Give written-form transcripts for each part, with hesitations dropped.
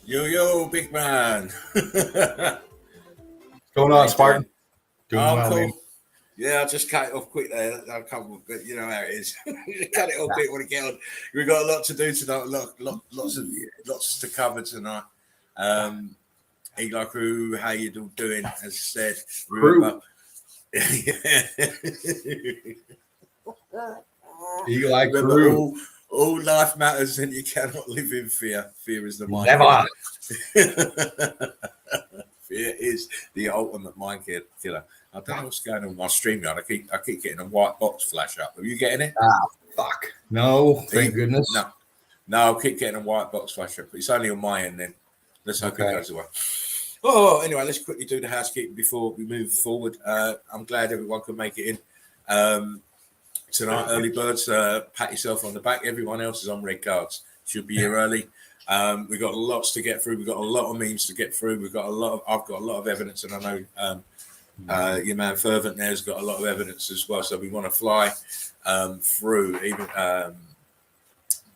Yo, big man. Going on, Spartan? Doing Oh, well, cool. man. Yeah, I'll just cut it off quick there. I'll come, but you know how it is. Cut it off quick when we get on. We've got a lot to do tonight. Lots to cover tonight. Eagle Crew, how you doing? As I said, remember. Eagle Eye Crew. All life matters, and you cannot live in fear. Fear is the mind. Never. Fear is the ultimate mind killer. I don't know what's going on with my StreamYard. I keep getting a white box flash up. Are you getting it? Ah, fuck. No, thank goodness. No, I keep getting a white box flash up. It's only on my end then. Let's hope it goes away. Oh, anyway, let's quickly do the housekeeping before we move forward. I'm glad everyone could make it in tonight. Early birds, pat yourself on the back. Everyone else is on red cards. Should be here early. We've got lots to get through. We've got a lot of memes to get through. I've got a lot of evidence, and I know your man Fervent there's got a lot of evidence as well. So we want to fly through even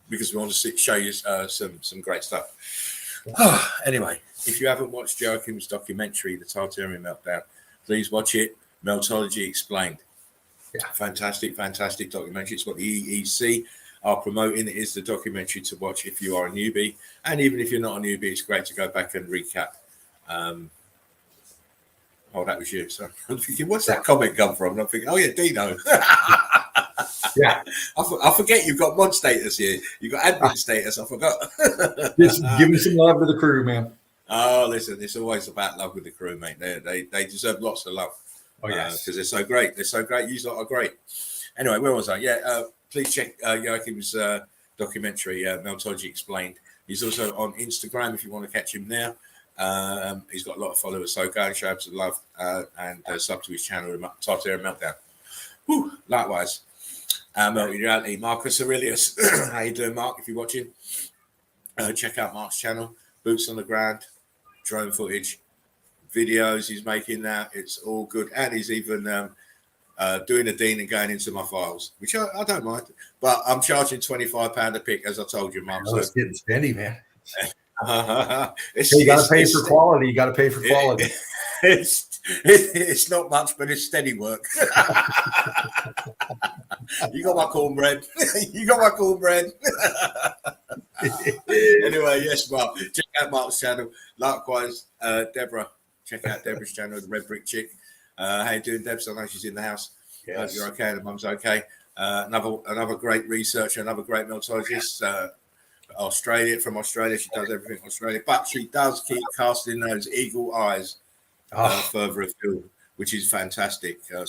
because we want to show you some great stuff. Anyway, if you haven't watched Joachim's documentary, The Tartarian Meltdown, please watch it. Meltology Explained. Yeah. Fantastic documentary. It's what the EEC are promoting. It is the documentary to watch if you are a newbie. And even if you're not a newbie, it's great to go back and recap. That was you. So I'm thinking, what's that comment come from? And I'm thinking, oh, yeah, Dino. Yeah, I forget you've got mod status here. You've got admin status. I forgot. Just give me some love to the crew, man. Oh, listen, it's always about love with the crew, mate. They deserve lots of love. Oh, yes. Because they're so great. They're so great. You lot are great. Anyway, where was I? Yeah, please check Joachim's documentary, Meltology Explained. He's also on Instagram if you want to catch him there. He's got a lot of followers, so go and show him some love and sub to his channel, Tartarian Meltdown. Whew, likewise. Melting Reality, Marcus Aurelius. How you doing, Mark? If you're watching, check out Mark's channel. Boots on the ground, drone footage, videos he's making now. It's all good, and he's even doing a dean and going into my files, which I don't mind. But I'm charging £25 a pick, as I told you, Mark. So it's getting steady, man. You got to pay for quality. You got to pay for quality. It's not much, but it's steady work. You got my cornbread. Anyway, yes, Mark. Check out Mark's channel. Likewise, Deborah. Check out Deborah's channel, the Red Brick Chick. How you doing, Deb? So I know she's in the house. Yes. Hope you're okay. The mum's okay. Another great researcher, another great meltologist. From Australia. She does everything in Australia, but she does keep casting those eagle eyes further afield, which is fantastic. Your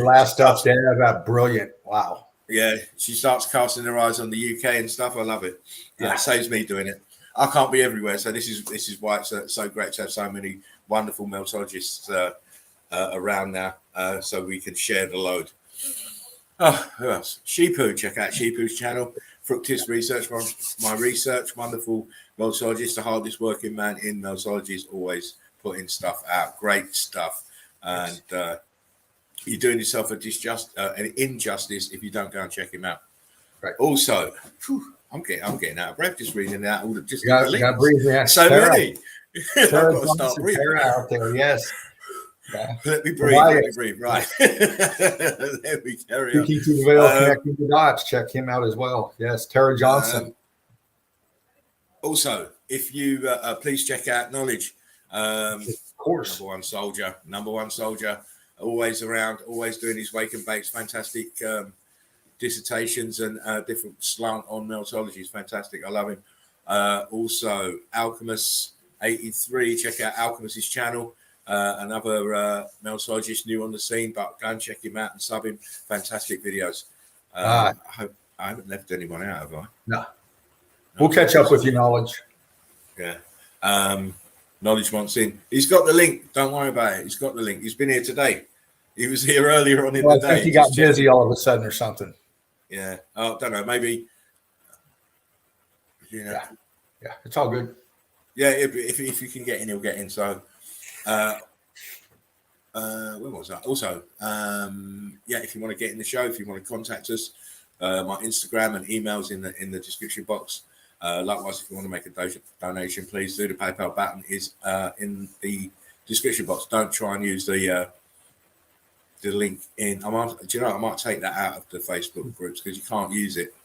last stuff there about brilliant. Wow. Yeah, she starts casting her eyes on the UK and stuff. I love it. Yeah, it saves me doing it. I can't be everywhere, so this is why it's so great to have so many wonderful meltologists around now, so we can share the load. Oh, who else? Sheepoo. Check out Sheepoo's channel. Fructis Research, my research. Wonderful meltologist, the hardest working man in meltology, is always putting stuff out. Great stuff. And you're doing yourself an injustice if you don't go and check him out. Right. Also, I'm getting out of breath just reading out all the just got to breathe. Yeah. So many. I've got to start breathing out there. Yes. Yeah. Let me breathe. Right. There we carry on. Speaking to the veil, connecting the dots. Check him out as well. Yes, Tara Johnson. Also, if you please check out Knowledge. Of course. Number one soldier. Always around, always doing his wake and bakes. Fantastic dissertations and different slant on meltology. Is fantastic. I love him. Also, Alchemist 83. Check out Alchemist's channel. Another meltologist new on the scene, but go and check him out and sub him. Fantastic videos. I hope I haven't left anyone out, have I? No. We'll catch up with you, Knowledge. Yeah. Knowledge wants in. He's got the link. Don't worry about it. He's got the link. He's been here today. He was here earlier on in the day. I think he got busy all of a sudden or something. Yeah. I don't know. Maybe. Yeah. It's all good. Yeah. If you can get in, he'll get in. So. Where was that? Also, if you want to get in the show, if you want to contact us, my Instagram and emails in the description box. Likewise, if you want to make a donation, please do. The PayPal button is in the description box. Don't try and use the link in. I might take that out of the Facebook groups because you can't use it.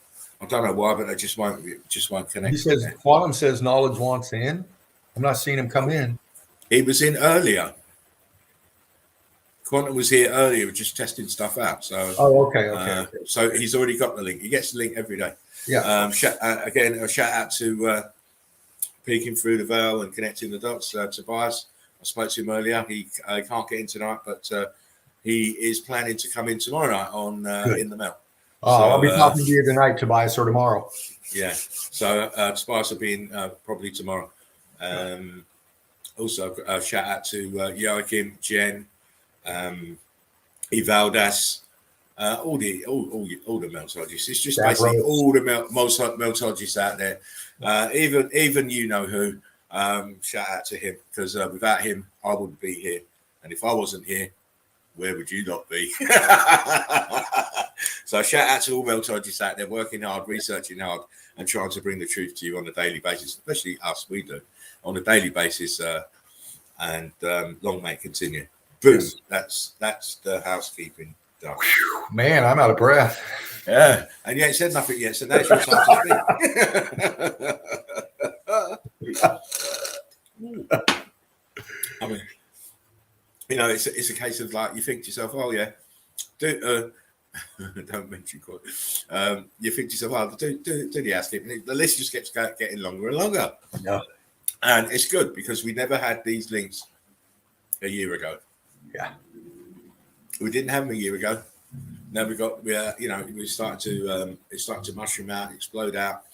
I don't know why, but it just won't connect. He says Quantum says Knowledge wants in. I'm not seeing him come in. He was in earlier. Quantum was here earlier, just testing stuff out. So, okay. So he's already got the link. He gets the link every day. Yeah. Again, a shout out to Peeking Through the Veil and Connecting the Dots, Tobias. I spoke to him earlier. He can't get in tonight, but he is planning to come in tomorrow night on In the Melt. I'll be talking to you tonight, Tobias, or tomorrow. Yeah. So Tobias will be in probably tomorrow. Also, a shout out to Joachim, Jen, Ivaldas, all the meltologists. It's just basically all the meltologists out there. Even you know who. Shout out to him, because without him, I wouldn't be here, and if I wasn't here, where would you not be? So shout out to all meltologists out there working hard, researching hard, and trying to bring the truth to you on a daily basis, especially us. We do on a daily basis, and long may it continue. Boom. Yes. That's the housekeeping done. Man, I'm out of breath. Yeah, and you ain't said nothing yet, so now's your time to speak. I mean, you know, it's a case of like, you think to yourself, oh yeah, don't mention quite. You think to yourself, oh, do the housekeeping. The list just keeps getting longer and longer. Yeah. And it's good because we never had these links a year ago. Yeah. We didn't have them a year ago. Now we started to mushroom out, explode out.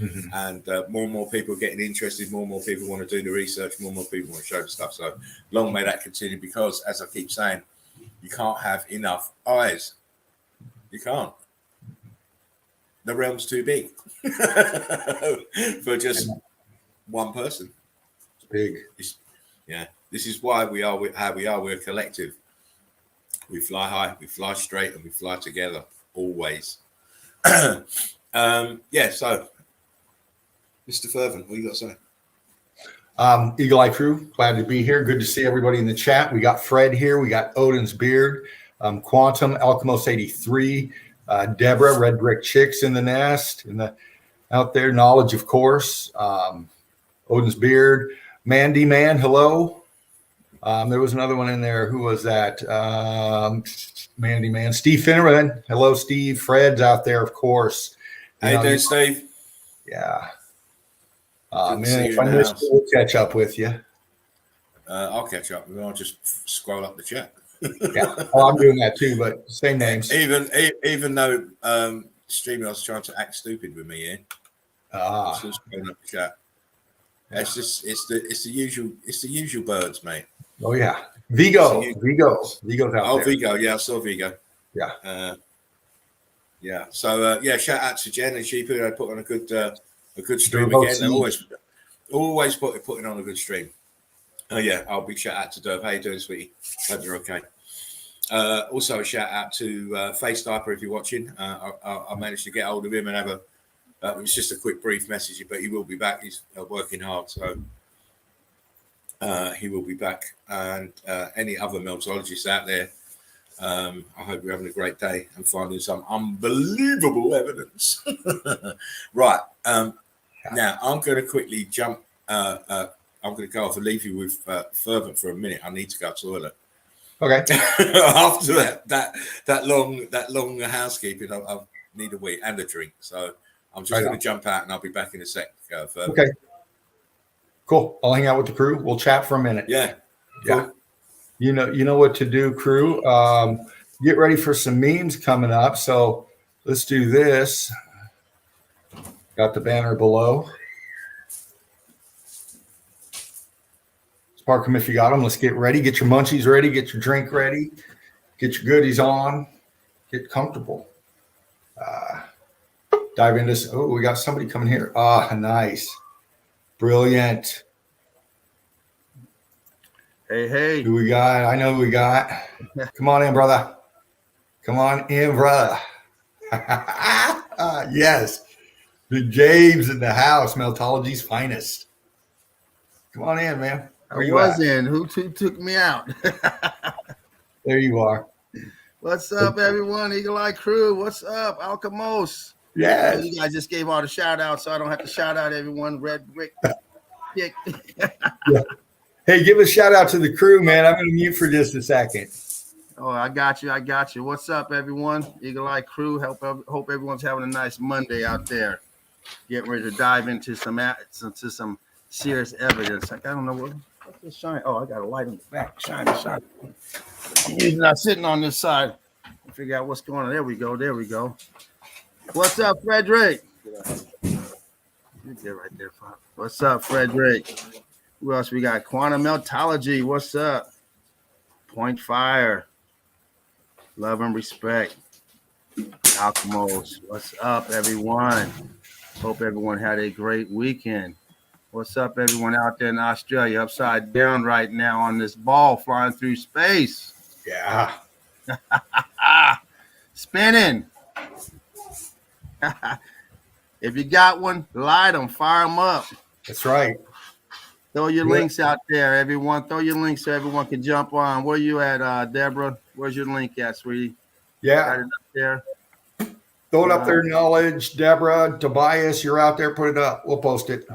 Mm-hmm. And more and more people are getting interested, more and more people want to do the research, more and more people want to show the stuff. So long may that continue, because as I keep saying, you can't have enough eyes. You can't. The realm's too big for just one person. It's big. This is why we are how we are. We're a collective. We fly high, we fly straight, and we fly together always. So Mr. Fervent, what you got to say? Eagle Eye Crew, glad to be here. Good to see everybody in the chat. We got Fred here. We got Odin's Beard, Quantum, Alchemos 83, Deborah, Red Brick Chicks in the nest, out there. Knowledge, of course. Odin's Beard, Mandy Man, hello. There was another one in there. Who was that? Mandy Man, Steve Finneran. Hello, Steve. Fred's out there, of course. How you doing, Steve? Yeah. Man, if I missed it, we'll catch up with you. I'll catch up. I'll just scroll up the chat. Yeah, well, I'm doing that too, but same names. Even though StreamYard's trying to act stupid with me here. Still scrolling up the chat. Yeah. It's the usual birds, mate. Oh yeah, Vigo's out there. Vigo, yeah, I saw Vigo. Yeah, So shout out to Jen and Sheep, who put on a good stream again. They're always putting on a good stream. I'll big shout out to Derv. How you doing, sweetie? Hope you're okay. Also a shout out to Face Diaper if you're watching. I managed to get hold of him and have it was just a quick brief message, but he will be back. He's working hard, so he will be back. And any other meltologists out there, I hope you're having a great day and finding some unbelievable evidence. Right. Now, I'm going to quickly jump. I'm going to go off and leave you with Fervent for a minute. I need to go to the toilet. Okay. After that long housekeeping, I need a wee and a drink. So I'm just going to jump out and I'll be back in a sec. Okay. Cool. I'll hang out with the crew. We'll chat for a minute. Yeah. Yeah. Cool. You know what to do, crew. Get ready for some memes coming up. So let's do this. Got the banner below. Spark them if you got them. Let's get ready. Get your munchies ready. Get your drink ready. Get your goodies on. Get comfortable. Dive into this. Oh, we got somebody coming here. Nice. Brilliant. Hey. Who we got? I know who we got. Come on in, brother. Come on in, brother. Yes. Big James in the house. Meltology's finest. Come on in, man. Who took me out? There you are. What's up, everyone? Eagle Eye Crew. What's up, Alchemos? Yeah. You guys just gave all the shout outs, so I don't have to shout out everyone. Red Brick. Yeah. Hey, give a shout out to the crew, man. I'm going to mute for just a second. Oh, I got you. What's up, everyone? Eagle Eye Crew. Hope everyone's having a nice Monday out there. Getting ready to dive into some serious evidence. Like, I don't know what's this shine. Oh, I got a light in the back. Shine. He's not sitting on this side. Figure out what's going on. There we go. What's up, Frederick? You get right there, Father. What's up, Frederick? Who else we got? Quantum Meltology. What's up? Point Fire. Love and respect. Alchemos. What's up, everyone? Hope everyone had a great weekend. What's up, everyone out there in Australia? Upside down right now on this ball flying through space. Yeah. Spinning. If you got one, light them, fire them up. That's right. Throw your links out there, everyone. Throw your links so everyone can jump on. Where you at, Deborah? Where's your link at, sweetie? Yeah. Got it up there. Throw it up there, Knowledge. Deborah, Tobias, you're out there. Put it up. We'll post it.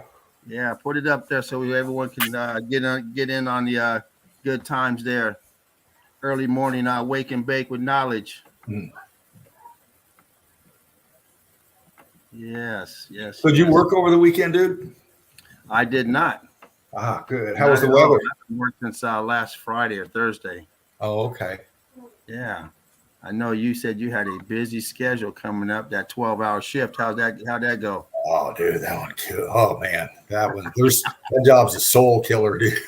Yeah, put it up there so everyone can get in on the good times there. Early morning, wake and bake with knowledge. Yes. So did you work over the weekend, dude? I did not. Ah, good. How was the weather? I worked since last Friday or Thursday. Oh, okay. Yeah. I know you said you had a busy schedule coming up, that 12-hour shift. How'd that go? Oh, dude, that one killed. Oh man, that job's a soul killer, dude.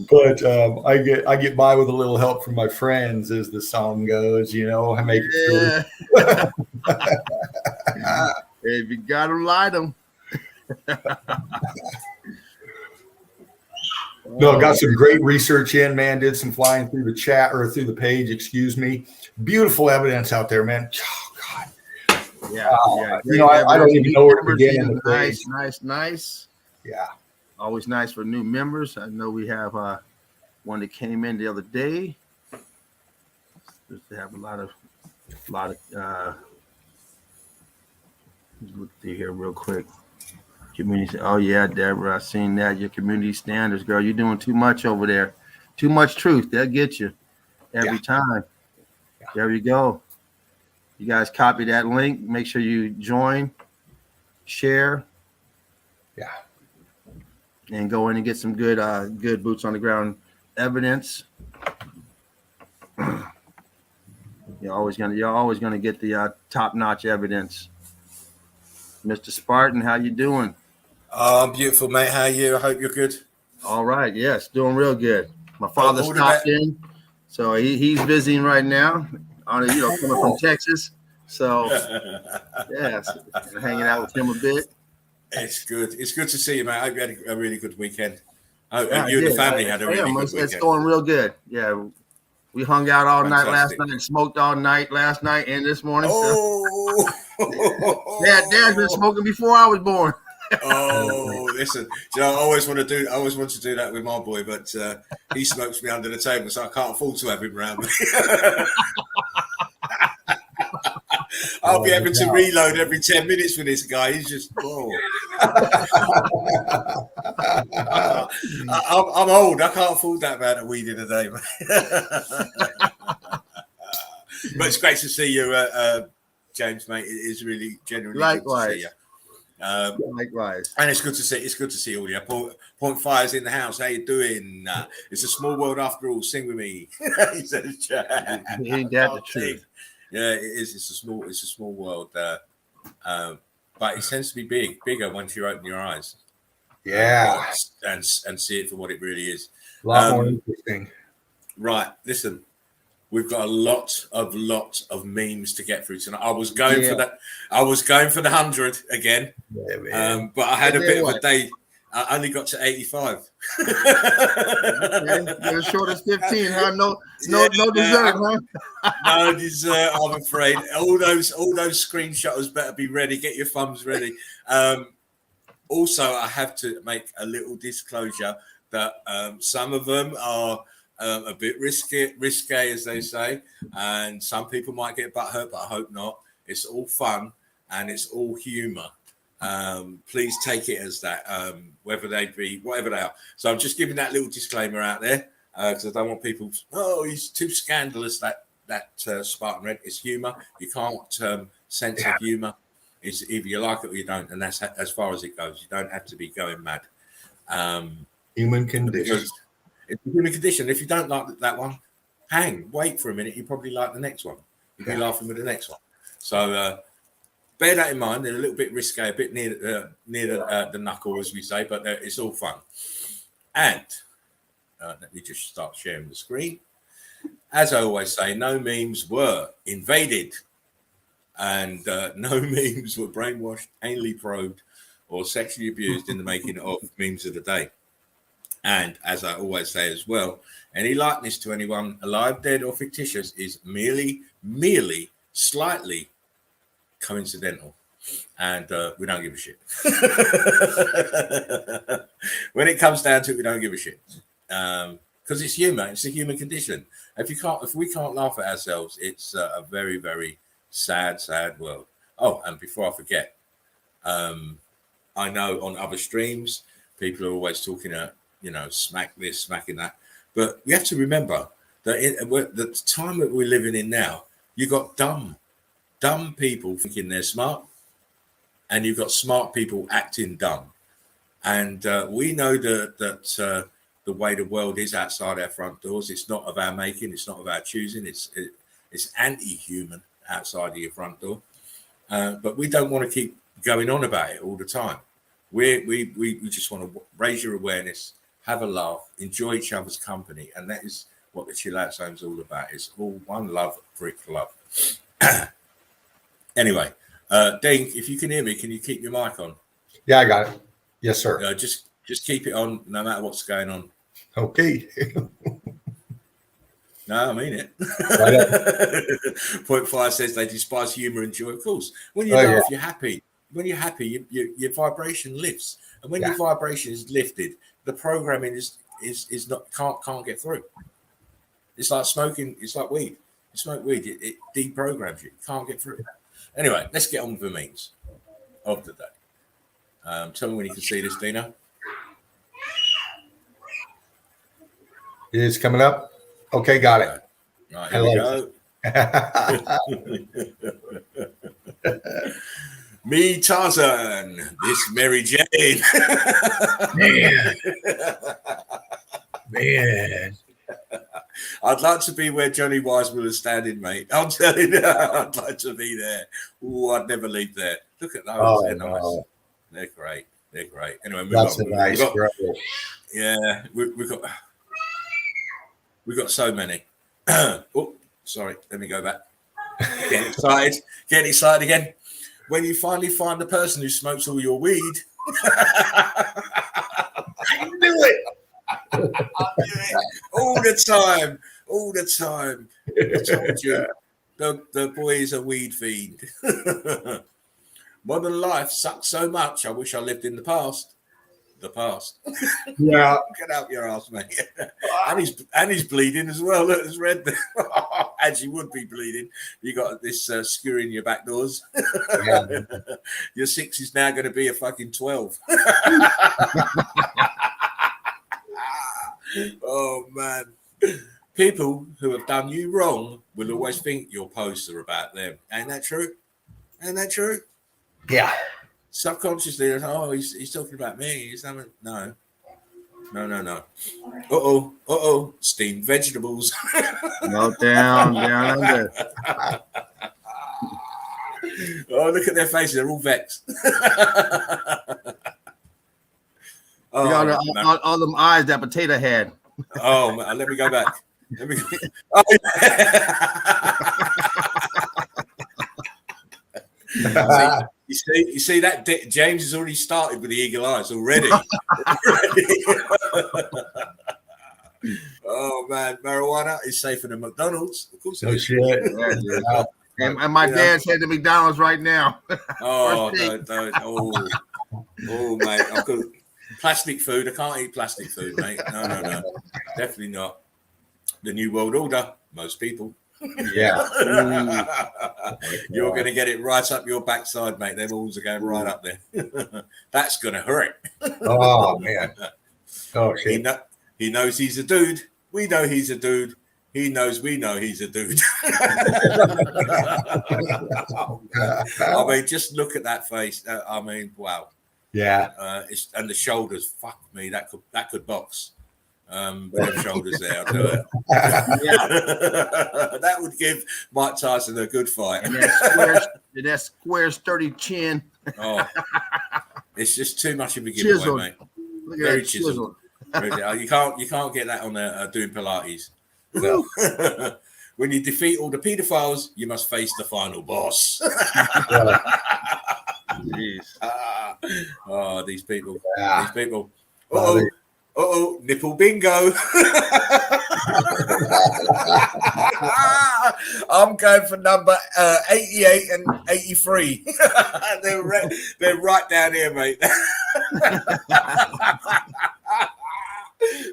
But I get by with a little help from my friends, as the song goes. You know, I make it through. If you got them, light them. No, got some great research in, man. Did some flying through the chat or through the page, excuse me. Beautiful evidence out there, man. Oh, God. Yeah. You know, I don't even know where to begin in the page. Nice. Yeah. Always nice for new members. I know we have one that came in the other day. Just to have a lot of let's look through here real quick. Community. Oh yeah, Deborah, I seen that. Your community standards, girl. You're doing too much over there. Too much truth. They'll get you every time. Yeah. There we go. You guys copy that link. Make sure you join, share. Yeah. And go in and get some good boots on the ground evidence. You're always gonna get the top-notch evidence. Mr. Spartan, how you doing? I'm beautiful, mate. How are you? I hope you're good. All right. Yes, doing real good. My father stopped in, so he's visiting right now. Coming from Texas. So yes, hanging out with him a bit. It's good. It's good to see you, mate. I hope you had a really good weekend. I hope you and the family had a really good weekend. It's going real good. Yeah. We hung out all night last night and smoked all night last night and this morning. Oh, Dad's been smoking before I was born. Oh, listen, I always want to do that with my boy, but he smokes me under the table, so I can't afford to have him around me. I'll be having to reload every 10 minutes with this guy. He's just, I'm old. I can't afford that amount of weed in a day. But it's great to see you, James, mate. It is really genuinely likewise. Good to see you. Likewise. And it's good to see all you. Point Fire's in the house. How you doing? It's a small world after all. Sing with me. He said, ain't that the truth? Yeah, it is. It's a small world, but it tends to be bigger once you open your eyes. Yeah, and see it for what it really is. A lot more interesting. Right, listen, we've got a lot of memes to get through tonight. I was going for that. I was going for the 100 again, but I had a bit of a day. I only got to 85. You're as short as 15, huh? No dessert, huh? No dessert, I'm afraid. All those screenshotters better be ready. Get your thumbs ready. Also, I have to make a little disclosure that some of them are a bit risque, as they say, and some people might get butthurt, but I hope not. It's all fun and it's all humour. Please take it as that, whether they be whatever they are. So I'm just giving that little disclaimer out there because I don't want people. Oh, he's too scandalous. That Spartan Red is humour. You can't censor humour. It's either you like it or you don't, and that's as far as it goes. You don't have to be going mad. Human condition. It's a human condition. If you don't like that one, wait for a minute. You probably like the next one. You'll be laughing with the next one. So bear that in mind. They're a little bit risque, a bit near the knuckle, as we say, but it's all fun. And let me just start sharing the screen. As I always say, no memes were invaded, and no memes were brainwashed, anally probed, or sexually abused in the making of memes of the day. And as I always say as well, any likeness to anyone alive, dead, or fictitious is merely, slightly coincidental. And we don't give a shit. When it comes down to it, we don't give a shit. Because it's human. It's a human condition. If we can't laugh at ourselves, it's a very, very sad world. Oh, and before I forget, I know on other streams, people are always talking smack this, smacking that. But we have to remember that the time that we're living in now, you've got dumb people thinking they're smart, and you've got smart people acting dumb. And we know that the way the world is outside our front doors, it's not of our making, it's not of our choosing, it's anti-human outside of your front door. But we don't want to keep going on about it all the time. We just want to raise your awareness, have a laugh, enjoy each other's company, and that is what the Chill Out Zone's all about. It's all one love, brick love. Anyway, Dean, if you can hear me, can you keep your mic on? Yeah, I got it. Yes, sir. Just keep it on, no matter what's going on. Okay. No, I mean it. Right. Point 5 says they despise humor and joy. Of course, when you laugh, you're happy. When you're happy, your vibration lifts, and when your vibration is lifted, the programming is not can't get through. It's like smoking. It's like weed. You smoke weed, it deprograms you. Can't get through. Anyway, let's get on with the memes of the day. Tell me when you can see this, Dino. It is coming up. Okay, got it. Right, here we go. Me, Tarzan. This Mary Jane. Man. I'd like to be where Johnny Wiseman is standing, mate. I'm telling you, I'd like to be there. Oh, I'd never leave there. Look at those. Oh, they're nice. no. They're great. They're great. Anyway, That's a nice girl. Yeah, we've got so many. Oh, sorry. Let me go back. Getting excited again. When you finally find the person who smokes all your weed. I knew it. all the time. I told you, the boy is a weed fiend. Modern life sucks so much. I wish I lived in the past. Yeah. Get out your ass, mate. and he's bleeding as well. Look, it's red. As you would be bleeding. You got this skewer in your back doors. Yeah. Your 6 is now going to be a fucking 12. Oh man. People who have done you wrong will always think your posts are about them. Ain't that true? Yeah. Subconsciously, he's talking about me. He's having no. Uh-oh. Steamed vegetables. No, down under. Oh, look at their faces. They're all vexed. All them eyes that potato had. Oh, man, let me go back. Oh, yeah. You see that James has already started with the eagle eyes already. Oh man, marijuana is safer than McDonald's. Of course. No shit. Yeah. And my dad's headed to McDonald's right now. Oh, oh, mate. I've got plastic food. I can't eat plastic food, mate. No. Definitely not. The New World Order, most people. Yeah. You're going to get it right up your backside, mate. Them balls are going right up there. That's going to hurt. Oh, man. Oh, shit. He knows he's a dude. We know he's a dude. He knows we know he's a dude. I mean, just look at that face. I mean, wow. Yeah. And the shoulders, fuck me, that could box. With shoulders there, I'll do it. Yeah. That would give Mike Tyson a good fight. And that square, sturdy chin. Oh, it's just too much of a giveaway, Chiseled. mate. Look at Very that chiseled. chisel. You can't get that on doing Pilates. No. When you defeat all the paedophiles, you must face the final boss. Jeez. Oh, these people. Yeah. These people. Uh-oh, nipple bingo. I'm going for number 88 and 83. They're right down here, mate.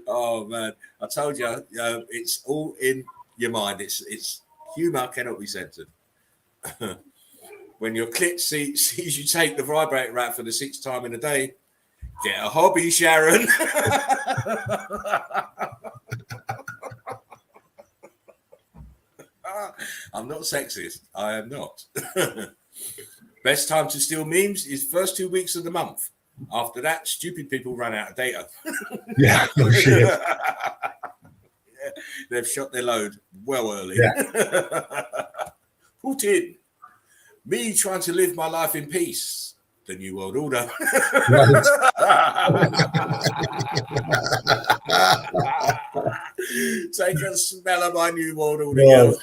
Oh, man. I told you, it's all in your mind. It's humor cannot be censored. When your clit sees you take the vibrator out for the 6th time in a day, get a hobby, Sharon. I'm not sexist. I am not. Best time to steal memes is first 2 weeks of the month. After that, stupid people run out of data. Yeah. Oh, shit. Yeah, they've shot their load well early. Yeah. Putin, me trying to live my life in peace. The New World Order. Take a smell of my New World Order. Yes,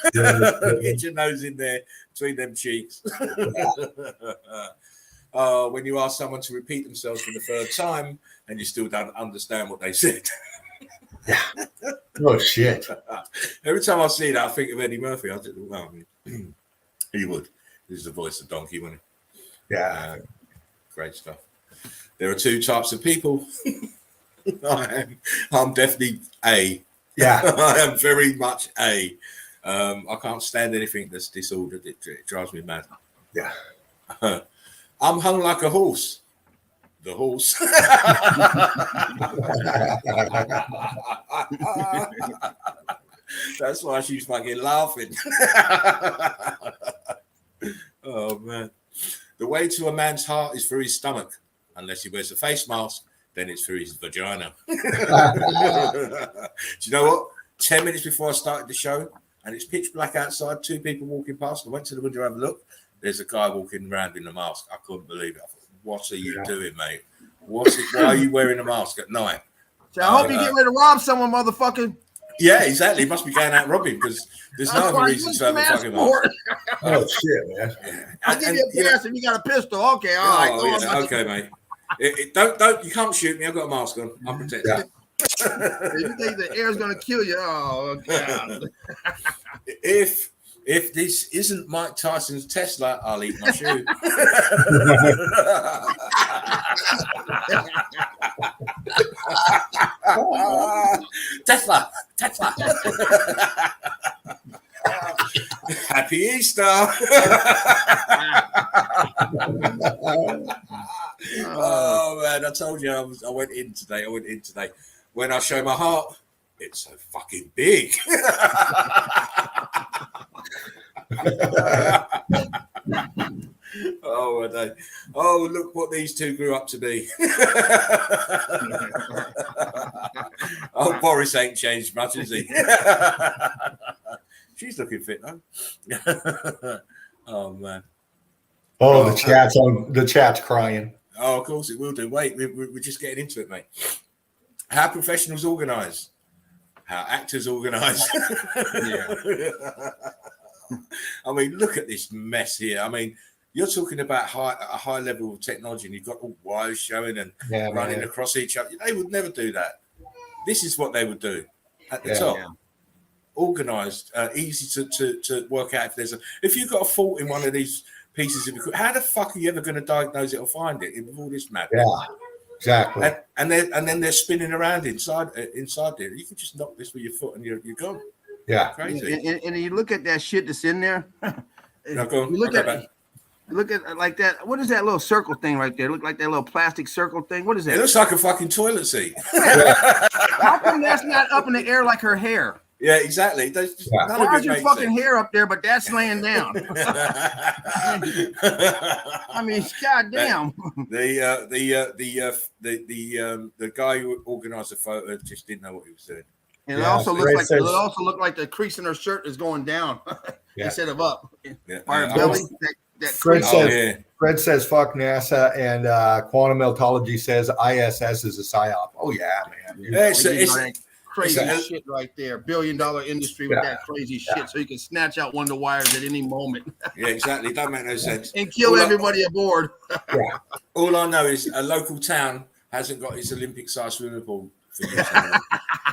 Get your nose in there between them cheeks. When you ask someone to repeat themselves for the 3rd time and you still don't understand what they said. Yeah. Oh, shit. Every time I see that, I think of Eddie Murphy. I just, well, I mean, he would. This is the voice of Donkey, wasn't he? Yeah. Great stuff. There are 2 types of people. I'm definitely A. Yeah. I am very much A. I can't stand anything that's disordered. It drives me mad. Yeah. I'm hung like a horse. The horse. That's why she's fucking laughing. Oh, man. The way to a man's heart is through his stomach. Unless he wears a face mask, then it's through his vagina. Do you know what? 10 minutes before I started the show, and it's pitch black outside, 2 people walking past. I went to the window to have a look. There's a guy walking around in a mask. I couldn't believe it. I thought, what are you doing, mate? Why are you wearing a mask at night? So I hope you get ready to rob someone, motherfucker. Yeah, exactly. He must be going out robbing because there's no other reason to have a fucking mask. Oh, shit, man. Yeah. I'll give you a pass if you got a pistol. Okay, all right. Oh, yeah. Okay, mate. Don't. You can't shoot me. I've got a mask on. I'm protected. Yeah. If you think the air's gonna kill you, oh God. If this isn't Mike Tyson's Tesla, I'll eat my shoe. Tesla. Happy Easter. Oh man, I told you I went in today. When I show my heart, it's so fucking big. Oh, my day. Oh, look what these 2 grew up to be. Oh, Boris ain't changed much, has he? She's looking fit, though. Oh, man. Oh, the chat's crying. Oh, of course it will do. Wait, we're just getting into it, mate. How professionals organise. How actors organise. Yeah. I mean, look at this mess here. I mean, you're talking about a high level of technology, and you've got all wires showing and running across each other. They would never do that. This is what they would do at the top. Yeah. Organised, easy to work out if you've got a fault in one of these pieces of equipment. How the fuck are you ever going to diagnose it or find it in all this madness? Yeah, exactly. And then they're spinning around inside there. You can just knock this with your foot and you're gone. Yeah, crazy. And you look at that shit that's in there. No, go on. You look at like that. What is that little circle thing right there? Look like that little plastic circle thing. What is that? It looks like a fucking toilet seat. How come that's not up in the air like her hair? Yeah, exactly. Why is your fucking hair up there, but that's laying down? I mean, goddamn. The guy who organised the photo just didn't know what he was doing. And it also looked like the crease in her shirt is going down instead of up. Yeah. By her belly. Fred says fuck NASA, and quantum meltology says ISS is a psyop. Oh yeah, man. Yeah, crazy shit right there. $1 billion industry with that crazy shit, so you can snatch out one of the wires at any moment. Yeah, exactly. Don't make no sense. And kill everybody aboard. All I know is a local town hasn't got its Olympic-sized swimming pool.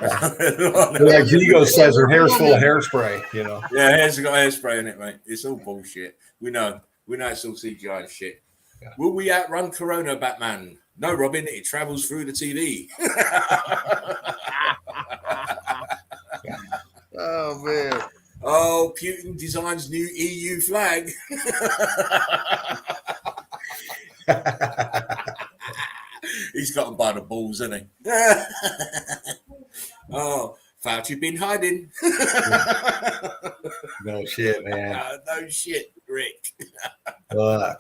Like Vigo says, her hair's full of hairspray. You know. Yeah, hair's got hairspray in it, mate. It's all bullshit. We know it's all CGI and shit. Yeah. Will we outrun Corona, Batman? No, Robin. It travels through the TV. Oh man. Oh, Putin designs new EU flag. He's got him by the balls, hasn't he? Oh, Fauci been hiding. No shit, man. No shit, Rick. Look.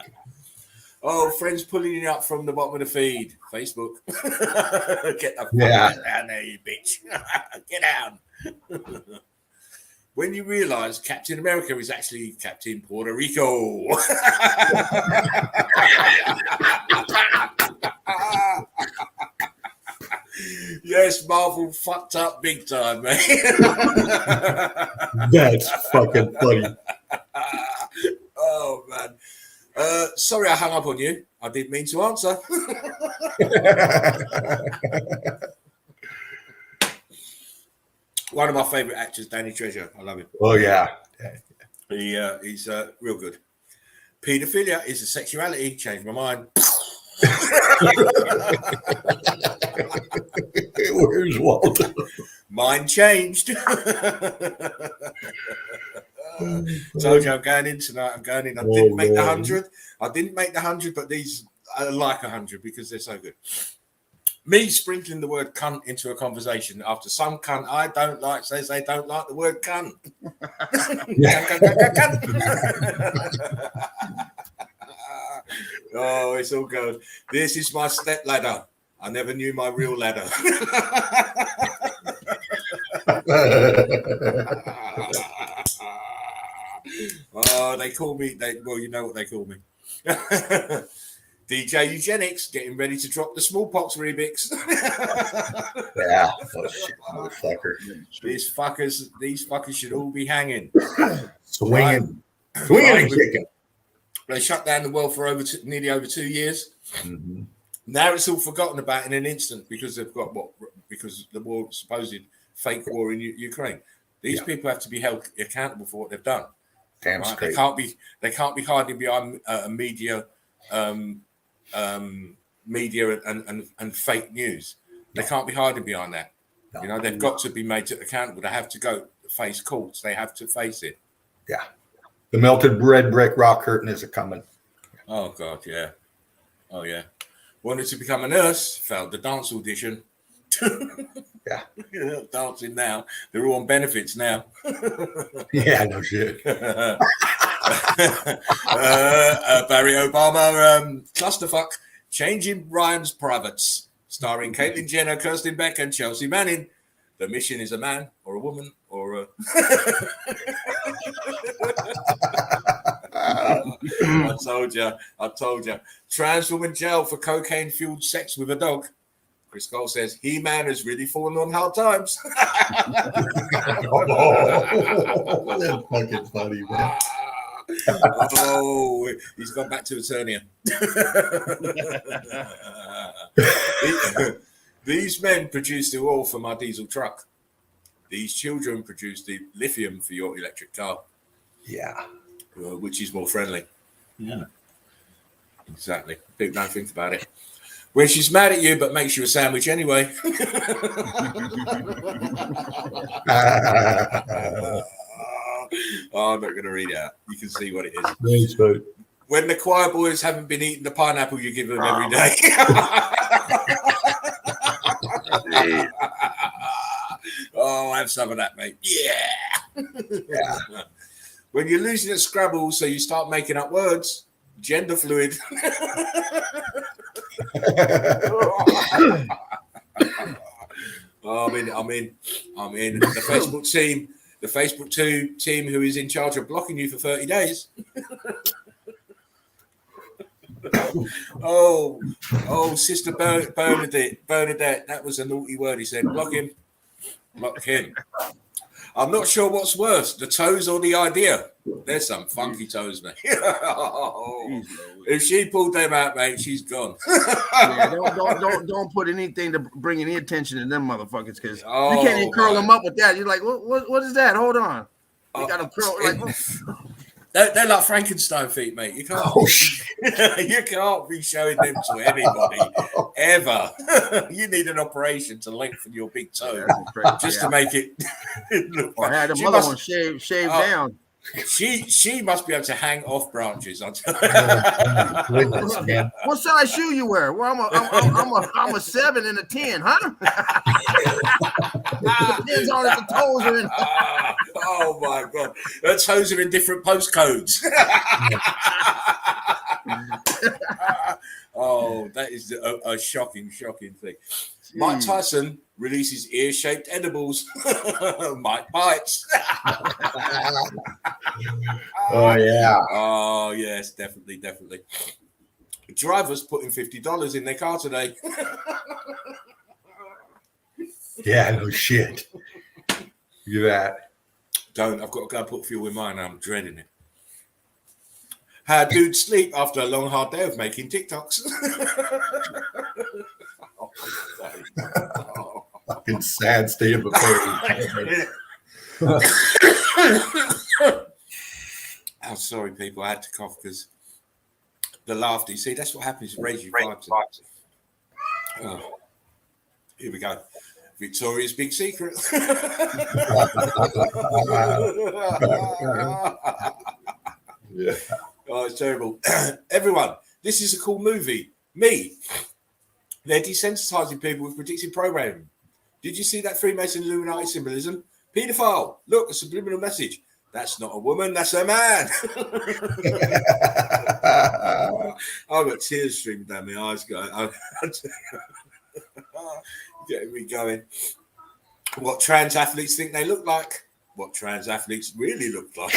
Oh, friends pulling you up from the bottom of the feed. Facebook. Get the fuck down there, you bitch. Get down. When you realise Captain America is actually Captain Puerto Rico. Yes, Marvel fucked up big time, man. That's fucking funny. Oh, man. Sorry I hung up on you. I didn't mean to answer. One of my favourite actors, Danny Treasure. I love him. Oh, yeah. He's real good. Paedophilia is a sexuality. Changed my mind. Where's Walter? Mine changed. Told you I'm going in tonight. I'm going in. I didn't make the 100. I didn't make the 100, but these I like 100 because they're so good. Me sprinkling the word cunt into a conversation after some cunt I don't like says they don't like the word cunt. Oh, it's all good. This is my step ladder. I never knew my real ladder. Oh, they call me. Well, you know what they call me. DJ Eugenics getting ready to drop the smallpox remix. Yeah, oh, shit, motherfucker. These fuckers should all be hanging. Swinging and kicking. They shut down the world for nearly over 2 years. Mm-hmm. Now it's all forgotten about in an instant because they've got because the war, supposed fake war in Ukraine. These people have to be held accountable for what they've done. Damn right? straight. They can't be hiding behind media and fake news. They can't be hiding behind that. No. You know, they've got to be made accountable. They have to go face courts. They have to face it. Yeah. The melted red brick rock curtain is coming. Oh God, yeah. Oh yeah. Wanted to become a nurse, failed the dance audition. Yeah. Dancing now. They're all on benefits now. Yeah, no shit. Barry Obama clusterfuck, changing Ryan's privates, starring Caitlyn Jenner, Kirsten Beck, and Chelsea Manning. The mission is a man or a woman or a. I told you. Trans woman jail for cocaine-fueled sex with a dog. Chris Cole says, He-Man has really fallen on hard times. That's fucking funny, man. Oh, he's gone back to Eternia. These men produce the oil for my diesel truck. These children produce the lithium for your electric car. Yeah. Which is more friendly. Yeah. Exactly. People don't think about it. When she's mad at you but makes you a sandwich anyway. Oh, I'm not going to read it out. You can see what it is. Nice, when the choir boys haven't been eating the pineapple you give them every day. Oh, have some of that, mate. Yeah. When you're losing at Scrabble, so you start making up words. Gender fluid. I'm in. The Facebook team who is in charge of blocking you for 30 days. Sister Bernadette, that was a naughty word. He said, block him. I'm not sure what's worse, the toes or the idea. There's some funky toes, mate. If she pulled them out, mate, she's gone. Yeah, don't put anything to bring any attention to them motherfuckers, because you can't even curl them up with that. You're like, what is that? Hold on. You got to curl like. They're like Frankenstein feet, mate. You can't. You can't be showing them to anybody ever. You need an operation to lengthen your big toe just to make it look. Or had the other one shaved down. She must be able to hang off branches. I'll tell you. What size shoe you wear? Well, I'm a 7 and a 10, huh? Depends on if the toes are in. Oh my god, her toes are in different postcodes. Oh, that is a shocking thing. Mike Tyson releases ear-shaped edibles. Mike bites. Oh yeah. Oh yes, definitely. Drivers putting $50 in their car today. Yeah, no shit. Look at that. I've got to go put fuel in mine. I'm dreading it. How dudes sleep after a long, hard day of making TikToks. Fucking sad state of affairs. I'm sorry, people. I had to cough because the laughter. You see, that's what happens. Raise your vibes. Oh, here we go. Victoria's big secret. Yeah. Oh, it's terrible. Everyone, this is a cool movie. Me. They're desensitizing people with predictive programming. Did you see that Freemason Illuminati symbolism? Pedophile. Look, a subliminal message. That's not a woman, that's a man. I've got tears streaming down my eyes, guys. Getting me going. What trans athletes think they look like? What trans athletes really look like?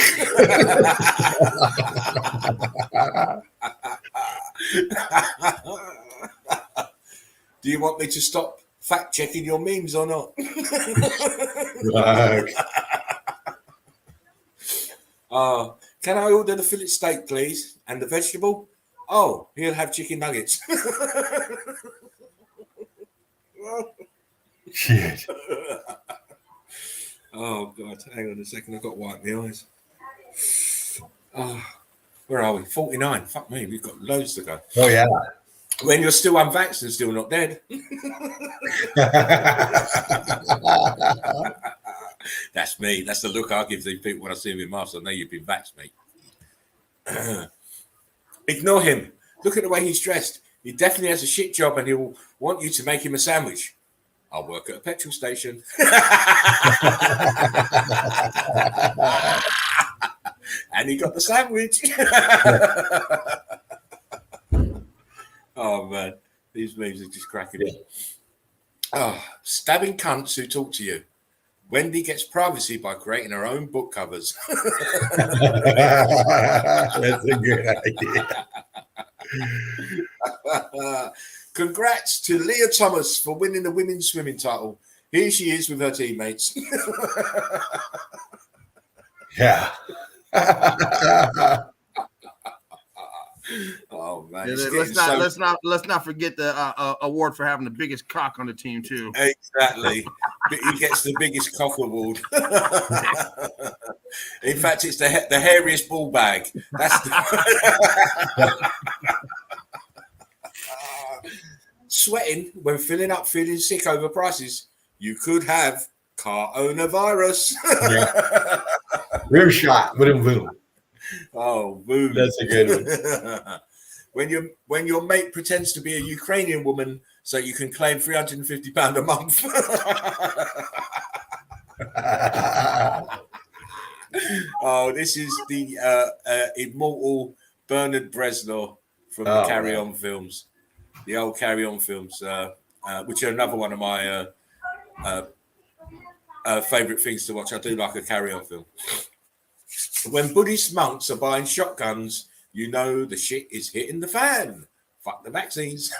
Do you want me to stop fact checking your memes or not? Can I order the fillet steak, please? And the vegetable? Oh, he'll have chicken nuggets. Shit. Oh God, hang on a second, I've got to wipe my eyes. Where are we? 49. Fuck me, we've got loads to go. Oh yeah. When you're still unvaxxed and still not dead. That's me. That's the look I give these people when I see them in masks. I know you've been vaxxed, mate. Ignore him. Look at the way he's dressed. He definitely has a shit job and he'll want you to make him a sandwich. I'll work at a petrol station. And he got the sandwich. Oh, man. These memes are just cracking me. Oh, stabbing cunts who talk to you. Wendy gets privacy by creating her own book covers. That's a good idea. Congrats to Leah Thomas for winning the women's swimming title. Here she is with her teammates. Yeah. Oh man! Let's not forget the award for having the biggest cock on the team too. Exactly. He gets the biggest cock award. In fact, it's the hairiest ball bag. That's sweating when filling up, feeling sick over prices. You could have car owner virus. Yeah. Rear shot. Boom. Oh, boom. That's a good one. When your mate pretends to be a Ukrainian woman so you can claim £350 a month. Oh, this is the immortal Bernard Breslau from the Carry On films. The old Carry On films, which are another one of my favorite things to watch. I do like a Carry On film. When Buddhist monks are buying shotguns, you know the shit is hitting the fan. Fuck the vaccines.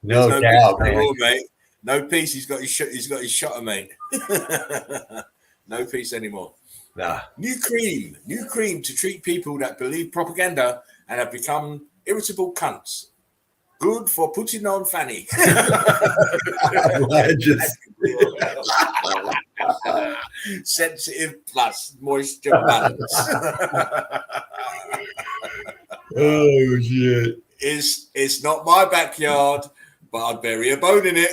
No There's doubt, peace man. anymore, mate. No peace. He's got his shotter, mate. No peace anymore. Nah. New cream to treat people that believe propaganda and have become irritable cunts. Good for putting on fanny. Sensitive plus moisture balance. Oh shit. It's not my backyard, but I'd bury a bone in it.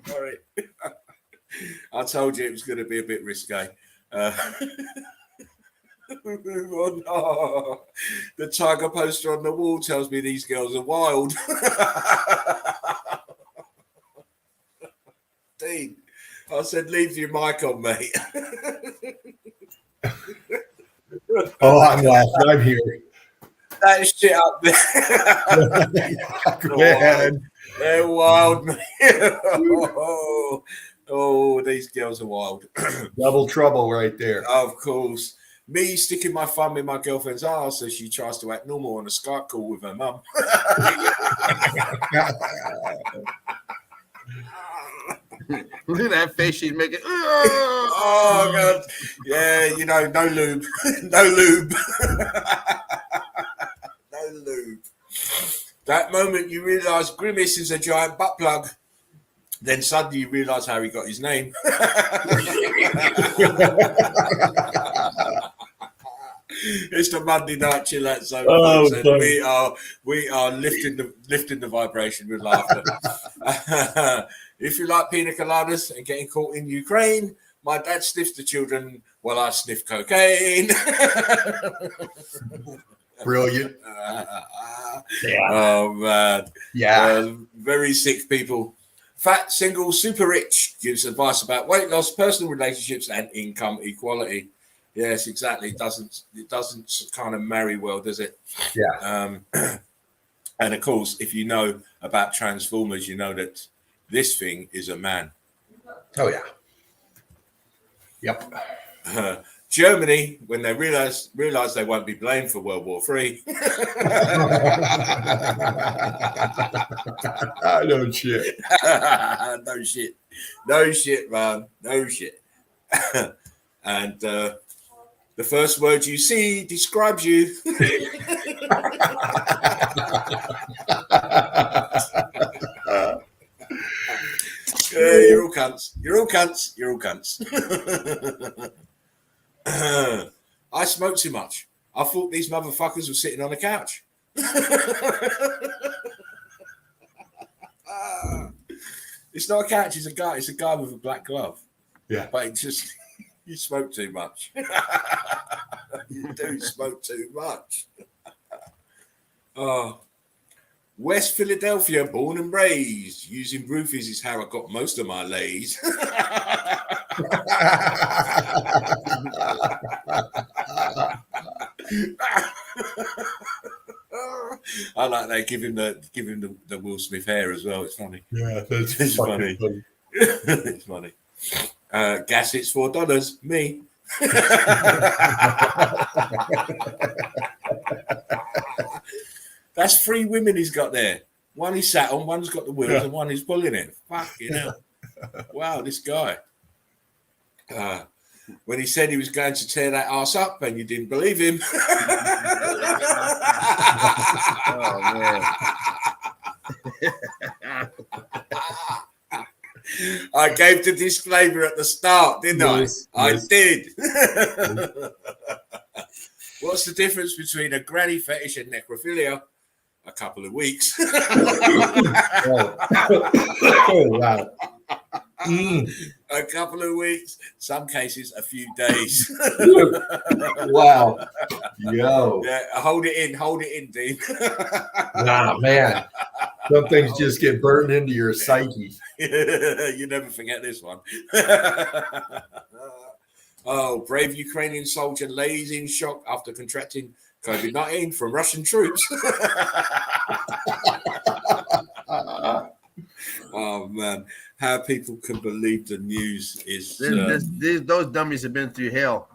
Sorry. I told you it was going to be a bit risque. Oh, the tiger poster on the wall tells me these girls are wild. Dean, I said, leave your mic on, mate. Oh, I'm laughing. I'm here. That shit up there. Go ahead. They're wild, mate. Oh, these girls are wild. Double trouble right there. Of course. Me sticking my thumb in my girlfriend's ass as she tries to act normal on a Skype call with her mum. Look at that face she's making. Oh, God. Yeah, you know, no lube. No lube. No lube. That moment you realise Grimace is a giant butt plug. Then suddenly you realise how he got his name. It's the Monday night chill out zone. Oh, we are lifting the vibration with laughter. If you like pina coladas and getting caught in Ukraine, my dad sniffs the children while I sniff cocaine. Brilliant. Yeah. Oh man. Yeah. Very sick people. Fat, single, super rich gives advice about weight loss, personal relationships, and income equality. Yes, exactly. It doesn't kind of marry well, does it? Yeah. And of course, if you know about Transformers, you know that this thing is a man. Oh yeah. Yep. Germany, when they realize they won't be blamed for World War III. No shit. No shit, man. No shit. And the first word you see describes you. You're all cunts. You're all cunts. You're all cunts. I smoke too much. I thought these motherfuckers were sitting on a couch. It's not a couch. It's a guy. It's a guy with a black glove. Yeah. But it just... You smoke too much. You do smoke too much. Oh, West Philadelphia, born and raised. Using roofies is how I got most of my lays. I like they give him the Will Smith hair as well. It's funny. Yeah, that's It's funny. It's funny. Gas, it's $4. Me. That's 3 women he's got there. One he's sat on, one's got the wheels, and one he's pulling it. Fucking hell. Wow, this guy. When he said he was going to tear that ass up and you didn't believe him. Oh, man. I gave the disclaimer at the start, didn't Yes, I? yes. I did. What's the difference between a granny fetish and necrophilia? A couple of weeks. Oh wow. A couple of weeks. Some cases, a few days. Wow. Yo. Yeah, hold it in, Dean. Nah, man. Some things just get burned into your psyche. You never forget this one. Oh, brave Ukrainian soldier lays in shock after contracting COVID-19 from Russian troops. Oh, Oh man, how people can believe the news is. Those dummies have been through hell.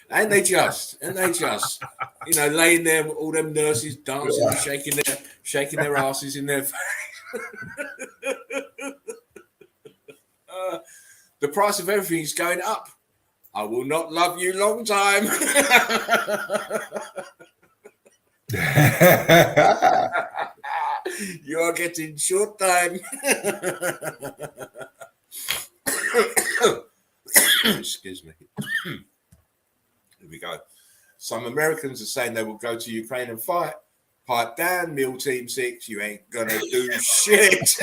And they just, laying there with all them nurses dancing and shaking their asses in their face. The price of everything is going up. I will not love you long time. You are getting short time. Excuse me. Here we go. Some Americans are saying they will go to Ukraine and fight. Pipe down, Meal Team 6. You ain't gonna do shit.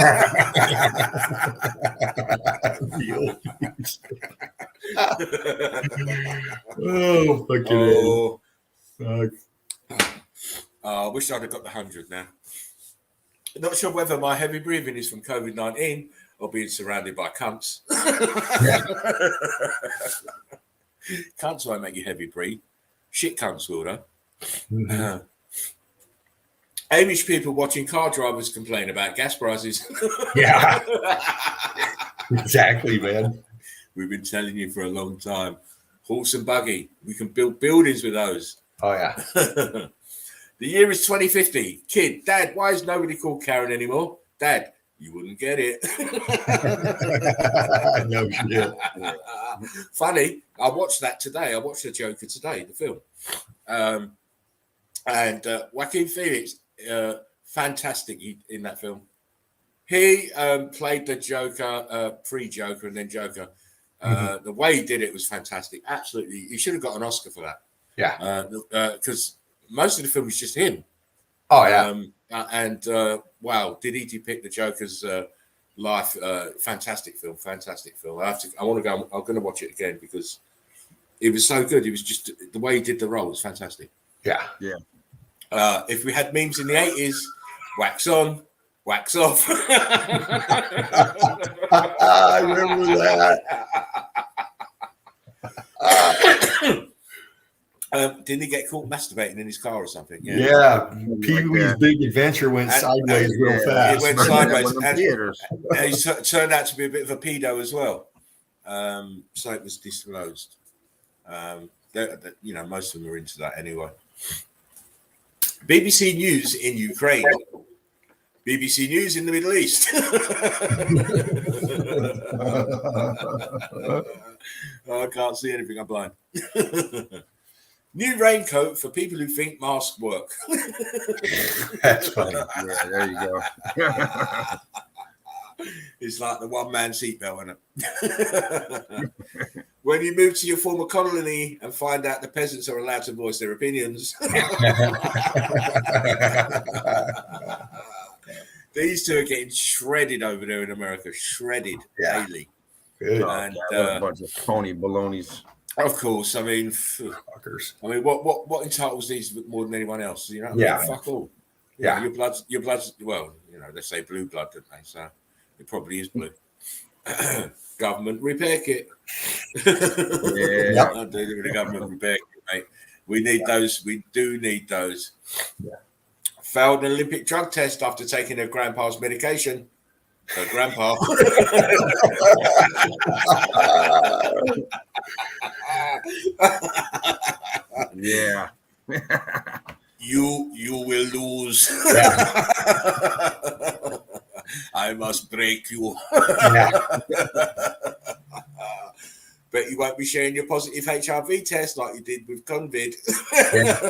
Oh, fucking fuck. I wish I'd have got the 100 now. Not sure whether my heavy breathing is from COVID-19 or being surrounded by cunts. Cunts won't make you heavy breathe. Shit cunts will, though. Mm-hmm. Amish people watching car drivers complain about gas prices. Yeah. Exactly, man. We've been telling you for a long time. Horse and buggy. We can build buildings with those. Oh, yeah. The year is 2050. Kid, Dad, why is nobody called Karen anymore? Dad, you wouldn't get it. No shit. Funny, I watched that today. I watched The Joker today, the film. And Joaquin Phoenix, fantastic in that film. He played the Joker, pre-Joker and then Joker. The way he did it was fantastic. Absolutely. He should have got an Oscar for that. Yeah. Because most of the film is just him. Oh, yeah. Wow, did he depict the Joker's life? Fantastic film. I'm going to watch it again because it was so good. It was just the way he did the role was fantastic. Yeah. Yeah. If we had memes in the 80s, wax on, wax off. I remember that. Didn't he get caught masturbating in his car or something? Yeah. Pee-wee's Big Adventure went sideways real fast. It went sideways. And he turned out to be a bit of a pedo as well. So it was disclosed. Most of them are into that anyway. BBC News in Ukraine. BBC News in the Middle East. I can't see anything. I'm blind. New raincoat for people who think masks work. That's funny. Yeah, there you go. It's like the one-man seatbelt, isn't it? When you move to your former colony and find out the peasants are allowed to voice their opinions. These two are getting shredded over there in America. Shredded daily. Good. And a bunch of phony balonies. Of course, I mean, Fuckers. I mean, what entitles these more than anyone else? You know, yeah, fuck all. Yeah, your blood's. Well, they say blue blood, don't they? So it probably is blue. Government repair kit. Yeah, I'm doing it with the government repair kit, mate. We need those. We do need those. Yeah. Failed an Olympic drug test after taking her grandpa's medication. Her grandpa. Yeah. You will lose. Yeah. I must break you. Yeah. But you won't be sharing your positive HIV test like you did with COVID. Yeah.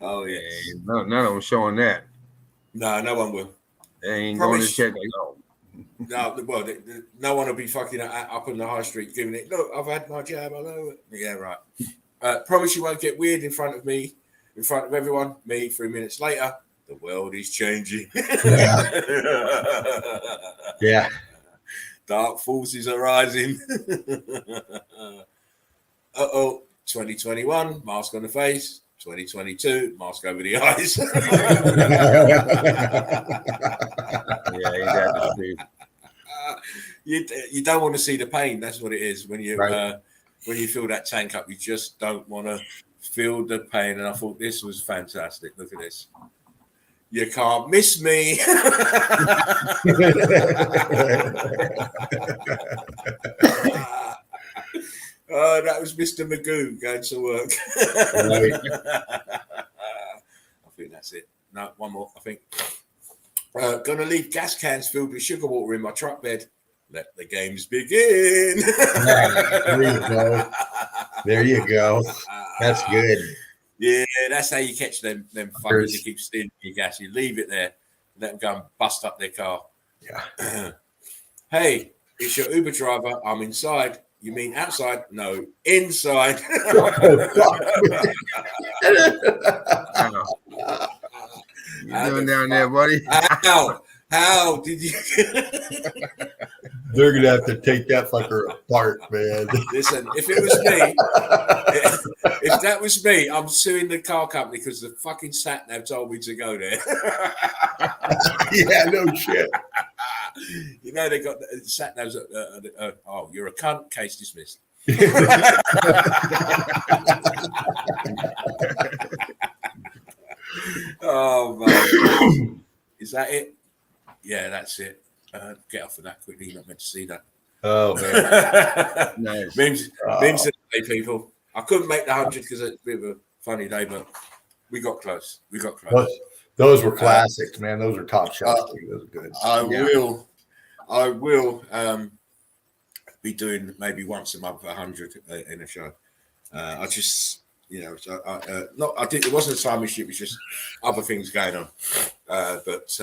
Oh yeah. None of them showing that. No one will. They ain't going to check it out. No, well, no one will be fucking up on the high street giving it. Look, I've had my jab. I know it. Yeah, right. Promise you won't get weird in front of me, in front of everyone. Me 3 minutes later. The world is changing. Yeah. Yeah. Dark forces are rising. 2021, mask on the face. 2022, mask over the eyes. Yeah, ain't that the truth? You don't want to see the pain. That's what it is. When you Right. When you fill that tank up, you just don't want to feel the pain. And I thought this was fantastic. Look at this. You can't miss me. Oh, that was Mr. Magoo going to work. Right. I think that's it. No, one more, I think. Gonna leave gas cans filled with sugar water in my truck bed. Let the games begin. There you go. There you go. That's good. Yeah, that's how you catch them fuckers who keep stealing your gas. You leave it there, let them go and bust up their car. Yeah. Hey, it's your Uber driver. I'm inside. You mean outside? No, inside. You doing down there, buddy? How did you? They're gonna have to take that fucker apart, man. Listen, if it was me, if that was me, I'm suing the car company because the fucking sat nav told me to go there. Yeah, no shit. You know they got the sat navs. Oh, you're a cunt. Case dismissed. Oh man, is that it? Yeah, that's it. Get off of that quickly. You're not meant to see that. Oh man, Nice. memes today, people. I couldn't make the 100 because it's a bit of a funny day, but we got close. those were classics, man. Those are top shots. Those are good. I will be doing maybe once a month 100 in a show. I just, I did. It wasn't a time issue. It was just other things going on. But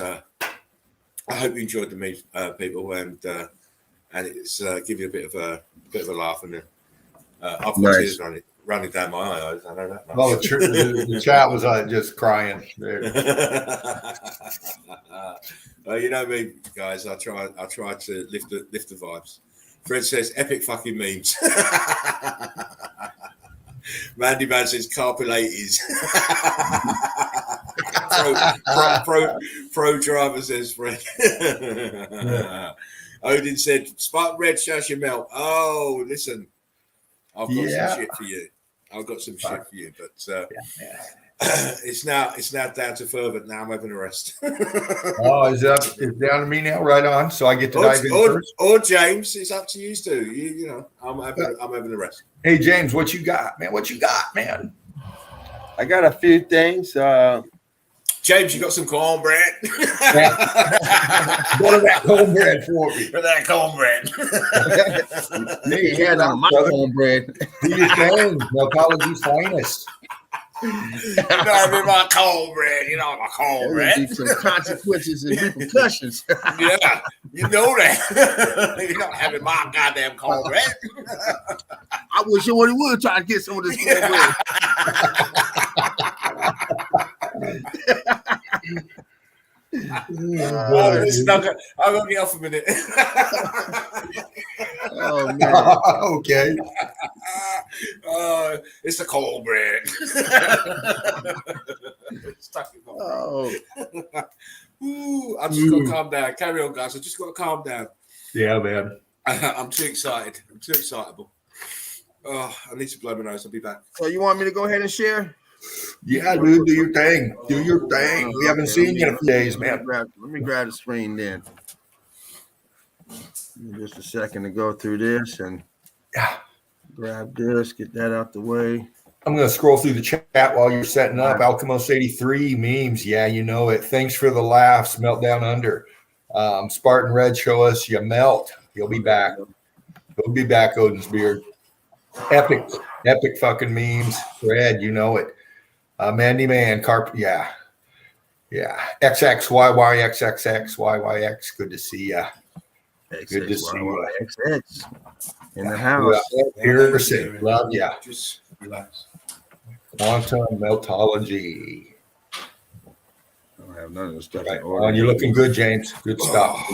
I hope you enjoyed the meet, people, and it's give you a bit of a laugh, and I've got tears running down my eyes. I know that much. Well, the chat was just crying. Well, you know me, guys. I try to lift the vibes. Fred says, "Epic fucking memes." Randy Man says, "Carpulators." pro driver says, "Fred." Odin said, "Spartan Red, shush your melt." Oh, listen, I've got some shit for you. But it's now down to Fervent. Now I'm having a rest. Oh, it's down to me now. Right on. So I get to dive in first. Or James, it's up to you too. You know, I'm having a rest. Hey James, what you got, man? Man? I got a few things. James, you got some cornbread? What of that cornbread for me? For that cornbread. They had on my cornbread. Do your thing. Meltology's finest. My cornbread. You know my cornbread. There'll be some consequences and repercussions. Yeah, you know that. You're not having my goddamn cornbread. I wish somebody would try to get some of this cornbread. I'll go get off a minute. Oh man. Okay. It's the cornbread. Oh. Ooh, I just got to calm down. Carry on, guys. I just got to calm down. Yeah, man. I'm too excited. I'm too excitable. Oh, I need to blow my nose. I'll be back. So you want me to go ahead and share? Yeah, dude, do your thing. Do your thing. We haven't seen you in a few days, man. Let me grab the screen then. Just a second to go through this and grab this, get that out the way. I'm going to scroll through the chat while you're setting up. Alchemos 83 memes. Yeah, you know it. Thanks for the laughs. Meltdown under. Spartan Red, show us you melt. He'll be back. He'll be back, Odin's beard. Epic fucking memes. Red, you know it. Mandy Man, yeah. XXYYXXX, good to see ya. Good to see you. XX in the house. Pearson, love ya. Just relax. Quantum Meltology. I don't have none of this stuff. Right. Oh, you're looking good, James. Good stuff.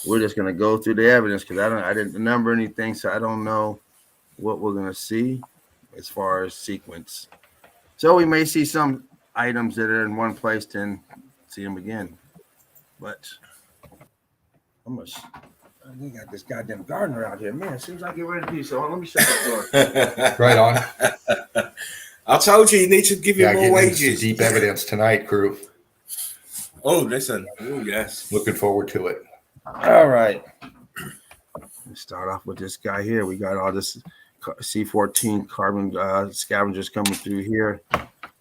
We're just gonna go through the evidence because I didn't remember anything, so I don't know what we're gonna see as far as sequence. So we may see some items that are in one place, then see them again. But we got this goddamn gardener out here, man. As soon as I get ready to be, so let me shut the door. Right on. I told you need to give him more wages. Deep evidence tonight, crew. Oh, listen. Oh, yes. Looking forward to it. All right. Let's start off with this guy here. We got all this C14 carbon scavengers coming through here.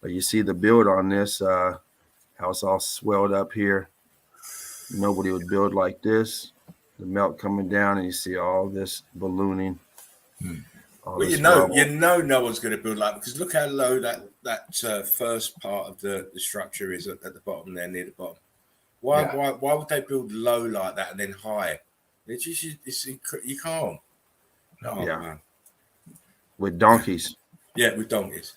But you see the build on this, how it's all swelled up here. Nobody would build like this. The melt coming down, and you see all this ballooning. Well, you know no one's going to build like, because look how low that first part of the structure is at the bottom there, near the bottom. Why would they build low like that and then high? You can't. Oh, Yeah. man. With donkeys. Yeah, with donkeys.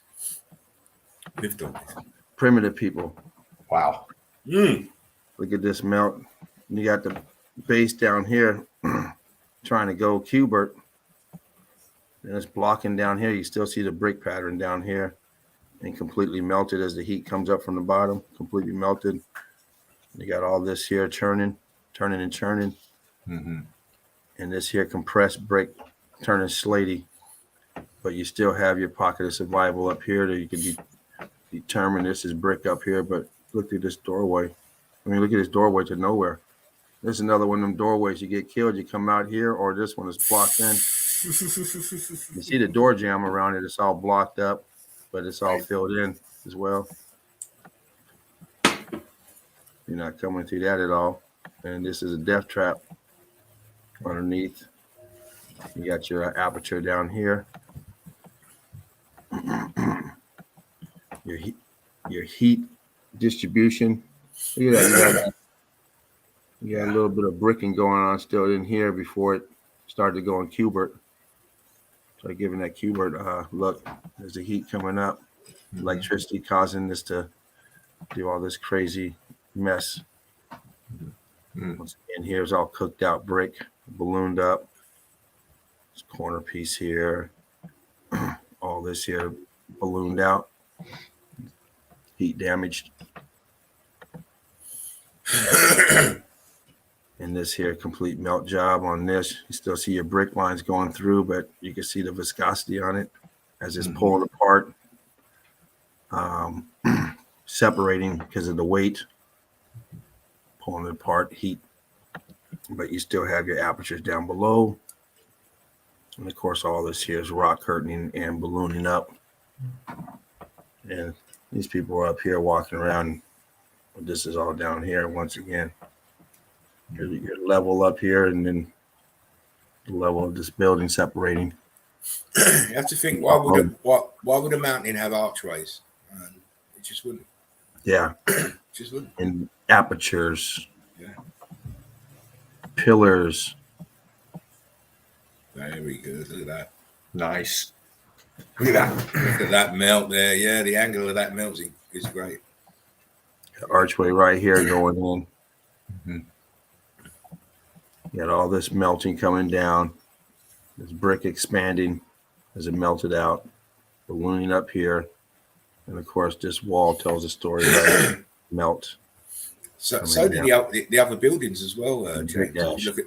With donkeys. Primitive people. Wow. Look at this melt. You got the base down here trying to go Cubert. And it's blocking down here. You still see the brick pattern down here and completely melted as the heat comes up from the bottom, completely melted. You got all this here turning. And this here compressed brick turning slaty. But you still have your pocket of survival up here that you can determine this is brick up here. But look at this doorway. I mean, look at this doorway to nowhere. There's another one of them doorways. You get killed, you come out here, or this one is blocked in. You see the door jamb around it. It's all blocked up, but it's all filled in as well. You're not coming through that at all. And this is a death trap underneath. You got your aperture down here. Your heat distribution. Look at that. You got a little bit of bricking going on still in here before it started to go in Cubert. So giving that Cubert look, there's the heat coming up, electricity causing this to do all this crazy mess. Once again, here's all cooked out brick, ballooned up. This corner piece here, all this here ballooned out, heat damaged. And this here complete melt job on this. You still see your brick lines going through, but you can see the viscosity on it as it's pulling apart, separating because of the weight, pulling it apart, heat. But you still have your apertures down below. And of course, all this here is rock curtaining and ballooning up. And these people are up here walking around. This is all down here once again. Your level up here, and then the level of this building separating. You have to think, why would a mountain have archways? It just wouldn't. Yeah. Just wouldn't. And apertures. Yeah. Pillars. Very good. Look at that. Nice. Look at that. Look at that melt there. Yeah, the angle of that melt is great. The archway right here going in. You got all this melting coming down. This brick expanding as it melted out. Ballooning up here. And of course, this wall tells a story about melt. So do the other buildings as well, James. Look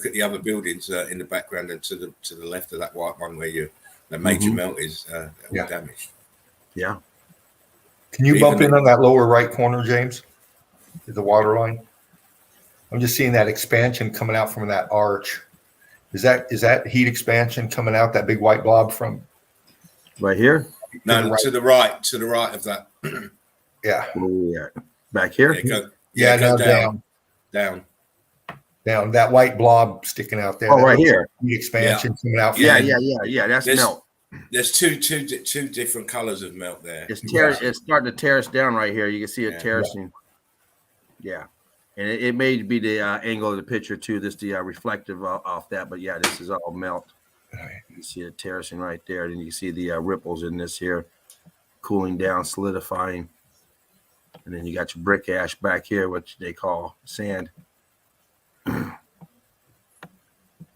at the other buildings in the background and to the left of that white one where the major melt is all damaged. Yeah. Can you bump in on that lower right corner, James? The water line. I'm just seeing that expansion coming out from that arch. Is that heat expansion coming out, that big white blob from right here? No, to the right of that. Yeah. Yeah. Back here? Go down. That white blob sticking out there. Oh, right here. Heat expansion coming out from Yeah. That's melt. There's two different colors of melt there. It's starting to terrace down right here. You can see it terracing. Yeah. And it may be the angle of the picture too. This the reflective off that, but yeah, this is all melt. Right. You see it terracing right there. Then you can see the ripples in this here, cooling down, solidifying. And then you got your brick ash back here, which they call sand.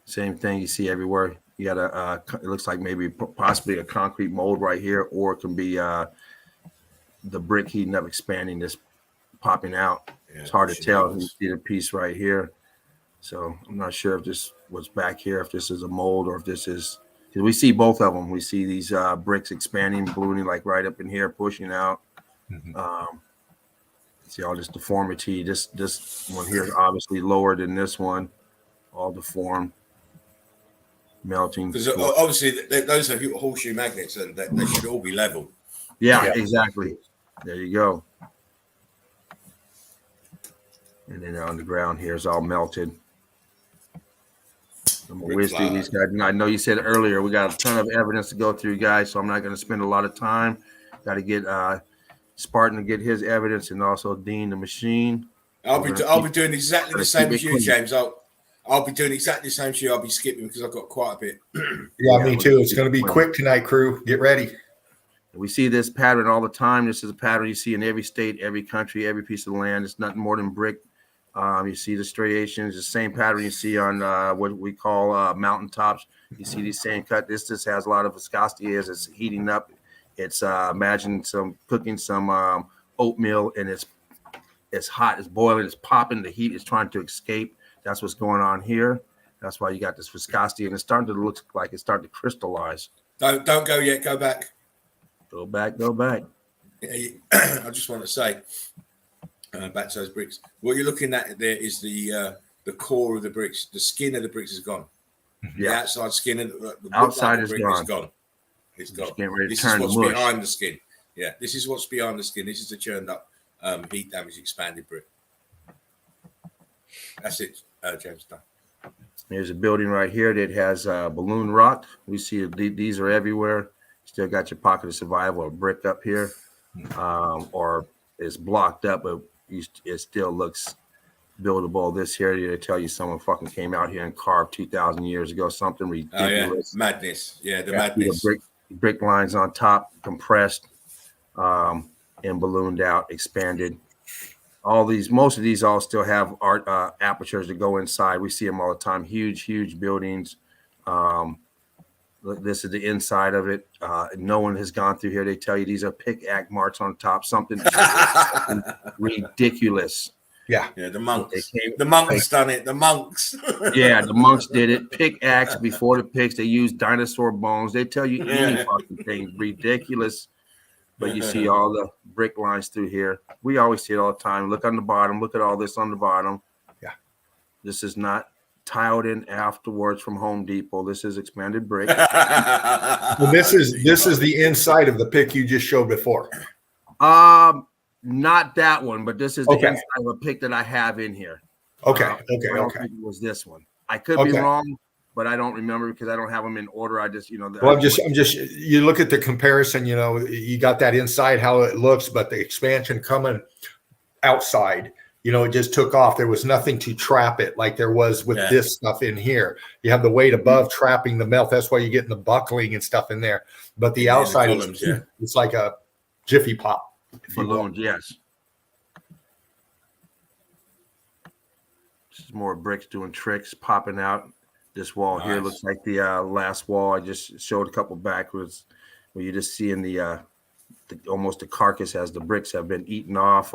Same thing you see everywhere. You got it looks like maybe possibly a concrete mold right here, or it can be the brick heating up, expanding, this popping out. Yeah, it's hard to tell. You see the piece right here. So I'm not sure if this was back here, if this is a mold or if this is, because we see both of them. We see these bricks expanding, ballooning like right up in here, pushing out. See all this deformity. This one here is obviously lower than this one. All deformed, melting. Because obviously those are horseshoe magnets, and they should all be level. Yeah, exactly. There you go. And then on the ground here is all melted. I'm gonna whiz through these guys. And I know you said earlier we got a ton of evidence to go through, guys. So I'm not going to spend a lot of time. Got to get Spartan to get his evidence, and also Dean the machine. I'll be doing exactly the same as you, James. I'll be doing exactly the same as you. I'll be skipping because I've got quite a bit. Yeah, me too. It's going to be quick tonight, crew. Get ready. We see this pattern all the time. This is a pattern you see in every state, every country, every piece of land. It's nothing more than brick. You see the striations, the same pattern you see on what we call mountaintops. You see these same cut. This just has a lot of viscosity as it's heating up. It's imagine cooking some oatmeal, and it's hot, it's boiling, it's popping. The heat is trying to escape. That's what's going on here. That's why you got this viscosity, and it's starting to look like it's starting to crystallize. Don't go yet. Go back. Go back. Yeah, I just want to say. Back to those bricks. What you're looking at there is the core of the bricks. The skin of the bricks is gone. Yeah. The outside skin of the outside is gone. It's gone. This is what's behind the skin. Yeah, this is what's behind the skin. This is the churned up, heat damage expanded brick. That's it, James. Done. There's a building right here that has balloon rot. We see these are everywhere. Still got your pocket of survival or brick up here, or it's blocked up, but it still looks buildable. This here, they tell you someone fucking came out here and carved 2,000 years ago, something ridiculous. Oh, yeah. Madness. Yeah, the madness. Brick lines on top, compressed, and ballooned out, expanded. Most of these all still have art apertures that go inside. We see them all the time. Huge buildings. This is the inside of it. No one has gone through here. They tell you these are pickaxe marks on top. Something ridiculous. Yeah, the monks. The monks done it. The monks. Yeah, the monks did it. Pickaxe before the picks. They used dinosaur bones. They tell you any fucking thing. Ridiculous. But you see all the brick lines through here. We always see it all the time. Look on the bottom. Look at all this on the bottom. Yeah. This is not tiled in afterwards from Home Depot. This is expanded brick. Well, this is the inside of the pick you just showed before. Not that one, but this is the inside of a pick that I have in here. Okay. I don't think it was this one. I could be wrong, but I don't remember because I don't have them in order. I just, Well, I'm just. You look at the comparison. You got that inside how it looks, but the expansion coming outside. It just took off. There was nothing to trap it like there was with this stuff in here. You have the weight above trapping the melt. That's why you're getting the buckling and stuff in there. But the outside it's like a Jiffy Pop. Balloons, yes. This is more bricks doing tricks, popping out. This wall here looks like the last wall I just showed a couple backwards, where you're just seeing the almost the carcass as the bricks have been eaten off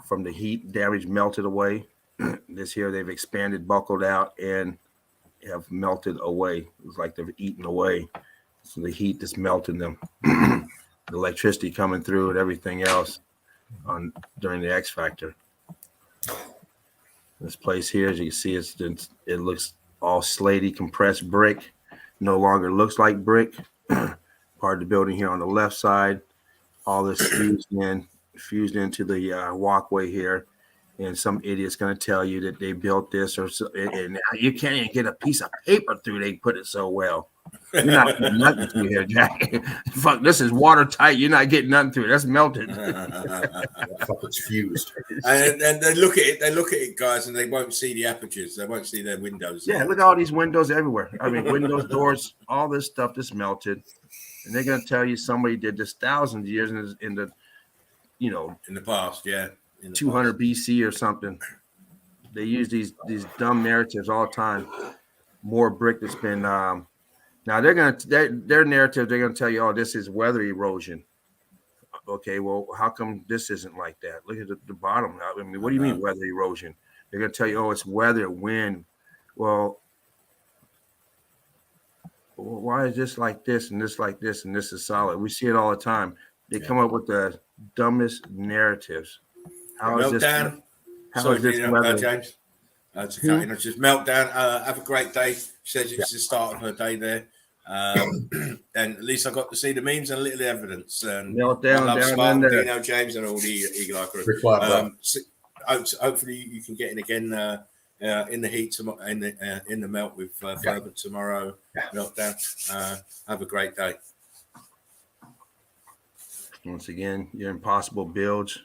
from the heat, damage melted away. This here they've expanded, buckled out, and have melted away. It's like they've eaten away. So the heat is melting them. The electricity coming through and everything else during the X factor. This place here, as you can see, it looks all slaty, compressed brick. No longer looks like brick. Part of the building here on the left side, all this fused into the walkway here. And some idiot's going to tell you that they built this, and you can't even get a piece of paper through. They put it so well. You're not getting nothing through here, Jack. Fuck, this is watertight. You're not getting nothing through it. That's melted. Fuck, it's fused. And they look at it. They look at it, guys, and they won't see the apertures. They won't see their windows. Yeah, look at all these windows everywhere. I mean, windows, doors, all this stuff just melted. And they're going to tell you somebody did this thousands of years in the past, 200 BC or something. They use these dumb narratives all the time. More brick that's been now their narrative, they're gonna tell you, oh, this is weather erosion. Okay, well, how come this isn't like that? Look at the bottom. I mean, what do you mean weather erosion? They're gonna tell you, oh, it's weather, wind. Well, why is this like this and this like this and this is solid? We see it all the time. They come up with the dumbest narratives. How is this? Meltdown. How Sorry, is this you know, weather? James. To cut in, just Meltdown. Have a great day. She says it's the start of her day there. And at least I got to see the memes and a little evidence. And Meltdown I love down in Spartan, there. Dino, James, and all the Eagle Eye crew. Rick Love, bro. So, hopefully you can get in again in the heat tomorrow, in the melt with Fervent tomorrow. Yeah. Meltdown. Have a great day. Once again, your impossible builds.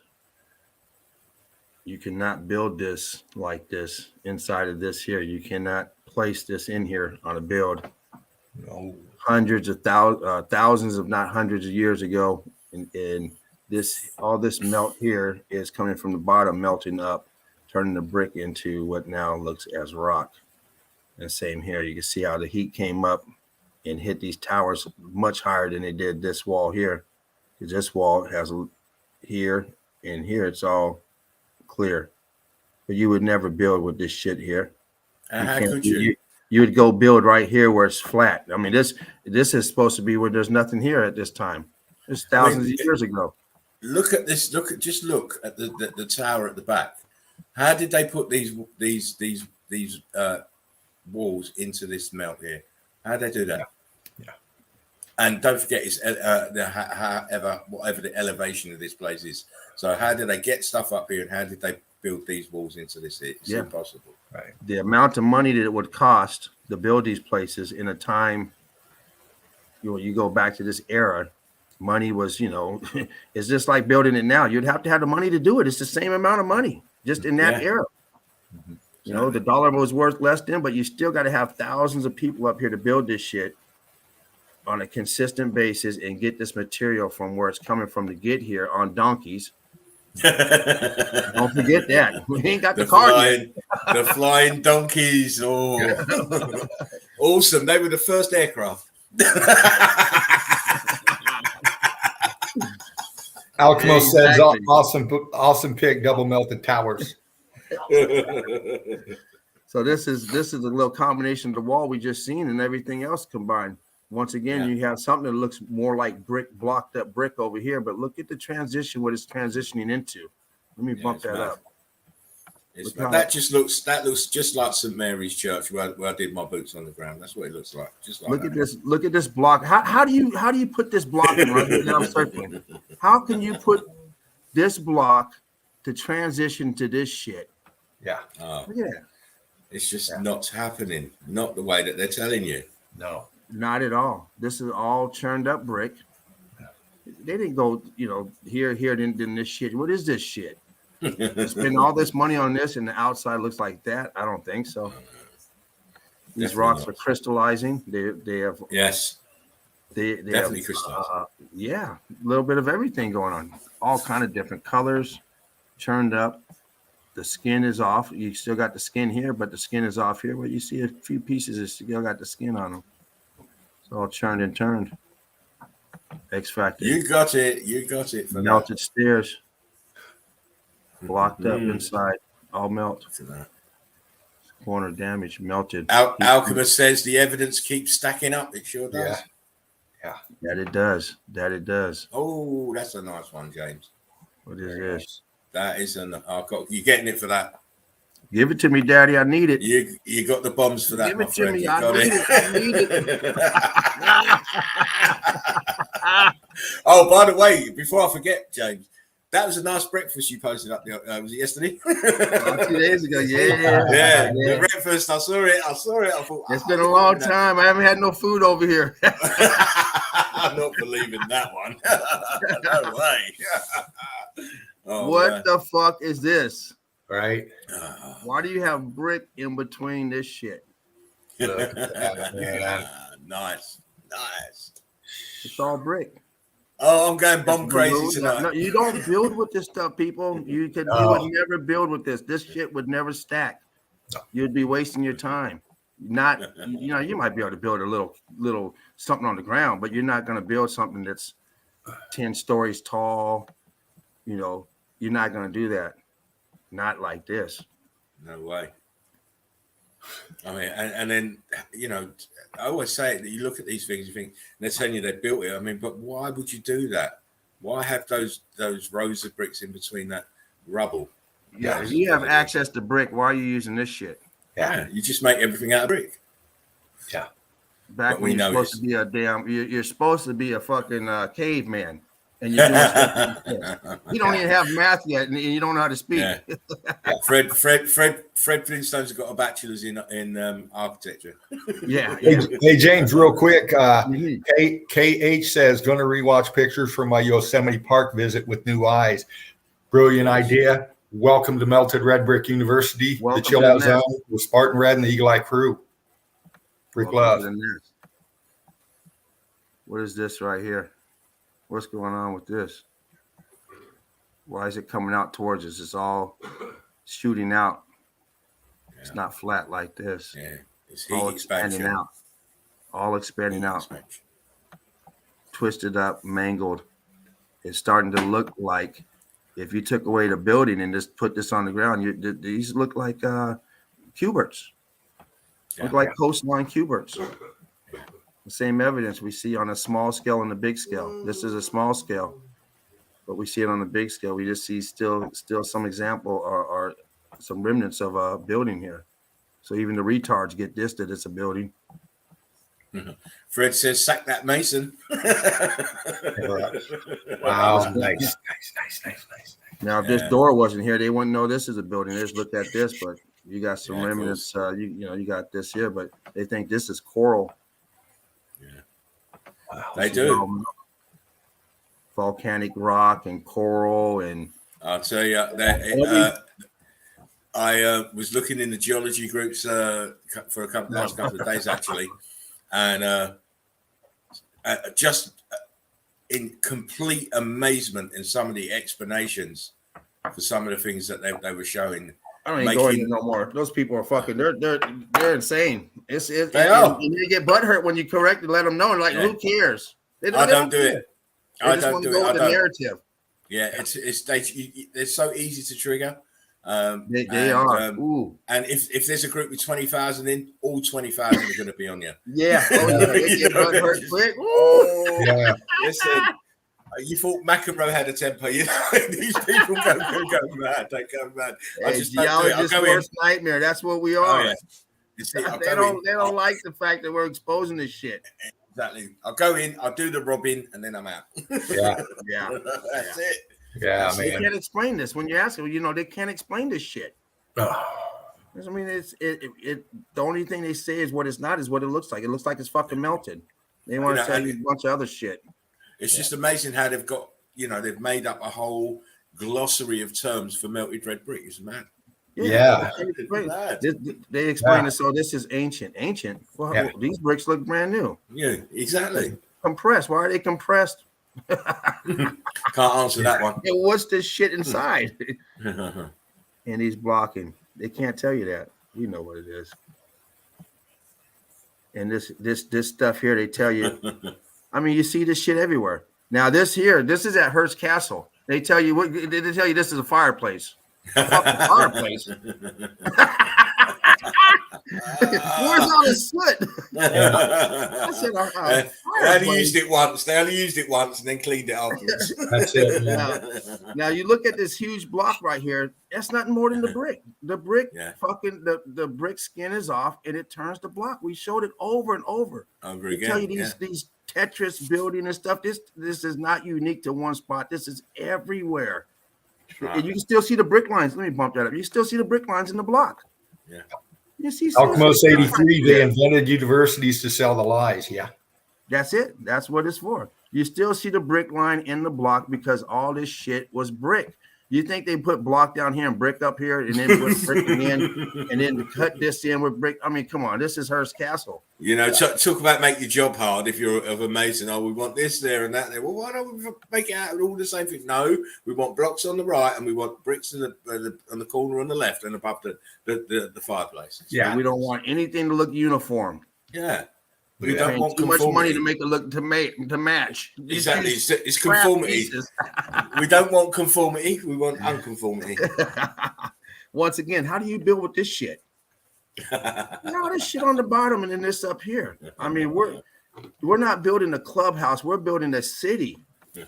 You cannot build this like this inside of this here. You cannot place this in here on a build. No. Hundreds of thousands, if not hundreds of years ago, and this all this melt here is coming from the bottom, melting up, turning the brick into what now looks as rock. And same here, you can see how the heat came up and hit these towers much higher than they did this wall here. Because this wall has here and here, it's all clear. But you would never build with this shit here. How could you? You would go build right here where it's flat. I mean, this is supposed to be where there's nothing here at this time. It's thousands of years ago. Look at this. Look at the tower at the back. How did they put these walls into this melt here? How did they do that? Yeah. And don't forget, it's whatever the elevation of this place is. So how did they get stuff up here, and how did they build these walls into this? It's impossible. Right. The amount of money that it would cost to build these places in a time, you go back to this era, money was, it's just like building it now. You'd have to have the money to do it. It's the same amount of money just in that era. Mm-hmm. The dollar was worth less then, but you still got to have thousands of people up here to build this shit on a consistent basis and get this material from where it's coming from to get here on donkeys. Don't forget that. We ain't got the car yet. The flying donkeys. Oh, awesome. They were the first aircraft. Alchemo says Exactly. awesome pick, double melted towers. So this is a little combination of the wall we just seen and everything else combined. Once again, you have something that looks more like brick, blocked up brick over here, but look at the transition, what it's transitioning into. Let me bump that up. That looks just like St. Mary's Church where I did my boots on the ground. That's what it looks like. Just like Look at this block. How do you put this block in right now? I'm circling. How can you put this block to transition to this shit? Yeah. Look at that. It's just not happening. Not the way that they're telling you. No. Not at all. This is all churned up brick. They didn't go, here, then this shit. What is this shit? Spend all this money on this and the outside looks like that? I don't think so. These Definitely rocks not. are crystallizing. They have they definitely have, crystallizing. a little bit of everything going on. All kind of different colors, churned up. The skin is off. You still got the skin here, but the skin is off here. But you see a few pieces that still got the skin on them. It's all churned and turned. X Factor. You got it. Melted stairs. Blocked up inside. All melt. Corner damage. Melted. Alchemist says the evidence keeps stacking up. It sure does. Yeah. That it does. Oh, that's a nice one, James. What is this? That is you're getting it for that. Give it to me, Daddy. I need it. You got the bombs for that. Give my it to friend. me. You I got need it. Oh, by the way, before I forget, James, that was a nice breakfast you posted up there. Was it yesterday? 2 days ago. Yeah. The breakfast. I saw it. I thought It's been a long time. I haven't had no food over here. I'm not believing that one. No way. What the fuck is this? Right. Why do you have brick in between this shit? Nice. It's all brick. Oh, I'm going bomb crazy tonight. No, you don't build with this stuff, people. You would never build with this. This shit would never stack. No. You'd be wasting your time. You might be able to build a little something on the ground, but you're not going to build something that's 10 stories tall. You're not going to do that. Not like this. No way. I mean, and then, I always say that you look at these things, you think, they're telling you they built it. I mean, but why would you do that? Why have those rows of bricks in between that rubble. Yeah, if you have access to brick, why are you using this shit? Yeah, you just make everything out of brick. Yeah. Back But when we you're know supposed to be a damn, you're supposed to be a fucking caveman, and you're doing stuff like this. You don't even have math yet, and you don't know how to speak. Yeah. Fred Flintstone's got a bachelor's in architecture. Yeah. Hey, James, real quick. Mhm. KH says, going to rewatch pictures from my Yosemite Park visit with new eyes. Brilliant idea. Welcome to Melted Red Brick University, Welcome the Chill to the Out Zone with Spartan Red and the Eagle Eye crew. Brick Welcome to love. the nest. What is this right here? What's going on with this? Why is it coming out towards us? It's all shooting out. Yeah. It's not flat like this. Yeah, it's All heat expanding expansion. out. All expanding out. Expansion. Twisted up, mangled. It's starting to look like if you took away the building and just put this on the ground, these look like cuberts. Look like coastline cuberts. The same evidence we see on a small scale and a big scale. This is a small scale, but we see it on the big scale. We just see still some example or some remnants of a building here. So even the retards get this that it's a building. Fred says, "Sack that Mason." Wow, nice. Now, if this door wasn't here, they wouldn't know this is a building. They just looked at this, but you got some remnants. You got this here, but they think this is coral. Yeah, wow, they do. Volcanic rock and coral, and I'll tell you that. I was looking in the geology groups for last couple of days actually, and just in complete amazement in some of the explanations for some of the things that they were showing. I don't even go into no more. Those people are fucking. They're insane. They are. And they get butthurt when you correct and let them know. Like, who cares? I don't do it. I just want to go with the narrative. Yeah, they're so easy to trigger. They are. And if there's a group with 20,000 in, all 20,000 are going to be on you. Yeah. They get butthurt quick. Yeah. Listen, you thought McEnroe had a temper. You know, these people go mad. They go mad. Hey, geologist's worst nightmare. That's what we are. Oh, yeah. You see, they don't like the fact that we're exposing this shit. Exactly. I'll go in, I'll do the robbing, and then I'm out. Yeah. That's it. Yeah, man. They can't explain this when you ask them. They can't explain this shit. I mean, the only thing they say is what it's not is what it looks like. It looks like it's fucking melted. They want to tell you a bunch of other shit. It's just amazing how they've got, they've made up a whole glossary of terms for melted red brick. It's mad. Yeah. They explain it. So this is ancient. Well, these bricks look brand new. Yeah, exactly. Compressed. Why are they compressed? Can't answer that one. And what's this shit inside? And he's blocking. They can't tell you that. You know what it is. And this stuff here, they tell you. I mean, you see this shit everywhere. Now this is at Hearst Castle. They tell you this is a fireplace. A fucking fireplace. Where's all the soot? I said, they only used it once. They only used it once and then cleaned it afterwards. That's it. Now you look at this huge block right here. That's nothing more than the brick. The brick, fucking the brick skin is off and it turns to block. We showed it over and over. Over again. Tell you these Tetris building and stuff. This is not unique to one spot. This is everywhere. Right. And you can still see the brick lines. Let me bump that up. You still see the brick lines in the block. Yeah. You see Alchemist 83, they invented universities to sell the lies. Yeah. That's it. That's what it's for. You still see the brick line in the block because all this shit was brick. You think they put block down here and brick up here and then put brick in and then cut this in with brick? I mean, come on. This is Hearst Castle. Talk about make your job hard if you're of a mason. Oh, we want this there and that there. Well, why don't we make it out of all the same things? No, we want blocks on the right and we want bricks on the corner on the left and above the fireplace. Yeah, so we don't want anything to look uniform. Yeah. We don't want too much money to make it look to match. Exactly, it's conformity. We don't want conformity. We want unconformity. Once again, how do you build with this shit? All this shit on the bottom and then this up here. I mean, we're not building a clubhouse. We're building a city,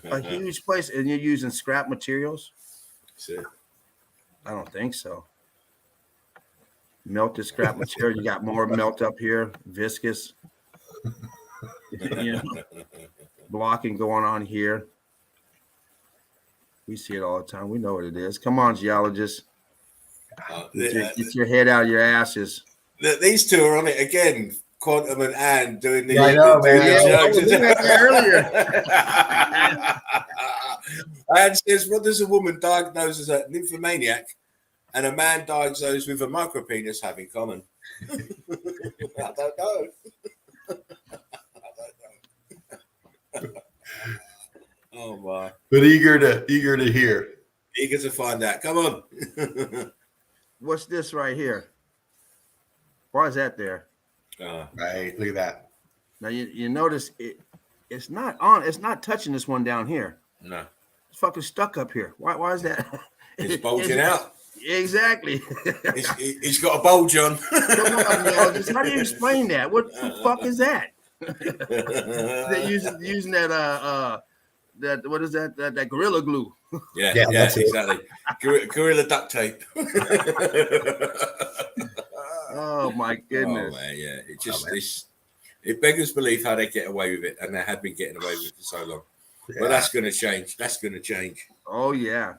a huge place, and you're using scrap materials. That's it. I don't think so. Melted scrap material. You got more melt up here, viscous. You know, blocking going on here. We see it all the time. We know what it is. Come on, geologists. Get your head out of your asses. These two are on it again. Quantum and Anne doing the, Yeah, I know, man. Anne says, what does a woman diagnosed as a nymphomaniac and a man diagnosed with a micropenis have in common? I don't know. Oh my! But eager to hear. Eager to find out. Come on. What's this right here? Why is that there? Right, look at that. Now you notice it's not on. It's not touching this one down here. No, it's fucking stuck up here. Why is that? It's bulging out. Exactly. He's got a bulge on. Come on, geologist. How do you explain that? What the fuck is that? They're using that that what is that gorilla glue? Yeah, that's exactly. Gorilla duct tape. Oh my goodness. Oh man, yeah. It just it beggars belief how they get away with it, and they have been getting away with it for so long. Yeah. But that's going to change. That's going to change. Oh yeah.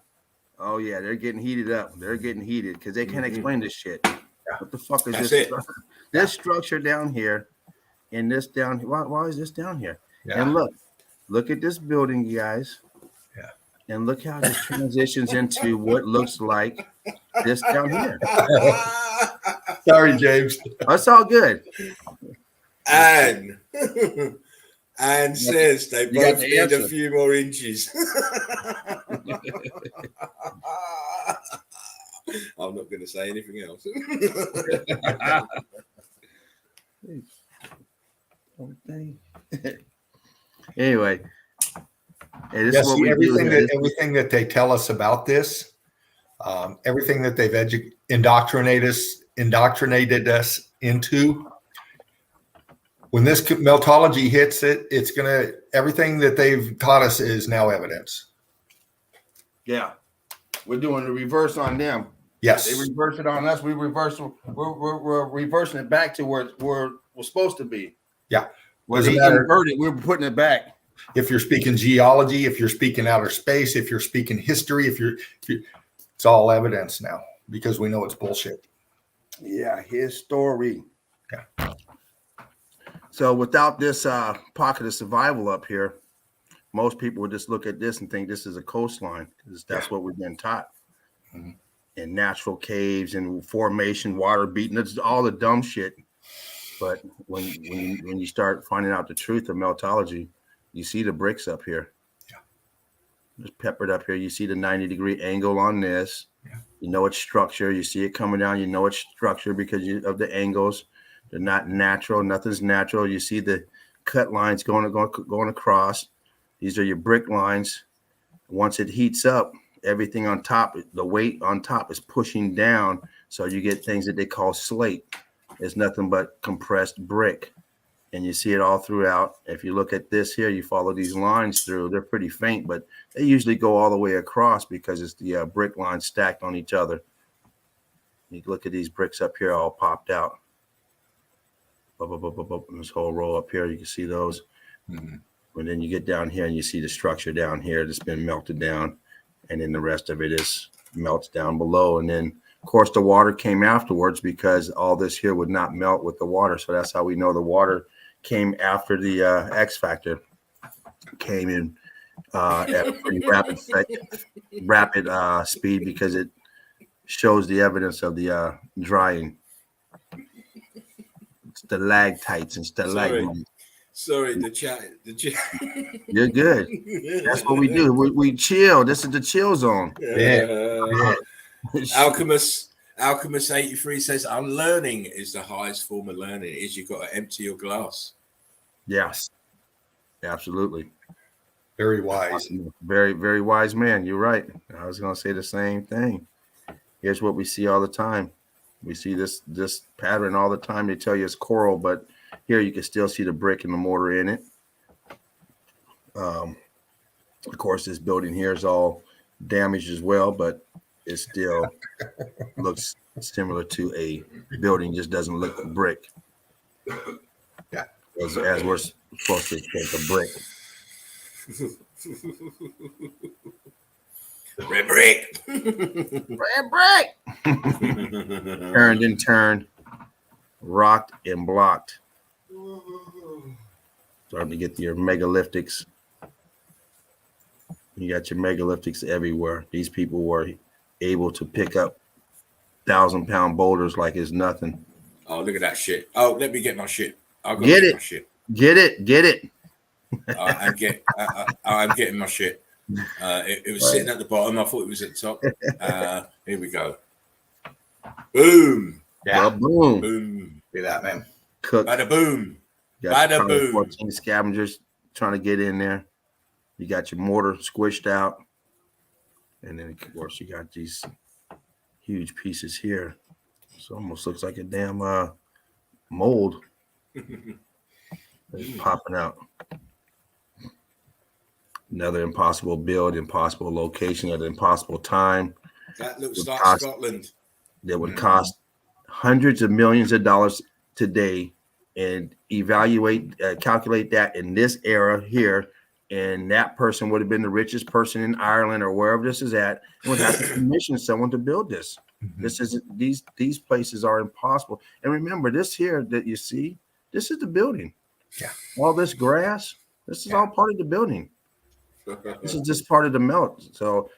They're getting heated up. They're getting heated because they can't explain this shit. What the fuck is this? This structure down here, and this down here. Why is this down here? Yeah. And look at this building, you guys. Yeah. And look how this transitions into what looks like this down here. Sorry, James. That's all good. And says they both need a few more inches. I'm not going to say anything else. Anyway, this is what we everything that they tell us about this, everything that they've indoctrinated us into. When this meltology hits it, it's gonna everything that they've taught us is now evidence. Yeah, we're doing the reverse on them. Yes, they reverse it on us. We're reversing it back to where we're supposed to be. Yeah, when they inverted, we're putting it back. If you're speaking geology, if you're speaking outer space, if you're speaking history, it's all evidence now because we know it's bullshit. Yeah, history. Yeah. So without this pocket of survival up here, most people would just look at this and think this is a coastline because that's what we've been taught. Mm-hmm. And natural caves and formation, water beating, that's all the dumb shit. But when you start finding out the truth of meltology, you see the bricks up here. Yeah. Just peppered up here. You see the 90-degree angle on this. Yeah. You know it's structure. You see it coming down. You know it's structure because of the angles. They're not natural. Nothing's natural. You see the cut lines going across. These are your brick lines. Once it heats up, everything on top, the weight on top is pushing down. So you get things that they call slate. It's nothing but compressed brick. And you see it all throughout. If you look at this here, you follow these lines through. They're pretty faint, but they usually go all the way across because it's the brick lines stacked on each other. You look at these bricks up here all popped out. This whole row up here, you can see those. Mm-hmm. And then you get down here and you see the structure down here that's been melted down. And then the rest of it is melts down below. And then, of course, the water came afterwards because all this here would not melt with the water. So that's how we know the water came after the X factor came in at a pretty rapid speed because it shows the evidence of the drying. Stalactites and stalagmites. Sorry, the chat. You're good. That's what we do. We chill. This is the chill zone. Yeah. Alchemist 83 says unlearning is the highest form of learning. It is you've got to empty your glass. Yes. Absolutely. Very wise. Very, very wise man. You're right. I was going to say the same thing. Here's what we see all the time. We see this pattern all the time. They tell you it's coral, but here you can still see the brick and the mortar in it. Of course, this building here is all damaged as well, but it still looks similar to a building, just doesn't look brick. Yeah. As we're supposed to think a brick. Red brick. Red brick. Turned and turned, rocked and blocked. Starting to get your megalithics. You got your megalithics everywhere. These people were able to pick up 1,000-pound boulders like it's nothing. Oh, look at that shit. Oh, let me get my shit. I'll go Get get it. my shit. Get it. I'm getting my shit. It was sitting at the bottom. I thought it was at the top. Here we go. Boom. Yeah. Boom. Boom. Look at that, man. Cook. Bada boom. Got your Bada boom. 14 scavengers trying to get in there. You got your mortar squished out. And then, of course, you got these huge pieces here. It almost looks like a damn mold. It's popping out. Another impossible build, impossible location at an impossible time. That looks like Scotland. That would cost hundreds of millions of dollars today, and calculate that in this era here, and that person would have been the richest person in Ireland or wherever this is at, and would have to commission someone to build this. This is these places are impossible. And remember, this here that you see, this is the building. Yeah. All this grass, this is all part of the building. This is just part of the melt. So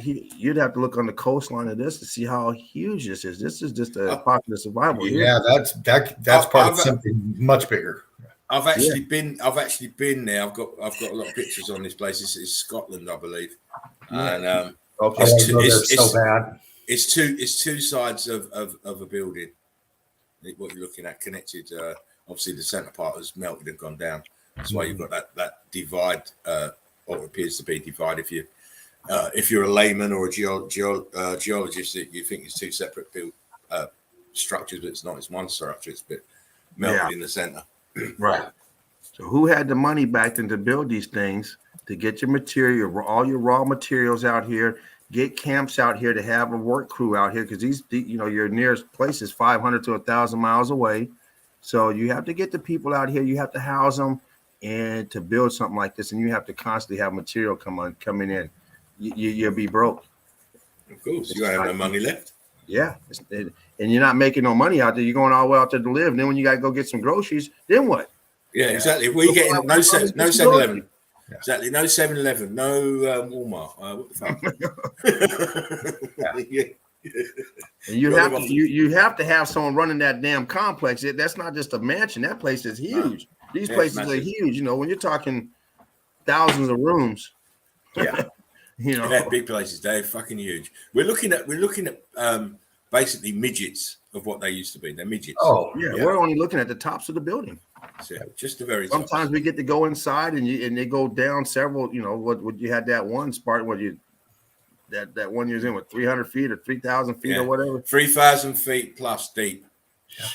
you'd have to look on the coastline of this to see how huge this is. This is just a pocket of survival. Yeah, that's part of something much bigger. I've actually been there. I've got a lot of pictures on this place. It's Scotland, I believe. And Okay, so bad. It's two sides of a building. What you're looking at connected. Obviously, the center part has melted and gone down. That's why you've got that divide, or appears to be divide. If you're a layman or a geologist, you think it's two separate structures, but it's not. It's one structure. It's a bit melted in the center. Right. So who had the money back then to build these things, to get your material, all your raw materials out here, get camps out here, to have a work crew out here, because your nearest place is 500 to 1,000 miles away. So you have to get the people out here. You have to house them, and to build something like this, and you have to constantly have material coming in. You'll be broke. Of course, you don't have no money left. Yeah, and you're not making no money out there. You're going all the way out there to live. And then when you got to go get some groceries, then what? Yeah, exactly. We get no 7-Eleven. Yeah. Exactly, no 7-Eleven, no Walmart. What the fuck? Yeah. And you have to have someone running that damn complex. That's not just a mansion. That place is huge. These places are huge. When you're talking thousands of rooms. Yeah. They're big places. They're fucking huge. We're looking at basically midgets of what they used to be. They're midgets. Oh yeah. We're only looking at the tops of the building. So just the very Sometimes tops. We get to go inside and they go down several. What you had that one Spartan. That one year's in with 300 feet or 3,000 feet or whatever. 3,000 feet plus deep. Yeah.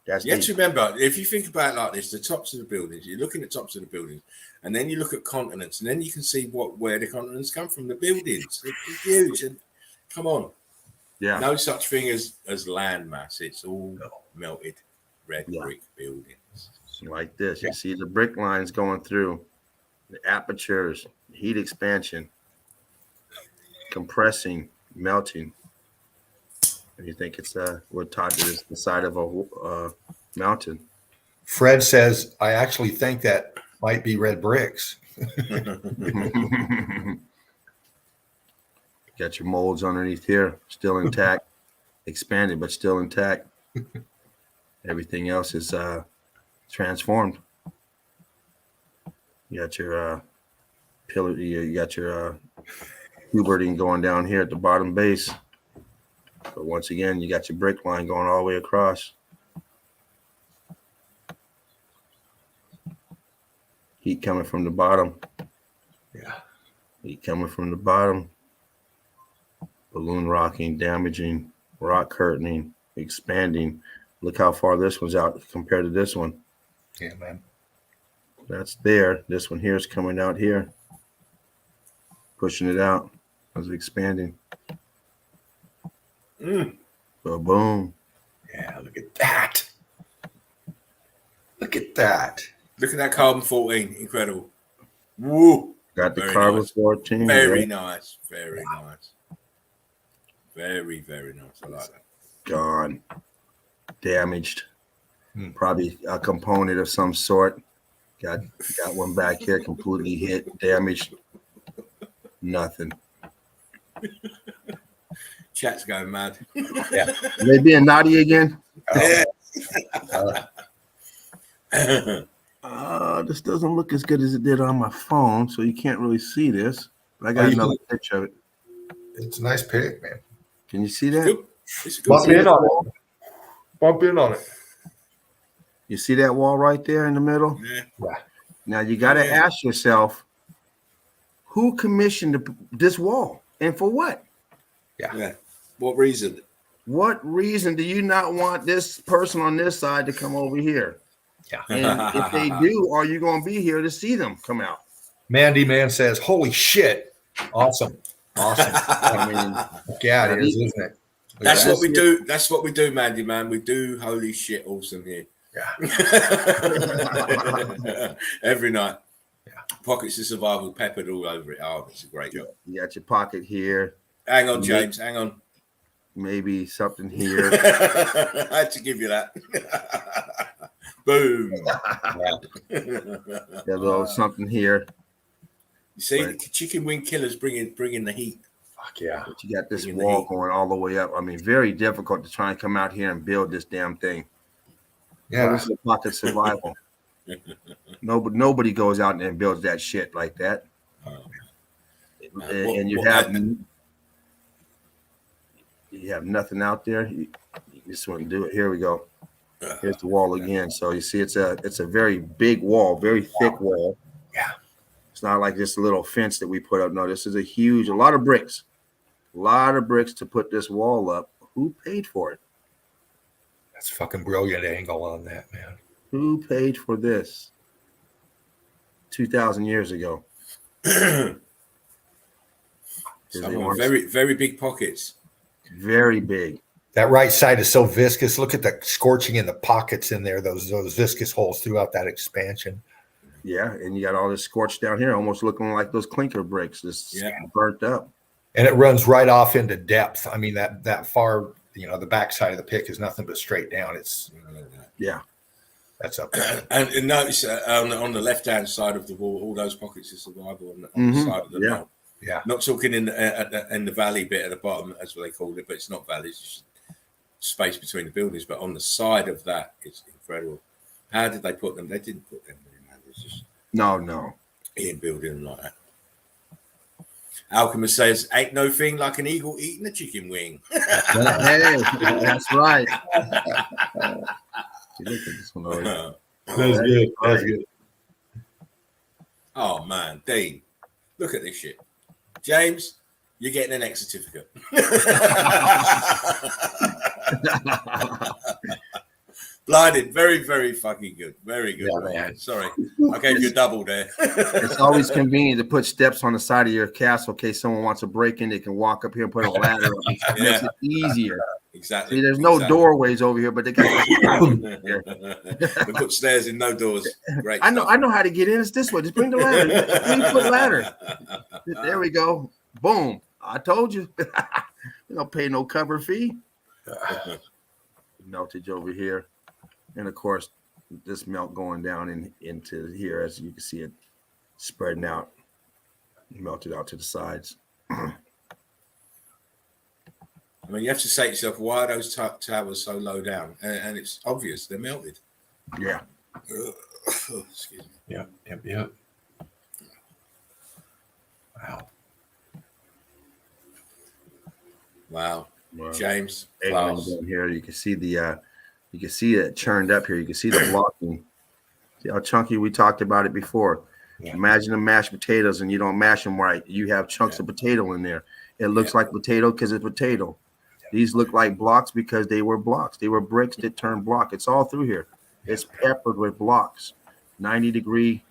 That's you have to remember, if you think about it like this, the tops of the buildings, you're looking at tops of the buildings, and then you look at continents, and then you can see where the continents come from. The buildings, they're huge. And come on. Yeah. No such thing as land mass. It's all melted red brick buildings. Like this. You see the brick lines going through, the apertures, heat expansion, compressing, melting. And you think it's we're taught that it's the side of a mountain. Fred says, I actually think that might be red bricks. Got your molds underneath here, still intact, expanded, but still intact. Everything else is transformed. You got your pillar, you got your Huberting going down here at the bottom base. But once again, you got your brick line going all the way across. Heat coming from the bottom. Yeah. Heat coming from the bottom. Balloon rocking, damaging, rock curtaining, expanding. Look how far this one's out compared to this one. Yeah, man. That's there. This one here is coming out here. Pushing it out as expanding. Boom. Yeah, look at that. Look at that. Look at that carbon 14. Incredible. Woo. Got the Very carbon nice. 14. Very yeah. nice. Very nice. Very, very nice. I like that. Gone. Damaged. Hmm. Probably a component of some sort. Got one back here completely hit, damaged. Nothing. Chat's going mad. Yeah. They being naughty again? Yeah. This doesn't look as good as it did on my phone, so you can't really see this. But I got you another picture of it. It's a nice pick, man. Can you see that? Good. It's a good Bump pick. in on it. Bump in on it. You see that wall right there in the middle? Yeah. Now you got to ask yourself, who commissioned this wall and for what? Yeah. What reason? What reason do you not want this person on this side to come over here? Yeah. And if they do, are you going to be here to see them come out? Mandy Man says, "Holy shit! Awesome, awesome." I mean, yeah, it is, isn't it? That's what we do. That's what we do, Mandy Man. We do holy shit awesome here. Yeah. Every night. Yeah. Pockets of survival peppered all over it. Oh, it's a great job. You got your pocket here. Hang on, James. Hang on. Maybe something here. I had to give you that. Boom. A little something here. You see, the chicken wing killers bringing the heat. Fuck yeah. But you got this wall going all the way up. I mean, very difficult to try and come out here and build this damn thing. Yeah. This is a pocket survival. Nobody goes out and builds that shit like that. And you have nothing out there. You just want to do it. Here we go. Here's the wall again. So you see, it's a very big wall, very thick wall. Yeah. It's not like this little fence that we put up. No, this is a lot of bricks. A lot of bricks to put this wall up. Who paid for it? That's fucking brilliant angle on that, man. Who paid for this 2,000 years ago? Someone very, very big pockets. Very big. That right side is so viscous. Look at the scorching in the pockets in there, those viscous holes throughout that expansion. Yeah, and you got all this scorched down here, almost looking like those clinker bricks, just burnt up. And it runs right off into depth. I mean, that far, the backside of the pick is nothing but straight down. It's that's up there. And notice on the left-hand side of the wall, all those pockets of survival on the side of the mill. Yeah. Not talking in the valley bit at the bottom, as they called it, but it's not valleys, it's just space between the buildings. But on the side of that, it's incredible. How did they put them? They didn't put them in, man. It's just No. He didn't build them like that. Alchemist says, "Ain't no thing like an eagle eating a chicken wing." Hey, that's right. Look at this one over. That's good. That's good. Oh man, Dean, look at this shit. James, you're getting an X certificate. Blinded, very, very fucking good. Very good. Yeah, man. Sorry, I gave you a double there. It's always convenient to put steps on the side of your castle in case someone wants to break in. They can walk up here and put a ladder up. It makes it easier. Exactly. See, there's no doorways over here, but they got we put stairs in, no doors. Great. I know how to get in. It's this way. Just bring the ladder. 3-foot ladder. There we go. Boom. I told you. You don't pay no cover fee. Meltage over here. And of course, this melt going down into here, as you can see it spreading out, melted out to the sides. I mean, you have to say to yourself, why are those towers so low down? And it's obvious, they're melted. Yeah. Excuse me. Yep. Wow. James, Down here, you can see you can see it churned up here. You can see the blocking. See how chunky? We talked about it before. Yeah. Imagine the mashed potatoes and you don't mash them right. You have chunks of potato in there. It looks like potato because it's potato. These look like blocks because they were blocks. They were bricks that turned block. It's all through here. It's peppered with blocks. 90 degree,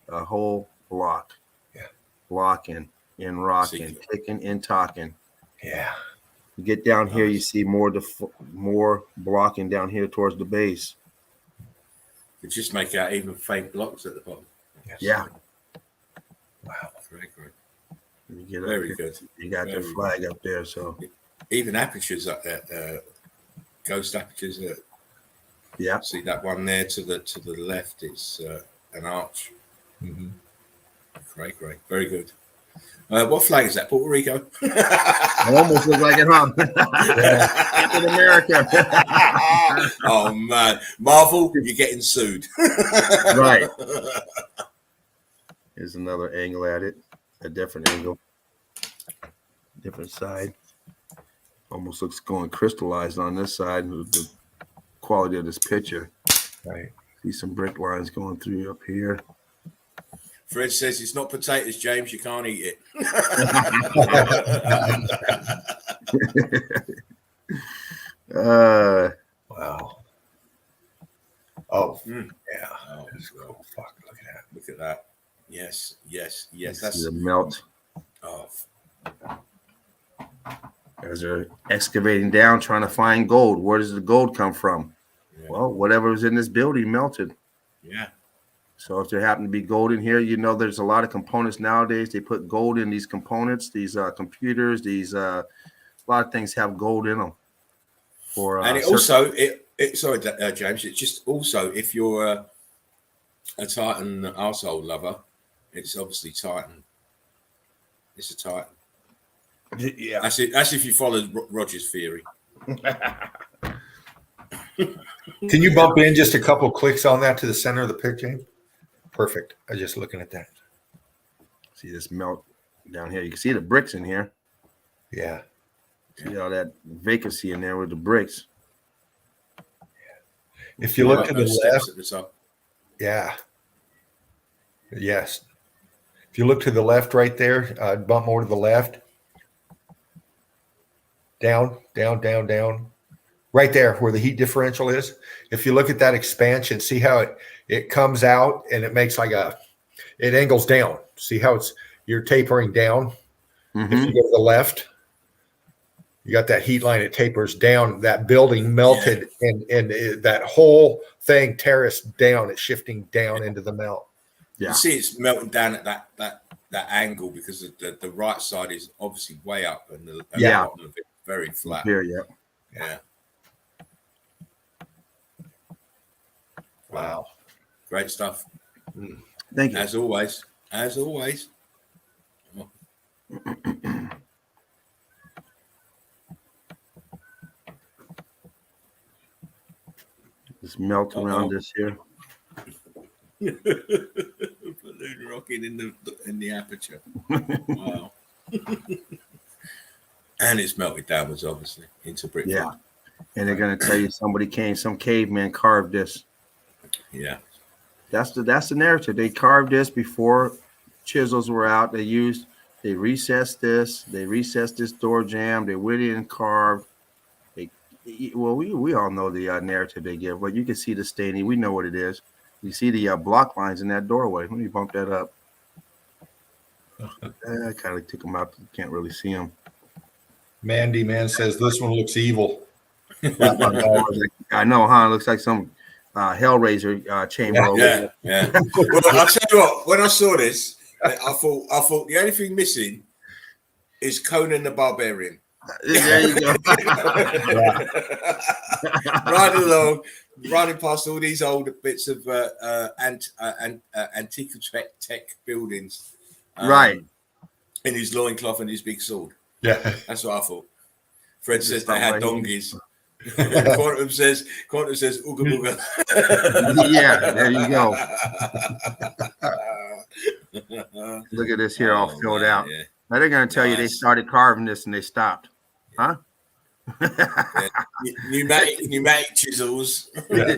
a whole block. Yeah. Blocking and rocking, ticking and talking. Yeah. You get down here, you Nice. see more blocking down here towards the base. You just make out even fake blocks at the bottom. Yes. Yeah. Wow. Very good. You get up Very here, good. you got the Very flag up there, so Even apertures up there, ghost apertures. yeah. See that one there to the left? It's an arch. Mm-hmm. Great. Very good. What flag is that? Puerto Rico. Almost looks like it, huh? Captain America. Oh man, Marvel, you're getting sued. Right. Here's another angle at it, a different angle, different side. Almost looks going crystallized on this side with the quality of this picture. Right. See some brick lines going through up here. Fred says it's not potatoes, James. You can't eat it. Wow. Oh, Mm. yeah. Oh, That's cool. Fuck, look at that. look at that. Yes. See That's the melt oh, as they're excavating down, trying to find gold. Where does the gold come from? yeah. Well, whatever was in this building melted. Yeah. So if there happened to be gold in here, you know, there's a lot of components nowadays. They put gold in these components, these computers, these a lot of things have gold in them. For And it also sorry, James. It's just also if you're a Titan arsehole lover, it's obviously Titan. It's a Titan. yeah. That's it. That's if you follow Roger's theory. Can you bump in just a couple clicks on that to the center of the pic, James? Perfect. I was just looking at that. See this melt down here. You can see the bricks in here. Yeah. See all that vacancy in there with the bricks. If you look to the Those steps left, at the top. yeah. Yes. If you look to the left right there, bump more to the left. Down. Right there where the heat differential is. If you look at that expansion, see how it comes out and it makes like it angles down. See how you're tapering down. Mm-hmm. If you go to the left, you got that heat line. It tapers down. That building melted, and that whole thing terraced down. It's shifting down into the melt. Yeah. You see, it's melting down at that angle because the right side is obviously way up and the bottom of it very flat. Here, yeah. Yeah. Wow. Great stuff. Thank you. As always. Just melt around this here. Balloon rocking in the aperture. Wow. And it's melted downwards, obviously, into brick. Yeah. And they're gonna tell you some caveman carved this. Yeah. That's the narrative. They carved this before chisels were out. They recessed this door jamb. They went in and carved. We all know the narrative they give, but you can see the staining. We know what it is. You see the block lines in that doorway. Let me bump that up. I kind of took them out. You can't really see them. Mandy Man says this one looks evil. I know, huh? It looks like some Hellraiser chamber over there. Yeah. Well, I'll tell you what. When I saw this, I thought the only thing missing is Conan the Barbarian. There you go. Right along, running past all these old bits of antique tech buildings. Right. In his loincloth and his big sword. Yeah. That's what I thought. Fred says they Right had here. donkeys. Quantum says ooga booga. Yeah, there you go. Look at this here all filled out. Yeah. Now they're going to tell you they Nice. started carving this and they stopped. Huh? Yeah. Pneumatic chisels. Yeah.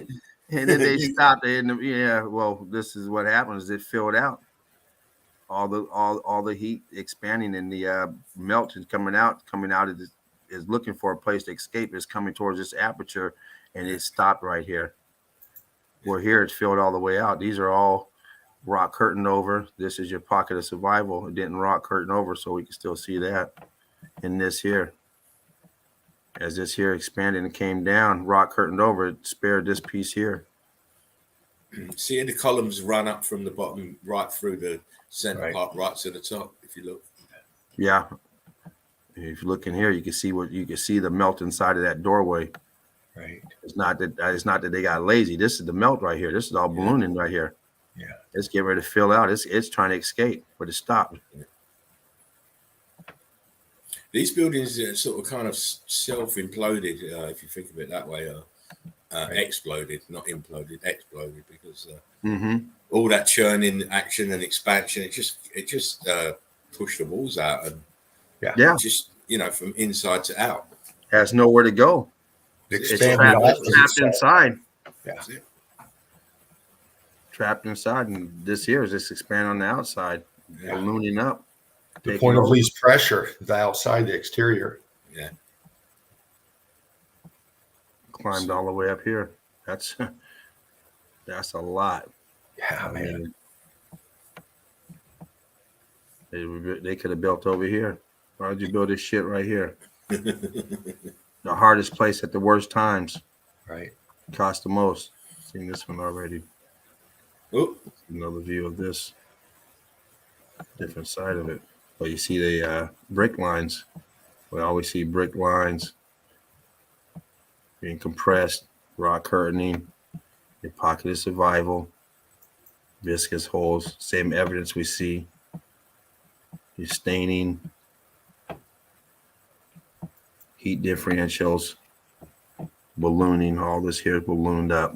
And then they stopped. Well, this is what happens. It filled out. All the heat expanding and the melt is coming out is looking for a place to escape. Is coming towards this aperture, and it stopped right here. Where here it's filled all the way out. These are all rock curtain over. This is your pocket of survival. It didn't rock curtain over, so we can still see that. in this here. As this here expanded and came down, rock curtained over, it spared this piece here. See, the columns run up from the bottom right through the center Right. part, right to the top. If you look, Yeah. If you look in here, you can see the melt inside of that doorway. Right. It's not that they got lazy. This is the melt right here. This is all ballooning right here. Yeah. It's getting ready to fill out. It's trying to escape, but it stopped. these buildings are sort of kind of self-imploded, if you think of it that way, exploded, not imploded, exploded, because all that churning action and expansion, it just pushed the walls out and just from inside to out. Has nowhere to go. It's It's trapped inside. Yeah. That's it. Trapped inside, and this here is just expanding on the outside, ballooning up. The taking point of over. least pressure, the outside, the exterior. Yeah. Climbed all the way up here. That's a lot. Yeah, man. They could have built over here. Why would you build this shit right here? The hardest place at the worst times. Right. Cost the most. Seen this one already. Oh, Another view of this. Different side of it. But you see the brick lines. We always see brick lines being compressed, rock curtaining, your pocket of survival, viscous holes, same evidence we see. Your staining, heat differentials, ballooning, all this here is ballooned up.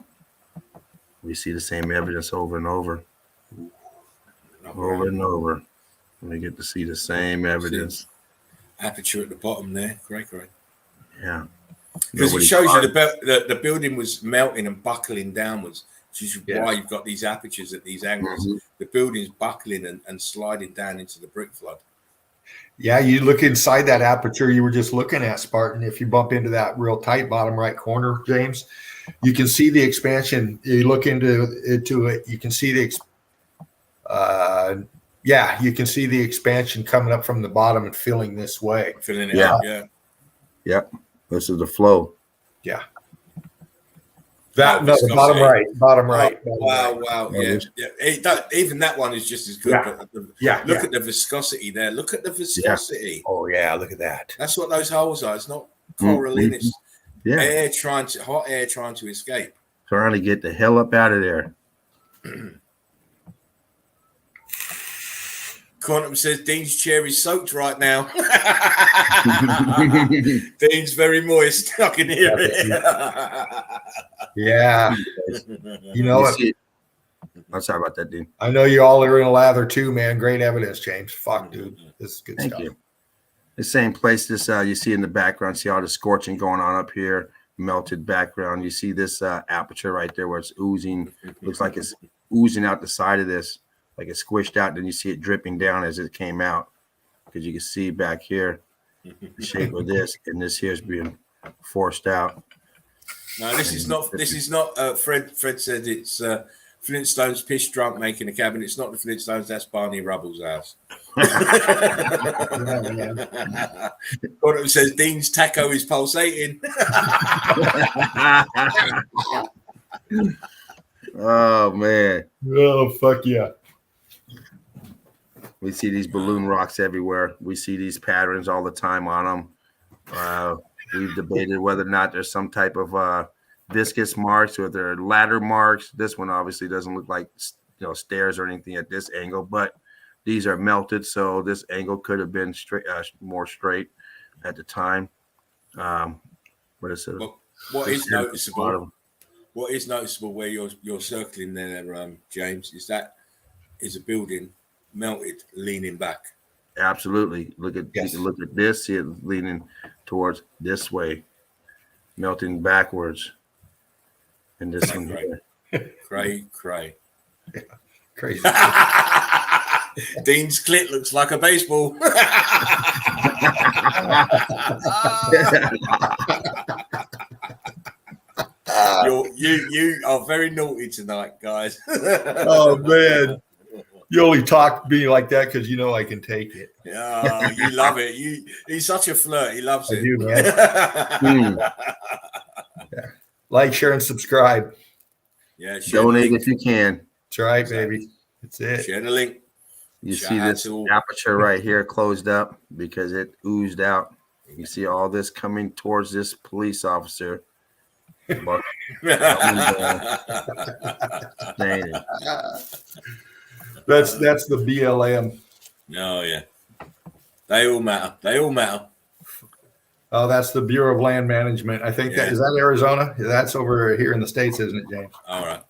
We see the same evidence over and over. Over and over. We get to see the same evidence. aperture at the bottom there. Great. Yeah. Because it shows you the building was melting and buckling downwards, which is why you've got these apertures at these angles. The building's buckling and sliding down into the brick flood. Yeah, you look inside that aperture you were just looking at, Spartan. If you bump into that real tight bottom right corner, James, you can see the expansion. You look into it, you can see you can see the expansion coming up from the bottom and filling this way. Filling it up, Yep. This is the flow. Yeah. The bottom right. Wow. Yeah. Even that one is just as good. Yeah. Look at the viscosity there. Look at the viscosity. Yeah. Oh yeah, look at that. That's what those holes are. It's not coralline. It's Yeah. hot air trying to escape. Trying to get the hell up out of there. Quantum says Dean's chair is soaked right now. Dean's very moist. I can hear it. Yeah. You know what? I'm sorry about that, Dean. I know you all are in a lather too, man. Great evidence, James. Fuck, dude. This is good Thank stuff. you. The same place this you see in the background, see all the scorching going on up here, melted background. You see this aperture right there where it's oozing. Looks like it's oozing out the side of this, like it's squished out. Then you see it dripping down as it came out, because you can see back here the shape of this, and this here is being forced out. No, this is not. Fred said it's Flintstones piss drunk making a cabin. It's not the Flintstones. That's Barney Rubble's house. Quantum says Dean's taco is pulsating. Oh man. Oh, fuck yeah. We see these balloon rocks everywhere. We see these patterns all the time on them. We've debated whether or not there's some type of viscous marks or they're ladder marks. This one obviously doesn't look like stairs or anything at this angle, but these are melted, so this angle could have been straight, more straight at the time. What is it? What is noticeable? What is noticeable where you're circling there, James, is a building melted, leaning back. Absolutely. Look at this. See it leaning towards this way, melting backwards. And this one here. Cray. Yeah, crazy. Dean's clit looks like a baseball. You are very naughty tonight, guys. Oh man. You only talk to me like that because you know I can take it. Yeah, you love it. He's such a flirt. He loves I it. do, man. Like, share, and subscribe. Yeah, share Donate the link. if you can. That's right, Exactly. baby. That's it. Share the link. You Shout see out this to all. aperture right here closed up because it oozed out. You see all this coming towards this police officer. But That's the BLM. Oh yeah, they all matter. They all matter. Oh, that's the Bureau of Land Management. I think that is that Arizona. That's over here in the States, isn't it, James? All right.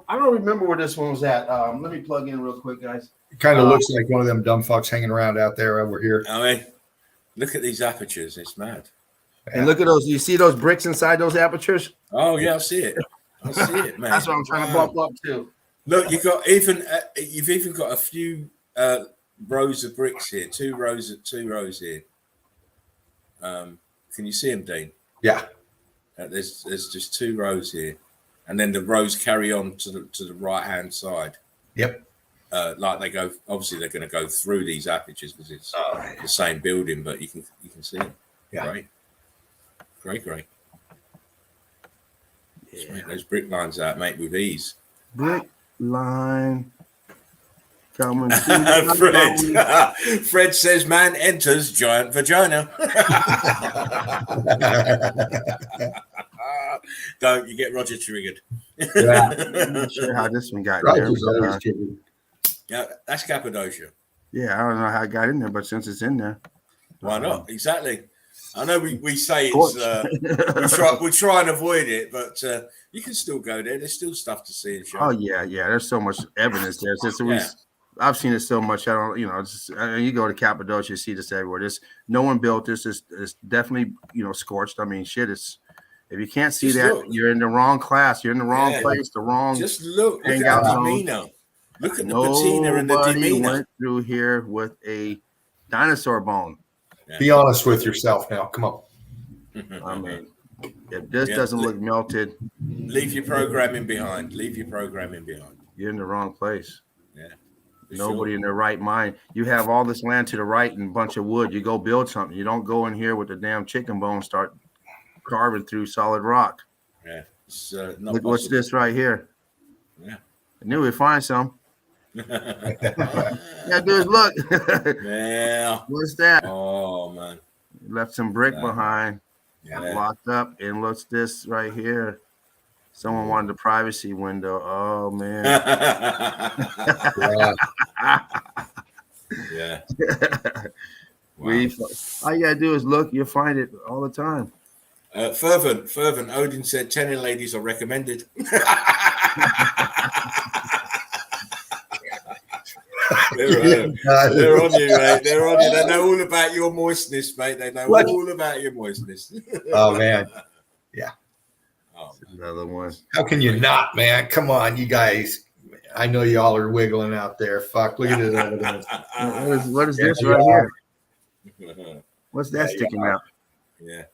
I don't remember where this one was at. Let me plug in real quick, guys. It kind of looks like one of them dumb fucks hanging around out there over here. I mean, look at these apertures. It's mad. And look at those. You see those bricks inside those apertures? Oh yeah, I see it. I see it, man. That's what I'm trying to bump up to. Look, you've even got a few rows of bricks here. Two rows here. Can you see them, Dean? Yeah. There's just 2 rows here, and then the rows carry on to the right hand side. Yep. Like they go. Obviously, they're going to go through these apertures because it's the same building, but you can see it. Yeah. Great. Yeah. Make those brick lines out, mate, with ease. Brick line coming. Fred says, "Man enters giant vagina." Don't you get Roger triggered? Yeah. I'm not sure how this one got Right, there. Yeah, that's Cappadocia. Yeah, I don't know how it got in there, but since it's in there, Why not? Exactly. I know we say it's we try and avoid it, but you can still go there. There's still stuff to see and show. oh yeah. There's so much evidence there. I've seen it so much. I don't, you go to Cappadocia, you see this everywhere. No one built this. It's definitely scorched. I mean, shit. If you can't see you're in the wrong class. You're in the wrong place. The wrong. Just look at the demeanor. Look at the patina and the demeanor. Went through here with a dinosaur bone. Yeah. Be honest with yourself now. Come on. I mean, if this doesn't look melted, leave your programming behind. You're in the wrong place. Yeah. Nobody in their right mind. You have all this land to the right and a bunch of wood. You go build something. You don't go in here with the damn chicken bone, start carving through solid rock. Yeah. Look, what's this right here? Yeah. I knew we'd find some. Yeah, dude, look. Yeah. What's that? Oh man. Left some brick behind. Yeah. Locked up. And what's this right here? Someone wanted the privacy window. Oh man. Yeah. Wow. All you gotta do is look. You'll find it all the time. Fervent. Odin said 10 ladies are recommended. They're on you, mate. They're on you. They know all about your moistness, mate. They know all about your moistness. Oh man. Yeah. Oh, another one. How can you not, man? Come on, you guys. I know y'all are wiggling out there. Fuck, look at this evidence. What is this right here? What's that sticking out? Yeah.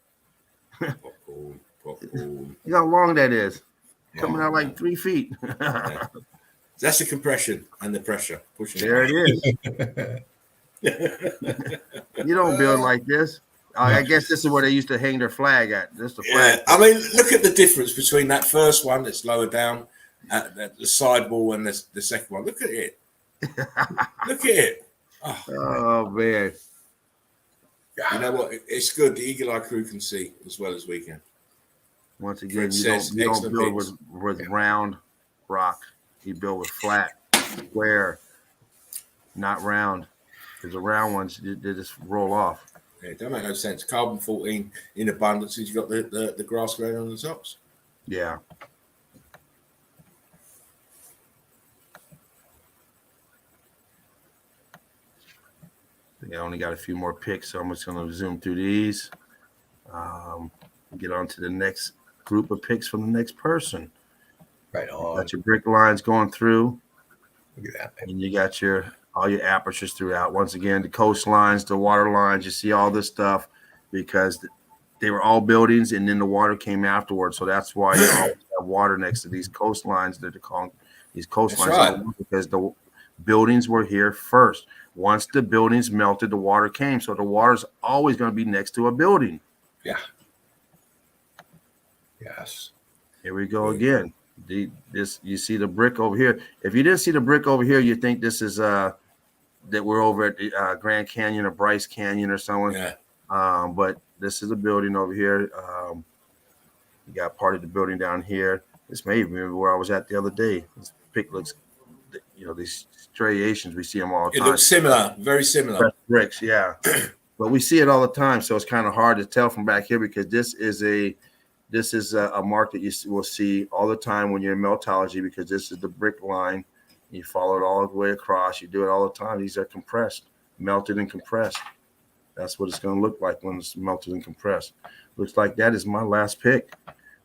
Popcorn. You know how long that is? Coming out like 3 feet. Yeah. That's the compression and the pressure pushing. There it is. You don't build like this. I guess this is where they used to hang their flag at. This the flag. I mean, look at the difference between that first one that's lower down at the sidewall and the second one. Look at it. Look at it. Oh man. You know what? It's good. The Eagle Eye crew can see as well as we can. Once again, you don't build with round rock. You build with flat, square, not round. Because the round ones, they just roll off. Yeah, it don't make no sense. Carbon 14 in abundance because you got the grass growing on the tops. Yeah. I only got a few more picks, so I'm just going to zoom through these. Get on to the next group of picks from the next person. Right on. Got your brick lines going through. Look at that. And you got all your apertures throughout. Once again, the coastlines, the water lines, you see all this stuff because they were all buildings and then the water came afterwards. So that's why you always have water next to these coastlines that they're calling these coastlines. Right. Because the Buildings were here first. Once the buildings melted, the water came. So the water's always going to be next to a building. Yeah. Yes. Here we go again. This you see the brick over here. If you didn't see the brick over here, you think this is that we're over at the Grand Canyon or Bryce Canyon or somewhere. Yeah. But this is a building over here. You got part of the building down here. This may even be where I was at the other day. This pic looks, these striations, we see them all the time. It looks similar, very similar. Bricks, yeah. But we see it all the time, so it's kind of hard to tell from back here because this is a mark that you will see all the time when you're in meltology because this is the brick line. You follow it all the way across. You do it all the time. These are compressed, melted and compressed. That's what it's going to look like when it's melted and compressed. Looks like that is my last pick.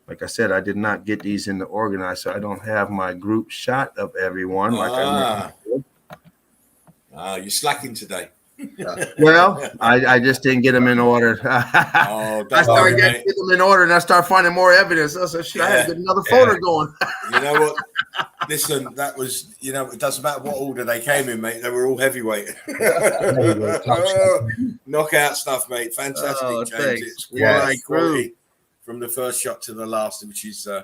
Like I said, I did not get these in the organized, so I don't have my group shot of everyone. You're slacking today. Well, I just didn't get them in order. I started getting them in order, and I started finding more evidence. I said, I had to get another folder going. You know what? Listen, that was, it doesn't matter what order they came in, mate. They were all heavyweight. Knockout stuff, mate. Fantastic, James. It's quality from the first shot to the last, which is, I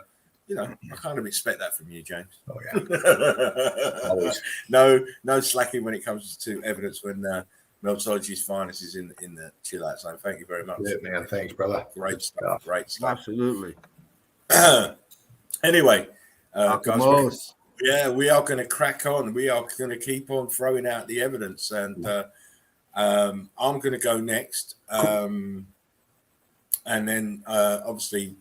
kind of expect that from you, James. Oh, yeah. No slacking when it comes to evidence when Meltology's finest is in the chill out zone. Thank you very much. Yeah, man. Thanks, brother. Great stuff. Great stuff. Absolutely. Anyway, guys, we are going to crack on. We are going to keep on throwing out the evidence, and I'm going to go next. And then obviously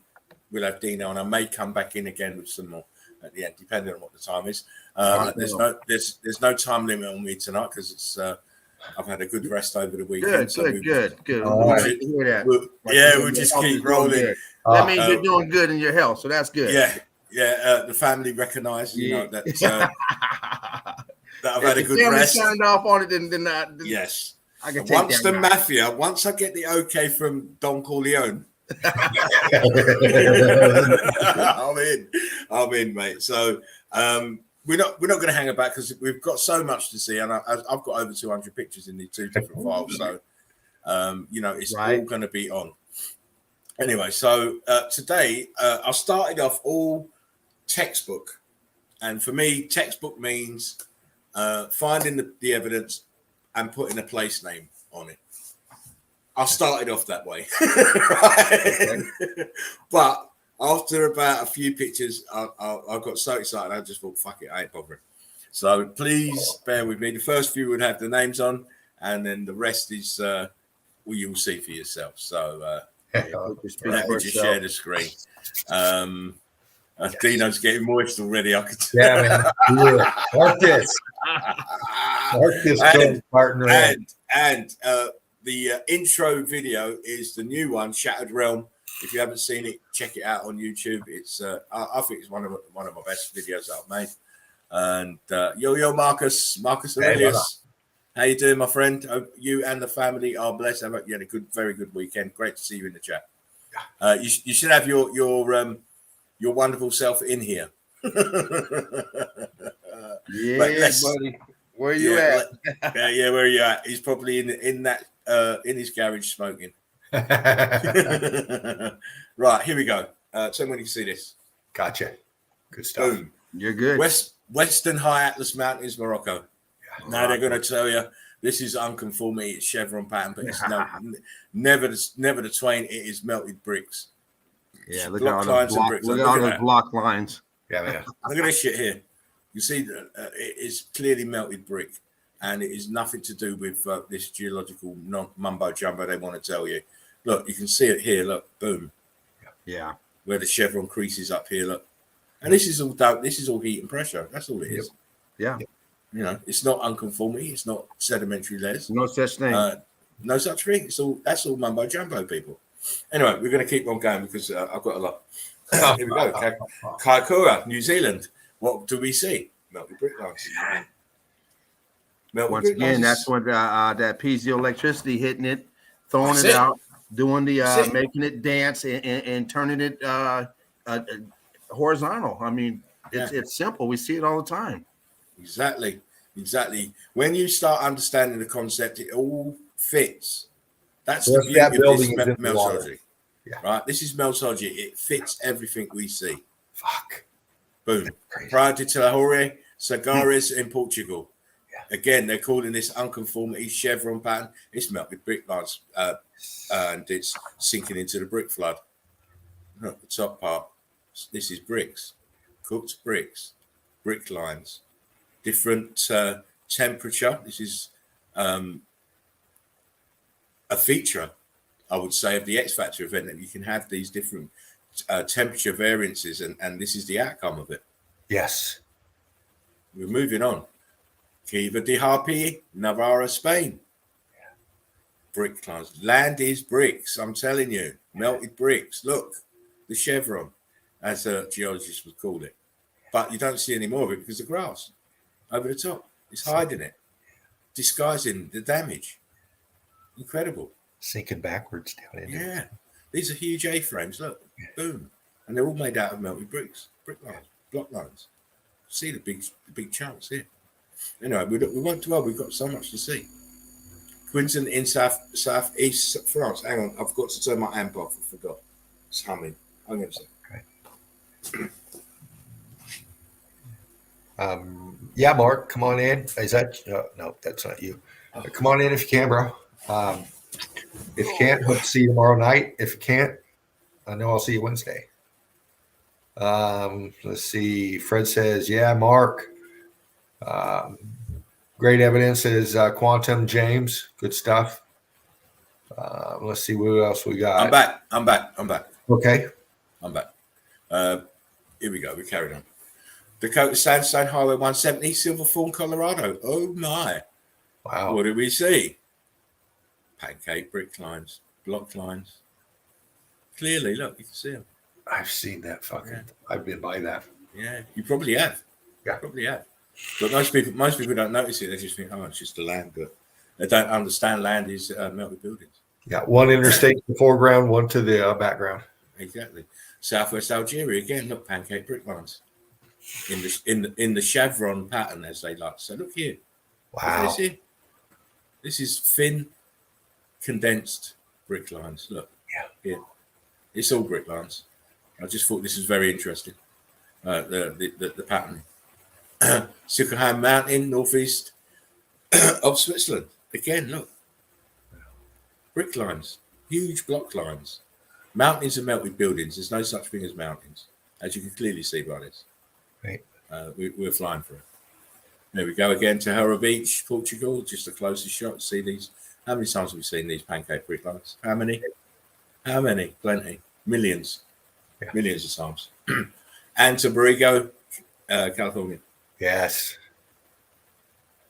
we'll have Dino, and I may come back in again with some more at the end, depending on what the time is. There's no time limit on me tonight because it's I've had a good rest over the weekend. Good. We'll just keep rolling. That means you're doing good in your health, so that's good. Yeah. The family recognise, that I've had a good family rest. Signed off on it, then yes. I can take once that the mafia, once I get the okay from Don Corleone, I'm in, mate. So we're not going to hang about because we've got so much to see, and I've got over 200 pictures in the two different files. So it's all going to be on. Anyway, so today I started off all textbook, and for me, textbook means finding the evidence and putting a place name on it. I started off that way, right? But after about a few pictures, I got so excited, I just thought, fuck it, I ain't bothering. So please bear with me. The first few would have the names on, and then the rest is, you'll see for yourself. So let me just share the screen. Dino's getting moist already. I could tell. Yeah, man. Mark this. Spartan. And the intro video is the new one, Shattered Realm. If you haven't seen it, check it out on YouTube. It's I think it's one of my best videos that I've made. And yo Marcus Aurelius, how you doing, my friend? Hope you and the family are blessed. You had a very good weekend. Great to see you in the chat. You should have your wonderful self in here. Buddy. Where you at? Where are you at? He's probably in his garage smoking. Right, here we go. Tell me when you can see this. Gotcha. Good stuff. Boom. You're good. Western High Atlas Mountains, Morocco. Yeah. Now they're going to tell you this is unconformity, it's chevron pattern, but it's never the twain. It is melted bricks. Yeah, look at all those block lines. Yeah, man. Look at this shit here. You see, it is clearly melted brick, and it is nothing to do with this geological mumbo jumbo they want to tell you. Look, you can see it here. Look, boom. Yeah. Where the chevron creases up here. Look, and this is all heat and pressure. That's all it is. Yeah. It's not unconformity. It's not sedimentary layers. No such thing. No such thing. That's all mumbo jumbo, people. Anyway, we're going to keep on going because I've got a lot. Here we go. Kaikoura, New Zealand. What do we see? Melted brick lines. Once again, that's what that piezoelectricity hitting it, throwing it out, doing the making it dance and turning it horizontal. I mean, it's simple. We see it all the time. Exactly. Exactly. When you start understanding the concept, it all fits. That's So the if beauty that of building this is in the water. meltology. Yeah. Right? This is meltology. It fits everything we see. Fuck. Boom. Crazy. Prior to Lahore, Sagares in Portugal. Yeah. Again, they're calling this unconformity chevron pattern. It's melted brick lines, and it's sinking into the brick flood. Look, the top part. This is bricks, cooked bricks, brick lines, different temperature. This is a feature, I would say, of the X Factor event, that you can have these different temperature variances, and this is the outcome of it. Yes. We're moving on. Kiva de Harpy, Navarra, Spain. Brick lines. Land is bricks, I'm telling you. Melted bricks. Look, the chevron, as a geologist would call it. But you don't see any more of it because the grass over the top is hiding it, disguising the damage. Incredible. Sinking backwards down into Yeah. These are huge A-frames. Look, boom. And they're all made out of melted bricks, brick lines, block lines. See the big chunks here. Anyway, we won't dwell. We've got so much to see. Quinton in southeast France. Hang on, I've got to turn my amp off. I forgot. It's humming. I'm going to say. Okay. Yeah, Mark, come on in. Is that no? That's not you. Come on in if you can, bro. If you can't, hope to see you tomorrow night. If you can't, I know I'll see you Wednesday. Let's see. Fred says, "Yeah, Mark. Great evidence is quantum, James. Good stuff. Let's see what else we got. I'm back. Okay. I'm back. Here we go. We carried on. Dakota Sandstone Highway 170, Silverthorne, Colorado. Oh my! Wow. What do we see? Pancake brick lines, block lines. Clearly, look, you can see them. I've seen that fucking. Yeah. I've been by that. Yeah, you probably have. Yeah, probably have. But most people don't notice it. They just think, oh, it's just the land. But they don't understand land is melted buildings. Yeah, one interstate to the foreground, one to the background. Exactly. Southwest Algeria again. Look, pancake brick lines in the chevron pattern, as they like to say. Look here. Wow. This is thin, condensed brick lines. Look. Yeah. Here. It's all brick lines. I just thought this was very interesting. The pattern. Sickerham Mountain, northeast of Switzerland. Again, look. Brick lines, huge block lines. Mountains are melted buildings. There's no such thing as mountains, as you can clearly see by this. Right. We're flying for it. There we go again to Hera Beach, Portugal. Just the closest shot. See these? How many times have we seen these pancake brick lines? How many? Plenty. Millions. Yeah. Millions of times. And to Borrego, California. Yes.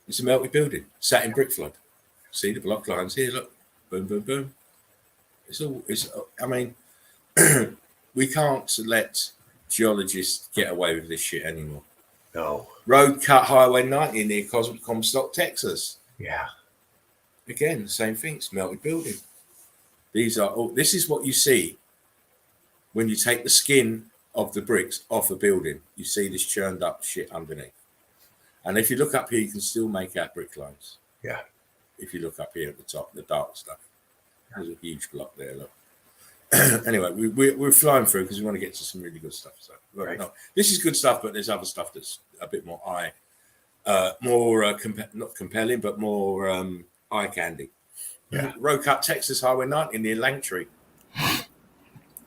It's a melted building, sat in brick flood. See the block lines here, look. Boom, boom, boom. I mean, we can't let geologists get away with this shit anymore. No. Road cut Highway 90 near Comstock, Texas. Yeah. Again, the same thing. It's melted building. This is what you see when you take the skin of the bricks off a building. You see this churned up shit underneath. And if you look up here, you can still make out brick lines. Yeah. If you look up here at the top, the dark stuff. There's a huge block there, look. Anyway, we're flying through because we want to get to some really good stuff. So right. No, this is good stuff, but there's other stuff that's a bit more not compelling, but more eye candy. Yeah. Road cut Texas Highway 90 near Langtree.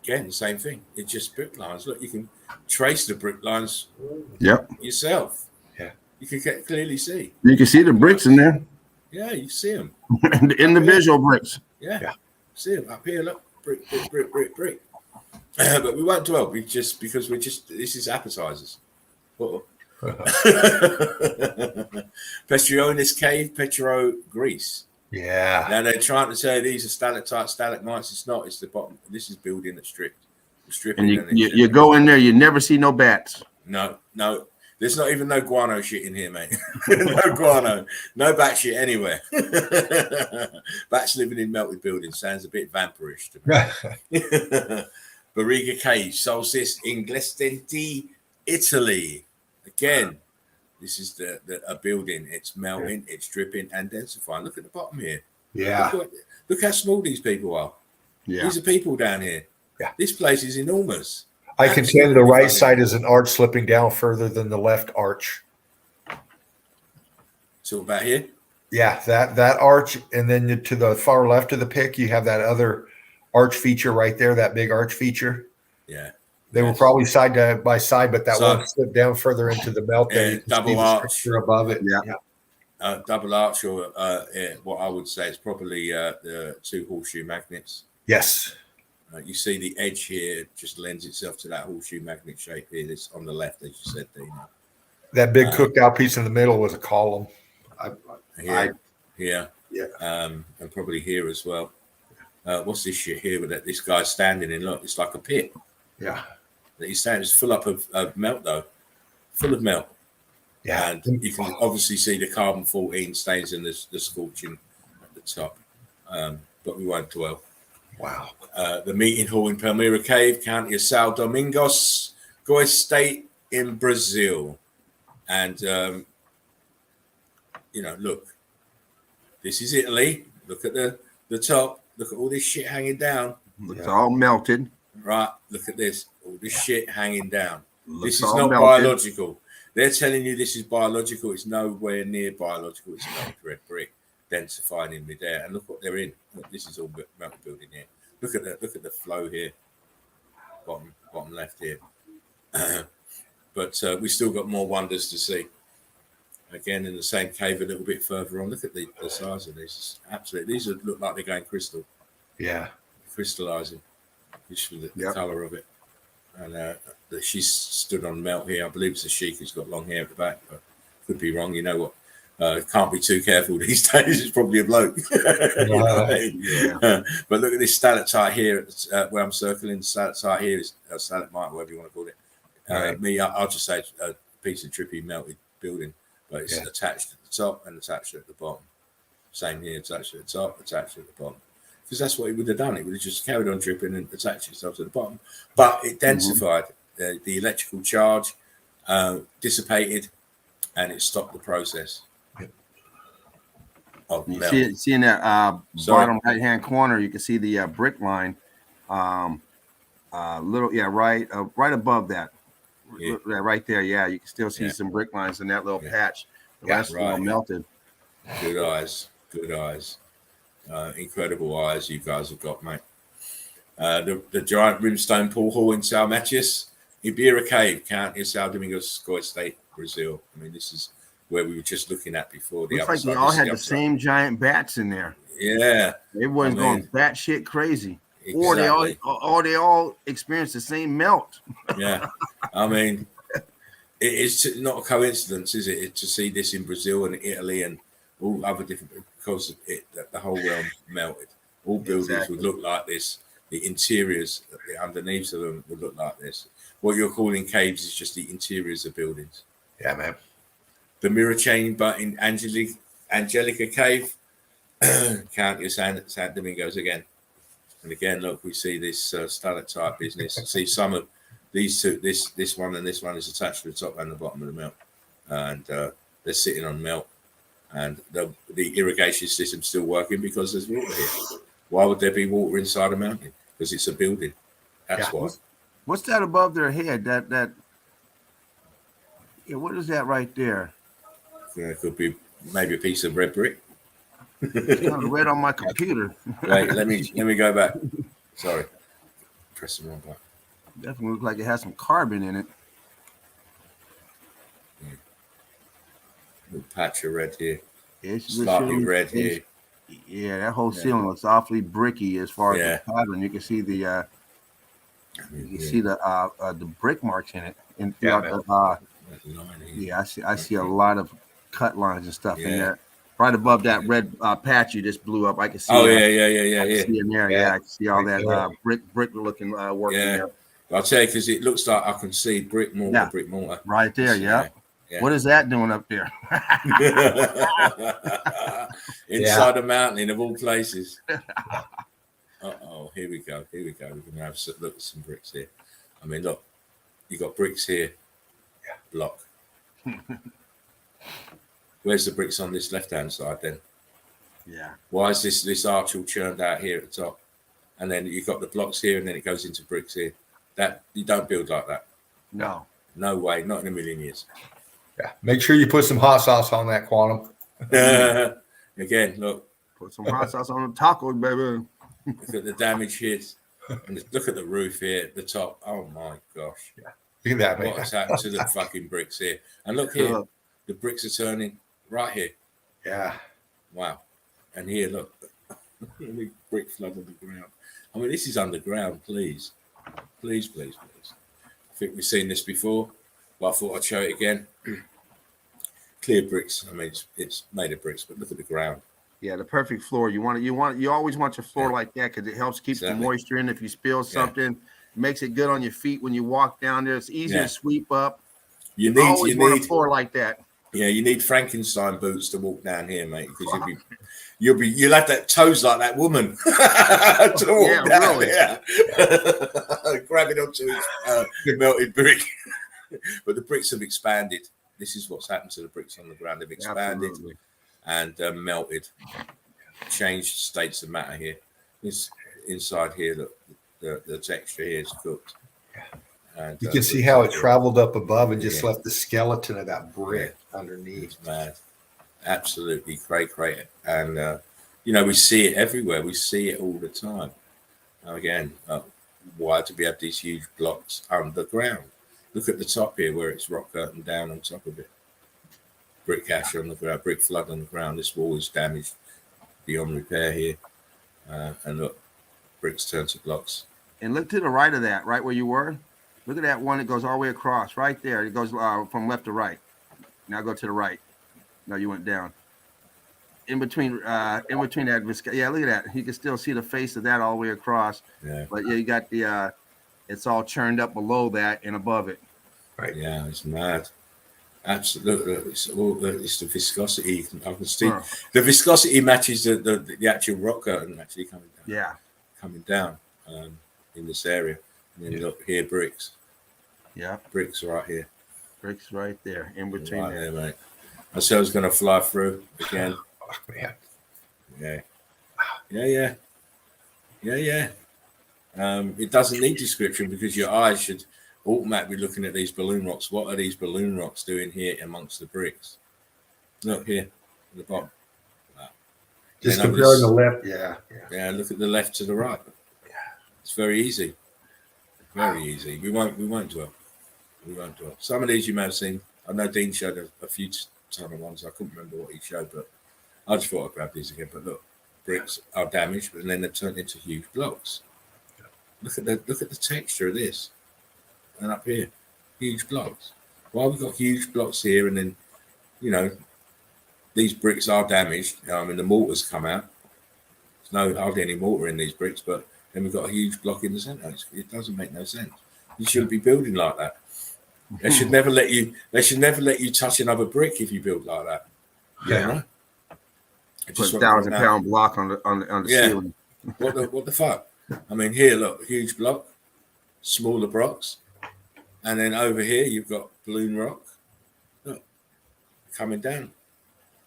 Again, the same thing. It's just brick lines. Look, you can trace the brick lines yourself. Yeah. You can clearly see. You can see the bricks in there. Yeah, you see them. The individual bricks. Yeah. See them up here. Look, brick. But we won't dwell. Because this is appetizers. Petrionis Cave, Petro, Greece. Yeah. Now they're trying to say these are stalactites, stalagmites. It's not. It's the bottom. This is building that's stripped. And you go in there, you never see no bats. No. There's not even no guano shit in here, mate. No guano. No bat shit anywhere. Bats living in melted buildings sounds a bit vampirish to me. Barriga Cave, Solstice, Inglestenti, Italy. Again, This is a building. It's melting, it's dripping and densifying. Look at the bottom here. Yeah. Look how small these people are. Yeah. These are people down here. Yeah. This place is enormous. I contend the right side is an arch slipping down further than the left arch. So about here? Yeah, that arch, and then to the far left of the pic, you have that other arch feature right there, that big arch feature. Yeah. They were probably side by side, but that one slipped down further into the melt. Yeah, double arch above it. Yeah. Double arch, or what I would say is probably the 2 horseshoe magnets. Yes. You see the edge here just lends itself to that horseshoe magnet shape here. That's on the left, as you said, Dino. That big cooked out piece in the middle was a column. Yeah. And probably here as well. What's this shit here with this guy standing in? Look, it's like a pit. Yeah. That he's standing, it's full up of melt though, full of melt. Yeah. And you can obviously see the carbon 14 stains in the scorching at the top. But we won't dwell. Wow. The meeting hall in Palmyra Cave, County of São Domingos, Goiás State in Brazil. And, look, this is Italy. Look at the top. Look at all this shit hanging down. It's all melted. Right. Look at this. All this shit hanging down. This is all not melted. biological. They're telling you this is biological. It's nowhere near biological. It's melted red brick, densifying in midair. And look what they're in. Look, this is all melted building here. Look at the flow here. Bottom left here. But we still got more wonders to see. Again, in the same cave a little bit further on. Look at the size of these. Absolutely, these look like they're going crystal. Yeah, crystallizing. Just for the color of it. And she's stood on melt here. I believe it's a sheik who's got long hair at the back, but could be wrong. You know what? Can't be too careful these days. It's probably a bloke. You know what I mean? But look at this stalactite here. Where I'm circling, the stalactite here is a stalagmite, whatever you want to call it. I'll just say it's a piece of trippy melted building, but it's attached at the top and attached at the bottom. Same here, attached at the top, attached at the bottom. Because that's what it would have done. It would have just carried on dripping and attached itself to the bottom. But it densified. The electrical charge dissipated, and it stopped the process. You see in that bottom right-hand corner, you can see the brick line. Right above that. Yeah. Right there, you can still see some brick lines in that little patch. The rest all melted. Good eyes. Incredible eyes you guys have got, mate. The giant rimstone pool hall in São Matias, Ibira Cave, County of São Domingos, Goiás State, Brazil. I mean, this is where we were just looking at before. Looks like they all had the same giant bats in there. Yeah. Everyone's going batshit crazy. Exactly. Or they all experienced the same melt. Yeah. I mean, it's not a coincidence, is it, to see this in Brazil and Italy and all other different, because the whole realm melted. All buildings would look like this. The interiors, the underneath of them would look like this. What you're calling caves is just the interiors of buildings. Yeah, man. The mirror chamber in Angelica Cave, County of San Domingos again. And again, look, we see this stalactite business. See some of these two, this one and this one is attached to the top and the bottom of the melt. And they're sitting on melt. And the irrigation system's still working because there's water here. Why would there be water inside a mountain? Because it's a building. That's why. What's that above their head? What is that right there? It could be maybe a piece of red brick. It's kind of red on my computer. Wait, let me go back. Sorry. Press the wrong button. Definitely looks like it has some carbon in it. Little patch of red here. It's slightly red here. Yeah, that whole ceiling looks awfully bricky as far as the pattern. You can see the the brick marks in it. And I see a lot of cut lines and stuff in there. Right above that red patch you just blew up, I can see. Oh, yeah. See in there, I can see all that brick looking work in there. I'll tell you, because it looks like I can see brick mortar. Right there, yeah. What is that doing up there? Inside a mountain of all places. Here we go. We're going to have a look at some bricks here. I mean, look, you got bricks here. Block. Where's the bricks on this left-hand side then? Yeah. Why is this arch all churned out here at the top? And then you've got the blocks here, and then it goes into bricks here. That you don't build like that. No. No way, not in a million years. Yeah. Make sure you put some hot sauce on that, Quantum. Again, look. Put some hot sauce on the tacos, baby. Look at the damage here. And look at the roof here at the top. Oh my gosh. Yeah. Look at that, man. What's happened to the fucking bricks here? And look here. The bricks are turning right here. Yeah. Wow. And here, look. Brick flood on the ground. I mean, this is underground, please. Please, please, please. I think we've seen this before, but I thought I'd show it again. Clear bricks. I mean, it's made of bricks, but look at the ground. Yeah, the perfect floor. You always want your floor like that because it helps keep the moisture in. If you spill something, it makes it good on your feet when you walk down there. It's easy to sweep up. You need a floor like that. Yeah, you need Frankenstein boots to walk down here, mate, because you'll have that toes like that woman to walk down here, grabbing onto his melted brick. But the bricks have expanded. This is what's happened to the bricks on the ground. They've expanded and melted, changed states of matter here. This inside here, look, the texture here is cooked. And, you can see how it traveled up above and just left the skeleton of that brick underneath. It's mad. Absolutely great. And, we see it everywhere. We see it all the time. Again, why do we have these huge blocks underground? Look at the top here where it's rock curtain down on top of it. Brick ash on the ground, brick flood on the ground. This wall is damaged beyond repair here. And look, bricks turn to blocks. And look to the right of that, right where you were. Look at that one that goes all the way across right there. It goes from left to right. Now go to the right. No, you went down. In between that, look at that. You can still see the face of that all the way across. Yeah. But you got the it's all churned up below that and above it. Right. Yeah, it's mad. Absolutely. It's the viscosity. I can see the viscosity matches the actual rock curtain actually coming down. Yeah. Coming down In this area. And then look here, bricks. Yeah. Bricks right here. Bricks right there, in between right there, mate. I said I was going to fly through again. Oh, man. Yeah. It doesn't need description because your eyes should automatically be looking at these balloon rocks. What are these balloon rocks doing here amongst the bricks? Look here at the bottom. Wow. Just comparing the left. Yeah, look at the left to the right. Yeah. It's very easy. Very easy. We won't dwell. Some of these you may have seen. I know Dean showed a few ton of ones. I couldn't remember what he showed, but I just thought I'd grab these again. But look, bricks are damaged, and then they're turned into huge blocks. Look at the texture of this. And up here, huge blocks. Why we've got huge blocks here, and then these bricks are damaged. The mortar's come out. There's hardly any mortar in these bricks, but then we've got a huge block in the center. It doesn't make no sense. You shouldn't be building like that. They should never let you touch another brick if you build like that. Yeah. Put a 1,000-pound block on the ceiling. What the fuck? I mean, here, look, huge block, smaller blocks, and then over here you've got balloon rock. Look, coming down.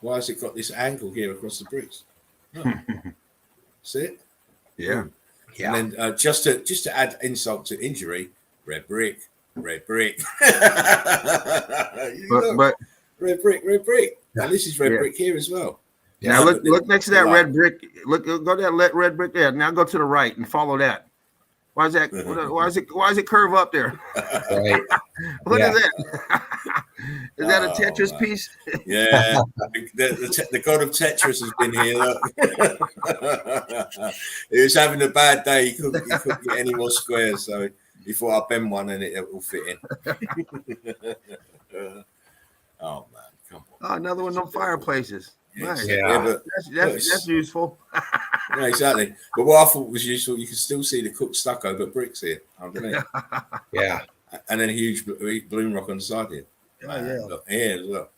Why has it got this angle here across the bricks? Look. See it? Yeah. Yeah. And then just to add insult to injury, red brick. But red brick. Yeah. And this is red brick here as well. Now look next to that red brick. Go to that red brick there. Now go to the right and follow that. Why is that? Why is it curve up there? Right. What is that? Is that a Tetris piece? Yeah. The god of Tetris has been here. Look. He was having a bad day. He couldn't get any more squares, so he thought I'll bend one and it will fit in. Oh man, come on. Oh, another one of them fireplaces. Nice. Yeah, that's useful. Yeah, exactly. But what I thought was useful, you can still see the cooked stucco, but bricks here underneath. Yeah. And then a huge balloon rock on the side here. Look, here, look.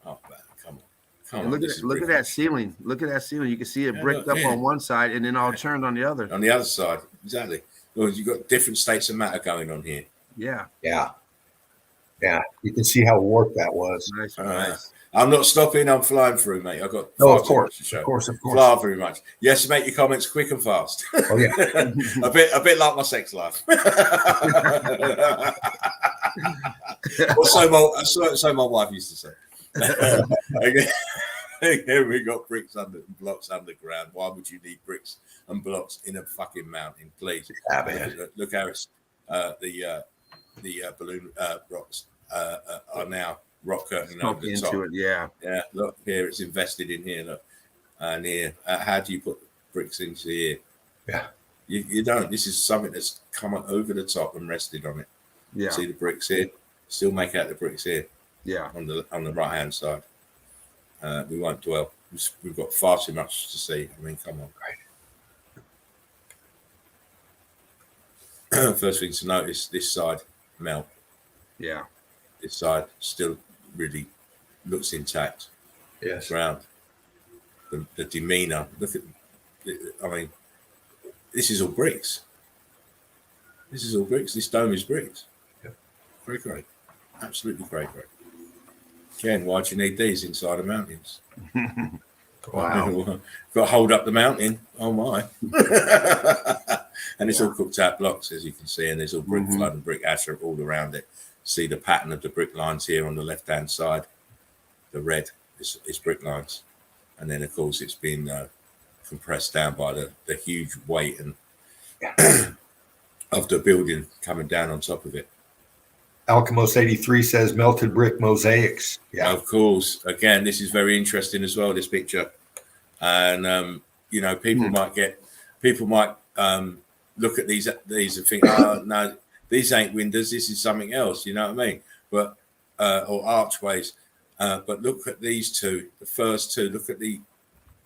Oh man, come on. Look at that ceiling. Look at that ceiling. You can see it bricked up on one side and then all turned on the other. On the other side, exactly. Well, you've got different states of matter going on here. Yeah. Yeah. Yeah, you can see how warped that was. Nice, All nice. right. I'm not stopping. I'm flying through, mate. I've got No, far of too course, much to show. of course, of course. Far very much. Yes, make your comments quick and fast. Oh yeah. a bit like my sex life. Or so my wife used to say. Again, we got bricks under blocks underground. Why would you need bricks and blocks in a fucking mountain, please? Yeah, man. Look how it's the balloon rocks are now rock curtain over the top. Into it, yeah. Yeah, look here, it's invested in here. Look, and here, how do you put bricks into here? Yeah, you don't. This is something that's come over the top and rested on it. Yeah. See the bricks here. Still make out the bricks here. Yeah. On the right hand side. We won't dwell. We've got far too much to see. I mean, come on. First thing to notice: this side melt. Yeah. This side still really looks intact. yes. Ground. The demeanor. Look at. I mean, this is all bricks. This is all bricks. This dome is bricks. Yep. Great. Absolutely great. Ken, why do you need these inside the mountains? Wow. Got to hold up the mountain. Oh my. And it's all cooked out blocks, as you can see, and there's all brick flood and brick ash all around it. See the pattern of the brick lines here on the left hand side. The red is brick lines, and then of course it's been compressed down by the huge weight and of the building coming down on top of it. Alchemos 83 says melted brick mosaics. Yeah, Of course. Again, this is very interesting as well, this picture. And people might look at these and think, oh no, these ain't windows, this is something else, you know what I mean? But or archways. But look at these two, the first two, look at the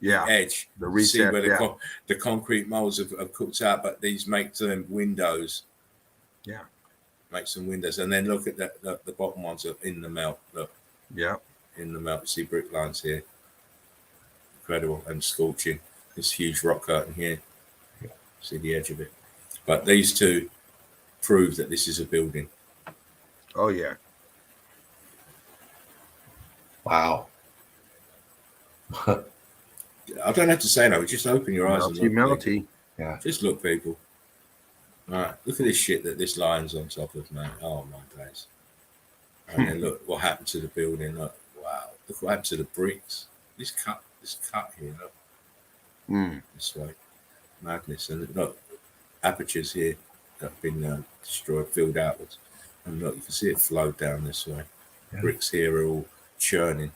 edge. The reset, see where the concrete molds have cooked out, but these make them windows. Yeah. Make some windows, and then look at the bottom ones are in the melt. Look, in the melt. See brick lines here, incredible and scorching. This huge rock curtain here. See the edge of it. But these two prove that this is a building. Oh yeah. wow. I don't have to say no. Just open your eyes and look. Melty. Yeah, Just look, people. All right, look at this shit that this lion's on top of, man. Oh my days. And then look what happened to the building. Look, wow. Look what happened to the bricks. This cut here. Look. This way. Madness. And look, apertures here that have been destroyed, filled outwards. And look, you can see it flow down this way. Yeah. Bricks here are all churning.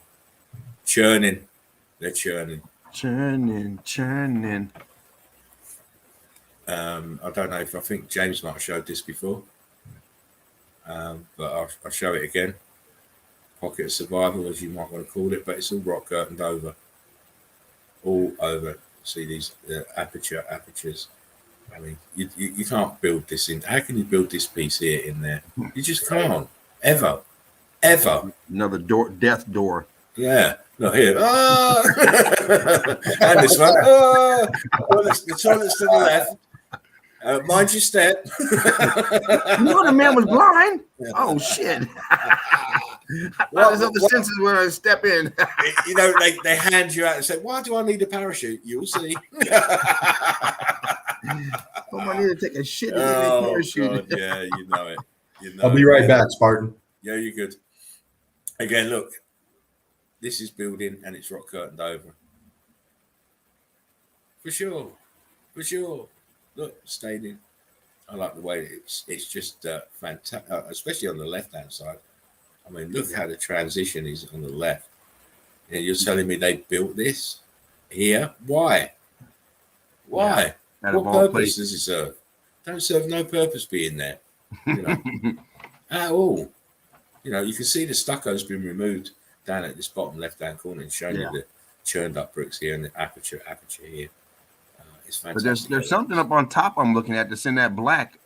They're churning. Churning. I don't know if I think James might have showed this before, but I'll show it again. Pocket of survival, as you might want to call it, but it's all rock curtained over. All over. See these apertures. I mean, you can't build this in. How can you build this piece here in there? You just can't. Ever. Another door, death door. Yeah. Not here. Ah! And this one. Ah! Well, the toilet's to the left. Mind your step. You know the man was blind. Yeah. Oh shit! There's other senses when I step in. They hand you out and say, "Why do I need a parachute?" You'll see. I need to take a shit. Parachute. God, yeah, you know it. I'll be right back, Spartan. Yeah, you're good. Again, look. This is building and it's rock curtained over. For sure. Look, stayed in. I like the way it's just fantastic, especially on the left-hand side. I mean, look how the transition is on the left. You're telling me they built this here? Why? Yeah, what purpose does it serve? Don't serve no purpose being there. At all. You can see the stucco's been removed down at this bottom left-hand corner and showing you the churned up bricks here and the aperture here. It's fantastic. But there's something up on top I'm looking at that's in that black.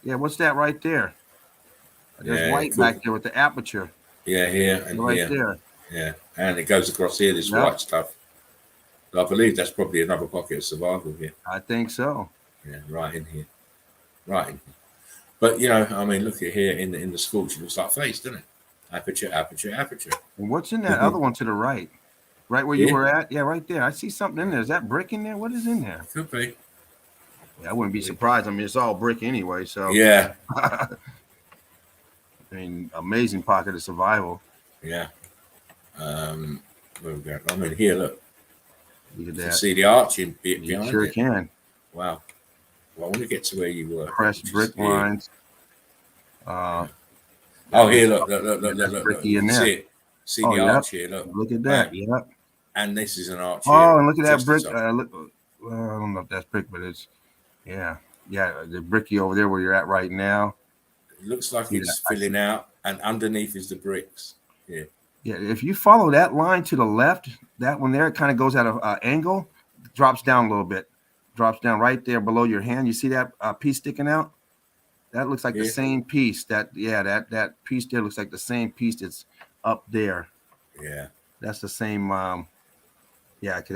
Yeah, what's that right there? There's white back there with the aperture. Yeah, here and right here. There. Yeah, and it goes across here, this white stuff. I believe that's probably another pocket of survival here. I think so. Yeah, right in here. But, I mean, look at here in the scorch. It looks like face, doesn't it? Aperture. And what's in that other one to the right? Right where you were at? Yeah, right there. I see something in there. Is that brick in there? What is in there? Could be. Yeah, I wouldn't be surprised. I mean, it's all brick anyway. So Yeah. I mean, amazing pocket of survival. Yeah. Where we go? I mean, here, look. Look at You that. can see the arching bit You behind sure it. can. Wow. Well, I want to get to where you were. Pressed brick Here. lines. Oh, here, look. Bricky in You there. see it? See Oh, the yep. arch here, look. Look at that. Right. Yep. And this is an arch Oh, here. and look at that just brick. the top. I don't know if that's brick, but it's the bricky over there where you're at right now. It looks like it's filling out, and underneath is the bricks. Yeah. Yeah, if you follow that line to the left, that one there, it kind of goes at an angle, drops down a little bit, drops down right there below your hand. You see that piece sticking out? That looks like the same piece. That piece there looks like the same piece that's up there. Yeah. That's the same. Because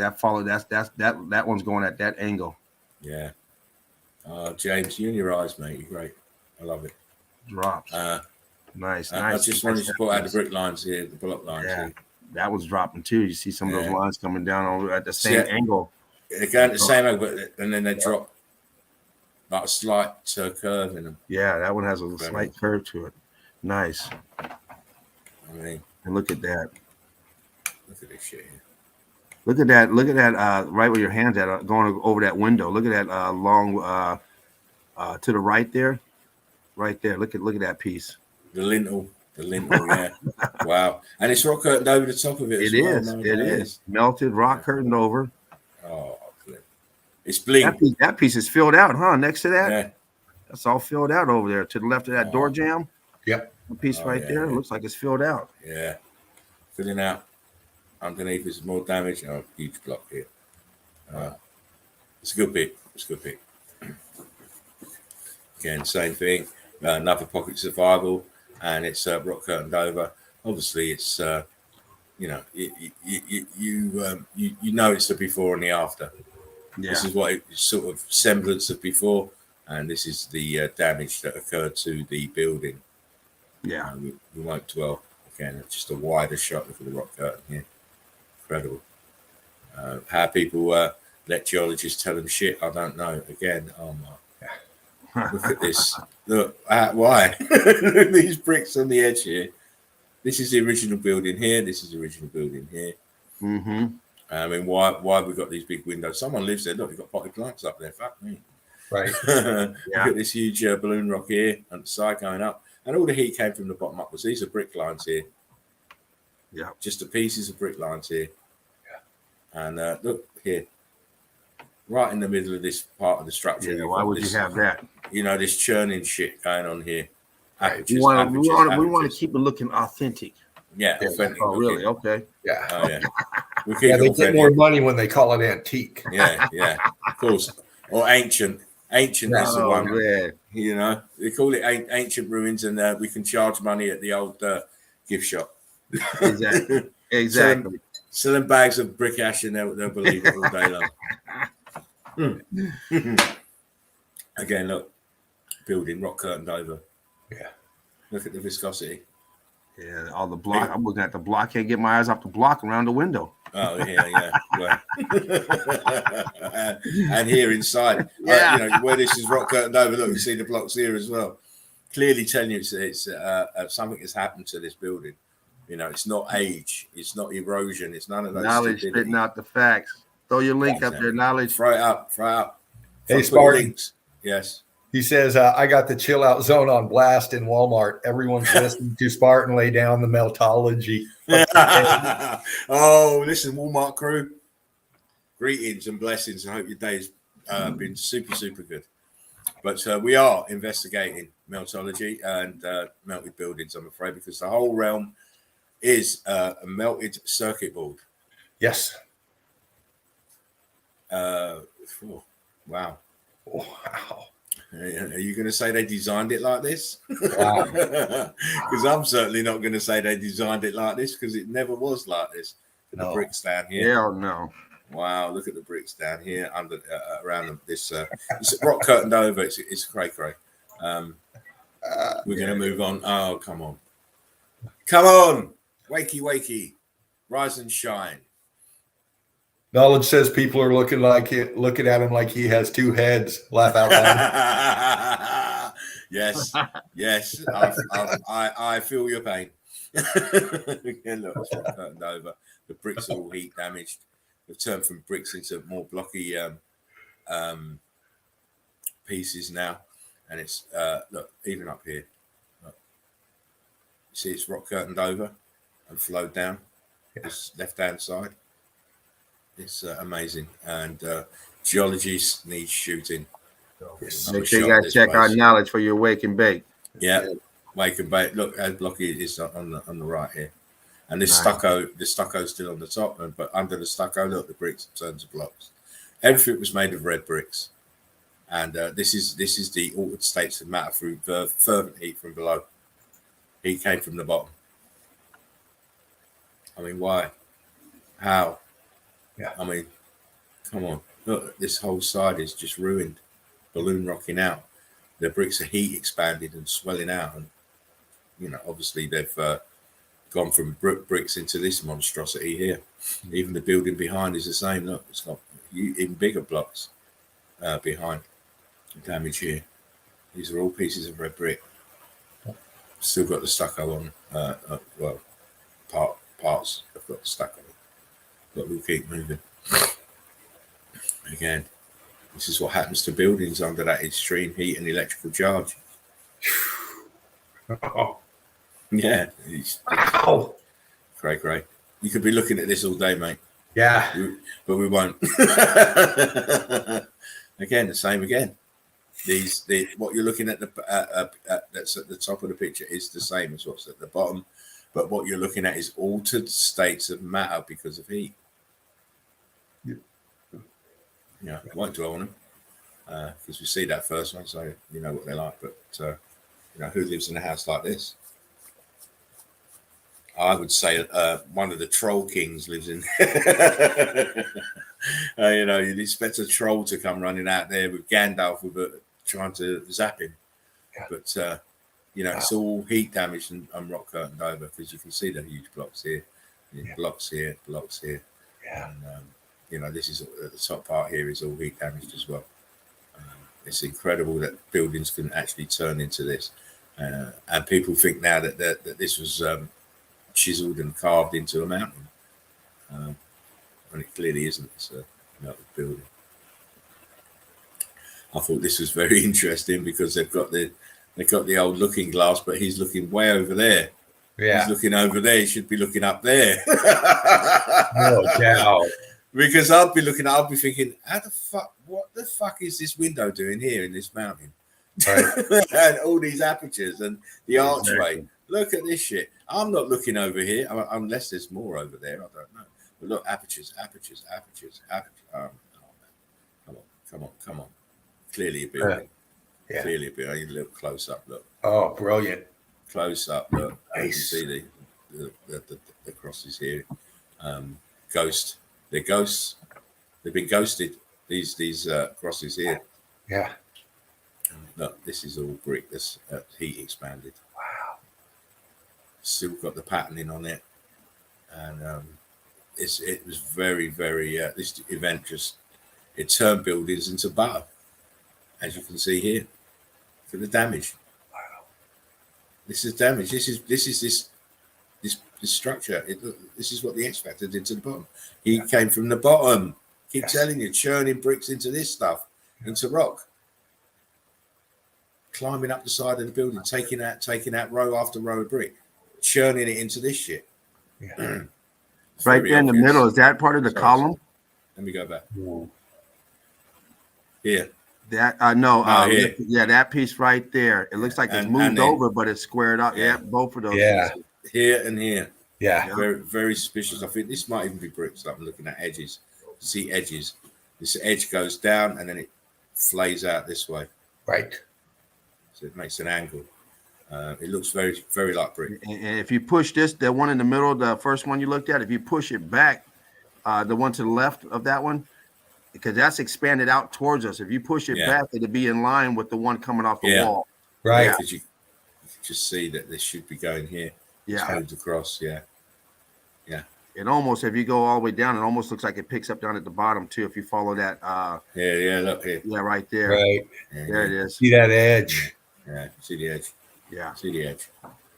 that one's going at that angle. Yeah. James, you and your eyes, mate. You're great. I love it. Drops. Nice. I just wanted to put out the brick lines here, the block lines here. That was dropping too. You see some of those lines coming down at the same angle. They go at the same angle, and then they drop like a slight curve in them. Yeah, that one has a slight curve to it. Nice. I mean, and look at that. Look at this shit here. Look at that. Right where your hand's at, going over that window. Look at that long to the right there. Right there. Look at that piece. The lintel, yeah. Wow. And it's rock curtained over the top of it. It is. Melted rock curtained over. Oh, it's bleak. That piece is filled out, huh? Next to that? Yeah. That's all filled out over there to the left of that door jamb. Yep. The piece there looks like it's filled out. Yeah. Filling out. Underneath is more damage. Oh, huge block here. It's a good bit. Again, same thing. Another pocket survival, and it's rock curtained over. Obviously, it's you know it's the before and the after. Yeah. This is what it's sort of semblance of before, and this is the damage that occurred to the building. Yeah, we won't dwell again. Just a wider shot of the rock curtain here. Incredible. How people let geologists tell them shit, I don't know. Again, oh my. Look at this. Look, why? These bricks on the edge here. This is the original building here. This is the original building here. Mm-hmm. I mean, why have we got these big windows? Someone lives there. Look, you've got potted plants up there. Fuck me. Right. Look at this huge balloon rock here on the side going up. And all the heat came from the bottom upwards. These are brick lines here. Yeah. Just the pieces of brick lines here. Yeah. And look here. Right in the middle of this part of the structure. Yeah, why would you have that? You know, this churning shit going on here. We want to keep it looking authentic. Yeah, authentic. Oh, really? Okay. Yeah. Oh, yeah. They get more money when they call it antique. Yeah, of course. Or ancient. Ancient is the one. Man. You know, they call it ancient ruins, and we can charge money at the old gift shop. Exactly. Selling bags of brick ash, and they'll believe it all day long. Again, look, building rock curtained over. Yeah. Look at the viscosity. Yeah, all the block. I'm looking at the block. Can't get my eyes off the block around the window. Oh yeah. Well. And here inside, where this is rock curtained over. Look, you see the blocks here as well. Clearly telling you it's something has happened to this building. You know, it's not age, it's not erosion, it's none of those. Knowledge spitting out the facts. Throw your link up there. Knowledge. Throw it up. Hey, Spartan. Yes. He says, I got the chill out zone on blast in Walmart. Everyone's listening to Spartan lay down the meltology. Oh, listen, Walmart crew. Greetings and blessings. I hope your day's been super, super good. But we are investigating meltology and melted buildings, I'm afraid, because the whole realm is a melted circuit board. Yes. Wow. Wow. Are you going to say they designed it like this? Wow. Because I'm certainly not going to say they designed it like this, because it never was like this. The bricks down here. Hell no. Wow, look at the bricks down here under around this. It's rock curtained over. It's cray. We're going to move on. Oh, come on. Come on, wakey, wakey, rise and shine. Knowledge says people are looking at him like he has two heads. Laugh out loud. Yes, I feel your pain. Again, look, it's rock curtained over. The bricks are all heat damaged. They've turned from bricks into more blocky pieces now, and it's look, even up here. Look. You see, it's rock curtained over and flowed down. This left-hand side. It's amazing, and geology needs shooting. Make sure you guys check our knowledge for your wake and bake. Yeah, wake and bake. Look how blocky it is on the right here, and this stucco. The stucco still on the top, but under the stucco, look, the bricks turned to blocks. Everything was made of red bricks, and this is the altered states of matter through fervent heat from below. Heat came from the bottom. I mean, why? How? Yeah. I mean, come on. Look, this whole side is just ruined. Balloon rocking out. The bricks are heat expanded and swelling out. And, you know, obviously they've gone from bricks into this monstrosity here. Even the building behind is the same. Look, it's got even bigger blocks behind. Damage here. These are all pieces of red brick. Still got the stucco on. Well, parts have got the stucco on. But we'll keep moving. Again, this is what happens to buildings under that extreme heat and electrical charge. Oh. Yeah. Ow. Cray. You could be looking at this all day, mate. Yeah. But we won't. Again, the same again. What you're looking at that's at the top of the picture is the same as what's at the bottom. But what you're looking at is altered states of matter because of heat. Yeah, I won't dwell on them because we see that first one, so you know what they're like. But you know, who lives in a house like this? I would say one of the troll kings lives in. You know, you'd expect a troll to come running out there with Gandalf trying to zap him. Yeah. But you know, it's all heat damaged and rock curtained over because you can see the huge blocks here, blocks here. Yeah. And, you know, this is the top part here is all heat damaged as well. It's incredible that buildings can actually turn into this. And people think now that this was chiseled and carved into a mountain. And it clearly isn't. It's a building. I thought this was very interesting because they've got the old looking glass, but he's looking way over there. Yeah. He's looking over there. He should be looking up there. No doubt. Because I'll be thinking, what the fuck is this window doing here in this mountain? Right. And all these apertures and the archway. Look at this shit. I'm not looking over here unless there's more over there. I don't know. But look, apertures. Oh, man. Come on. Clearly a building. Yeah. Clearly a building. I need a little close up look. Oh, brilliant. Close up look. Nice. You can see the crosses here. Ghost. They're ghosts. They've been ghosted. These crosses here. Yeah. Look, this is all brick. This heat expanded. Wow. Still got the patterning on it, and it was very, very. This event it turned buildings into butter, as you can see here. For the damage. Wow. This is damage. This is structure. This is what the X Factor did to the bottom. He came from the bottom. Keep telling you, churning bricks into this stuff, into rock. Climbing up the side of the building, taking out row after row of brick, churning it into this shit. Yeah. Right there in the middle, is that part of the column? Let me go back. Here. That yeah, that piece right there. It looks like it's moved over, but it's squared up. Yeah, both of those. Yeah. Pieces. Here and here. Yeah. Very, very suspicious. I think this might even be bricks. I'm looking at edges. See edges. This edge goes down and then it flays out this way. Right. So it makes an angle. It looks very, very like brick. And if you push this, the one in the middle, the first one you looked at, if you push it back, the one to the left of that one, because that's expanded out towards us. If you push it back, it'll be in line with the one coming off the wall. Right. Because you just see that this should be going here. Yeah. Moved across. Yeah. It almost, if you go all the way down, it almost looks like it picks up down at the bottom too. If you follow that, Yeah. Look here. yeah, right there. Right. Yeah, There it is. See that edge? Yeah. See the edge. Yeah. See the edge.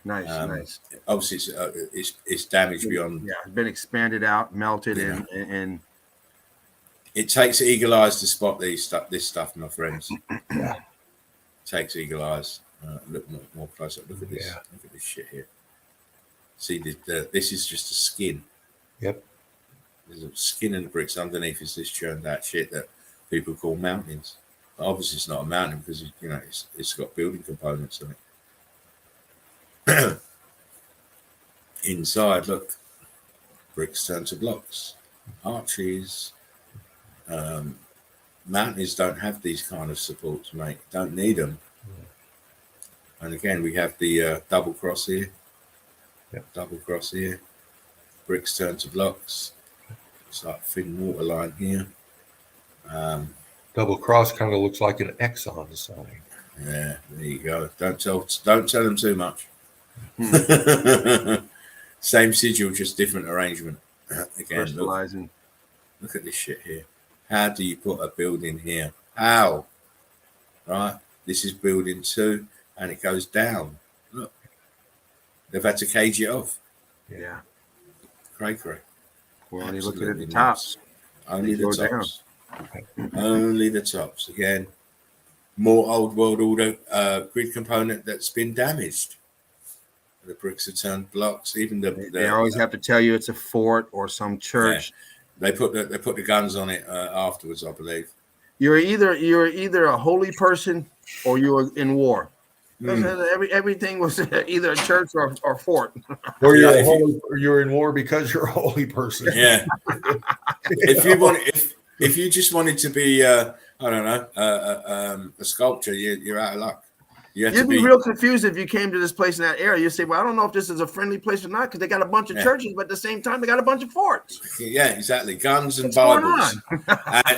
Nice. Nice. Obviously, it's damaged beyond. Yeah, it's been expanded out, melted, Yeah. and It takes eagle eyes to spot this stuff, my friends. Yeah. Takes eagle eyes. Look more close up. Look at this. Yeah. Look at this shit here. See, this is just a skin. Yep. There's a skin and the bricks underneath is this churned out shit that people call mountains. But obviously, it's not a mountain because it's got building components on it. Inside, look, bricks turn to blocks, arches. Mountains don't have these kind of supports, mate. Don't need them. And again, we have the double cross here. Yep. Double cross here. Bricks turn to blocks. It's like thin water line here. Double cross kind of looks like an X on the side. Yeah, there you go. Don't tell them too much. Same sigil, just different arrangement. Again, crystallizing. Look at this shit here. How do you put a building here? How? Right? This is building 2 and it goes down. Look. They've had to cage it off. Yeah. Cray. We're only looking at the Absolutely tops. Only the These go tops. Only the tops. Again, more old world order grid component that's been damaged. The bricks are turned blocks. Even They always have to tell you it's a fort or some church. Yeah. They put the guns on it afterwards, I believe. You're either a holy person or you're in war. Everything was either a church or fort. Or you're in war because you're a holy person. Yeah. if you just wanted to be I don't know a sculptor, you're out of luck. You'd be real confused if you came to this place in that area. You say, "Well, I don't know if this is a friendly place or not because they got a bunch of churches, but at the same time they got a bunch of forts." Yeah, exactly. Guns and What's Bibles,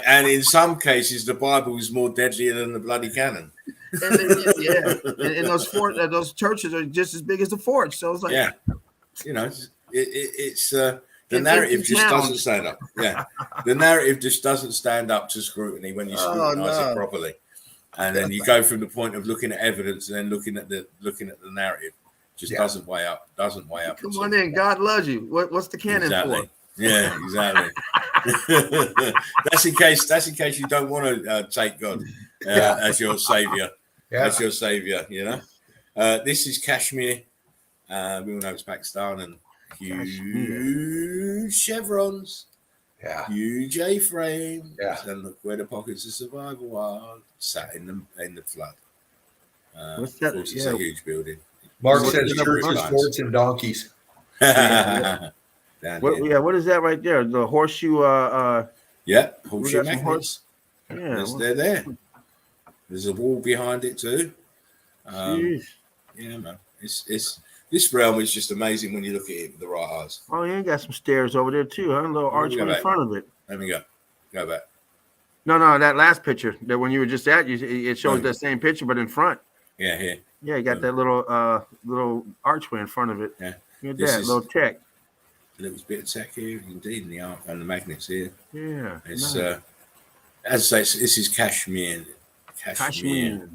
and in some cases, the Bible is more deadly than the bloody cannon. And those churches are just as big as the forts. So it's like, it's the narrative just doesn't stand up. Yeah, the narrative just doesn't stand up to scrutiny when you scrutinize it properly. And then you go from the point of looking at evidence and then looking at the narrative, just doesn't weigh up. Come on in, God loves you. What's the canon for? Yeah, exactly. That's in case you don't want to take God as your savior. Yeah. As your savior, this is Kashmir. We all know it's Pakistan and huge chevrons. Yeah. Huge A-frame. Yeah. And look where the pockets of survival are, sat in the flood. What's that? Of course, it's a huge building. Mark says churches, forts, and donkeys. What is that right there? The horseshoe. Horseshoe magnets. They're there. There's a wall behind it too. Man. It's this realm is just amazing when you look at it with the right eyes. Oh, you got some stairs over there too, huh? A little archway in front of it. Let me go. Go back. No, that last picture that when you were just at, it shows that same picture, but in front. Yeah, here. Yeah, you got that little archway in front of it. Yeah. Look at that little tech. A little bit of tech here, indeed, in the arc and the magnets here. Yeah. It's as I say, this is Kashmir. Kashmir.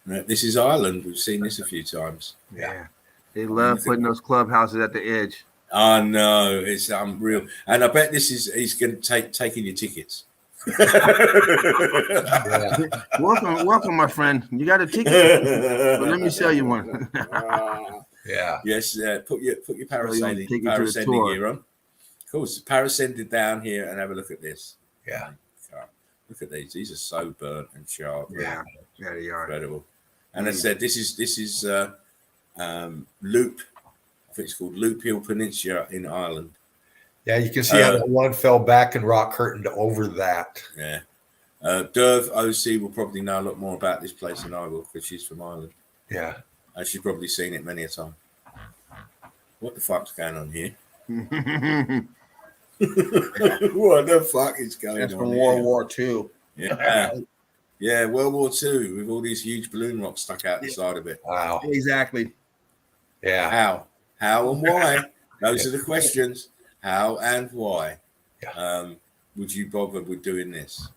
This is Ireland. We've seen this a few times. Yeah. They love putting those clubhouses at the edge. I know, it's unreal. And I bet he's going to taking your tickets. Welcome, my friend. You got a ticket? Well, let me sell you one. Yeah. Yes. Put your parasailing gear on. Of course, parascended down here and have a look at this. Yeah. Look at these. These are so burnt and sharp. Yeah, they are incredible. And as I said, this is Loop. I think it's called Loop Hill Peninsula in Ireland. Yeah, you can see how the one fell back and rock curtained over that. Yeah. Derv OC will probably know a lot more about this place than I will because she's from Ireland. Yeah. And she's probably seen it many a time. What the fuck's going on here? What the fuck is going on? That's from World War II. Yeah. Yeah, World War II with all these huge balloon rocks stuck out the side of it. Wow. Exactly. Yeah. How and why? Those are the questions. How and why? Yeah. Would you bother with doing this?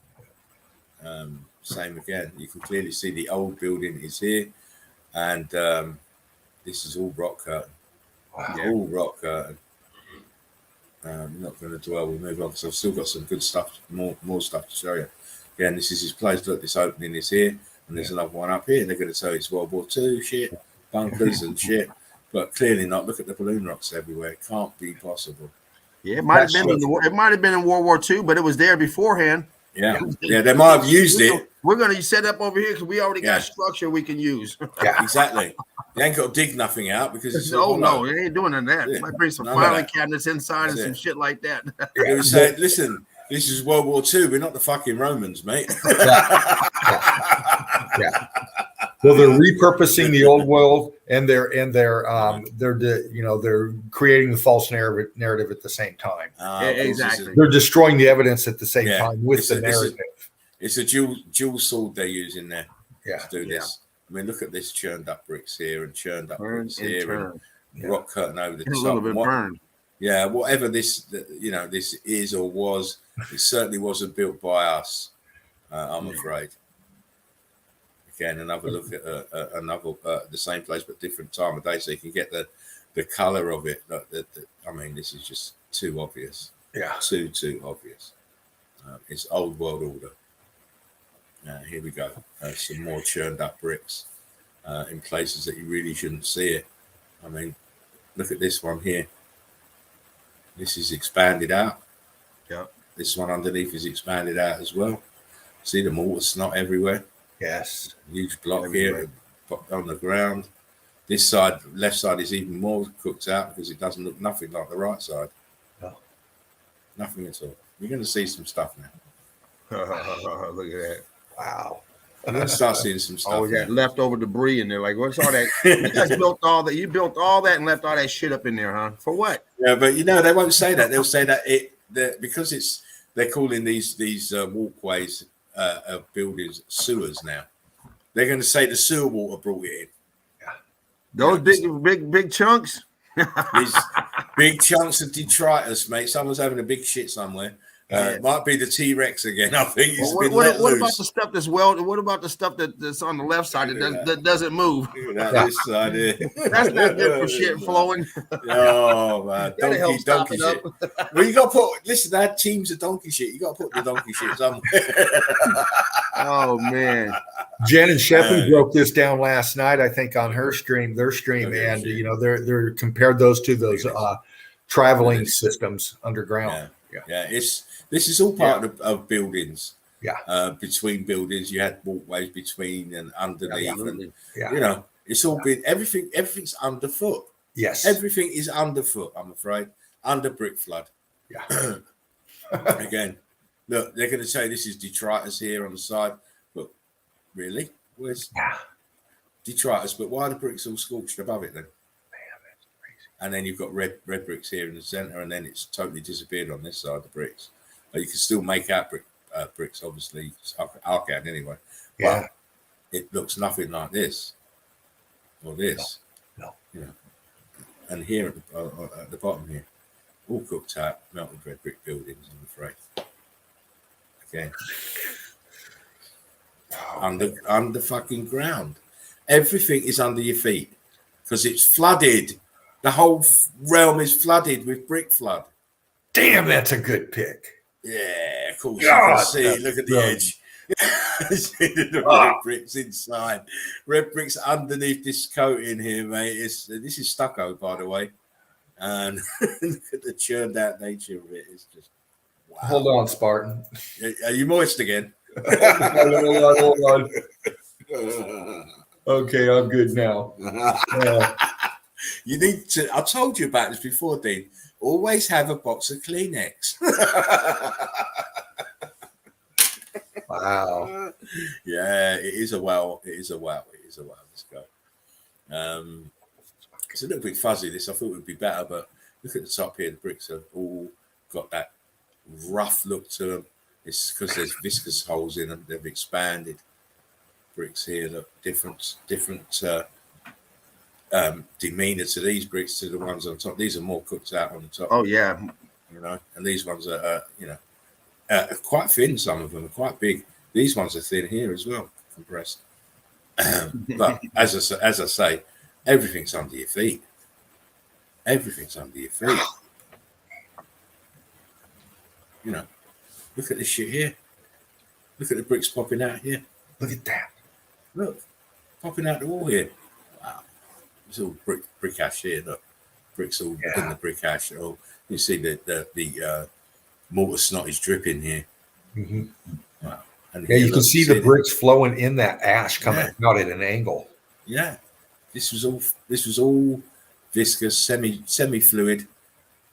Same again. You can clearly see the old building is here, and this is all rock curtain. Wow. All rock curtain. I'm not going to dwell. We'll move on because I've still got some good stuff, more stuff to show you. Again, this is his place. Look, this opening is here, and there's another one up here. They're going to tell you it's World War II shit, bunkers and shit, but clearly not. Look at the balloon rocks everywhere. It can't be possible. Yeah, it might have been in World War II, but it was there beforehand. Yeah, they might have used it. We're going to set up over here because we already got structure we can use. Yeah, exactly. You ain't got to dig nothing out because it's no, they ain't doing none of that. Yeah. Might bring some filing cabinets inside and some shit like that. They would say, listen, this is World War II. We're not the fucking Romans, mate. Yeah. Well, they're repurposing the old world, and they're creating the false narrative at the same time. Exactly. They're destroying the evidence at the same time with the narrative. It's a dual sword they're using there to do this. I mean, look at this churned up bricks here and churned up bricks here and rock curtain over the top. A little bit burned. Yeah, whatever this is or was, it certainly wasn't built by us. I'm afraid. Again, another look at the same place but different time of day, so you can get the color of it. I mean, this is just too obvious. Yeah, too obvious. It's old world order. Here we go. Some more churned up bricks in places that you really shouldn't see it. I mean, look at this one here. This is expanded out. Yeah. This one underneath is expanded out as well. See the mortar snot everywhere. Yes. Huge block here on the ground. This side, left side, is even more cooked out because it doesn't look nothing like the right side. No. Nothing at all. You're going to see some stuff now. Look at that. Wow. I'm going to start seeing some stuff. Oh, we got leftover debris in there. Like, what's all that? You guys built all that. You built all that and left all that shit up in there, huh? For what? Yeah, but they won't say that. They'll say that because they're calling these walkways of buildings sewers now. They're going to say the sewer water brought it in. Yeah. Those big chunks. These big chunks of detritus, mate. Someone's having a big shit somewhere. It might be the T-Rex again. I think it's been let what loose. About the stuff that's welded? What about the stuff that's on the left side that doesn't move? This side here. That's not good for shit flowing. Oh man, donkey shit. Well, you got to put. Listen, they had teams of donkey shit. You got to put the donkey shit somewhere. Oh man. Jen and Shepard broke this down last night, I think, on their stream, and they're compared those to those traveling systems underground. Yeah. This is all part of buildings. Yeah. Between buildings, you had walkways between and underneath, and Yeah. it's all been everything's underfoot. Yes. Everything is underfoot. I'm afraid under brick flood. Yeah. Again, look, they're going to say this is detritus here on the side, but really, where's detritus? But why are the bricks all scorched above it then? And then you've got red bricks here in the center, and then it's totally disappeared on this side of the bricks. But you can still make out bricks, obviously. I can anyway. Yeah. But it looks nothing like this or this. No. And here at the bottom here, all cooked out, melted red brick buildings, I'm afraid. Again. Under fucking ground. Everything is under your feet because it's flooded. The whole realm is flooded with brick flood. Damn, that's a good pick. Yeah, of course. You can see. Look at the edge. See the red bricks inside. Red bricks underneath this coating here, mate. This is stucco, by the way. And look at the churned out nature of it. It's just wow. Hold on, Spartan. Are you moist again? Hold on. Okay, I'm good now. You need to. I told you about this before, Dean. Always have a box of Kleenex. Wow. Yeah, it is a wow. Let's go. It's a little bit fuzzy. This I thought would be better, but look at the top here. The bricks have all got that rough look to them. It's because there's viscous holes in them. They've expanded. Bricks here look different demeanor to these bricks to the ones on top. These are more cooked out on the top. Oh yeah. You know, and these ones are, quite thin. Some of them are quite big. These ones are thin here as well, compressed. But as I say, everything's under your feet. Everything's under your feet. You know, look at this shit here. Look at the bricks popping out here. Look at that. Look, popping out the wall here. Wow, it's all brick ash here. Look, bricks all in the brick ash. Oh, you see the mortar snot is dripping here. Mm-hmm. Wow. And Yeah, you can see the bricks flowing in that ash coming out at an angle. Yeah, this was all viscous, semi-fluid,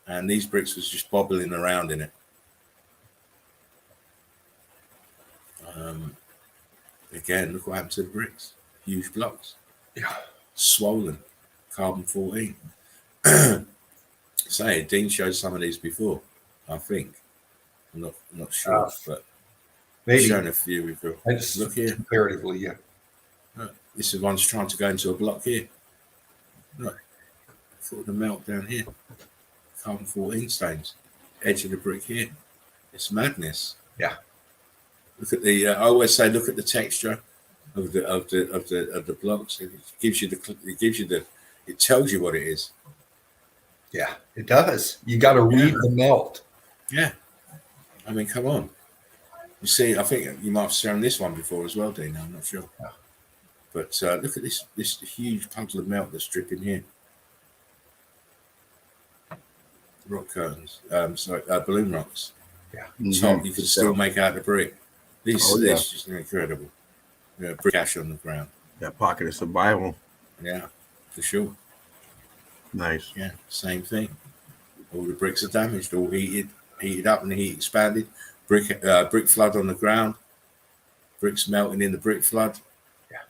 and these bricks was just bobbling around in it. Again, look what happened to the bricks. Huge blocks. Yeah. Swollen. Carbon 14. Say, Dean showed some of these before, I think. I'm not sure, but maybe shown a few before. Look here. Comparatively, yeah. Look, this is one's trying to go into a block here. Look. Thought the melt down here. Carbon 14 stains. Edge of the brick here. It's madness. Yeah. Look at the. I always say, look at the texture of the blocks. It gives you the. It tells you what it is. Yeah, it does. You got to read the melt. Yeah. I mean, come on. You see, I think you might have shown this one before as well, Dean. I'm not sure. Yeah. But look at this huge puddle of melt that's dripping here. Rock curtains. Balloon rocks. Yeah. Top, you can still make out the brick. This is just incredible. Brick ash on the ground. That pocket of survival. Yeah, for sure. Nice. Yeah, same thing. All the bricks are damaged, all heated up and the heat expanded. Brick flood on the ground. Bricks melting in the brick flood. Yeah.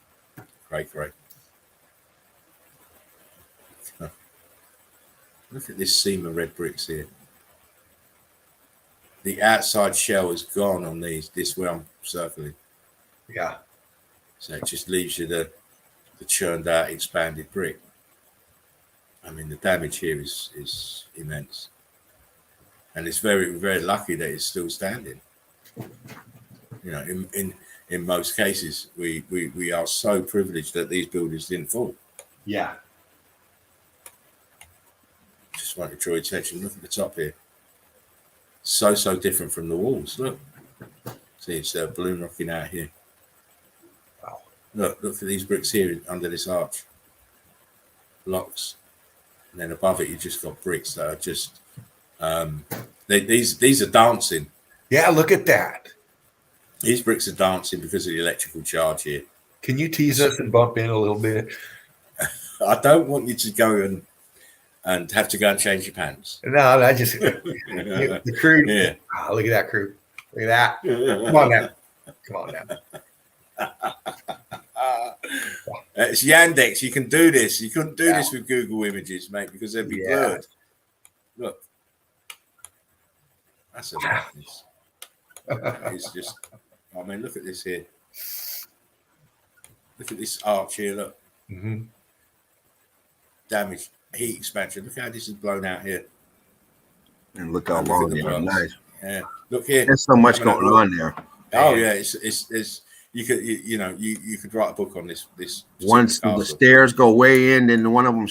Great. Look at this seam of red bricks here. The outside shell is gone on this where I'm circling. Yeah. So it just leaves you the churned out, expanded brick. I mean, the damage here is immense. And it's very, very lucky that it's still standing. You know, in most cases, we are so privileged that these buildings didn't fall. Yeah. Just want to draw your attention. Look at the top here. So different from the walls. Look. See, it's balloon rocking out here. Wow. Look at these bricks here under this arch. Blocks. And then above it, you just got bricks that are just these are dancing. Yeah, look at that. These bricks are dancing because of the electrical charge here. Can you tease us and bump in a little bit? I don't want you to go and have to go and change your pants. No, I just the crew. Yeah. Oh, look at that crew. Look at that. Come on now. It's Yandex. You can do this. You couldn't do this with Google Images, mate, because they'd be blurred. Look. That's a madness. It's just, I mean, look at this here. Look at this arch here, look. Mm-hmm. Damage, heat expansion. Look how this is blown out here. And look how long they are. Nice. Yeah. Look here. There's so much going on there. Oh yeah, it's you could write a book on this. Once the stairs go way in, then one of them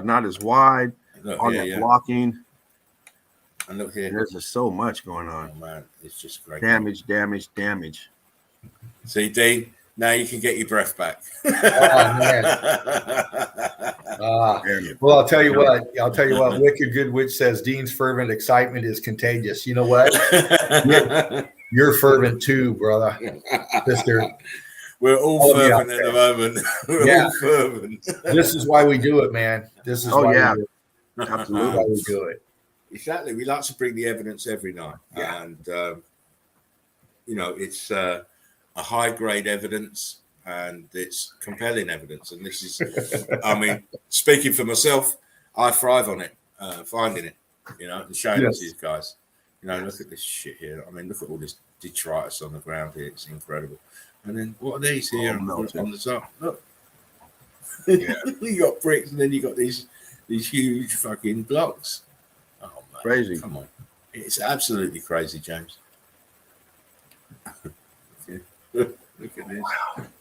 not as wide. Look, all that blocking. And look here. There's just so much going on. Oh man, it's just great. Damage. See, Dean, now you can get your breath back. Oh, man. Well, I'll tell you what. Wicked Good Witch says Dean's fervent excitement is contagious. You know what? You're fervent too, brother, sister. We're all fervent at the moment. We're all fervent. This is why we do it, man. This is why we do it. Absolutely why we do it. Exactly. We like to bring the evidence every night. Yeah. And, it's a high grade evidence and it's compelling evidence. And this is, I mean, speaking for myself, I thrive on it, finding it, and showing it to these guys. Look at this shit here. I mean, look at all this detritus on the ground here. It's incredible. And then what are these here on the top? Look. Yeah. You got bricks, and then you got these huge fucking blocks. Oh man, Crazy. Come on, it's absolutely crazy, James. Look at this.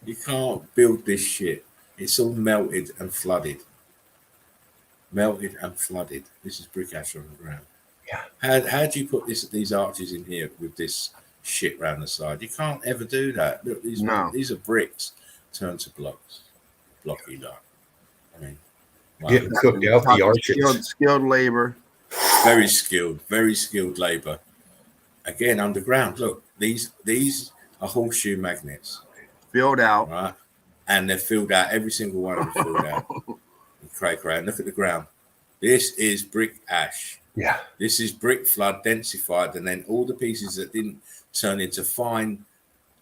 You can't build this shit. It's all melted and flooded. Melted and flooded. This is brick ash on the ground. Yeah. How do you put these arches in here with this shit around the side? You can't ever do that. Look, these are bricks turned to blocks. Blocky like. I mean, wow. Getting cooked out the arches. Skilled labor. Very skilled labor. Again, underground. Look, these are horseshoe magnets. Filled out. Right. And they're filled out. Every single one of them filled out. Crack around. Look at the ground. This is brick ash. Yeah. This is brick flood densified, and then all the pieces that didn't turn into fine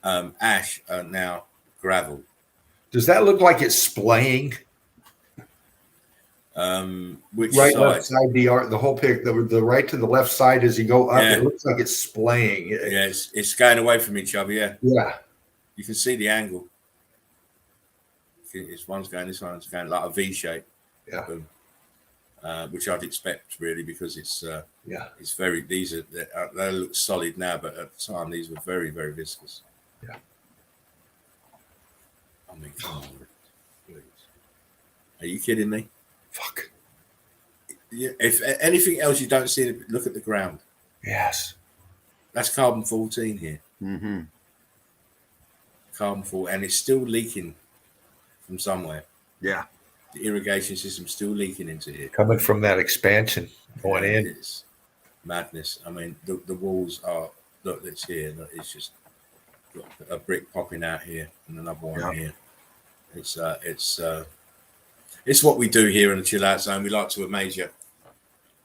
ash are now gravel. Does that look like it's splaying? Which Right, side? left side, the whole pic, the right to the left side as you go up, Yeah. it looks like it's splaying. Yeah, it's going away from each other. Yeah, Yeah. you can see the angle. It's one's going, this one's going like a V shape. Yeah. Boom. Which I'd expect really, because it's Yeah. it's very, they look solid now, but at the time these were very, very viscous. Yeah. I mean, come on, please. Are you kidding me? Fuck. Yeah, if anything else you don't see, look at the ground. Yes. That's carbon 14 here. Mm-hmm. Carbon 14, and it's still leaking from somewhere. Yeah. The irrigation system's still leaking into here. Coming from that expansion going in. It's madness. I mean, the walls are, look, it's here. Look, it's just got a brick popping out here and another one here. It's what we do here in the chill out zone. We like to amaze you.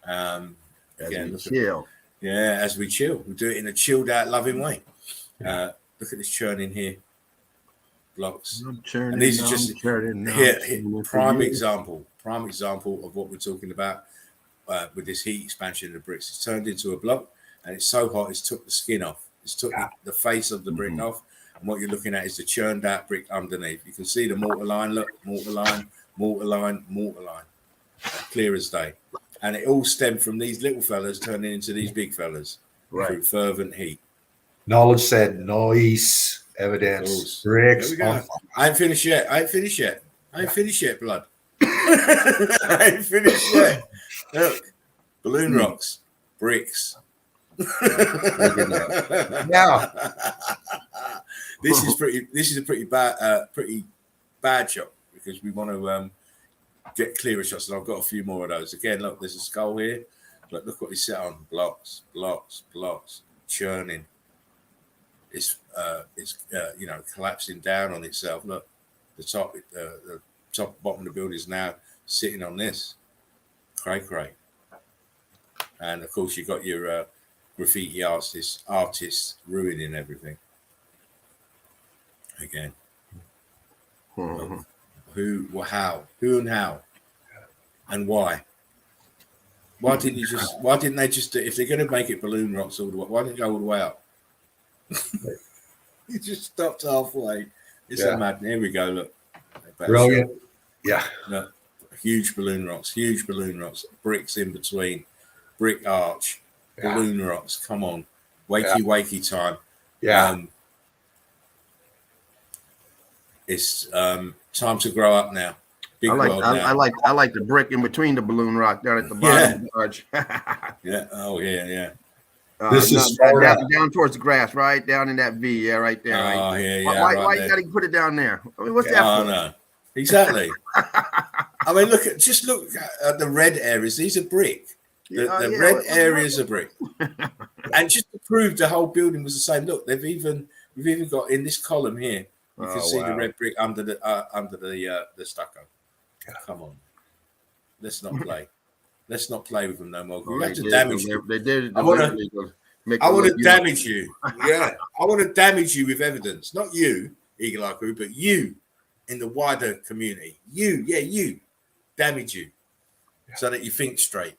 Again, Chill. as we chill. We do it in a chilled out, loving way. Look at this churning here. Blocks. And these are just here, prime example of what we're talking about with this heat expansion of the bricks. It's turned into a block, and it's so hot it's took the skin off. It's took the face of the brick off, and what you're looking at is the churned out brick underneath. You can see the mortar line. Look, mortar line, clear as day. And it all stemmed from these little fellas turning into these big fellas through fervent heat. Knowledge said noise, evidence, bricks. There we go. I ain't finished yet, blood. I ain't finished yet. Look, balloon rocks, bricks. Now, this is a pretty bad shot, because we want to get clearer shots, and I've got a few more of those. Again, look, there's a skull here. Look what he's set on. Blocks, churning. It's collapsing down on itself. Look, the top bottom of the building is now sitting on this. Cray. And of course, you've got your graffiti artists ruining everything. Again. Mm-hmm. Who and how, and why? Why didn't they just, if they're going to make it balloon rocks all the way, why didn't it go all the way up? You just stopped halfway. It's a madness. Here we go. Look, brilliant. Yeah. Look, huge balloon rocks, bricks in between, brick arch, balloon rocks. Come on, wakey time. Yeah. It's time to grow up now. Big world now. I like the brick in between the balloon rock down at the bottom of the arch. Yeah. Oh yeah. This is Spartan. down towards the grass, right down in that V. Yeah, right there. Right? Oh yeah. Why you gotta put it down there? I mean, what's that for? No. Exactly. I mean, look at the red areas. These are brick. The red areas are brick. And just to prove the whole building was the same. Look, we've even got in this column here. You can see the red brick under the stucco. Come on, let's not play. Let's not play with them no more. We have to damage you. They did. I want to damage you. Yeah, I want to damage you with evidence. Not you, Eagle Eye Crew, but you in the wider community. You damage you, so that you think straight.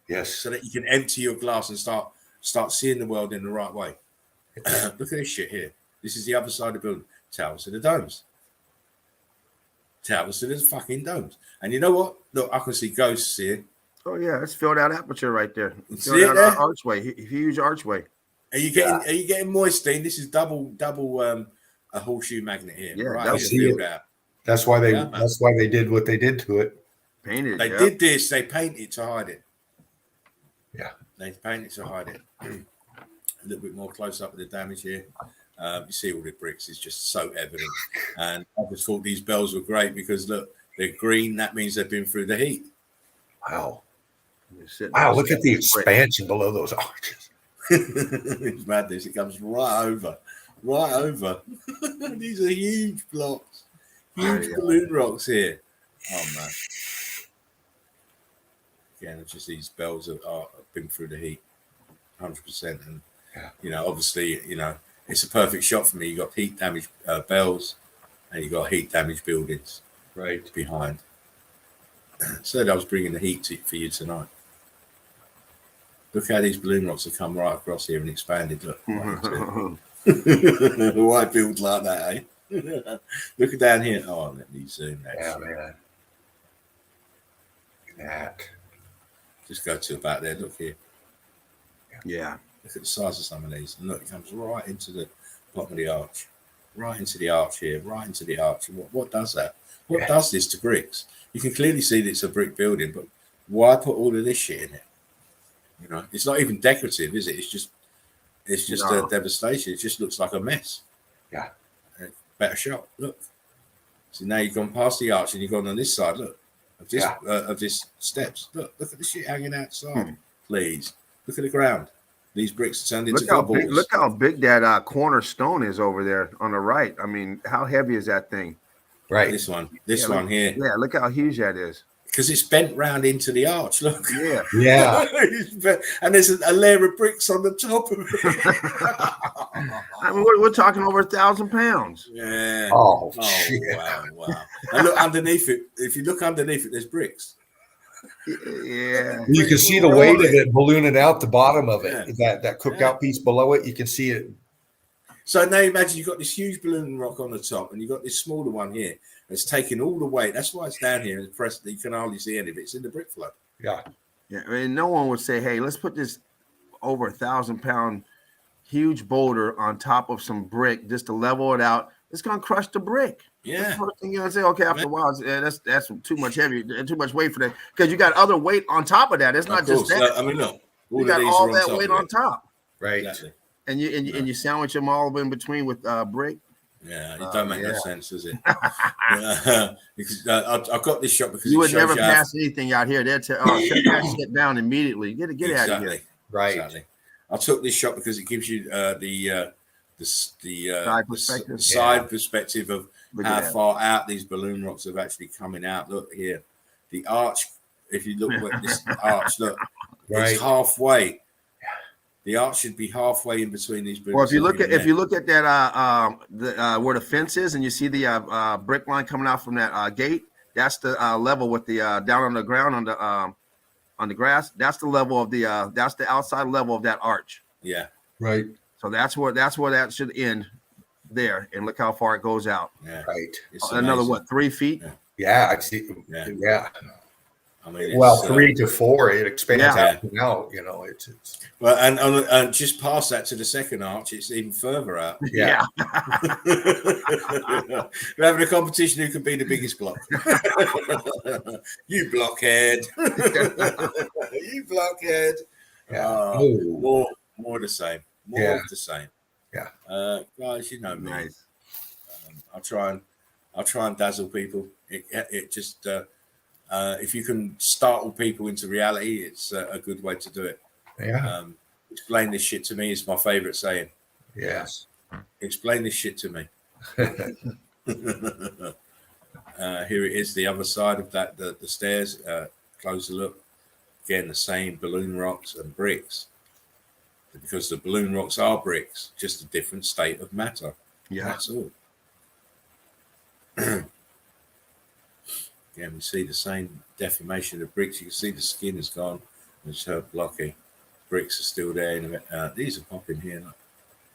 Yes. So that you can empty your glass and start seeing the world in the right way. Look at this shit here. This is the other side of the building. Towers to the domes. towers to the fucking domes. And you know what? Look, I can see ghosts here. Oh yeah, it's filled out aperture right there. See Filled it out there? archway, huge archway. Are you getting moisting? This is double a horseshoe magnet here. Yeah, right. double. Filled out. That's why they Yeah, man. that's why they did what they did to it. Painted. They did this. They painted to hide it. Yeah. They painted to hide it. A little bit more close up with the damage here. You see all the bricks. It's just so evident. And I just thought these bells were great because look, they're green. That means they've been through the heat. Wow. Wow, look at the expansion below those arches. It's madness. It comes right over. Right over. These are huge blocks. Huge balloon rocks here. Oh, man. Again, it's just these bells have been through the heat. 100%. And, obviously, it's a perfect shot for me. You got heat damaged bells and you got heat damaged buildings behind. Said I was bringing the heat for you tonight. Look how these balloon rocks have come right across here and expanded. Look. Why build like that, eh? Look down here. Oh, let me zoom that. Yeah, man. Look at that. Just go to about there. Look here. Yeah. Look at the size of some of these. And look, it comes right into the bottom of the arch. Right into the arch here. Right into the arch. And what does that? What does this to bricks? You can clearly see that it's a brick building, but why put all of this shit in it? It's not even decorative, is it? It's just a devastation. It just looks like a mess. Yeah. Better shot. Look. So now you've gone past the arch and you've gone on this side. Look. Of this steps. Look at the shit hanging outside. Please. Look at the ground. These bricks are turned into balls. Look how big that cornerstone is over there on the right. I mean, how heavy is that thing? Right. This one here. Yeah, look how huge that is. Because it's bent round into the arch. Look. Yeah. Yeah. And there's a layer of bricks on the top of it. I mean, we're talking over 1,000 pounds. Yeah. Oh shit. Wow. And look underneath it. If you look underneath it, there's bricks. Yeah. You can see the weight of it ballooning out the bottom of it. That cookout piece below it, you can see it. So now imagine you've got this huge balloon rock on the top and you've got this smaller one here. It's taking all the weight. That's why it's down here and pressed. You can hardly see any of it. It's in the brick flood. Yeah. Yeah. I mean, no one would say, hey, let's put this over 1,000-pound huge boulder on top of some brick just to level it out. It's going to crush the brick. Yeah. That's the first thing you're going to say, okay, after a while, that's too much heavy, too much weight for that. Because you got other weight on top of that. It's not just that. I mean, look. You got all that weight on top. Right. Exactly. And you sandwich them all in between with brick. Yeah, it don't make no sense, does it? Because I've got this shot because you would never pass anything out here. They'd tell, shut that shit down immediately. Get out of here. Right. Exactly. I took this shot because it gives you the side perspective of how far out these balloon rocks have actually coming out. Look here, the arch. If you look at this arch, look, it's halfway. The arch should be halfway in between these bricks. Well, if you look at that where the fence is, and you see the brick line coming out from that gate, that's the level with the down on the ground on the grass. That's the level of that's the outside level of that arch. Yeah. Right. So that's where that should end there, and look how far it goes out. Yeah. Right. It's another amazing. 3 feet? Yeah, I see. Yeah. I mean, well, 3 to 4, it expands out. It's well, and just past that to the second arch, it's even further out. Yeah. We're having a competition who can be the biggest block. You blockhead. You blockhead. Yeah. More the same. More of the same. Yeah. Guys, you know me. Nice. I'll try and dazzle people. It just if you can startle people into reality, it's a good way to do it. Yeah. Explain this shit to me is my favorite saying. Yes. Explain this shit to me. Here it is, the other side of that, the stairs. Closer look. Again, the same balloon rocks and bricks. Because the balloon rocks are bricks, just a different state of matter. Yeah. That's all. Again, we see the same deformation of bricks. You can see the skin is gone. It's blocky. Bricks are still there. These are popping here.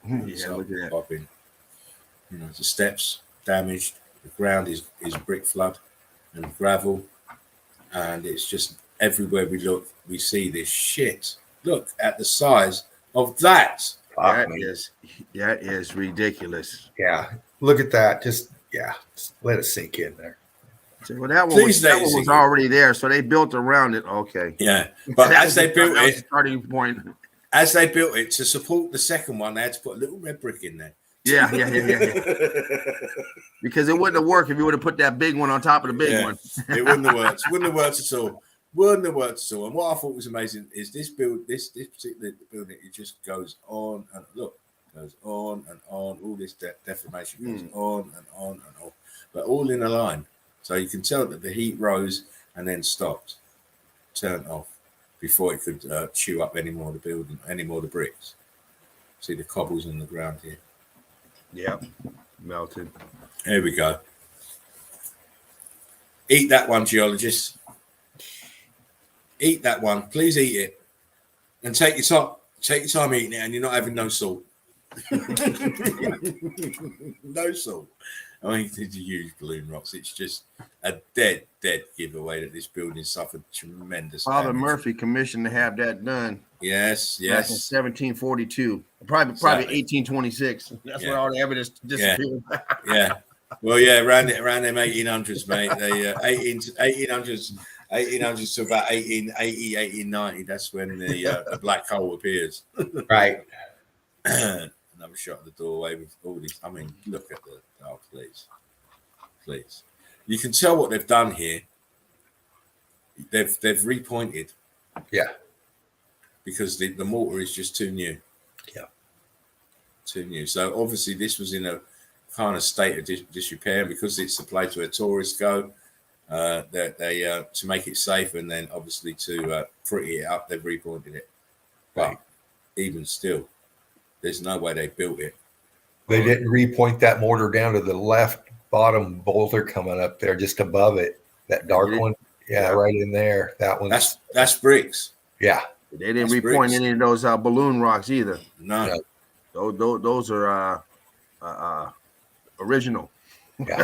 Look at that. Popping. The steps damaged. The ground is brick flood and gravel, and it's just everywhere we look, we see this shit. Look at the size of that. That is ridiculous. Yeah, look at that. Just let it sink in there. So, well, that one Please let it was sink in. already there, so they built around it. Okay. Yeah, but That as they built that was the it, starting point. as they built it to support the second one, they had to put a little red brick in there. Yeah. Because it wouldn't have worked if you would have put that big one on top of the big one. It wouldn't have worked. Wouldn't have worked at all. Wouldn't have worked at all. And what I thought was amazing is this particular building. It just goes on and goes on and on. All this deformation goes on and on and on, but all in a line. So you can tell that the heat rose and then stopped, turned off before it could chew up any more of the building, any more of the bricks. See the cobbles on the ground here. Yep, melted. Here we go. Eat that one, geologists. Eat that one. Please eat it. And take your time. Take your time eating it, and you're not having no salt. No salt. I mean, it's a huge balloon rocks. It's just a dead giveaway that this building suffered tremendous Father damage. Murphy commissioned to have that done. Yes. Back in 1742, probably 1826. That's where all the evidence disappeared. Yeah. Well, yeah, around them 1800s, mate. They 1800s to about 1880, 1890. That's when the black hole appears. Right. Another shot at the doorway with all these. I mean, look at the. Oh, please. You can tell what they've done here. They've repointed. Yeah. Because the mortar is just too new. Yeah. Too new. So obviously this was in a kind of state of disrepair, because it's the place where tourists go. They to make it safe, and then obviously to pretty it up, they've repointed it. But even still, there's no way they built it. They didn't repoint that mortar down to the left bottom boulder coming up there, just above it. That dark one. Yeah, right in there. That one. That's bricks. Yeah. They didn't repoint any of those balloon rocks either. No. Those are original. Yeah.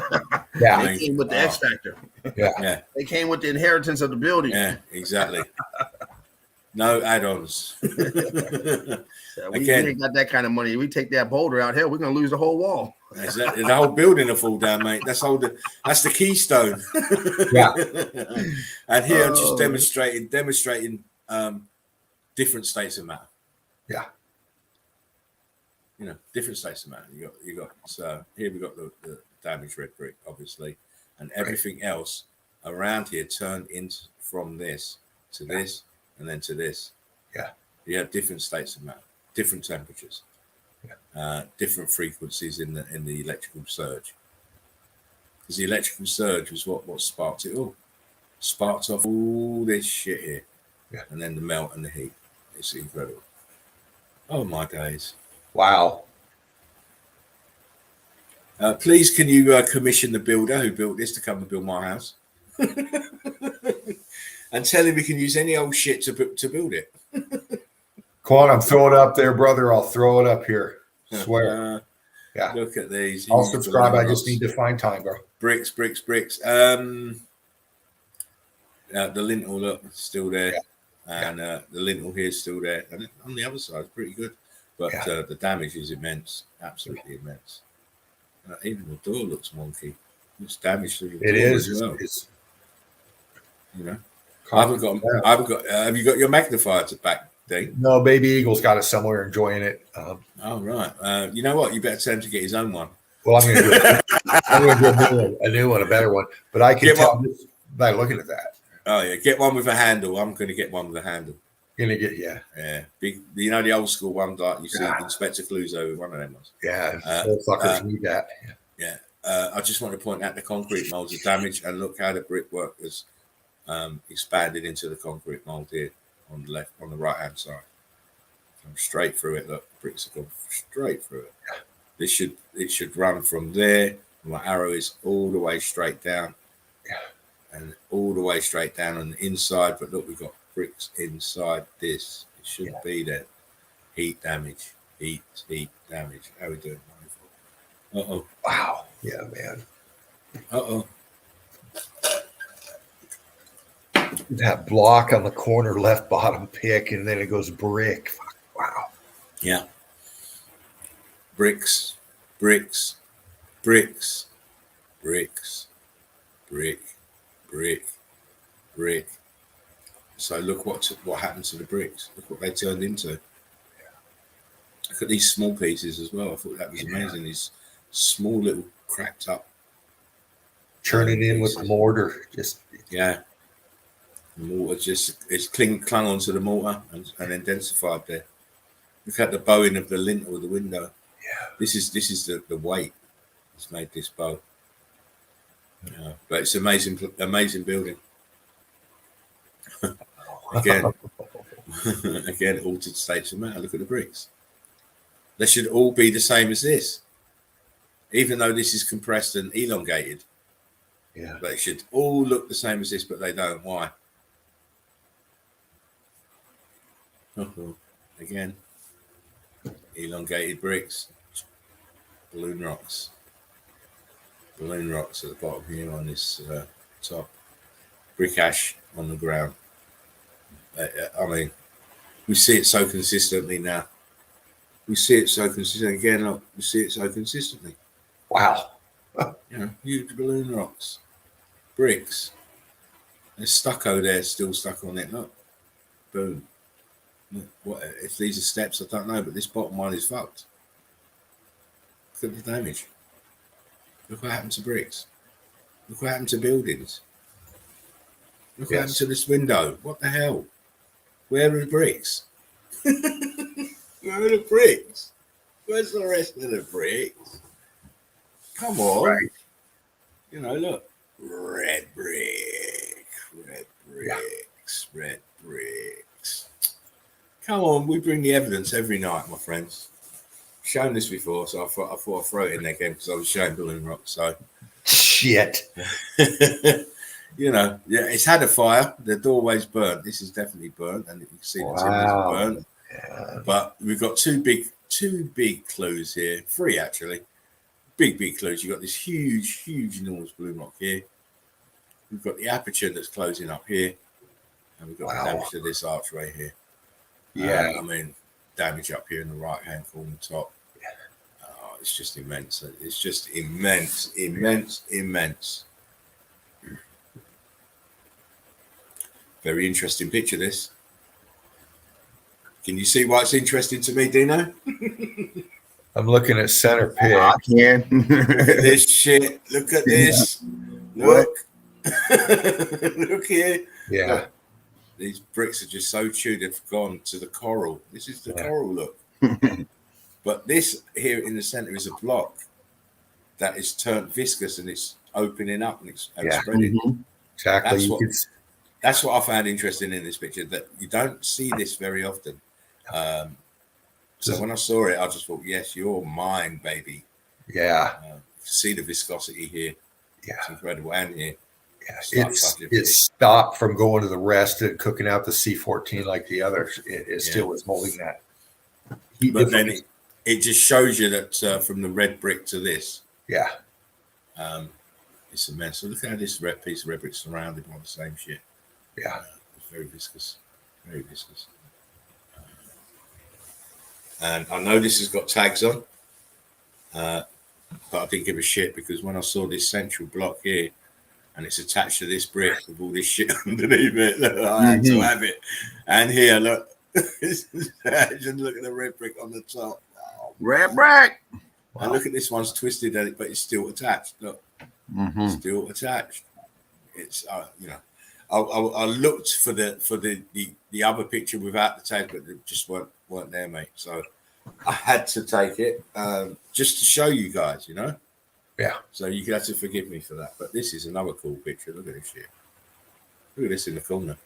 Yeah. They came with the X factor. Yeah. They came with the inheritance of the building. Yeah, exactly. No add-ons. We ain't got that kind of money. We take that boulder out here, we're gonna lose the whole wall. Exactly. The whole building will fall down, mate. That's the keystone. Yeah. And here I'm just demonstrating different states of matter. Yeah. You know, different states of matter. You got so here we got the damaged red brick, obviously, and everything else around here turned into from this to this and then to this. Yeah. You have different states of matter, different temperatures, different frequencies in the electrical surge. Because the electrical surge was what sparked it all. Sparked off all this shit here. Yeah. And then the melt and the heat. It's incredible. Oh my days. Wow. Please, can you commission the builder who built this to come and build my house? And tell him we can use any old shit to build it. Quantum, throw it up there, brother. I'll throw it up here. Swear. Yeah. Look at these. I'll subscribe. I just need to find time, bro. Bricks. The lintel, look, still there. Yeah. And the lintel here is still there. And on the other side, it's pretty good. But the damage is immense. Absolutely immense. Even the door looks wonky. It's damaged through the door as well. You know, I haven't got. Have you got your magnifier to back, Dean? No, Baby Eagle's got it somewhere enjoying it. Oh right. You know what? You better tell him to get his own one. Well, I'm going to do a new one, a better one. But I can tell just by looking at that. Oh yeah, get one with a handle. I'm going to get one with a handle. Gonna get big. You know the old school one that you see Inspector Clouseau with one of them ones. Yeah, fuckers need that. Yeah. I just want to point out the concrete molds are damaged, and look how the brickwork has expanded into the concrete mold here on the left, on the right hand side. Come straight through it. Look, bricks have gone straight through it. It should run from there. My arrow is all the way straight down, and all the way straight down on the inside. But look, we've got bricks inside this. It shouldn't be there. Heat damage. Heat damage. How are we doing? Wow. Yeah, man. Uh-oh. That block on the corner left bottom pick, and then it goes brick. Wow. Yeah. Bricks, bricks, bricks, bricks, brick, brick, brick. So look what happened to the bricks. Look what they turned into. Look at these small pieces as well. I thought that was amazing. These small little cracked up. Churning in with the mortar. Just yeah. The mortar it's clung onto the mortar and then densified there. Look at the bowing of the lintel of the window. Yeah. This is the weight that's made this bow. Yeah. But it's amazing building. Again, altered states of matter. Look at the bricks. They should all be the same as this, even though this is compressed and elongated. Yeah. They should all look the same as this, but they don't. Why? Again, elongated bricks, balloon rocks at the bottom here on this top, brick ash on the ground. I mean, we see it so consistently now. We see it so consistently. Again, look, we see it so consistently. Wow. You know, huge balloon rocks, bricks. There's stucco there, still stuck on it. Look, boom. Look, what if these are steps? I don't know, but this bottom one is fucked. Look at the damage. Look what happened to bricks. Look what happened to buildings. Look what happened to this window. What the hell? Where are the bricks? Where are the bricks? Where's the rest of the bricks? Come on. Right. You know, look. Red bricks. Come on, we bring the evidence every night, my friends. Shown this before, so I thought I'd throw it in there again because I was showing balloon rocks. So shit. You know, yeah, it's had a fire. The doorway's burnt. This is definitely burnt, and you can see the timbers burnt. Yeah. But we've got two big clues here. 3 actually. Big clues. You've got this huge, enormous balloon rock here. We've got the aperture that's closing up here, and we've got damage to this archway here. Yeah, I mean, damage up here in the right-hand corner top. Oh, it's just immense. It's just immense. Very interesting picture, this. Can you see why it's interesting to me, Dino? I'm looking at center pick. I can. Look at this shit. Look at this. Look. Look here. Yeah. Look. These bricks are just so chewed, they've gone to the coral. This is the coral look. But this here in the center is a block that is turned viscous and it's opening up and it's spreading. Mm-hmm. Exactly. That's what I found interesting in this picture, that you don't see this very often. So when I saw it, I just thought, yes, you're mine, baby. Yeah. See the viscosity here. Yeah. It's incredible. And here. Yeah. It's stopped from going to the rest and cooking out the C14 like the others. It still was holding that. But then it just shows you that from the red brick to this. Yeah. It's immense. So look how this piece of red brick is surrounded by the same shit. Yeah. It's very viscous. Very viscous. And I know this has got tags on, but I didn't give a shit because when I saw this central block here and it's attached to this brick with all this shit underneath it, look, I had to have it. And here, look, just look at the red brick on the top. Oh, red brick. And look at this one's twisted at it, but it's still attached. Look, still attached. It's you know, I looked for the other picture without the tag, but they just weren't there, mate. So I had to take it just to show you guys, you know. Yeah. So you have to forgive me for that. But this is another cool picture. Look at this shit. Look at this in the corner.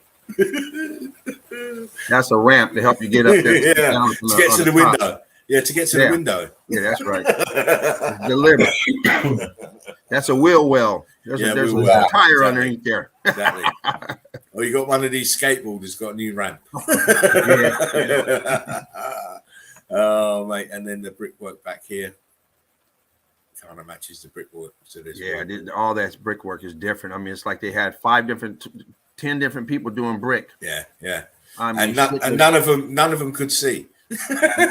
That's a ramp to help you get up there. Yeah. To get to the window. Yeah, to get to the window. Yeah, that's right. Deliberate. That's a wheel well. There's a tire underneath there. Exactly. Oh, you got one of these skateboarders got a new ramp. Oh, mate. And then the brickwork back here. kind of matches the brickwork to this. Yeah, all that brickwork is different. I mean, it's like they had 10 different people doing brick. Yeah, yeah. I mean, and none of them could see.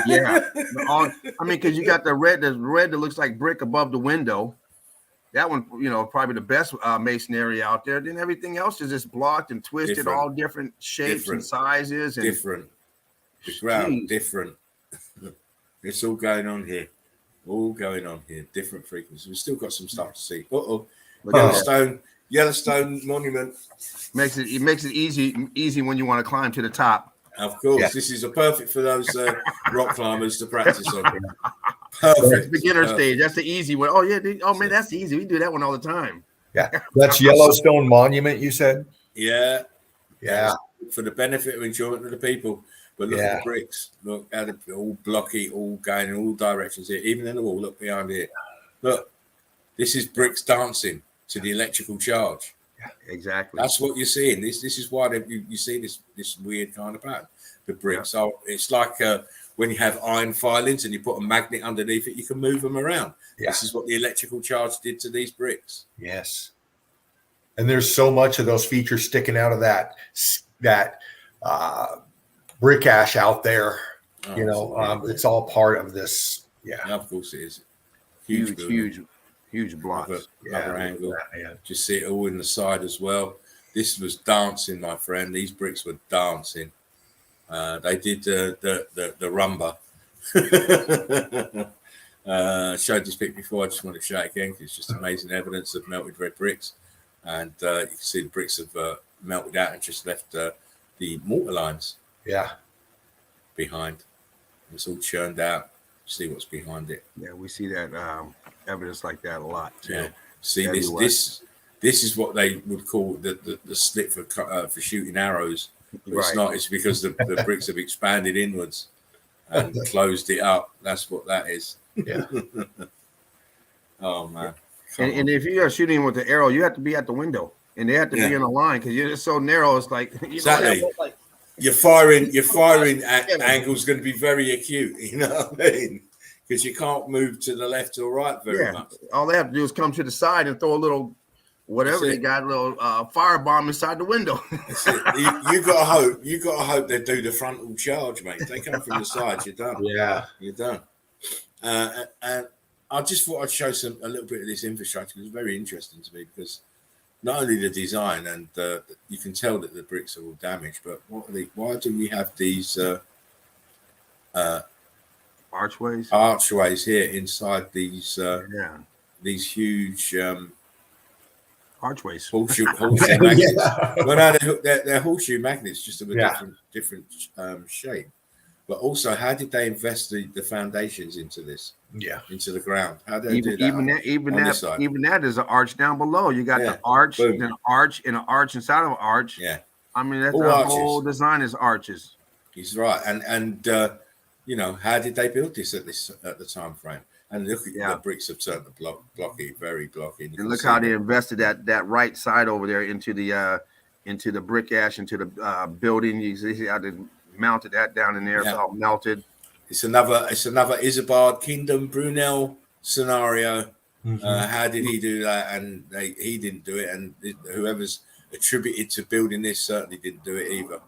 Yeah. I mean, because you got the red that looks like brick above the window. That one, probably the best masonry out there. Then everything else is just blocked and twisted, all different shapes and sizes. And different. The ground, different. It's all going on here. All going on here. Different frequencies. We've still got some stuff to see. Yellowstone Monument. Makes it easy when you want to climb to the top. Of course, This is perfect for those rock climbers to practice on. Perfect. That's beginner stage. That's the easy one. Oh yeah. Man, that's easy. We do that one all the time. Yeah, that's Yellowstone Monument. You said. Yeah. Yeah. For the benefit of enjoyment of the people. But look at the bricks. Look at it, all blocky, all going in all directions here. Even in the wall. Look behind here. Look, this is bricks dancing to the electrical charge. Yeah, exactly. That's what you're seeing. This is why you see this weird kind of pattern. The bricks are. It's like when you have iron filings and you put a magnet underneath it, you can move them around. Yeah. This is what the electrical charge did to these bricks. Yes. And there's so much of those features sticking out of that brick ash out there. It's all part of this. Yeah. Of course it is. Huge blocks. Other angle. Yeah. Just see it all in the side as well. This was dancing, my friend. These bricks were dancing. They did the rumba. Showed this pic before. I just want to show it again because it's just amazing evidence of melted red bricks. And you can see the bricks have melted out and just left the mortar lines. Yeah. Behind. It's all churned out. See what's behind it. Yeah, we see that evidence like that a lot too. Yeah. See this is what they would call the slit for shooting arrows. But it's not. It's because the bricks have expanded inwards and closed it up. That's what that is. Yeah. Oh man. And if you are shooting with the arrow, you have to be at the window, and they have to be in a line because you're just so narrow. It's like exactly. Your firing angle is going to be very acute. You know what I mean? Because you can't move to the left or right very much. All they have to do is come to the side and throw a little. Whatever they got, a little firebomb inside the window. You got to hope they do the frontal charge, mate. If they come from the sides, you're done. Yeah, you're done. And I just thought I'd show a little bit of this infrastructure. It's very interesting to me because not only the design and you can tell that the bricks are all damaged, but why do we have these archways here inside these huge archways, horseshoe magnets? Well, no, they're horseshoe magnets, just of a different shape. But also, how did they invest the foundations into this? Yeah, into the ground. How did they do that? Even that is an arch down below. You got the arch, and an arch, and an arch inside of an arch. Yeah, I mean that's the whole design is arches. He's right, and how did they build this at the time frame? And look at the bricks have turned the blocky, very blocky. And look how they invested that right side over there into the brick ash, into the building. You see how they mounted that down in there. It's all melted. It's another Isambard Kingdom Brunel scenario. Mm-hmm. How did he do that? And he didn't do it. And whoever's attributed to building this certainly didn't do it either.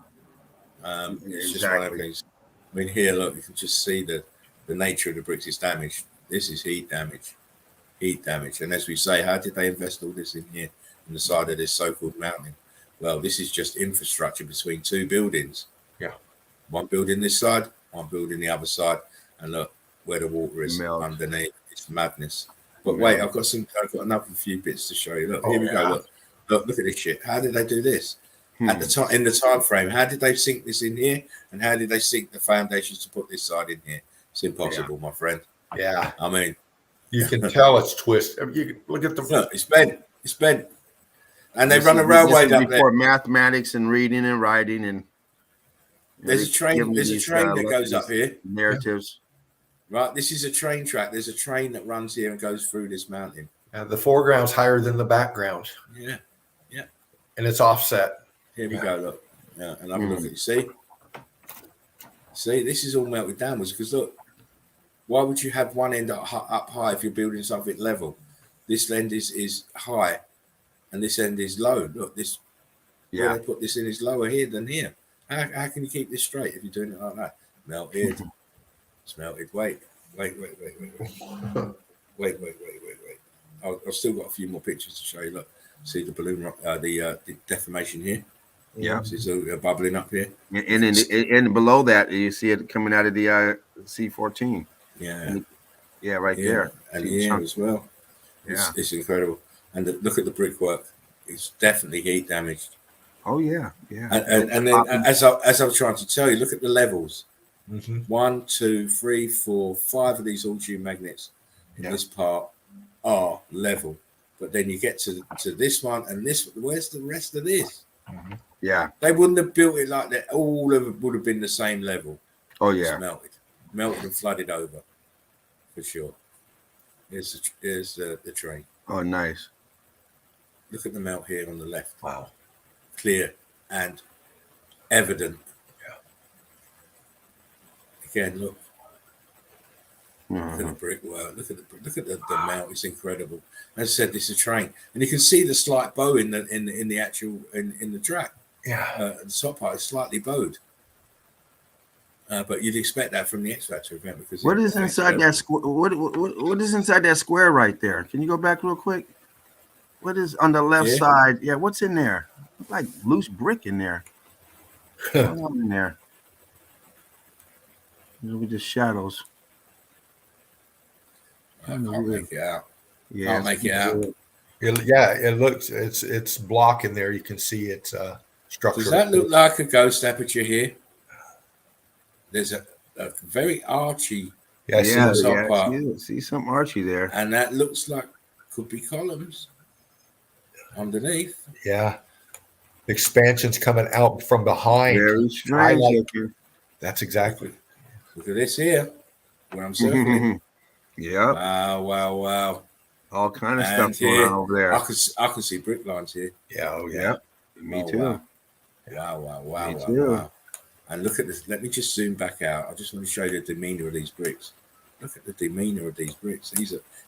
It's just one of those things. I mean, here, look, you can just see the nature of the bricks is damaged. This is heat damage. And as we say, how did they invest all this in here on the side of this so-called mountain? Well, this is just infrastructure between two buildings. Yeah. One building this side, one building the other side. And look where the water is underneath. It's madness. But wait, I've got another few bits to show you. Look, here we go. Look at this shit. How did they do this? At the time, in the time frame, how did they sink this in here? And how did they sink the foundations to put this side in here? It's impossible, my friend. Yeah. I mean, you can tell it's twisted. You can look at the look, it's bent. And they run a railway up there. For mathematics and reading and writing and there's a train that goes up here. Narratives. Right. This is a train track. There's a train that runs here and goes through this mountain. The foreground's higher than the background. Yeah. Yeah. And it's offset. Here we go, look. Yeah, and have a look at you. See, this is all melted downwards because look, Why would you have one end up high if you're building something level? This end is high, and this end is low. Look, this where they put this in is lower here than here. How can you keep this straight if you're doing it like that? Melted. It's melted. Wait. I've still got a few more pictures to show you. Look, see the balloon rock, the deformation here. Yeah, see it's bubbling up here. And below that, you see it coming out of the C14. Yeah, right there. And here as well. It's incredible. And look at the brickwork. It's definitely heat damaged. Oh yeah. And then as I was trying to tell you, look at the levels. 1, 2, 3, 4, 5 of these all-tune magnets in this part are level, but then you get to this one and this. Where's the rest of this? Yeah, they wouldn't have built it like that. All of it would have been the same level. Oh yeah, it's melted and flooded over for sure. Here's the train. Oh, nice. Look at the melt here on the left. Wow, clear and evident. Again, look. Look at the brickwork. Look at the mount. It's incredible. As I said, this is a train, and you can see the slight bow in the actual in the track. The top part is slightly bowed, but you'd expect that from the X Factor event because what is inside that square? What is inside that square right there? Can you go back real quick? What is on the left side? Yeah, what's in there? It's like loose brick in there. What's in there? With the shadows. I can't make it out. Yeah, can't make it out. It looks it's blocking there. You can see it's structure. Does that look like a ghost aperture here? There's a very archy. See some archy there, and that looks like could be columns underneath. Yeah, expansions coming out from behind. Very strange. That's exactly. Look at this here. Where I'm circling. Yeah. Wow. All kind of stuff going on over there. I can see brick lines here. Yeah. Oh yeah. Me too. Wow. And look at this. Let me just zoom back out. I just want to show you the demeanor of these bricks. Look at the demeanor of these bricks.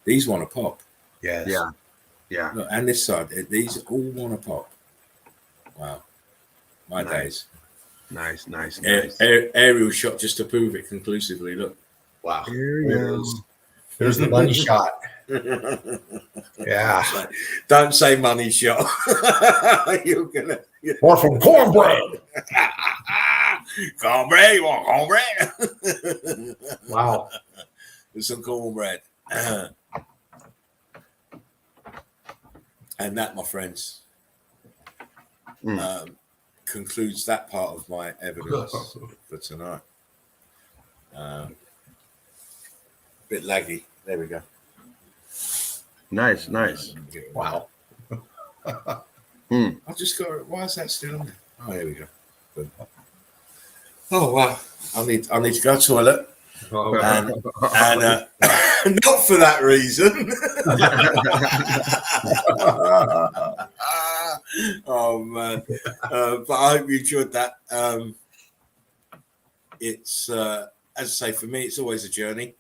These want to pop. Yes. Yeah. Look, and this side, these all want to pop. Wow. My days. Nice. Aerial shot just to prove it conclusively. Look. Wow. There's the money shot. Yeah. Don't say money shot. You're gonna. Or from cornbread. Cornbread. You want cornbread? Wow. With some cornbread. And that, my friends, concludes that part of my evidence for tonight. Bit laggy. There we go. Nice. Wow. I've just got. Why is that still on there? Oh, there we go. Good. Oh wow! I need to go to the toilet, and not for that reason. Oh man! But I hope you enjoyed that. It's as I say, for me, it's always a journey.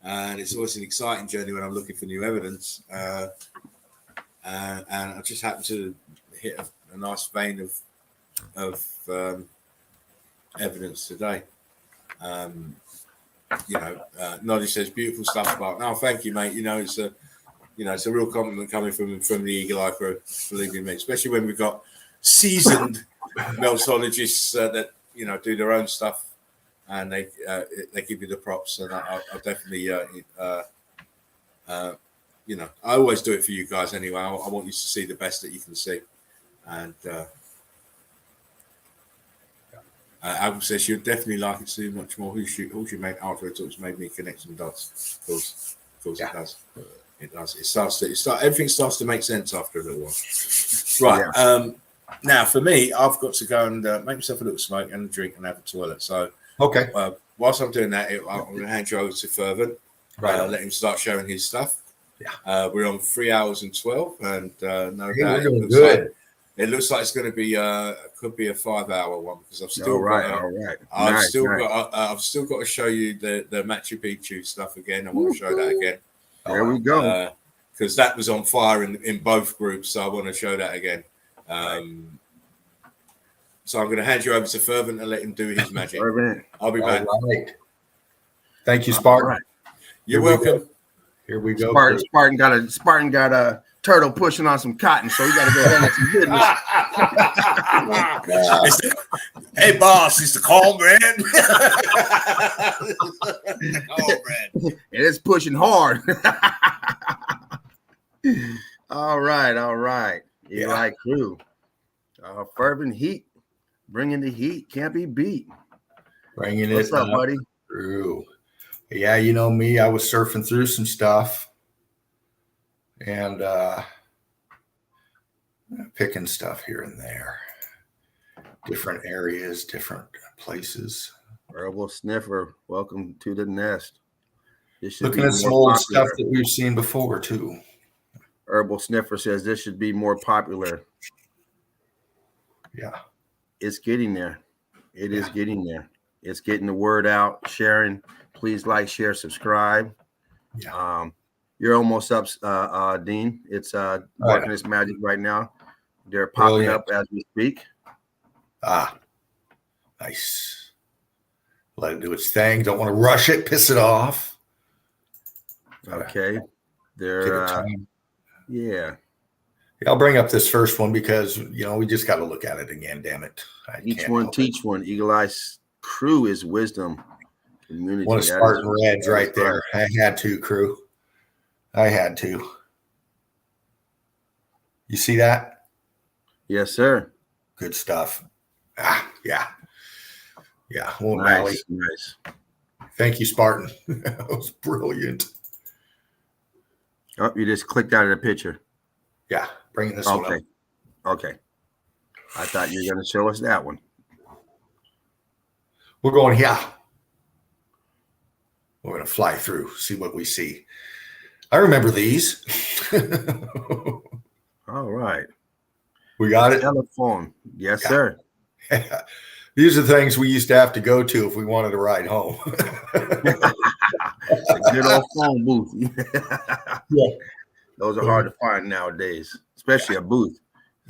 And it's always an exciting journey when I'm looking for new evidence. And I just happened to hit a nice vein of evidence today. Noddy says beautiful stuff about. No, thank you, mate. It's a real compliment coming from the Eagle Eye crew. Believe me, especially when we've got seasoned meltologists that do their own stuff. And they give you the props, and I'll definitely, I always do it for you guys anyway. I want you to see the best that you can see. And Albert says you'd definitely like it to do much more. Who should make after it talks made me connect some dots. Of course, it does. It does. Everything starts to make sense after a little while. Right. Yeah. Now for me, I've got to go and make myself a little smoke and a drink and have a toilet. So. Okay. Whilst I'm doing that, I'm going to hand you over to Fervent. Right. Let him start showing his stuff. Yeah. We're on 3 hours and 12, and no doubt we're doing good. It looks like it's going to be could be a 5-hour one because I've still All right, got all right. I've Nice, still nice. got I've still got to show you the Machu Picchu stuff again. I want to show that again. There we go. Because that was on fire in both groups, so I want to show that again. So I'm going to hand you over to Fervent and let him do his magic. Fervent. I'll be back. Right. Thank you, Spartan. Right. You're welcome. Here we go. Spartan got a turtle pushing on some cotton, so we got to go handle some business. Hey, boss, it's the cornbread. Cornbread. And it's pushing hard. All right. Eli crew. Fervent heat. Bringing the heat. Can't be beat. Bringing What's it up, buddy? Through. Yeah, you know me. I was surfing through some stuff and picking stuff here and there. Different areas, different places. Herbal sniffer. Welcome to the nest. This should Looking be at some more old popular. stuff that we've seen before too. Herbal sniffer says this should be more popular. Yeah. It's getting there. It is getting there. It's getting the word out. Sharing. Please like, share, subscribe. Yeah. You're almost up, Dean. It's working its magic right now. They're popping Brilliant. up as we speak. Nice. Let it do its thing. Don't want to rush it, piss it off. Okay. Give it They're time. yeah. I'll bring up this first one because we just got to look at it again. Damn it! Each one teach one. Eagle Eye's crew is wisdom. Community. One of Spartan Reds right there. I had to, crew. I had to. You see that? Yes, sir. Good stuff. Yeah. Won't rally. Nice. Thank you, Spartan. That was brilliant. Oh, you just clicked out of the picture. Yeah, bringing this one up. Okay. I thought you were going to show us that one. We're going here. We're going to fly through, see what we see. I remember these. All right. We got it. Telephone. Yes, sir. These are things we used to have to go to if we wanted to ride home. It's a good old phone booth. Yeah. Those are hard to find nowadays, especially a booth.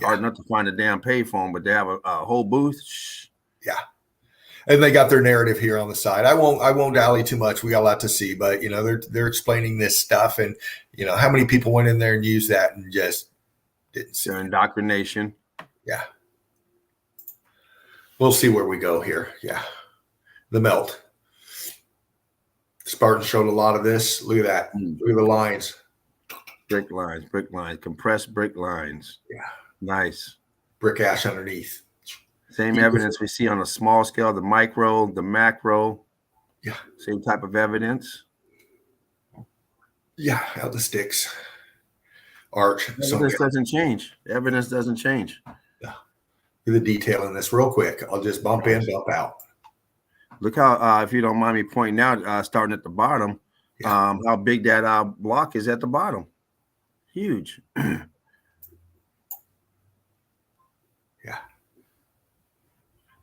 Hard enough to find a damn pay phone, but they have a whole booth. Shh. Yeah. And they got their narrative here on the side. I won't dally too much. We got a lot to see, but they're explaining this stuff, and how many people went in there and used that and just didn't see Their indoctrination. Yeah. We'll see where we go here. Yeah. The melt. Spartan showed a lot of this. Look at that. Look at the lines. Brick lines, compressed brick lines. Yeah. Nice. Brick ash underneath. Same evidence we see on a small scale, the micro, the macro. Yeah. Same type of evidence. Yeah. How the sticks. Arch. Evidence doesn't change. Evidence doesn't change. Yeah. The detail in this real quick. I'll just bump in, bump out. Look how, if you don't mind me pointing out, starting at the bottom, how big that block is at the bottom. Huge. Yeah.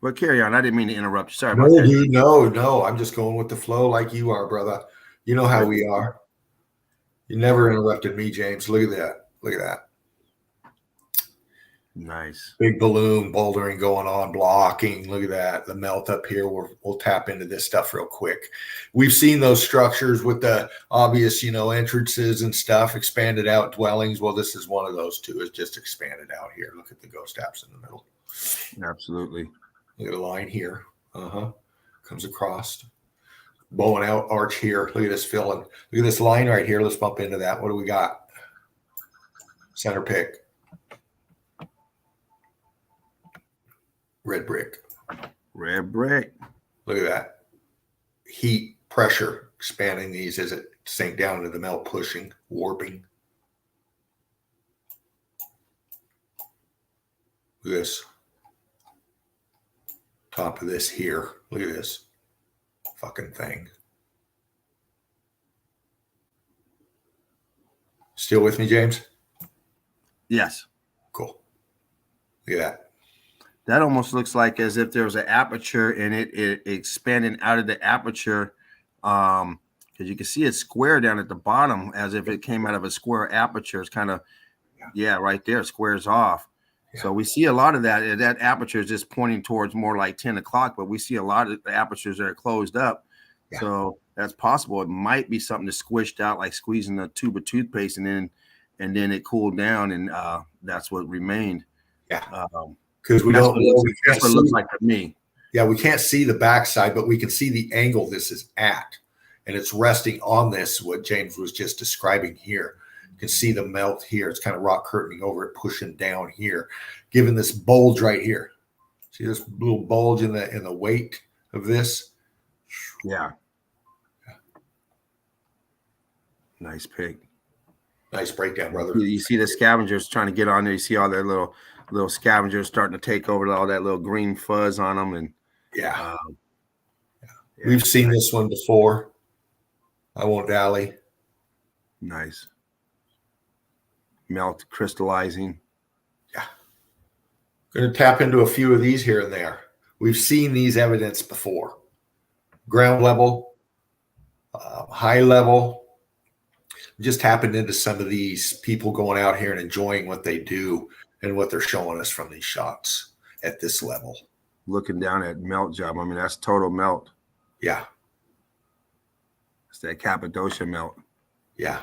But carry on. I didn't mean to interrupt you. Sorry No, about that. dude, no. I'm just going with the flow like you are, brother. You know how we are. You never interrupted me, James. Look at that. Look at that. Nice. Big balloon bouldering going on, blocking. Look at that. The melt up here. We'll tap into this stuff real quick. We've seen those structures with the obvious, entrances and stuff, expanded out dwellings. Well, this is one of those too. It's just expanded out here. Look at the ghost apps in the middle. Absolutely. Look at the line here. Comes across. Bowing out arch here. Look at this filling. Look at this line right here. Let's bump into that. What do we got? Center pick. Red brick. Red brick. Look at that. Heat, pressure, expanding these as it sink down into the melt, pushing, warping. Look at this. Top of this here. Look at this fucking thing. Still with me, James? Yes. Cool. Look at that. That almost looks like as if there was an aperture and it expanding out of the aperture. Because you can see it square down at the bottom as if it came out of a square aperture. It's kind of, right there, squares off. Yeah. So we see a lot of that. That aperture is just pointing towards more like 10 o'clock, but we see a lot of the apertures that are closed up. Yeah. So that's possible. It might be something that squished out, like squeezing a tube of toothpaste, and then it cooled down, and that's what remained. Yeah. Because we don't know. That's what it looks like to me. Yeah, we can't see the backside, but we can see the angle this is at. And it's resting on this, what James was just describing here. You can see the melt here. It's kind of rock curtaining over it, pushing down here, giving this bulge right here. See this little bulge in the weight of this? Yeah. Nice pick. Nice breakdown, brother. You see the scavengers trying to get on there. You see all their little scavengers starting to take over all that little green fuzz on them. And we've seen this one before. I won't dally. Nice. Melt crystallizing. Yeah. Going to tap into a few of these here and there. We've seen these evidence before. Ground level, high level. Just tapping into some of these people going out here and enjoying what they do and what they're showing us from these shots at this level. Looking down at melt job. I mean, that's total melt. Yeah. It's that Cappadocia melt. Yeah.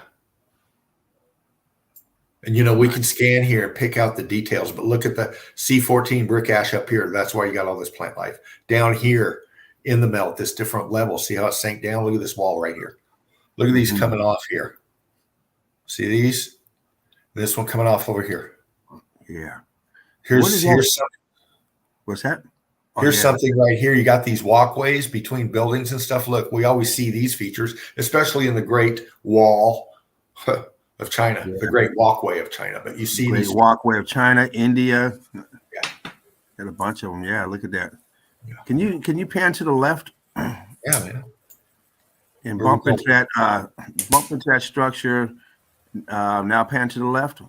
And, we can scan here and pick out the details, but look at the C14 brick ash up here. That's why you got all this plant life. Down here in the melt, this different level. See how it sank down? Look at this wall right here. Look at these coming off here. See these? This one coming off over here. Yeah. Here's something. What's that? Here's something right here. You got these walkways between buildings and stuff. Look, we always see these features, especially in the Great Wall of China, the Great Walkway of China. But you see these Walkway of China, India. Yeah. Got a bunch of them. Yeah, look at that. Yeah. Can you pan to the left? Yeah, man. And bump into that structure. Now pan to the left.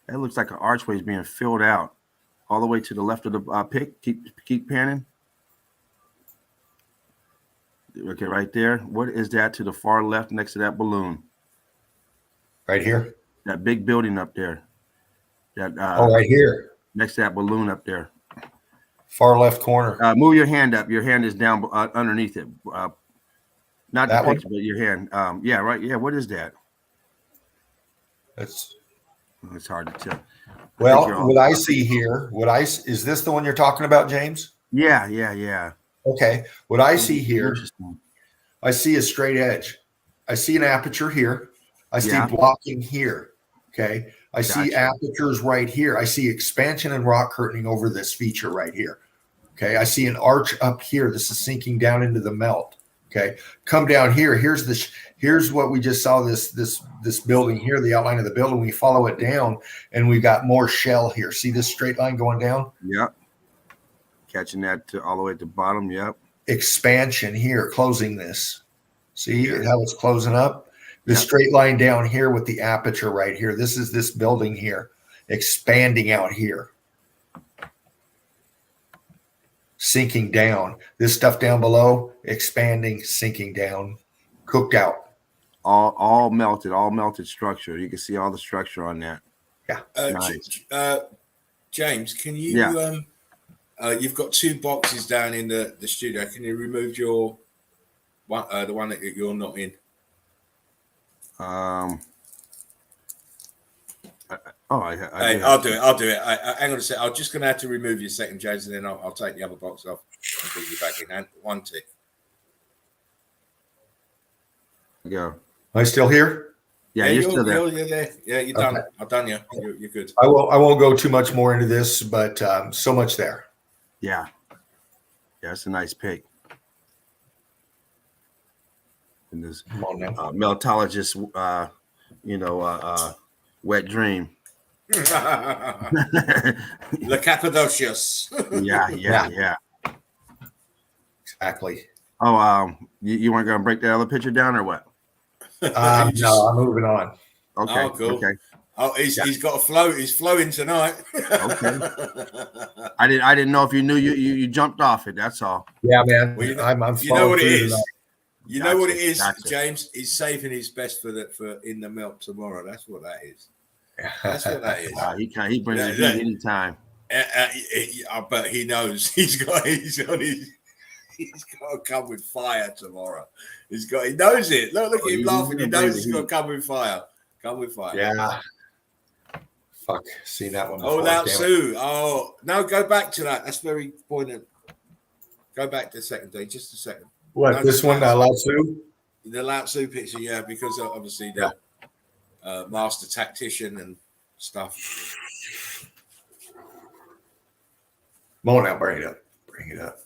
That looks like an archway is being filled out all the way to the left of the pick. Keep panning. Okay, right there. What is that to the far left next to that balloon? Right here. That big building up there. That right here. Next to that balloon up there. Far left corner. Move your hand up. Your hand is down underneath it. Not that the picture, but your hand. Yeah, right. Yeah. What is that? It's hard to tell. Well, what I see here, is this the one you're talking about, James? Yeah. Okay. What I see here, I see a straight edge. I see an aperture here. I see blocking here. Okay. I see apertures right here. I see expansion and rock curtaining over this feature right here. Okay. I see an arch up here. This is sinking down into the melt. Okay. Come down here. Here's what we just saw, this building here, the outline of the building. We follow it down and we've got more shell here. See this straight line going down? Yep. Catching that all the way at the bottom. Yep. Expansion here, closing this. See how it's closing up? The straight line down here with the aperture right here. This is this building here, expanding out here. Sinking down. This stuff down below, expanding, sinking down, cooked out. All melted structure. You can see all the structure on that. Yeah. Nice. James, can you you've got two boxes down in the studio. Can you remove your one the one that you're not in? I'll do it. Hang on a sec. I'm just going to have to remove you a second, James, and then I'll take the other box off and put you back in. And 1 tick. Yeah. Am I still here? Yeah, you're still there. You're there. Yeah, you're done. Okay. I've done you. You're good. I won't go too much more into this, but so much there. Yeah. Yeah, it's a nice pick. And this meltologist, wet dream. The Cappadocius. Yeah. Exactly. Oh, you weren't going to break that other picture down or what? No, I'm moving on. Okay. Oh, cool. Okay. Oh, he's got a flow. He's flowing tonight. Okay. I didn't know if you knew you jumped off it. That's all. Yeah, man. Well, I'm you know what it through is. tonight. You know what it is, Gotcha. James. He's saving his best for in the melt tomorrow. That's what that is. That's what that is. He brings the heat anytime. But he knows he's got to come with fire tomorrow. He knows it. Look at him laughing. He knows he's got to come with fire. Come with fire. Yeah. Fuck. Seen that one Oh, before. Lao Tzu. Oh, no, go back to that. That's very poignant. Go back to the second day, just a second. What, No, this one, Lao Tzu? The Lao Tzu picture, yeah, because obviously the master tactician and stuff. Mo, now bring it up. Bring it up.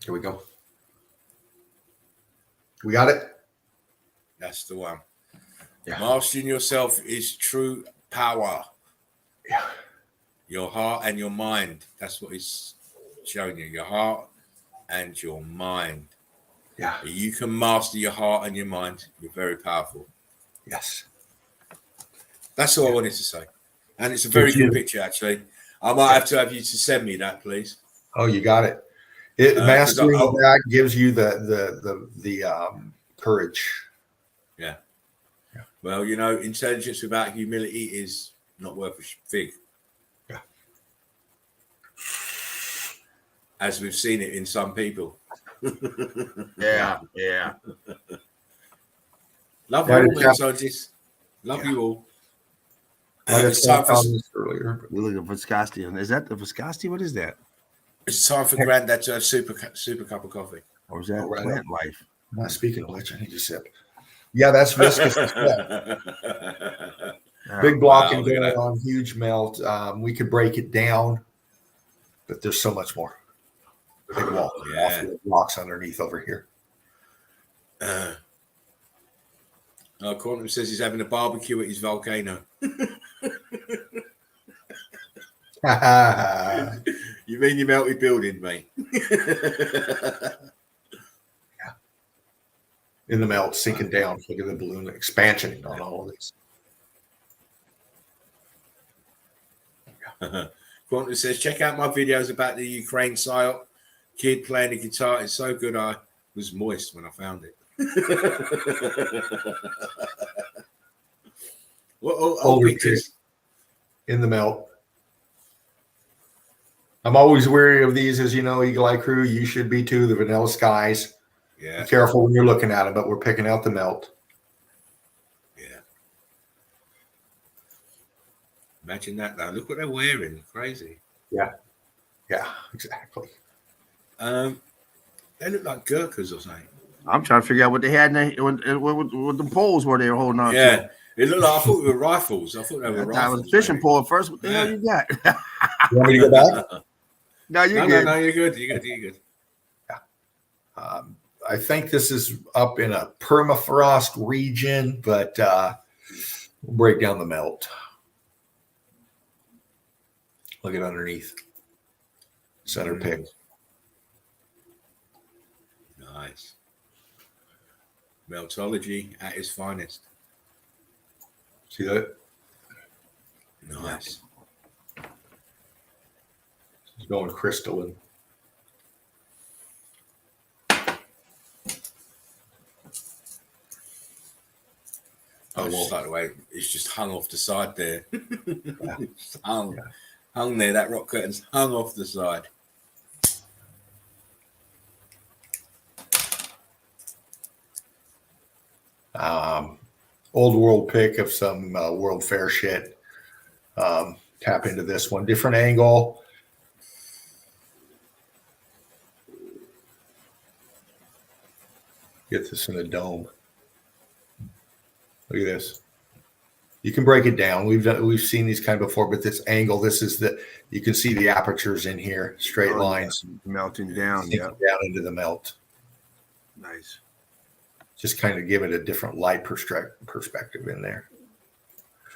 Here we go. We got it? That's the one. Yeah. Mastering yourself is true power. Yeah. Your heart and your mind. That's what he's showing you. Your heart and your mind. Yeah. You can master your heart and your mind. You're very powerful. Yes. That's all I wanted to say. And it's a very good picture, actually. I might have you to send me that, please. Oh, you got it. Mastering that gives you the courage. Yeah. Well, intelligence without humility is not worth a fig. Yeah. As we've seen it in some people. Yeah. Love you all, mixologists. Love you all. It's time for earlier. We look at viscosity. Is that the viscosity? What is that? It's time for Granddad to have super cup of coffee. Or is that plant life? Not speaking of which, I need to sip. Yeah, that's viscous. Big blocking going on, huge melt. We could break it down, but there's so much more. Big wall, blocks underneath over here. Quantum says he's having a barbecue at his volcano. You mean your melted building, mate? In the melt, sinking down. Look at the balloon expansion on all of this. Quantum says, check out my videos about the Ukraine psyop. Kid playing the guitar. It's so good. I was moist when I found it. What pictures? In the melt. I'm always wary of these, as you know, Eagle Eye Crew. You should be too. The vanilla skies. Yeah. Be careful when you're looking at them, but we're picking out the melt. Yeah. Imagine that though. Look what they're wearing. Crazy. Yeah. Yeah, exactly. They look like Gurkhas or something. I'm trying to figure out what they had with the poles where they were holding on to. Yeah. It looked like, I thought they were rifles. I thought they were rifles. I was a fishing pole at first. What the hell you got? You want me to go back? No, you're good. No, you're good. You're good. Yeah. I think this is up in a permafrost region, but we'll break down the melt. Look at underneath. Center pick. Nice. Meltology at its finest. See that? Nice. It's going crystalline. I just like the way it's just hung off the side there. Yeah. Hung there. That rock curtain's hung off the side. Old world pick of some World Fair shit. Tap into this one. Different angle. Get this in a dome. Look at this. You can break it down. We've seen these kind of before, but this angle, you can see the apertures in here, straight lines melting down. Yeah, down into the melt. Nice. Just kind of give it a different light perspective in there.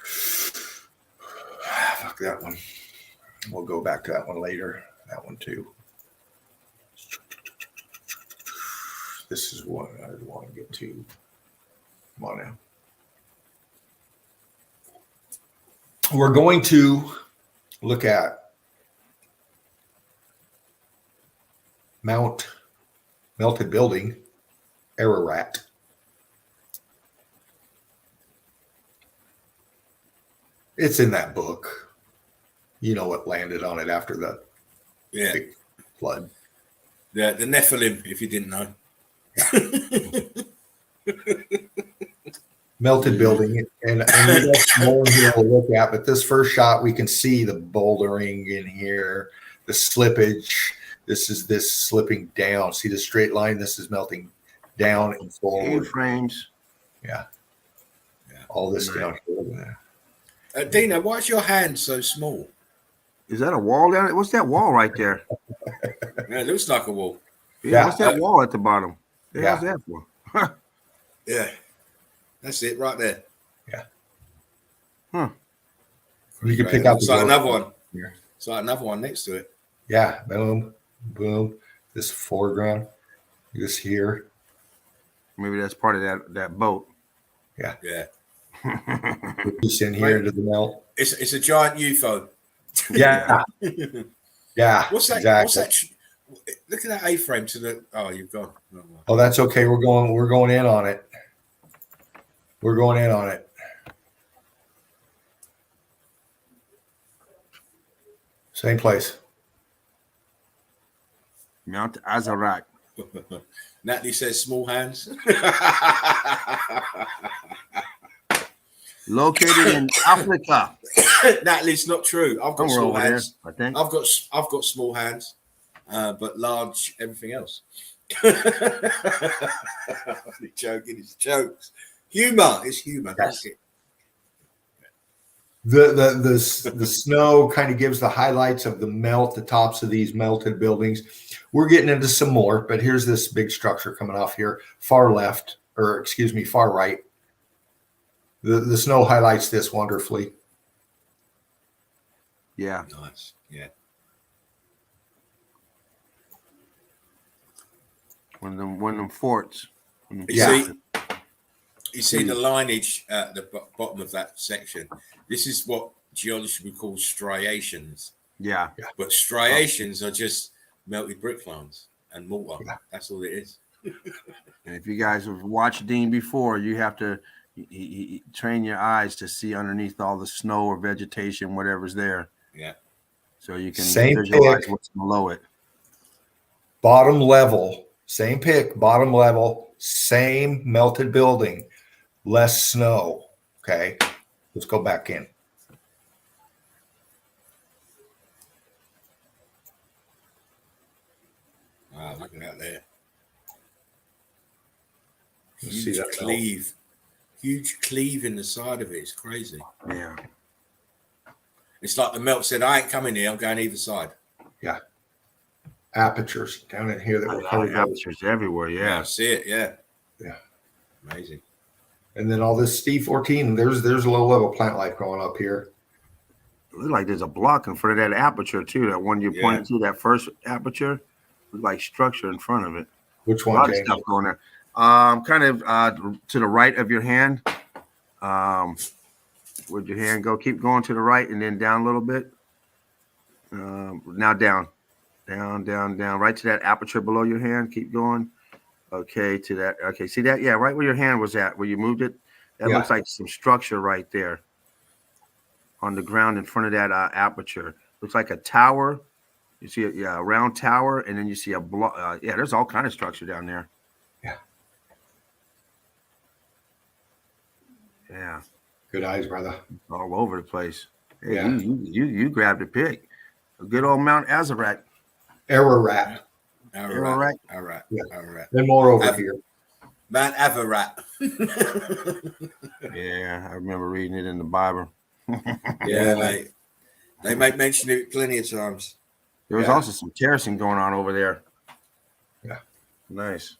Fuck that one. We'll go back to that one later. That one too. This is what I want to get to. Come on now. we're going to look at melted building, Ararat. It's in that book. You know what landed on it after the big flood. The Nephilim, if you didn't know. Melted building, and we got more here to look at, but this first shot we can see the bouldering in here, the slippage. This is this slipping down. See the straight line? This is melting down and forward. frames. Yeah. All this down here. Dino, why is your hand so small? Is that a wall down? What's that wall right there? Yeah, it looks like a wall. Yeah. What's that wall at the bottom? How's that for? Yeah. That's it right there. Yeah. Huh. You can pick out it's like another one. Here. It's like another one next to it. Yeah. Boom. Boom. This foreground. This here. Maybe that's part of that boat. Yeah. Piece in here to the melt. It's a giant UFO. Yeah. Yeah. What's that? Exactly. What's that? Look at that A-frame to the. Oh, you've gone. No, no. Oh, that's okay. We're going in on it. We're going in on it. Same place. Mount Azarac. Natalie says small hands. Located in Africa. Natalie, it's not true. I've got Somewhere small over hands. there, I think. I've got small hands, but large everything else. Only joking. It's jokes. Humor is humor. Yes. That's it. The snow kind of gives the highlights of the melt, the tops of these melted buildings. We're getting into some more, but here's this big structure coming off here, far left, or excuse me, far right. The snow highlights this wonderfully. Yeah. Nice. Yeah. One of them forts. You see the lineage at the bottom of that section. This is what geology would call striations. Yeah. But striations are just melted brick lines and mortar. Yeah. That's all it is. And if you guys have watched Dean before, you have to train your eyes to see underneath all the snow or vegetation, whatever's there. Yeah. So you can Same visualize pick. what's below it. Bottom level, same pick, bottom level, same melted building, less snow. Okay. Let's go back in. Wow, look at that there. Let's Huge see that cleave. Huge cleave in the side of it. It's crazy. Yeah. It's like the melt said, I ain't coming here. I'm going either side. Yeah. Apertures down in here that were covered. Apertures everywhere. Yeah. I see it. Yeah. Yeah. Amazing. And then all this C14, there's low level plant life going up here. It looks like there's a block in front of that aperture too. That one you pointed to, that first aperture, looks like structure in front of it. Which A one, lot of James? stuff going there. Kind of to the right of your hand. Where'd your hand go? Keep going to the right and then down a little bit. Now down, right to that aperture below your hand. Keep going. Okay, to that. Okay, see that? Yeah, right where your hand was at, where you moved it. That looks like some structure right there on the ground in front of that aperture. Looks like a tower. You see a round tower, and then you see a block. Yeah, there's all kind of structure down there. Yeah. Yeah. Good eyes, brother. All over the place. Hey, Yeah. you grabbed a pick. A good old Mount Azarac. Ararat. Ararat. Yeah. Ararat. Then more over here. Mount Avarat. Yeah, I remember reading it in the Bible. Yeah, mate. They make mention of it plenty of times. There was also some terracing going on over there. Yeah. Nice.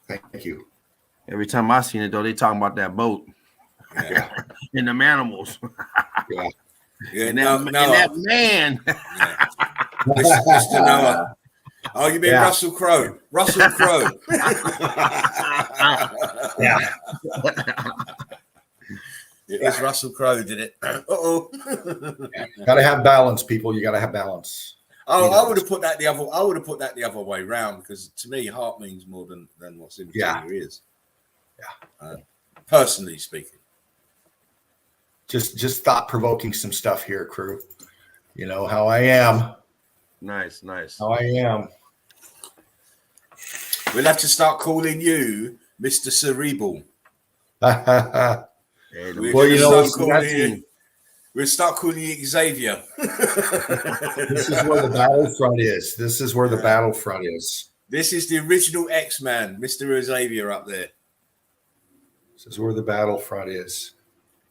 Thank you. Every time I seen it, though, they talking about that boat Yeah. and them animals. Yeah. Yeah, And that man. Yeah. Mr. Noah. Oh, you mean Russell Crowe? Russell Crowe. Yeah. It's Russell Crowe did it. Uh-oh. Got to have balance, people. You got to have balance. Oh, I would have put that the other. I would have put that the other way round, because to me, heart means more than what's in between your ears. Yeah. Personally speaking. Just thought provoking some stuff here, crew. You know how I am. Nice. How I am. We'll have to start calling you Mr. Cerebral. Well, you know, we'll start calling you Xavier. This is where the battlefront is. This is where the battlefront is. This is the original X-Man, Mr. Xavier up there. This is where the battlefront is.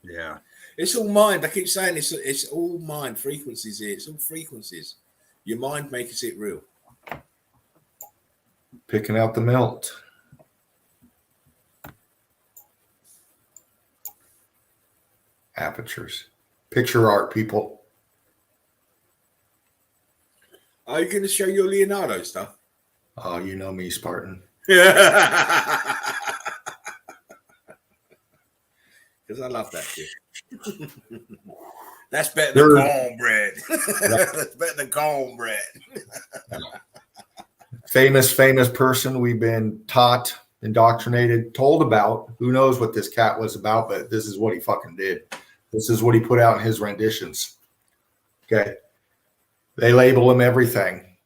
Yeah. It's all mind. I keep saying it's all mind frequencies here. It's all frequencies. Your mind makes it real. Picking out the melt. Apertures. Picture art, people. Are you going to show your Leonardo stuff? Oh, you know me, Spartan. Because I love that shit. That's better than cornbread. That's better than cornbread. Famous person we've been taught, indoctrinated, told about. Who knows what this cat was about, but this is what he fucking did. This is what he put out in his renditions. Okay. They label him everything.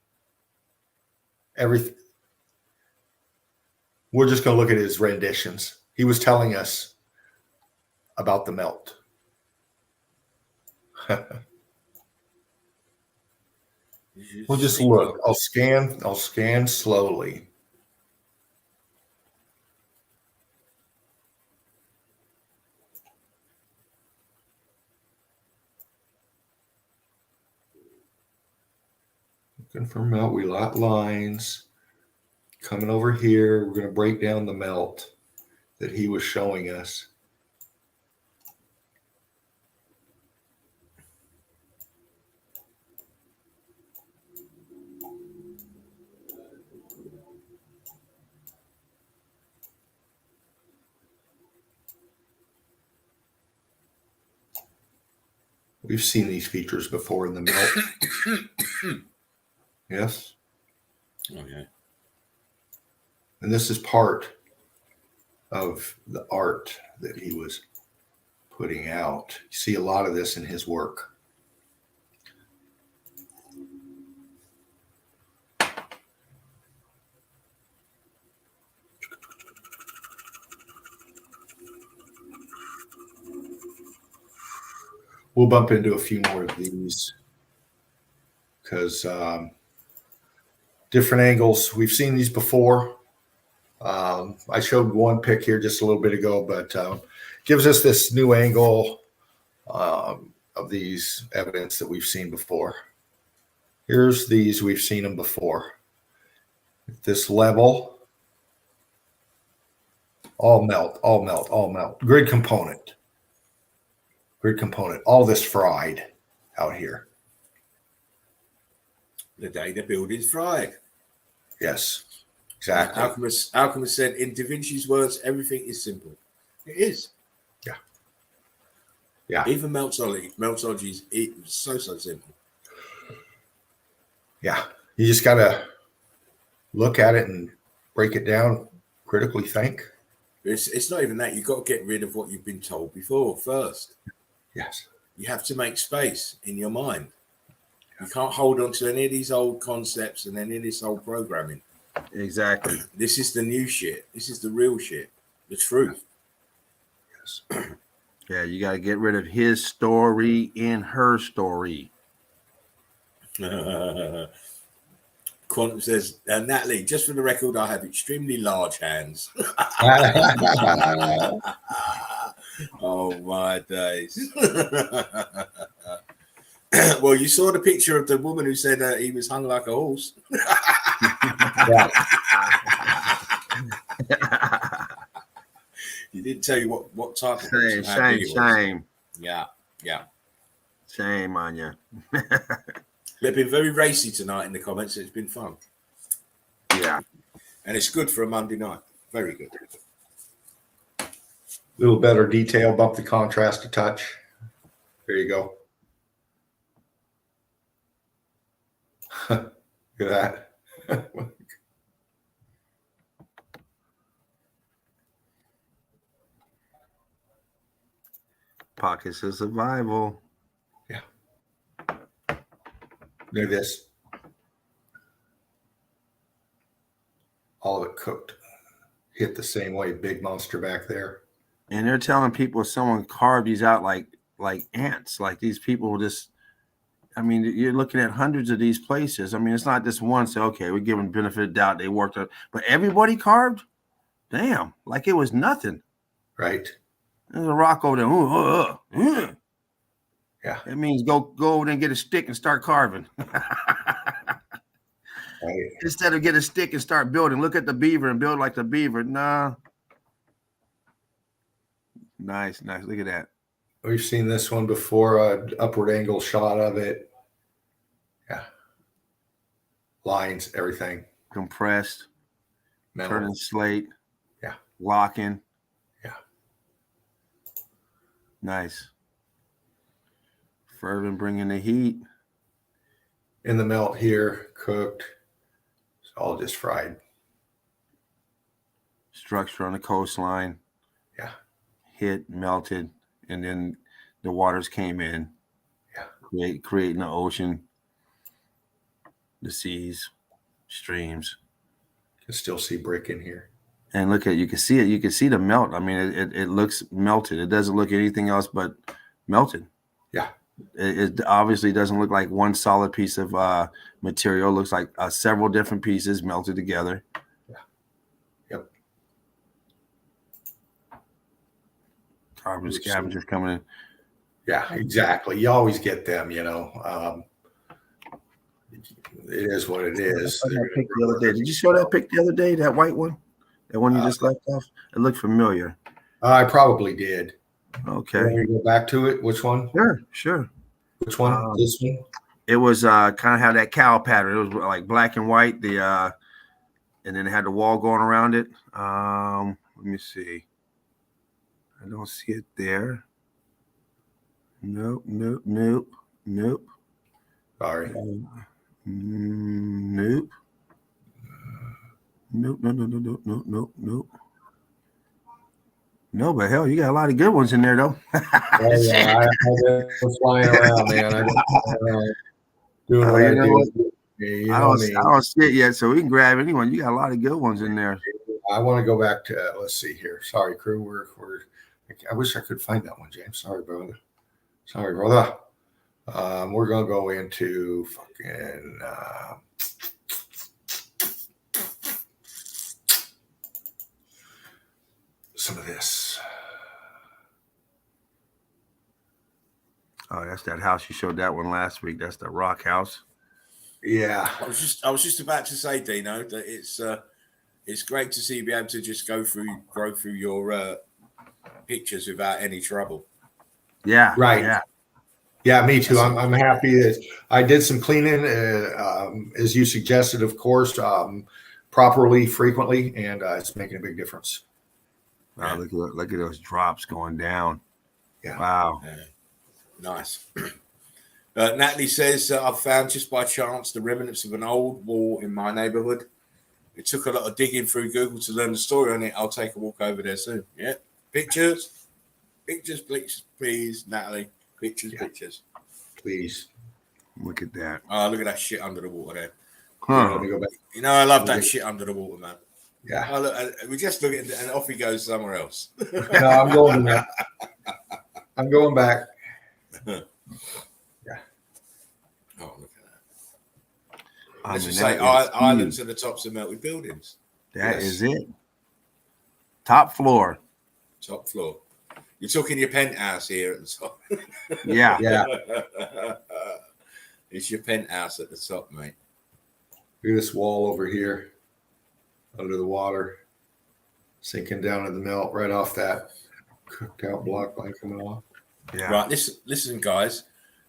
Everything. We're just going to look at his renditions. He was telling us about the melt. We'll just look. I'll scan slowly. Looking for melt. We got lines. Coming over here, we're going to break down the melt that he was showing us. We've seen these features before in the melt. Yes. Okay. And this is part of the art that he was putting out. You see a lot of this in his work. We'll bump into a few more of these because different angles. We've seen these before. I showed one pic here just a little bit ago, but gives us this new angle of these evidence that we've seen before. Here's these. We've seen them before. At this level, all melt. Grid component. All this fried out here. The day the building's fried. Yes, exactly. Alchemist said, in Da Vinci's words, everything is simple. It is. Yeah. Even meltology is so simple. Yeah. You just got to look at it and break it down, critically think. It's not even that. You've got to get rid of what you've been told before first. Yes. You have to make space in your mind. You can't hold on to any of these old concepts and any of this old programming. Exactly. This is the new shit. This is the real shit. The truth. Yes. Yeah, you got to get rid of his story in her story. Quantum says, Natalie, just for the record, I have extremely large hands. Oh, my days. Well, you saw the picture of the woman who said he was hung like a horse. You didn't tell you what type of shame. Yeah. Shame on you. They've been very racy tonight in the comments. It's been fun. Yeah. And it's good for a Monday night. Very good. little better detail, bump the contrast a touch. There you go. Look at that. Pockets of survival. Yeah. Look at this. All of it cooked. Hit the same way. Big monster back there. And they're telling people someone carved these out like ants. Like these people just, I mean, you're looking at hundreds of these places. I mean, it's not just one. So, okay, we're giving benefit of doubt. They worked on, but everybody carved? Damn, like it was nothing. Right. There's a rock over there. Yeah. It means go over there and get a stick and start carving. Right. Instead of get a stick and start building. Look at the beaver and build like the beaver. Nah. Nice. Look at that. We've seen this one before, an upward angle shot of it. Yeah. Lines, everything. Compressed. Metal. Turning slate. Yeah. Locking. Yeah. Nice. Fervent bringing the heat. In the melt here, cooked. It's all just fried. Structure on the coastline. Yeah. Hit, melted, and then the waters came in. Yeah. Creating the ocean, the seas, streams. You can still see brick in here. And look at, you can see it. You can see the melt. I mean, it looks melted. It doesn't look anything else but melted. Yeah. It obviously doesn't look like one solid piece of material. It looks like several different pieces melted together. Yeah. Yep. Carbon scavengers coming in. Yeah, exactly. You always get them, you know. It is what it is. Pic the other day. Did you show that pic the other day? That white one? That one you just left off? It looked familiar. I probably did. Okay. Can we go back to it? Which one? Sure. Which one? This one? It was kind of had that cow pattern. It was like black and white. And then it had the wall going around it. Let me see. I don't see it there. Nope. Sorry. Nope. No, but hell, you got a lot of good ones in there, though. Oh, yeah, I was flying around, man. Doing what I do. You I don't see it yet, so we can grab anyone. You got a lot of good ones in there. I want to go back to let's see here. Sorry, crew. I wish I could find that one, James. Sorry, brother. We're gonna go into fucking some of this. Oh, that's that house you showed that one last week. That's the rock house. Yeah. I was just about to say, Dino, that it's great to see you be able to just go through your pictures without any trouble. Yeah. Right. Yeah, me too. I'm happy that I did some cleaning, as you suggested, of course, properly, frequently, and it's making a big difference. Wow, look at those drops going down. Yeah. Wow. Nice. Natalie says, I've found just by chance the remnants of an old wall in my neighborhood. It took a lot of digging through Google to learn the story on it. I'll take a walk over there soon. Yeah. Pictures, please, Natalie. Pictures. Please. Look at that. Oh, look at that shit under the water there. Huh. Let me go back. You know, I love that shit under the water, man. Yeah. Oh, look, we just look at it and off he goes somewhere else. No, I'm going back. I'm going back. Yeah. Oh, look at that. Let's just that say is islands huge. at the tops of melted buildings. That Yes. is it. Top floor. Top floor. You're talking your penthouse here at the top. Yeah. Yeah. It's your penthouse at the top, mate. Look at this wall over here under the water, sinking down in the melt right off that cooked out block like coming off. Yeah. Right, listen, guys.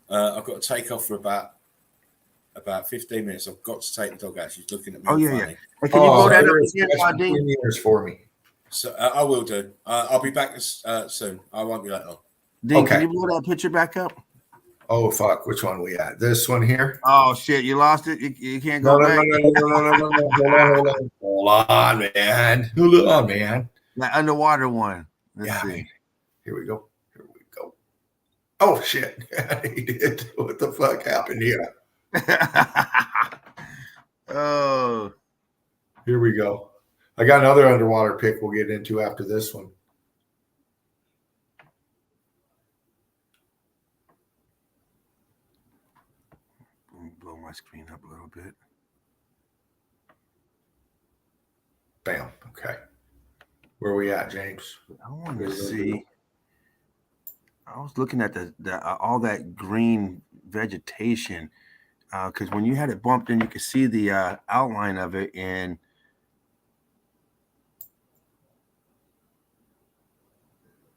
I've got to take off for about 15 minutes. I've got to take the dog out. She's looking at me. Oh, yeah, funny. yeah. Hey, can you go that there up is again, special Dean? premieres for me. So I will do. I'll be back soon. I won't be that long. Dean, Okay. can you blow that picture back up? Oh fuck! Which one we at? This one here? Oh shit, you lost it. You can't No, go no, back. no. Hold on, man. Hold on, man. That underwater one. Let's Yeah, see. man. Here we go. Oh shit! He did. What the fuck happened here? Oh, Here we go. I got another underwater pic we'll get into after this one. let me blow my screen up a little bit. Bam. Okay. Where are we at, James? I want to see. I was looking at the all that green vegetation because when you had it bumped in, you could see the outline of it, and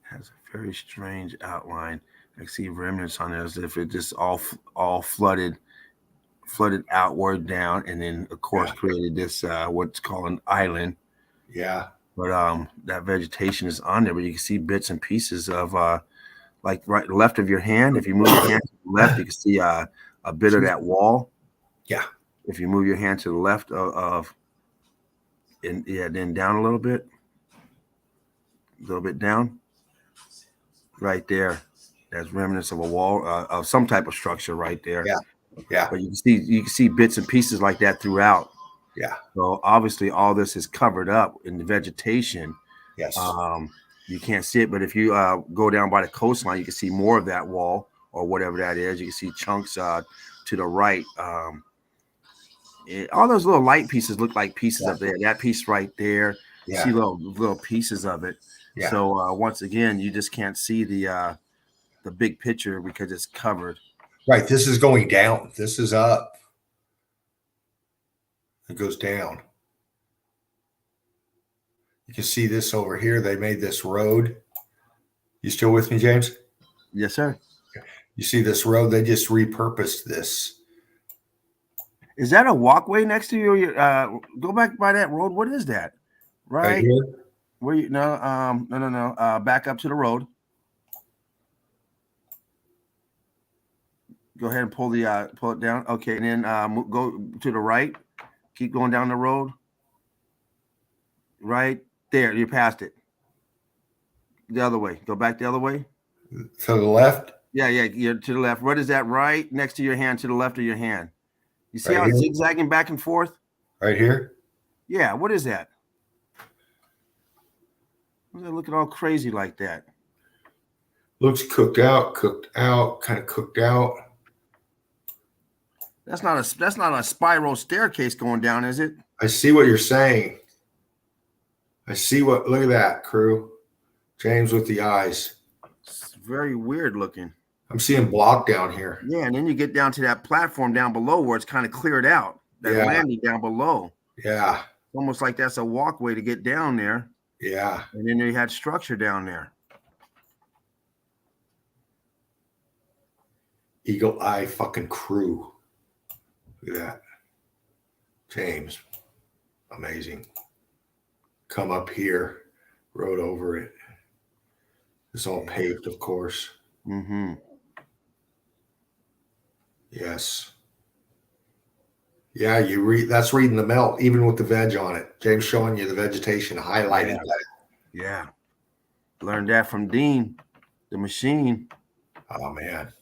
it has a very strange outline. I see remnants on it as if it just all flooded outward down, and then of course created this what's called an island. Yeah. But that vegetation is on there, but you can see bits and pieces of like right left of your hand. If you move your hand to the left, you can see a bit of that wall. Yeah. If you move your hand to the left then down a little bit down, right there. That's remnants of a wall of some type of structure right there. Yeah. Yeah. But you can see bits and pieces like that throughout. Yeah. So obviously all this is covered up in the vegetation. Yes. You can't see it, but if you go down by the coastline, you can see more of that wall or whatever that is. You can see chunks to the right. All those little light pieces look like pieces up there. That piece right there, you see little pieces of it. Yeah. So once again, you just can't see the big picture because it's covered. Right. This is going down. This is up. It goes down. You can see this over here. They made this road. You still with me, James? Yes, sir. You see this road? They just repurposed this. Is that a walkway next to you? Go back by that road. What is that? Right here? Where you no. Back up to the road. Go ahead and pull it down. Okay, and then go to the right. Keep going down the road. Right there, you passed it. The other way. Go back the other way. To the left? Yeah, you're to the left. What is that? Right next to your hand, to the left of your hand. You see Right how here? it's zigzagging back and forth? Right here? Yeah, what is that? What's that looking all crazy like that? Looks cooked out, kind of cooked out. That's not a spiral staircase going down, is it? I see what you're saying. Look at that, crew. James with the eyes. It's very weird looking. I'm seeing block down here. Yeah, and then you get down to that platform down below where it's kind of cleared out. That landing down below. Yeah. Almost like that's a walkway to get down there. Yeah. And then they had structure down there. Eagle Eye fucking crew. Look at that. James. Amazing. Come up here. Rode over it. It's all paved, of course. Mm-hmm. Yes. Yeah, that's reading the melt, even with the veg on it. James showing you the vegetation highlighted. Yeah. Learned that from Dean, the machine. Oh man.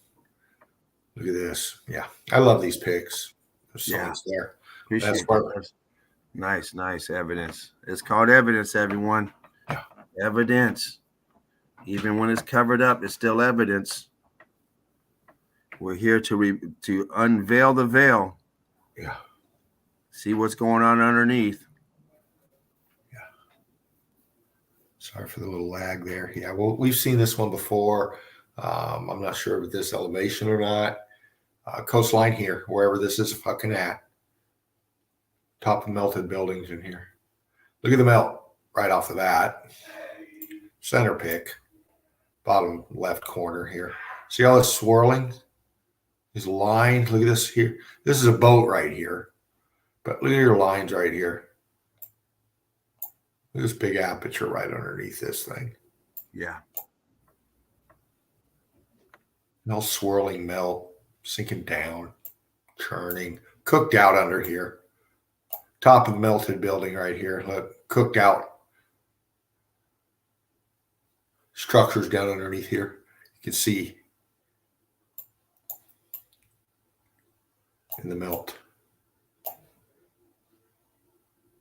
Look at this. Yeah. I love these pics. There's so much there. Appreciate That's perfect. Nice evidence. It's called evidence, everyone. Yeah. Evidence. Even when it's covered up, it's still evidence. We're here to unveil the veil. Yeah. See what's going on underneath. Yeah. Sorry for the little lag there. Yeah. Well, we've seen this one before. I'm not sure with this elevation or not. Coastline here, wherever this is fucking at. Top of melted buildings in here. Look at the melt right off the bat. Center pick. Bottom left corner here. See all this swirling? These lines. Look at this here. This is a boat right here. But look at your lines right here. This big aperture right underneath this thing. Yeah. No swirling melt, sinking down, churning, cooked out under here. Top of the melted building right here. Look, cooked out. Structures down underneath here. You can see in the melt.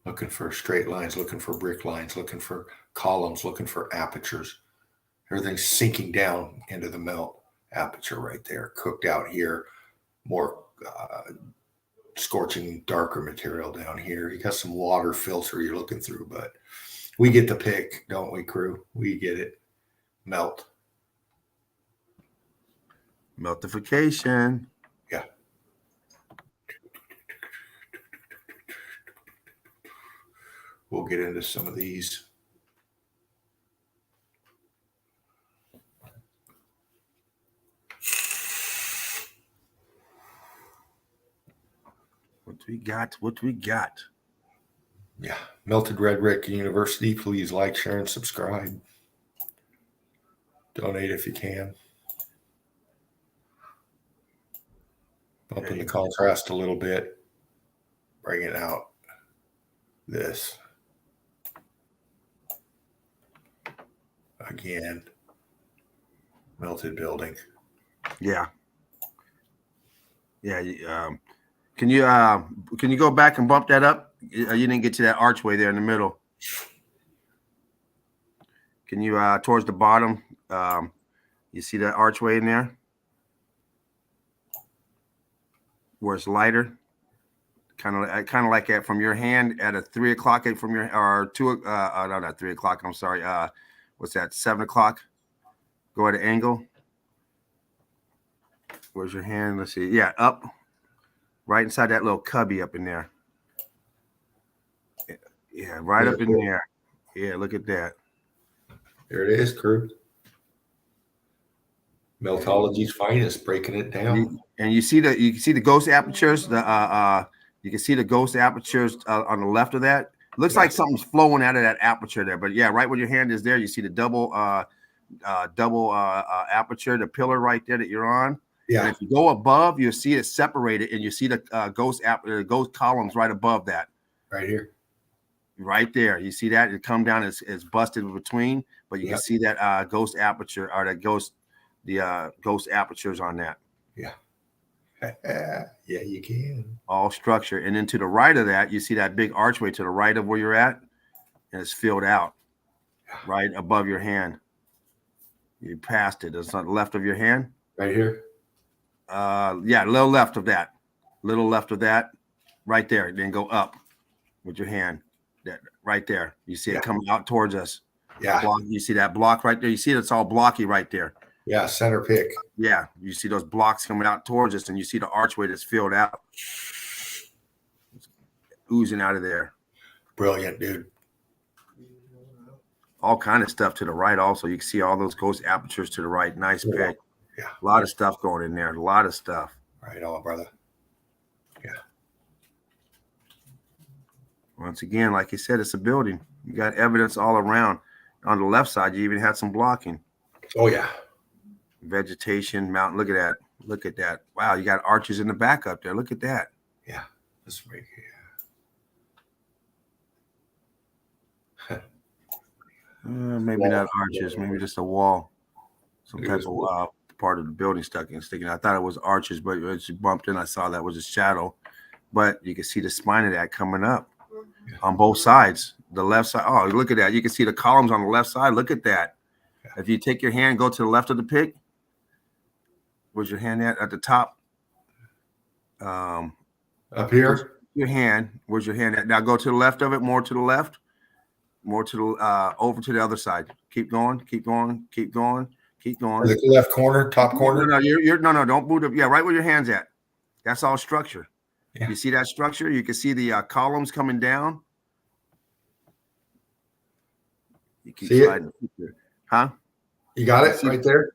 Looking for straight lines, looking for brick lines, looking for columns, looking for apertures. Everything's sinking down into the melt aperture right there. Cooked out here. More scorching, darker material down here. You got some water filter you're looking through, but we get the pick, don't we, crew? We get it. Melt. Meltification. Yeah. We'll get into some of these. What we got? What we got? Yeah. Melted Red Brick University. Please like, share, and subscribe. Donate if you can. Bumping the contrast a little bit. Bring it out. This. Again. Melted building. Yeah. Yeah. Can you go back and bump that up? You didn't get to that archway there in the middle. Can you towards the bottom? You see that archway in there where it's lighter, kind of like that from your hand at a 3 o'clock from your or 2 no, not 3 o'clock. I'm sorry. What's that? 7 o'clock. Go at an angle. Where's your hand? Let's see. Yeah, up. Right inside that little cubby up in there. Yeah, right up in there. Yeah, look at that. There it is, crew. Meltology's finest, breaking it down. And you see the ghost apertures. You can see the ghost apertures on the left of that. Looks like something's flowing out of that aperture there. But yeah, right where your hand is there, you see the double aperture, the pillar right there that you're on. Yeah. And if you go above, you'll see it separated, and you see the ghost columns right above that. Right here. Right there. You see that? It come down, it's busted in between, but you can see that ghost aperture or that ghost apertures on that. Yeah. Yeah, you can. All structure. And then to the right of that, you see that big archway to the right of where you're at, and it's filled out right above your hand. You passed it. It's on the left of your hand. Right here. Yeah, a little left of that. Right there. Then go up with your hand. That right there. You see it coming out towards us. Yeah. You see that block right there. You see it's all blocky right there. Yeah, center pick. Yeah, you see those blocks coming out towards us, and you see the archway that's filled out, it's oozing out of there. Brilliant, dude. All kind of stuff to the right. Also, you can see all those ghost apertures to the right. Nice pick. Yeah, a lot of stuff going in there. A lot of stuff. Right on, brother. Yeah. Once again, like you said, it's a building. You got evidence all around. On the left side, you even had some blocking. Oh yeah. Vegetation, mountain. Look at that. Look at that. Wow, you got arches in the back up there. Look at that. Yeah, this right here. Maybe not arches. Maybe just a wall. Some type of part of the building sticking. I thought it was arches, but as you bumped in, I saw that was a shadow. But you can see the spine of that coming up on both sides. The left side. Oh, look at that. You can see the columns on the left side. Look at that. If you take your hand, go to the left of the pick. Where's your hand at the top? Up here. Your hand. Where's your hand at? Now go to the left of it. More to the left. More to the over to the other side. Keep going. Keep going. Keep going. Keep going. The left corner, top corner. No, no. Don't boot up. Yeah, right where your hand's at. That's all structure. Yeah. You see that structure? You can see the columns coming down. You keep see sliding. It? Huh? You got it right there?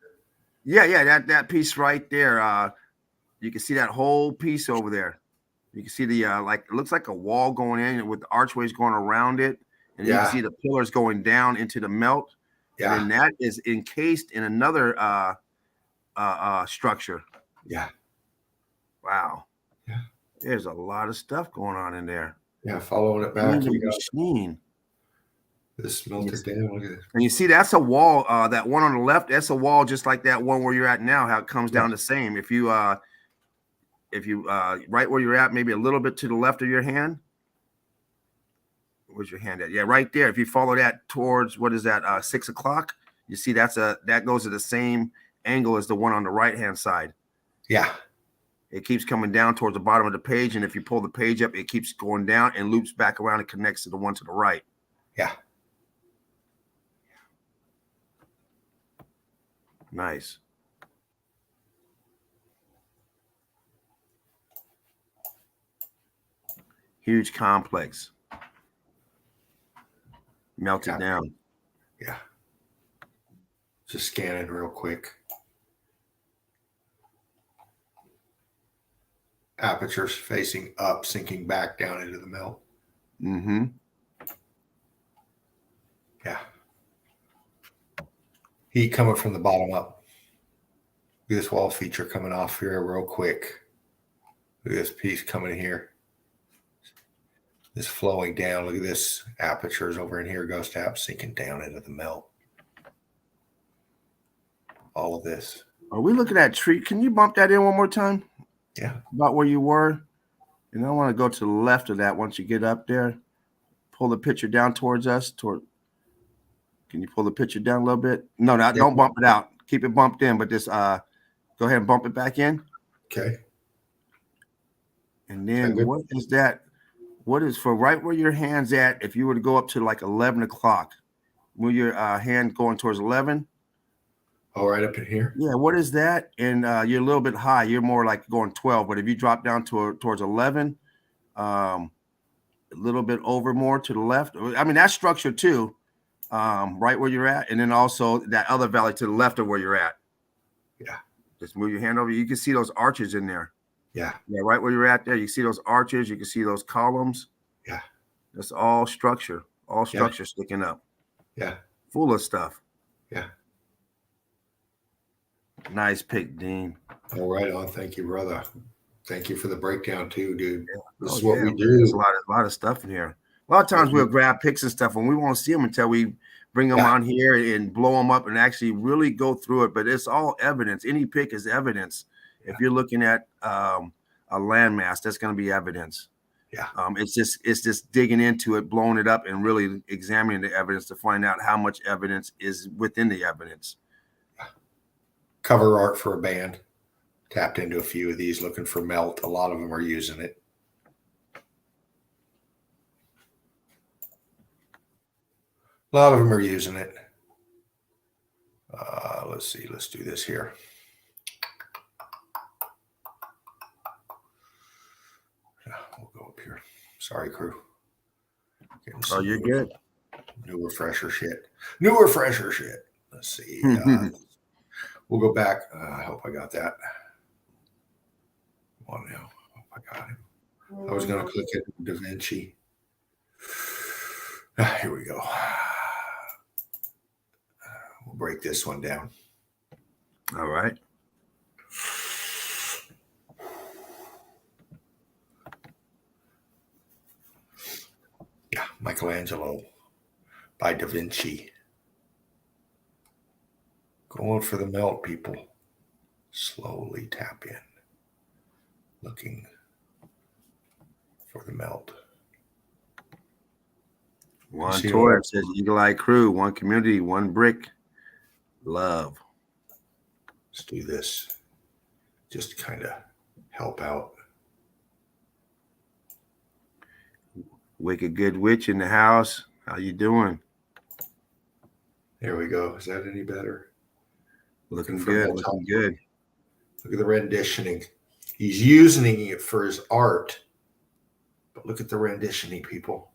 Yeah, that piece right there. You can see that whole piece over there. You can see the like it looks like a wall going in with the archways going around it, and you can see the pillars going down into the melt. Yeah. And then that is encased in another structure. Yeah. Wow. Yeah. There's a lot of stuff going on in there. Yeah, following it back. The machine. This melted down. Look at this. And you see, that's a wall. That one on the left, that's a wall just like that one where you're at now. How it comes down the same. If you right where you're at, maybe a little bit to the left of your hand. Where's your hand at? Yeah, right there. If you follow that towards, what is that? 6 o'clock. You see, that goes to the same angle as the one on the right hand side. Yeah. It keeps coming down towards the bottom of the page, and if you pull the page up, it keeps going down and loops back around and connects to the one to the right. Yeah. Nice. Huge complex. Melted down. Yeah. Just scanning real quick. Apertures facing up, sinking back down into the melt. Mm-hmm. Yeah. Heat coming from the bottom up. Look at this wall feature coming off here real quick. Look at this piece coming here. This flowing down. Look at this. Apertures over in here. Goes to sinking down into the melt. All of this. Are we looking at tree? Can you bump that in one more time? Yeah. About where you were. And I want to go to the left of that once you get up there. Pull the picture down towards us. Can you pull the picture down a little bit? No, don't bump it out. Keep it bumped in, but just go ahead and bump it back in. Okay. And then what is that? What is for right where your hand's at? If you were to go up to like 11 o'clock, move your hand going towards 11. Oh, right up in here? Yeah, what is that? And you're a little bit high. You're more like going 12. But if you drop down towards 11, a little bit over more to the left. I mean, that's structure too, right where you're at. And then also that other valley to the left of where you're at. Yeah. Just move your hand over. You can see those arches in there. Yeah. Yeah, right where you're at there. You see those arches. You can see those columns. Yeah. That's all structure. All structure sticking up. Yeah. Full of stuff. Yeah. Nice pick, Dean. All right on. Thank you, brother. Thank you for the breakdown too, dude. Yeah. This is what we do. There's a lot of stuff in here. A lot of times we'll grab picks and stuff and we won't see them until we bring them on here and blow them up and actually really go through it. But it's all evidence. Any pick is evidence. If you're looking at a landmass, that's going to be evidence. Yeah. It's just digging into it, blowing it up, and really examining the evidence to find out how much evidence is within the evidence. Cover art for a band. Tapped into a few of these looking for melt. A lot of them are using it. A lot of them are using it. Let's see. Let's do this here. We'll go up here. Sorry, crew. Oh, you're good. New refresher shit. Let's see. We'll go back. I hope I got that. Come on now. I hope I got him. I was going to click it. Da Vinci. Here we go. We'll break this one down. All right. Yeah, Michelangelo by Da Vinci. Going for the melt, people. Slowly tap in. Looking for the melt. One tour says Eagle Eye Crew, one community, one brick. Love. Let's do this. Just kind of help out. Wicked Good Witch in the house. How you doing? There we go. Is that any better? Looking good. Looking good. Look at the renditioning. He's using it for his art. But look at the renditioning, people.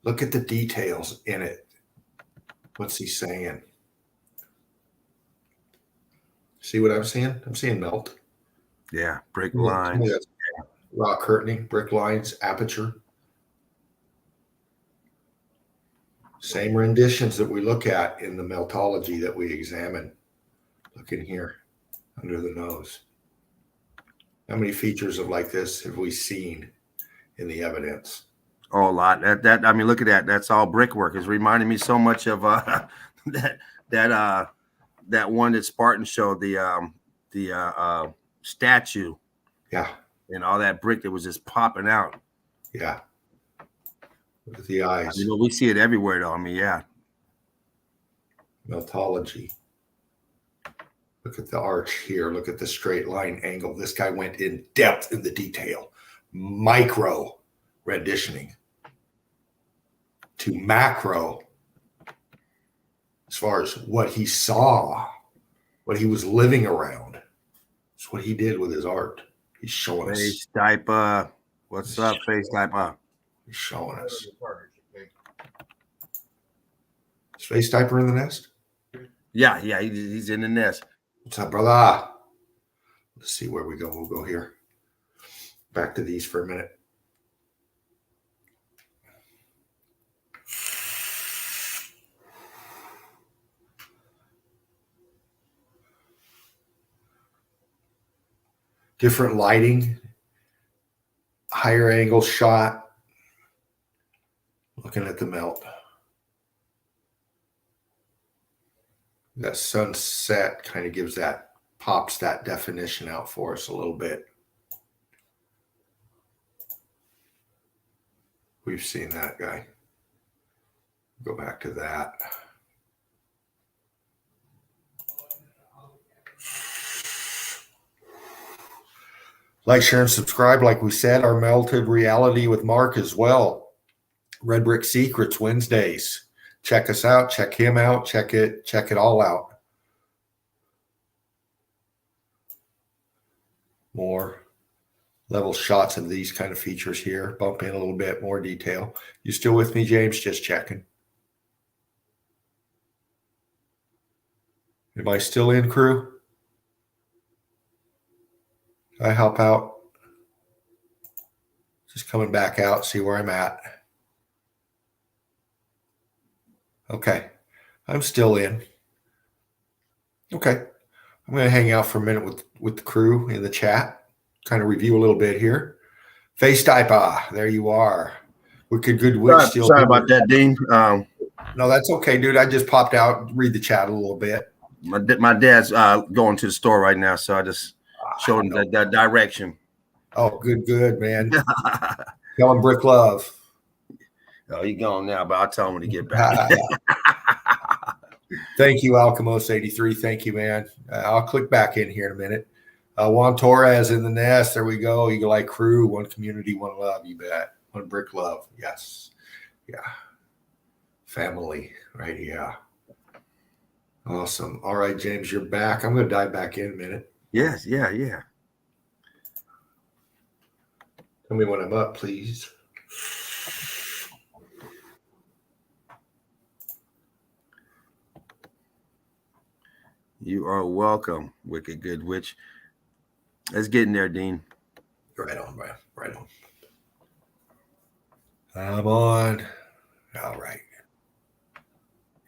Look at the details in it. What's he saying? See what I'm seeing? I'm seeing melt. Yeah, brick lines. Raw curtaining, brick lines, aperture. Same renditions that we look at in the meltology that we examine. Look in here under the nose. How many features of like this have we seen in the evidence? Oh, a lot. That I mean, look at that. That's all brickwork. It's reminding me so much of that one that Spartan showed, the statue. Yeah. And all that brick that was just popping out. Yeah. Look at the eyes. You know, we see it everywhere, though. I mean, yeah. Meltology. Look at the arch here. Look at the straight line angle. This guy went in depth in the detail. Micro renditioning to macro as far as what he saw, what he was living around. It's what he did with his art. He's showing us. Face diaper. What's up, face diaper? He's showing us. Is Face Diaper in the nest? Yeah, he's in the nest. What's up, brother? Let's see where we go. We'll go here. Back to these for a minute. Different lighting, higher angle shot. Looking at the melt. That sunset kind of gives that, pops that definition out for us a little bit. We've seen that guy. Go back to that. Like, share, and subscribe. Like we said, our Melted Reality with Mark as well. Red Brick Secrets Wednesdays. Check us out. Check him out. Check it all out. More level shots of these kind of features here. Bump in a little bit more detail. You still with me, James? Just checking. Am I still in, crew? Can I help out? Just coming back out, see where I'm at. Okay, I'm still in. Okay, I'm going to hang out for a minute with the crew in the chat, kind of review a little bit here. Face diaper, there you are. Wicked Good Witch. Sorry about that, Dean. No, that's okay, dude. I just popped out, read the chat a little bit. My dad's going to the store right now, so I just showed him that direction. Oh, good, man. Tell him Brick Love. Oh, he's gone now, but I'll tell him when he get back. Thank you, Alchemos83. Thank you, man. I'll click back in here in a minute. Juan Torres in the nest. There we go. Eagle Eye Crew. One community, one love. You bet. One Brick Love. Yes. Yeah. Family. Right. Yeah. Awesome. All right, James, you're back. I'm going to dive back in a minute. Yes. Yeah. Tell me when I'm up, please. You are welcome, Wicked Good Witch. Let's get in there, Dean. Right on, Brian. Right on. I'm on. All right.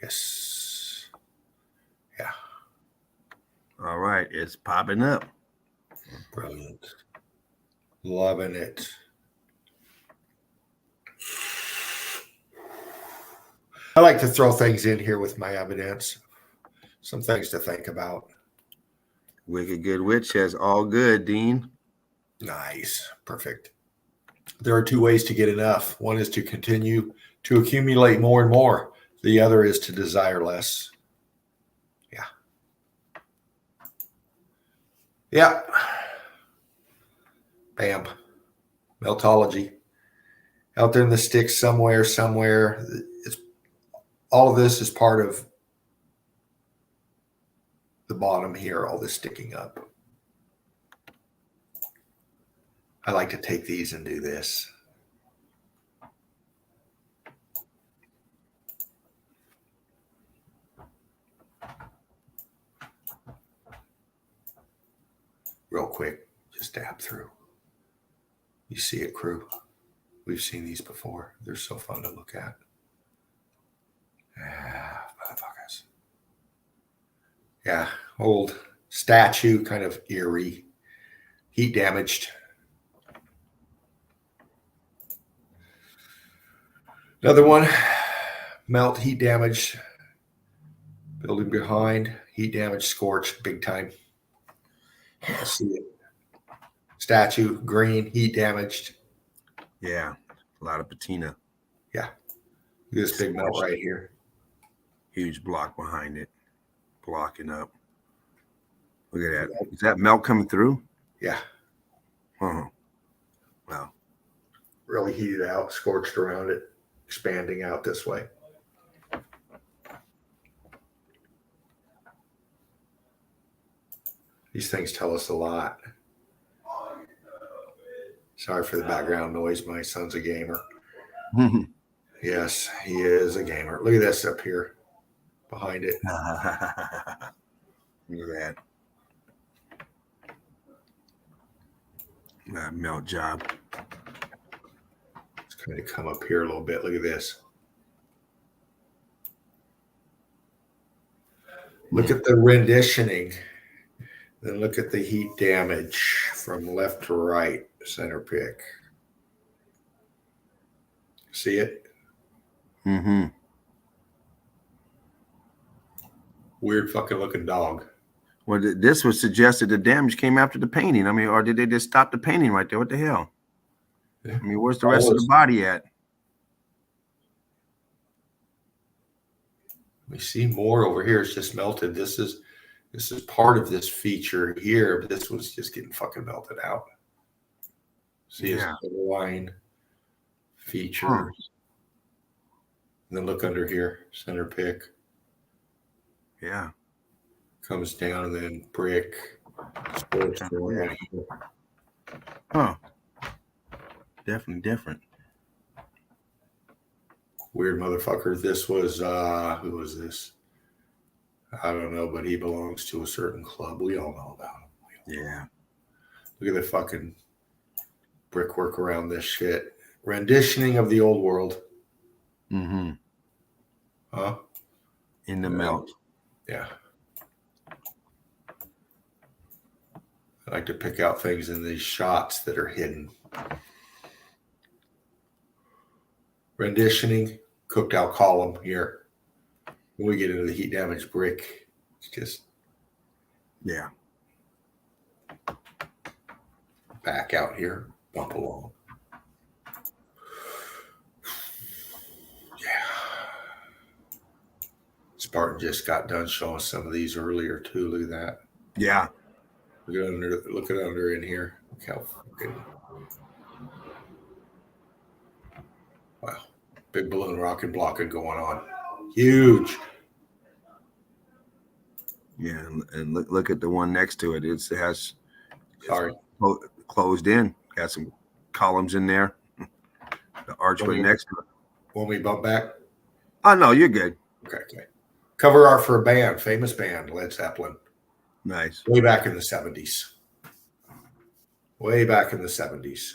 Yes. Yeah. All right. It's popping up. Brilliant. Loving it. I like to throw things in here with my evidence. Some things to think about. Wicked Good Witch says all good, Dean. Nice. Perfect. There are two ways to get enough. One is to continue to accumulate more and more. The other is to desire less. Yeah. Yeah. Bam. Meltology. Out there in the sticks somewhere. It's all of this is part of the bottom here, all this sticking up. I like to take these and do this. Real quick, just dab through. You see it, crew? We've seen these before. They're so fun to look at. Motherfuckers. Yeah, old statue, kind of eerie, heat damaged. Another one, melt, heat damaged. Building behind, heat damage, scorched, big time. I see it. Statue, green, heat damaged. Yeah, a lot of patina. Yeah. This big melt right here. Huge block behind it, blocking up. Look at that. Is that melt coming through? Yeah. Wow. Really heated out, scorched around it, expanding out this way. These things tell us a lot. Sorry for the background noise. My son's a gamer. Yes, he is a gamer. Look at this up here behind it. Look at that. That melt job. It's going to come up here a little bit. Look at this. Look at the renditioning. Then look at the heat damage from left to right, center pick. See it? Mm-hmm. Weird fucking looking dog. Well, this would suggest that the damage came after the painting. I mean, or did they just stop the painting right there? What the hell? Yeah. I mean, where's the rest of the body at? We see more over here. It's just melted. This is part of this feature here, but this was just getting fucking melted out. See his line feature. And then look under here, center pick. Yeah. Comes down and then brick. Huh. Definitely different. Weird motherfucker. This was who was this? I don't know, but he belongs to a certain club. We all know about him. Yeah. Look at the fucking brickwork around this shit. Renditioning of the old world. Mm-hmm. Huh? In the melt. Yeah. I like to pick out things in these shots that are hidden. Renditioning, cooked out column here. When we get into the heat damage brick, it's just back out here, bump along. Yeah. Spartan just got done showing some of these earlier too. Look at that. Yeah. Look at under in here. Look how fucking wow. Big balloon rocket blocking going on. Huge. Yeah, and look at the one next to it. It has closed in. Got some columns in there. The archway next to it. When we bump back? Oh no, you're good. Okay. Cover art for a band, famous band, Led Zeppelin. Nice. Way back in the 70s. Way back in the 70s.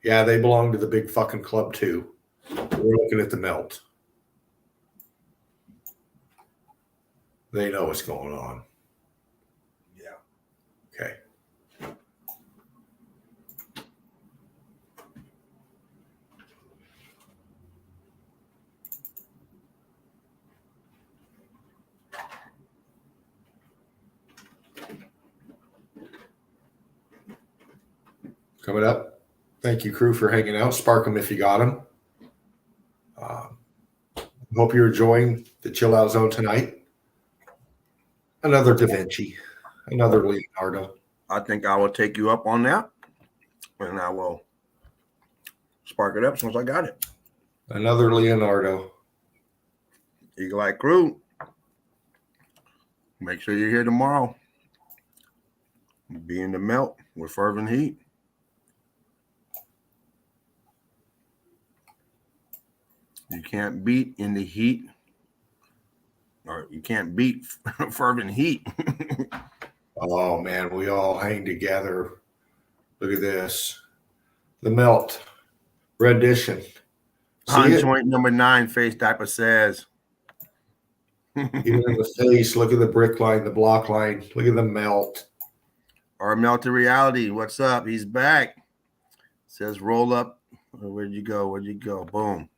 Yeah, they belong to the big fucking club too. We're looking at the melt. They know what's going on. Yeah. Okay. Coming up. Thank you, crew, for hanging out. Spark them if you got them. Hope you're enjoying the chill out zone tonight. Another Da Vinci, another Leonardo. I think I will take you up on that, and I will spark it up as soon as I got it. Another Leonardo. Eagle Eye Crew. Make sure you're here tomorrow. Be in the melt with fervent heat. You can't beat in the heat, or you can't beat fervent heat. Oh, man, we all hang together. Look at this. The melt. Rendition. On joint number 9, Face Diaper says, Even in the face, look at the brick line, the block line. Look at the melt. Our melted reality. What's up? He's back. Says roll up. Where'd you go? Where'd you go? Boom.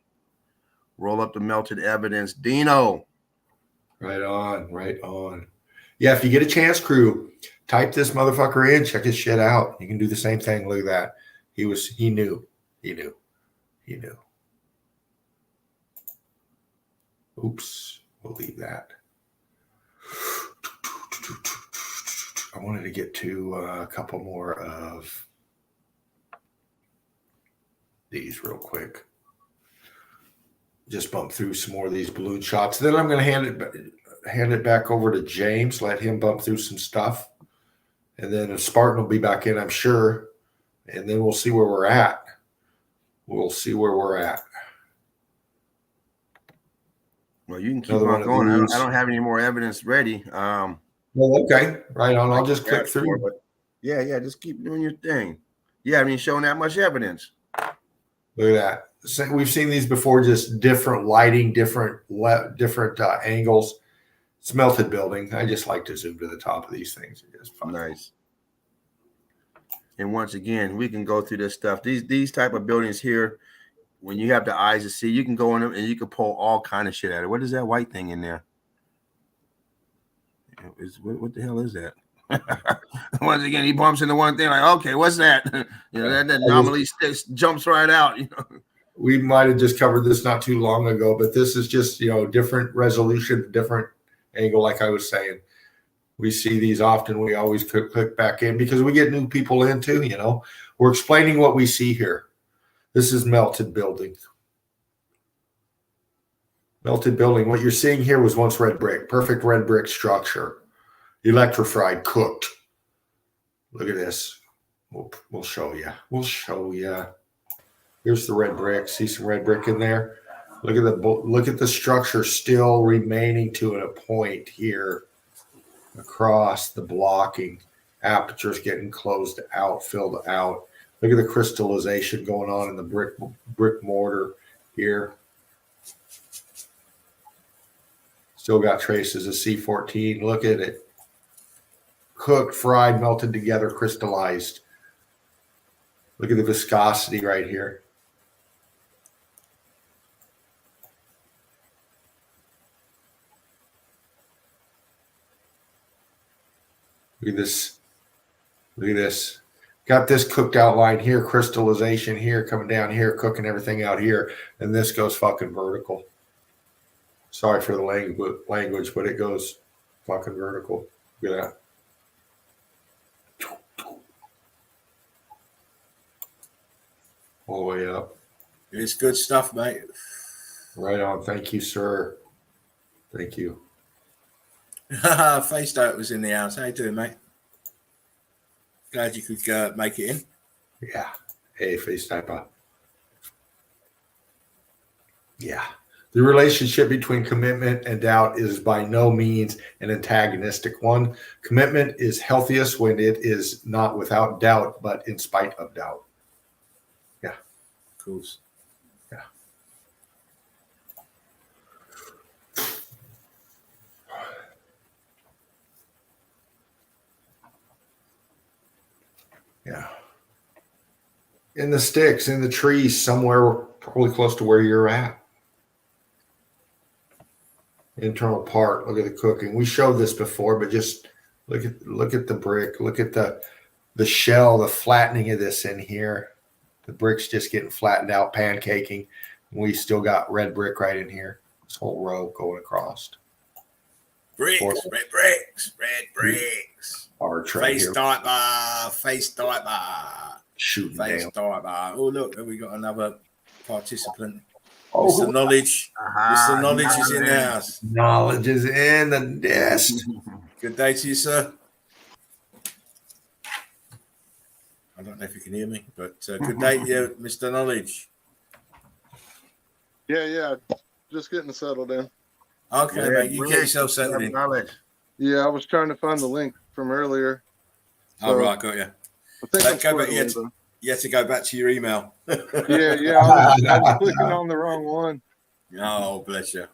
Roll up the melted evidence. Dino. Right on, right on. Yeah, if you get a chance, crew, type this motherfucker in, check his shit out. You can do the same thing. Look at that. He knew. Oops, we'll leave that. I wanted to get to a couple more of these real quick. Just bump through some more of these balloon shots. Then I'm going to hand it back over to James, let him bump through some stuff. And then a Spartan will be back in, I'm sure. And then we'll see where we're at. Well, you can keep on going. I don't have any more evidence ready. Well, okay. Right on. I'll just click through. Yeah, just keep doing your thing. Yeah, I mean, showing that much evidence. Look at that. We've seen these before, just different lighting, different angles. It's melted building. I just like to zoom to the top of these things. It's fun. Nice. And once again, we can go through this stuff. These type of buildings here, when you have the eyes to see, you can go in them and you can pull all kind of shit out of it. What is that white thing in there? What the hell is that? Once again, he bumps into one thing like, okay, what's that? That anomaly jumps right out. We might have just covered this not too long ago, but this is just, different resolution, different angle. Like I was saying, we see these often. We always click back in because we get new people in too. We're explaining what we see here. This is melted building. Melted building. What you're seeing here was once red brick, perfect red brick structure, electrified, cooked. Look at this. We'll show you. Here's the red brick. See some red brick in there. Look at the structure still remaining to a point here across the blocking. Apertures getting closed out, filled out. Look at the crystallization going on in the brick mortar here. Still got traces of C14. Look at it. Cooked, fried, melted together, crystallized. Look at the viscosity right here. Look at this. Got this cooked out line here, crystallization here, coming down here, cooking everything out here. And this goes fucking vertical. Sorry for the language, but it goes fucking vertical. Look at that. All the way up. It's good stuff, mate. Right on. Thank you, sir. Thank you. Face Diet was in the house. How you doing, mate? Glad you could make it in. Yeah. Hey, Face Typer. Yeah. The relationship between commitment and doubt is by no means an antagonistic one. Commitment is healthiest when it is not without doubt, but in spite of doubt. Yeah. Of course. Yeah. Yeah. In the sticks, in the trees, somewhere probably close to where you're at. Internal part. Look at the cooking. We showed this before, but just look at the brick. Look at the shell, the flattening of this in here. The brick's just getting flattened out, pancaking. We still got red brick right in here. This whole row going across. Bricks, red bricks. Arch right Face here. face diaper. Shooting Face down. diaper. Oh, look, we got another participant. Oh, Mr. Knowledge. Mr. Knowledge is in the house. Knowledge is in the nest. Good day to you, sir. I don't know if you can hear me, but good day to you, Mr. Knowledge. Yeah. Just getting settled in. Okay, mate. You get yourself settled in. Yeah, I was trying to find the link from earlier. All right, got you. I think I'm Go back, squared away, though. you had to go back to your email. Yeah. I was clicking on the wrong one. Oh, bless you.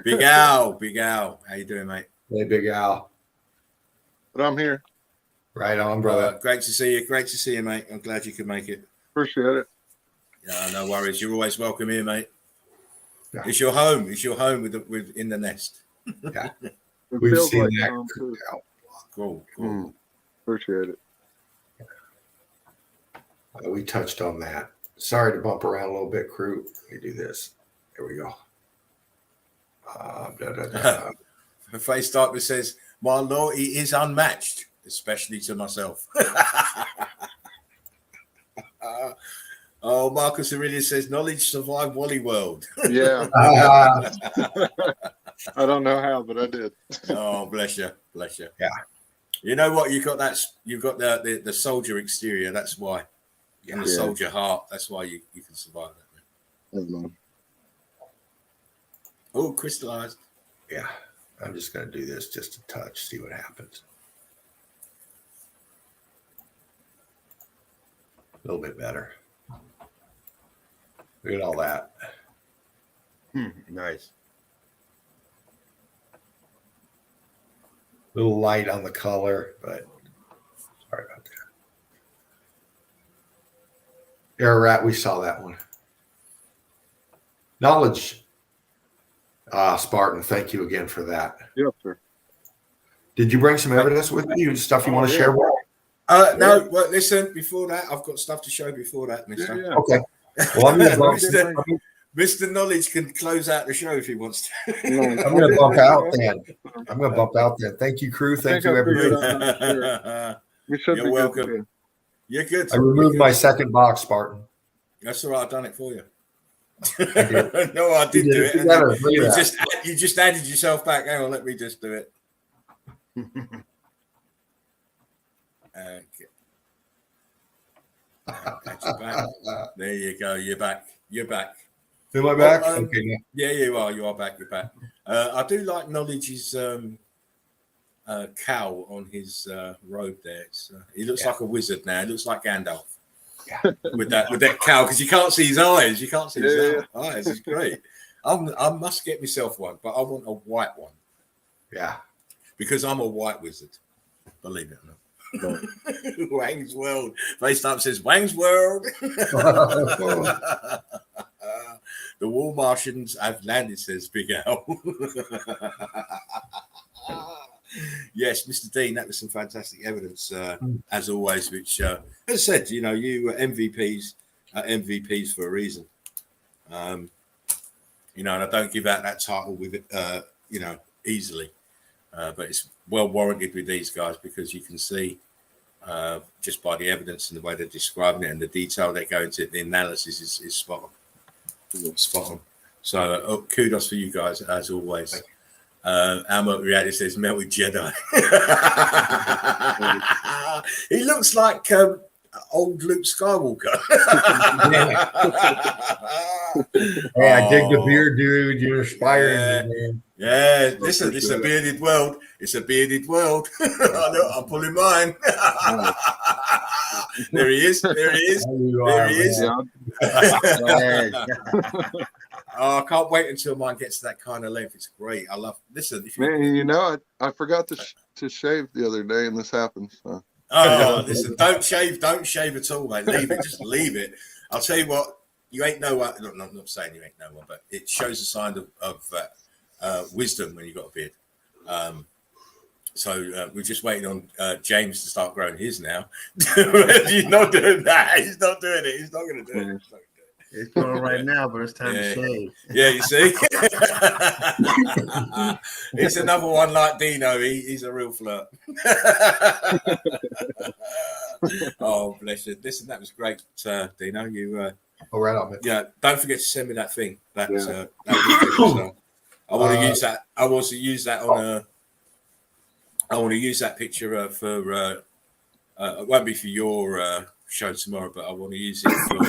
Big Al, Big Al. How you doing, mate? Hey, Big Al. But I'm here. Right on, brother. Great to see you. Great to see you, mate. I'm glad you could make it. Appreciate it. Yeah, no worries. You're always welcome here, mate. Yeah. It's your home. It's your home with in the nest. Yeah. It We've feels seen like that. home, too. Cool. Appreciate it. We touched on that. Sorry to bump around a little bit, crew. Let me do this. There we go. Her face darkness says, "My loyalty is unmatched, especially to myself." Oh, Marcus Aurelius says, "Knowledge survived Wally World." Yeah. I don't know how, but I did. Oh, bless you. Yeah. You know what? You've got the soldier exterior. That's why. And the soldier heart. That's why you can survive that. Oh, crystallized. Yeah. I'm just going to do this just a touch, see what happens. A little bit better. Look at all that. Nice. A little light on the color, but sorry about that. Air Rat, we saw that one. Knowledge. Spartan, thank you again for that. Yes, sir. Did you bring some evidence with you? Stuff you want to share with? No, well, listen, before that, I've got stuff to show before that, mister. Yeah. Okay. Well, I'm gonna bump, Mr. Knowledge can close out the show if he wants to. I'm gonna bump out then. I'm gonna bump out then. Thank you, crew. Thank you, everybody. You're welcome. You're good. I removed my second box, Spartan. That's all right. I've done it for you. I did. No, I did do it. You You just added yourself back. Hang on, let me just do it. Okay. There you go. You're back. Am I back? Oh, Okay. Yeah, you are. You are back. You're back. I do like Knowledge's cowl on his robe there. He looks like a wizard now. He looks like Gandalf. Yeah. With that cowl, because you can't see his eyes. You can't see his eyes. It's great. I must get myself one, but I want a white one. Yeah. Because I'm a white wizard. Believe it or not. Wang's World. FaceTime says Wang's World. The War Martians have landed, says Big Al. Yes, Mr. Dean, that was some fantastic evidence, as always, which, as I said, you MVPs are MVPs for a reason. And I don't give out that title with it, easily. But it's well warranted with these guys because you can see just by the evidence and the way they're describing it and the detail they go into it, the analysis is spot on. Spot on. So kudos for you guys as always. Alma Reality says melted Jedi. He looks like old Luke Skywalker. Hey, I dig the beard, dude. You're inspiring me, man. Yeah, listen, it's a bearded world. It's a bearded world. I know, I'm pulling mine. There he is. There he is. There he is. Oh, I can't wait until mine gets to that kind of length. It's great. I love. Listen, man, I forgot to shave the other day, and this happens. So. Oh, listen, don't shave at all, mate. Leave it. Just leave it. I'll tell you what. You ain't no one. No, I'm not saying you ain't no one, but it shows a sign of wisdom when you got a beard. So we're just waiting on James to start growing his now. He's not doing that. He's not doing it. He's not going to do it. It's going right now, but it's time to shave. Yeah, you see? It's another one like Dino. He's a real flirt. Oh, bless you. Listen, that was great, Dino. You right on, man. Yeah, don't forget to send me that thing. That I want to use that. I want to use that on a. I want to use that picture for. It won't be for your show tomorrow, but I want to use it for.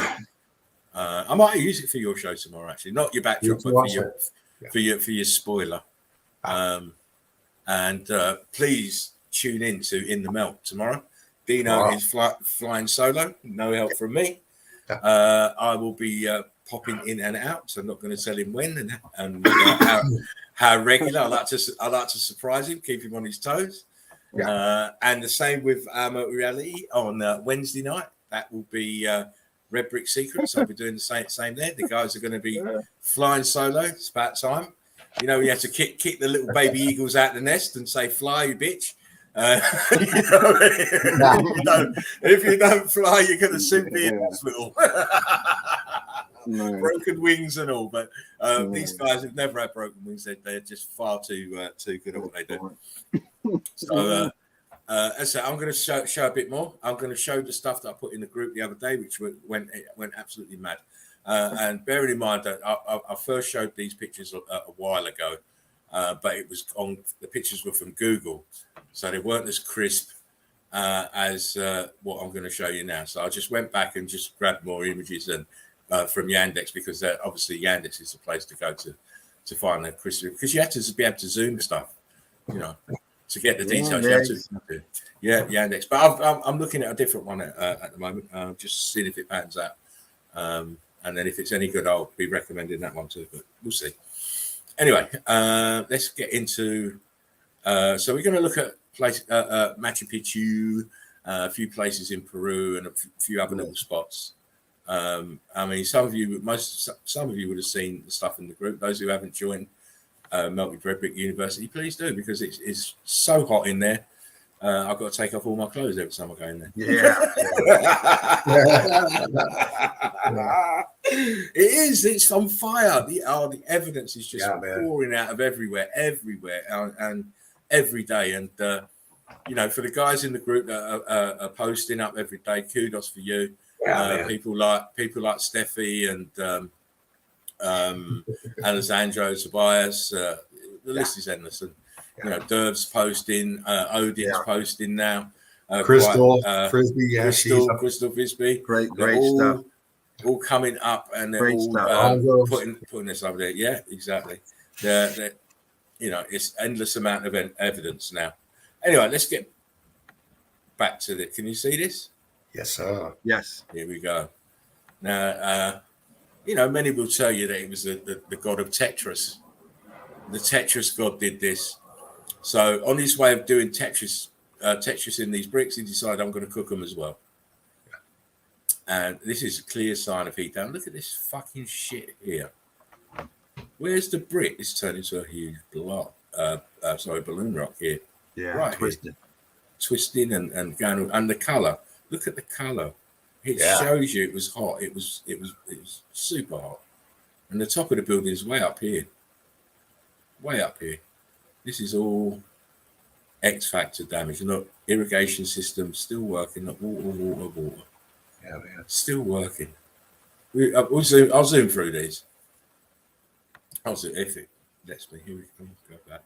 I might use it for your show tomorrow. Actually, not your backdrop, but for your spoiler. And please tune in to In the Melt tomorrow. Dino is flying solo. No help from me. I will be popping in and out. So I'm not going to tell him when and how regular. I like to surprise him, keep him on his toes. And the same with reality on Wednesday night. That will be Red Brick Secrets. I'll be doing the same there. The guys are going to be flying solo. It's about time. You know, you have to kick the little baby eagles out the nest and say, "Fly, you bitch." If you don't fly, you're going to soon be in hospital. Broken wings and all, but these guys have never had broken wings. They're just far too good at what they do. So, as I said, I'm going to show a bit more. I'm going to show the stuff that I put in the group the other day, which went absolutely mad. And bearing in mind that I first showed these pictures a while ago, but it was the pictures were from Google, so they weren't as crisp as what I'm going to show you now. So I just went back and just grabbed more images and from Yandex, because obviously Yandex is the place to go to find the crisp, because you have to be able to zoom stuff, you know, to get the details. Yandex. But I'm looking at a different one at the moment, just seeing if it pans out. And then if it's any good, I'll be recommending that one too, but we'll see. Anyway, let's get into, so we're going to look at Machu Picchu, a few places in Peru, and a few other little spots. I mean, some of you would have seen the stuff in the group. Those who haven't joined Melted Red Brick University, please do, because it's so hot in there. I've got to take off all my clothes every time I go in there. It is. It's on fire. The evidence is just pouring out of everywhere, and every day. And you know, for the guys in the group that are posting up every day, kudos for you. People like Steffi and Alessandro Tobias. The list is endless. And you know, Derv's posting, Odin's posting now. Crystal Frisbee, Crystal Frisbee, great stuff. All coming up, and they're Great all stuff. putting this over there. Yeah, exactly. They're, you know, it's endless amount of evidence now. Anyway, let's get back to it. Can you see this? Yes, sir. Yes. Here we go. Now, you know, many will tell you that it was the god of Tetris. The Tetris god did this. So on his way of doing Tetris in these bricks, he decided, I'm going to cook them as well. And this is a clear sign of heat down. Look at this fucking shit here. Where's the brick? It's turned into a huge block. Balloon rock here. Yeah, right twisted. Here. Twisting and going, and the color. Look at the color. It shows you it was hot. It was super hot. And the top of the building is way up here. Way up here. This is all X factor damage. Look, irrigation system still working. Look, water. Yeah, man. Still working. I'll zoom through these. I'll zoom if it lets me. Here we go back.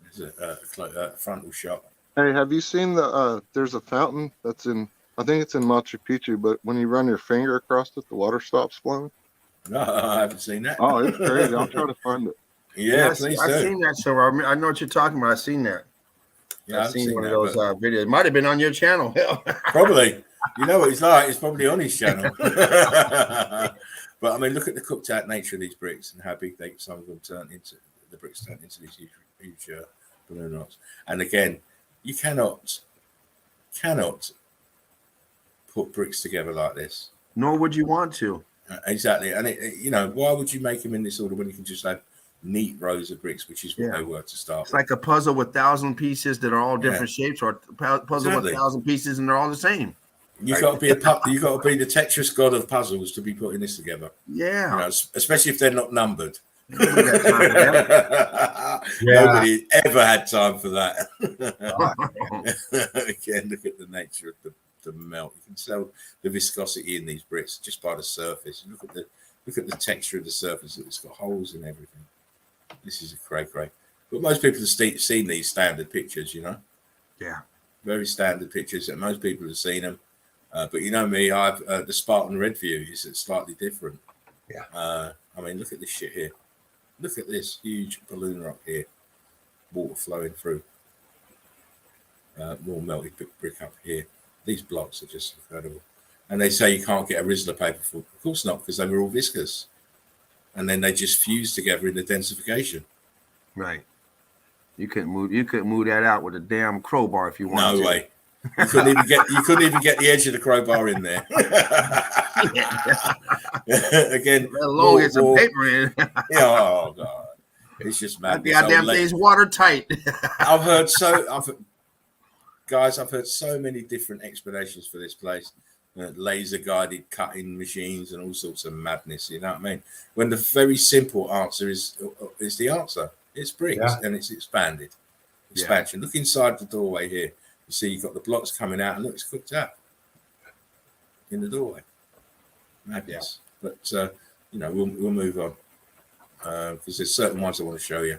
There's a frontal shot. Hey, have you seen there's a fountain that's in, I think it's in Machu Picchu, but when you run your finger across it, the water stops flowing? No, I haven't seen that. Oh, it's crazy. I'll try to find it. Yeah, I've seen that show. I know what you're talking about. I've seen that. Yeah, I've seen one of those videos. It might have been on your channel. Probably. You know what it's like. It's probably on his channel. But I mean, look at the cooked out nature of these bricks and how big some of them turn into. The bricks turn into these huge balloon rocks. And again, you cannot put bricks together like this. Nor would you want to. Exactly. And you know, why would you make them in this order when you can just have neat rows of bricks, which is what they were to start. It's like a puzzle with 1,000 pieces that are all different shapes, or a puzzle with 1,000 pieces and they're all the same. You got to be you got to be the Tetris god of puzzles to be putting this together. Yeah, you know, especially if they're not numbered. Nobody ever had time for that. Again, look at the nature of the melt. You can tell the viscosity in these bricks just by the surface. Look at the texture of the surface. It's got holes in everything. This is a great. But most people have seen these standard pictures, you know. Yeah, very standard pictures, and most people have seen them. But you know me, I've the Spartan red view is slightly different. Yeah. I mean, look at this shit here. Look at this huge balloon rock here. Water flowing through. More melted brick up here. These blocks are just incredible. And they say you can't get a Rizzler paper for. Of course not, because they were all viscous. And then they just fused together in the densification. Right. You couldn't move that out with a damn crowbar if you wanted to. No way. You couldn't even get the edge of the crowbar in there. Again, Let alone get some paper in. Oh god, it's just mad. The goddamn thing's watertight. I've heard so many different explanations for this place. Laser guided cutting machines and all sorts of madness. You know what I mean? When the very simple answer is the answer. It's bricks and it's expanded. Expansion. Look inside the doorway here. You see you've got the blocks coming out and look, it's cooked out in the doorway. Madness. But we'll move on because there's certain ones I want to show you.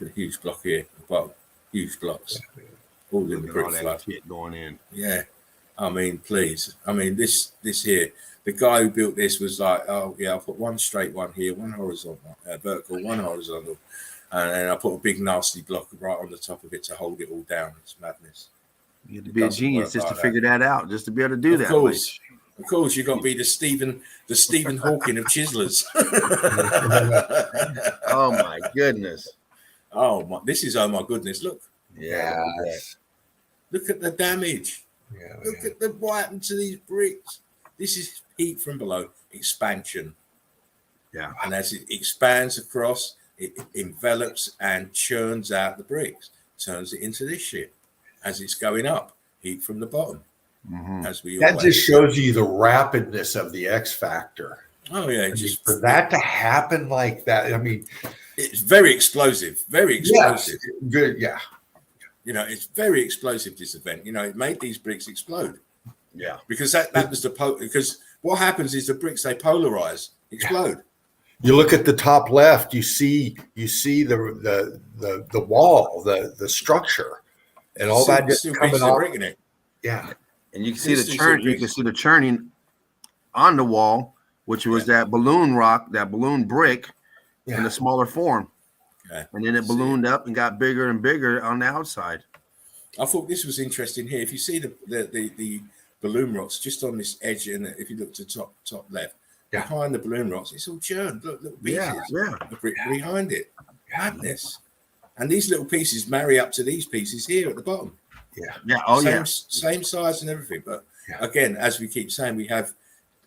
Got a huge block here at the bottom. Huge blocks. All in the brick flood. Shit going in. Yeah. I mean, please. I mean, this here, the guy who built this was like, oh yeah, I'll put one straight one here, one horizontal, vertical, one horizontal, and then I put a big nasty block right on the top of it to hold it all down. It's madness. You have to be a genius just to figure that out, just to be able to do that. Of course, you've got to be the Stephen Hawking of chiselers. Oh my goodness. Oh my goodness. Look. Yeah. Look at the damage. Yeah, Look at what happened to these bricks. This is heat from below, expansion. Yeah. And as it expands across, it envelops and churns out the bricks, turns it into this shit. As it's going up, heat from the bottom. Mm-hmm. As we that just shows you the rapidness of the X factor. Oh yeah, for that to happen like that. I mean, it's very explosive. Very explosive. Yes, good. Yeah. It's very explosive, this event. It made these bricks explode. Yeah. Because that was because what happens is the bricks, they polarize, explode. You look at the top left, you see the wall, the structure, and all that just coming off. In it. Yeah. And you can see the churn. You can see the churning on the wall, which was that balloon rock, that balloon brick in a smaller form. Okay. And then it ballooned up and got bigger and bigger on the outside. I thought this was interesting here. If you see the balloon rocks just on this edge, and if you look to top left, behind the balloon rocks, it's all churned. Look, little pieces. The brick behind it. Madness. And these little pieces marry up to these pieces here at the bottom. Yeah. Yeah. Oh, Same size and everything. But again, as we keep saying, we have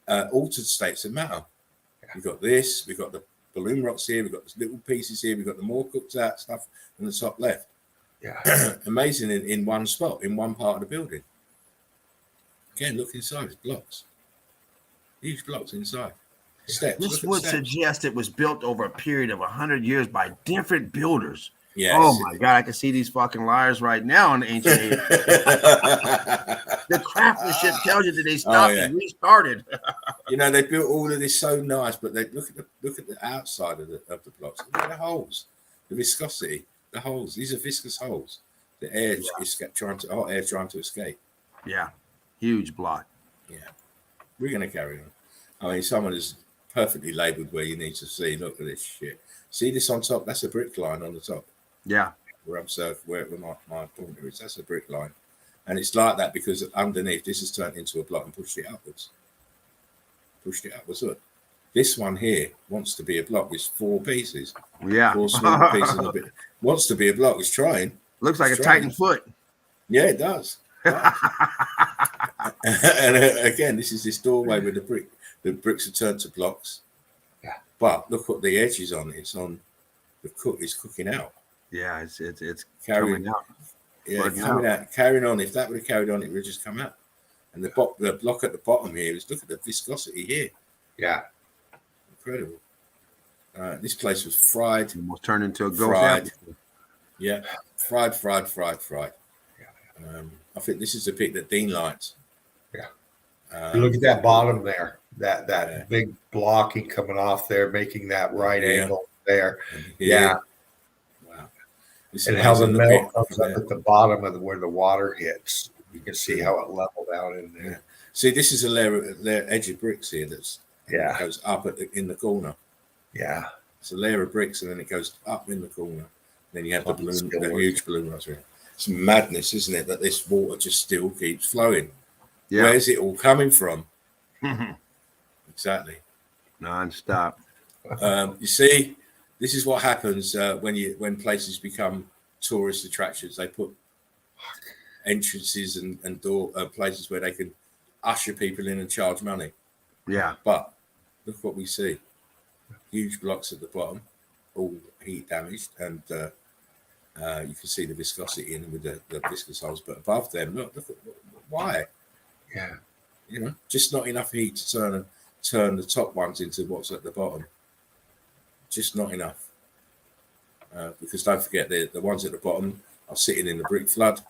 altered states of matter. Yeah. We've got this. We've got the balloon rocks here. We've got the little pieces here. We've got the more cooked out stuff on the top left. Yeah. Amazing in one spot, in one part of the building. Again, look inside. It's blocks. Huge blocks inside. Steps. This would suggest it was built over a period of 100 years by different builders. Yes. Oh my God, I can see these fucking liars right now in the ancient age. The craftsmanship tells you that they stopped and restarted. They built all of this so nice, but they look at the outside of the blocks. Look at the holes, the viscosity, the holes. These are viscous holes. The air is trying to escape. Yeah, huge block. Yeah, we're gonna carry on. I mean, someone is perfectly labeled where you need to see. Look at this shit. See this on top? That's a brick line on the top. Yeah. Where my pointer is, that's a brick line. And it's like that because underneath this has turned into a block and pushed it upwards. Look. This one here wants to be a block. It's 4 pieces. Yeah. 4 small pieces of it. Wants to be a block. It's trying. Looks like a Titan foot. Yeah, it does. And again, this is this doorway with the bricks are turned to blocks. Yeah. But look what the edge is on. It's on the cook. It's cooking out. Yeah, it's carrying out. Yeah, carrying on. If that would have carried on, it would have just come out. And the block at the bottom here is, look at the viscosity here. Yeah. Incredible. This place was fried. Almost turned into a ghost. Fried. Yeah. Fried. Yeah. I think this is the pic that Dean likes. Yeah. You look at that bottom there, that big blocking coming off there, making that right angle there. Yeah. Wow. And how the metal comes up at the bottom of where the water hits. You can see how it leveled out in there. Yeah. See, this is a layer edge of bricks here that goes up in the corner. Yeah. It's a layer of bricks and then it goes up in the corner. Then you have the huge balloon rocks here. It's madness, isn't it, that this water just still keeps flowing. Yeah. Where's it all coming from? Exactly. Non-stop. You see, this is what happens when places become tourist attractions. They put entrances and door places where they can usher people in and charge money. Yeah. But look what we see: huge blocks at the bottom, all heat damaged, and you can see the viscosity in them with the viscous holes. But above them, look at why? Yeah. You know, just not enough heat to turn the top ones into what's at the bottom. Just not enough. Because don't forget, the ones at the bottom are sitting in the brick flood,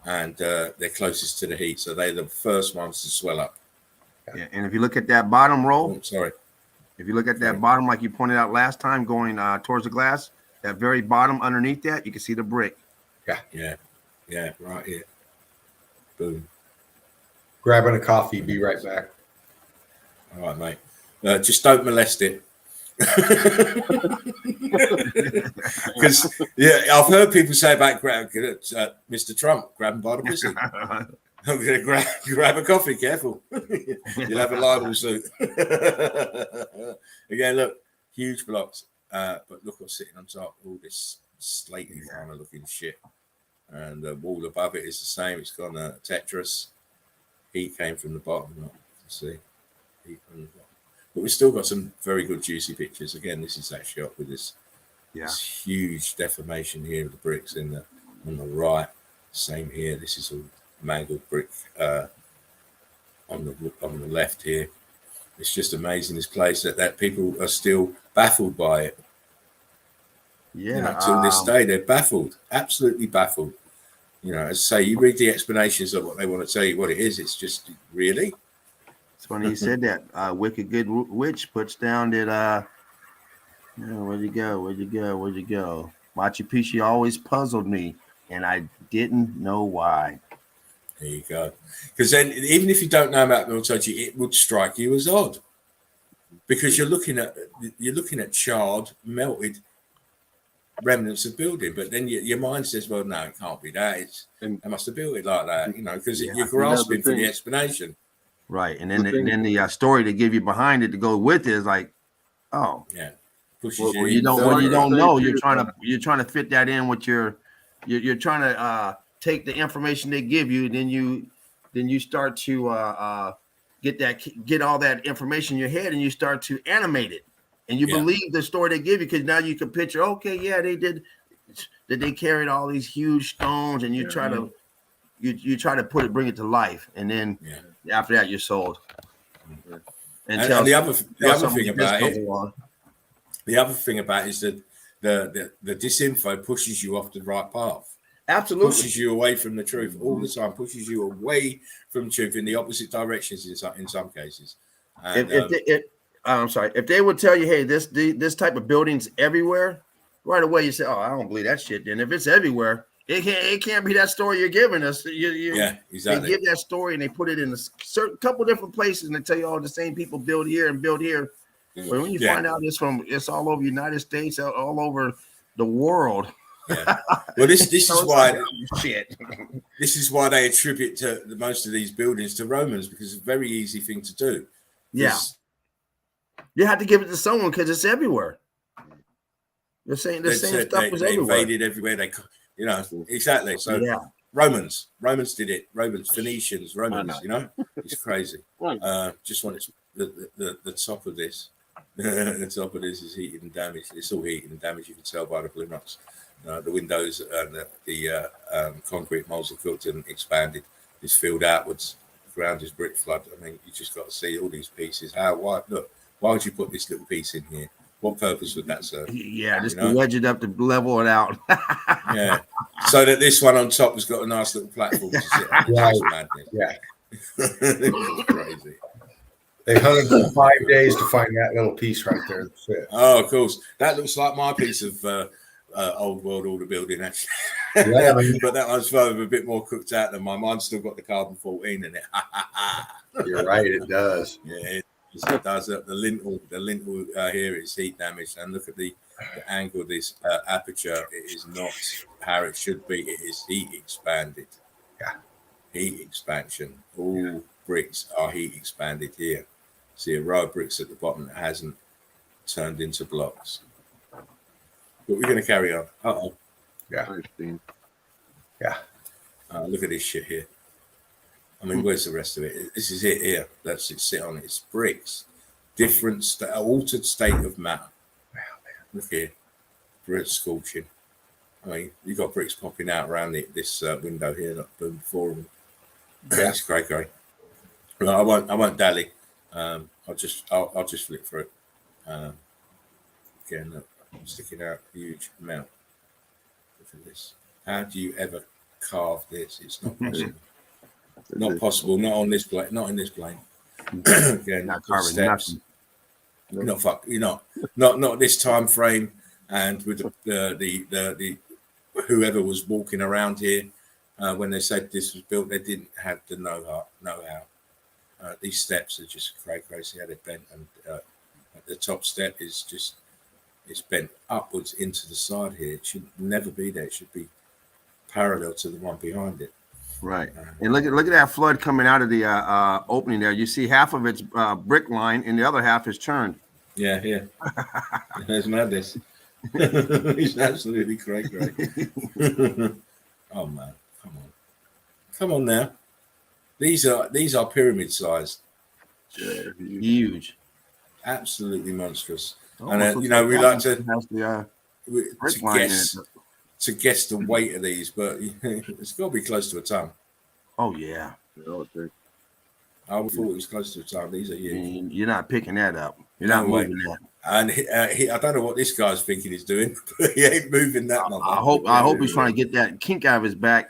and they're closest to the heat, so they're the first ones to swell up. Yeah. And if you look at that bottom row, Oh, sorry. if you look at that bottom, like you pointed out last time, going towards the glass, that very bottom underneath that, you can see the brick. Yeah, right here. Boom. Grabbing a coffee. Be right back. All right, mate. Just don't molest it. Because I've heard people say about Mr. Trump, grab him by the pussy. I'm going to grab a coffee. Careful, you'll have a libel suit. Again, look, huge blocks, but look what's sitting on top. All this slaty kind of looking shit, and the wall above it is the same. It's got a Tetris. Heat came from the bottom. Look, see, heat from the bottom. But we've still got some very good juicy pictures. Again, this is that shot with this huge deformation here of the bricks on the right. Same here. This is all mangled brick on the left here. It's just amazing, this place that people are still baffled by it. Yeah. You know, till this day, they're baffled, absolutely baffled. You know, as I say, you read the explanations of what they want to tell you what it is. It's just really. It's funny you said that. Wicked Good Witch puts down that. Where'd you go? Machu Picchu always puzzled me, and I didn't know why. There you go. Because then, even if you don't know about MELTOLOGY, it would strike you as odd, because you're looking at charred, melted remnants of building, but then your mind says, "Well, no, it can't be that. They must have built it like that," you know, because you're grasping for the explanation. Right, and then the story they give you behind it to go with it is like, oh, yeah, pushes you. When you don't know, you're trying to fit that in with you're trying to take the information they give you, then you start to get all that information in your head, and you start to animate it, and you believe the story they give you, because now you can picture, okay, yeah, they did that, they carried all these huge stones, and you try to bring it to life, and then after that you're sold. And the other thing about it, the other thing about it is that the disinfo pushes you off the right path. Absolutely. Pushes you away from the truth all the time, pushes you away from truth in the opposite directions in some cases. And, I'm sorry, if they would tell you, hey, this type of building's everywhere, right away you say, oh, I don't believe that shit. Then if it's everywhere, it can't be that story you're giving us. Yeah, exactly. They give that story and they put it in a certain couple different places, and they tell you, oh, the same people build here and build here. But when you find out it's all over the United States, all over the world. Yeah. Well, this is why shit. This is why they attribute to most of these buildings to Romans, because it's a very easy thing to do. Yeah, you have to give it to someone because it's everywhere. They're saying the same stuff was everywhere. Invaded everywhere. They, exactly. So Romans did it. Phoenicians, it's crazy. Just want the top of this. The top of this is heated and damaged. It's all heated and damaged. You can tell by the blue marks. The windows and the concrete molds are cooked and expanded. It's filled outwards. The ground is brick flood. I mean, you just got to see all these pieces. Why would you put this little piece in here? What purpose would that serve? Yeah, just to wedge it up to level it out. Yeah, so that this one on top has got a nice little platform to sit on. Yeah, it's crazy. They hunted for 5 days to find that little piece right there. Oh, of course. That looks like my piece of old world order building, actually. Yeah, but that one's a bit more cooked out than mine. Mine's still got the carbon 14 in it. You're right, it does. Yeah, it does. The lintel here is heat damaged, and look at the angle of this aperture. It is not how it should be. It is heat expanded. Yeah, heat expansion. All bricks are heat expanded here. See a row of bricks at the bottom that hasn't turned into blocks. But we're going to carry on. Yeah. Look at this shit here. I mean, where's the rest of it? This is it here. That's it. Sit on it. It's bricks. Different, altered state of matter. Wow, man. Look here. Bricks scorching. I mean, you got bricks popping out around this window here, like boom, before them. It's great. No, I won't dally. I'll just flick through it. Again, look, sticking out a huge amount. Look at this. How do you ever carve this? It's not possible. Not possible. Not on this plane. Not in this plane. Again, Not carving steps. nothing. Not this time frame. And with the whoever was walking around here when they said this was built, they didn't have the know-how. These steps are just crazy how they're bent, and at the top step is just it's bent upwards into the side here. It should never be there. It should be parallel to the one behind it. Right. And look at that flood coming out of the opening there. You see half of it's brick line and the other half is churned. Yeah. There's madness. He's absolutely crazy. Oh man, come on now. These are pyramid sized. Yeah, Huge. Absolutely monstrous. Almost And looks we like to brick line in it. to guess the weight of these, but it's got to be close to a ton. Oh yeah. I would thought it was close to a ton. These are huge. You're not picking that up. You're not moving that. And I don't know what this guy's thinking he's doing, but he ain't moving that much. I hope he's trying to get that kink out of his back.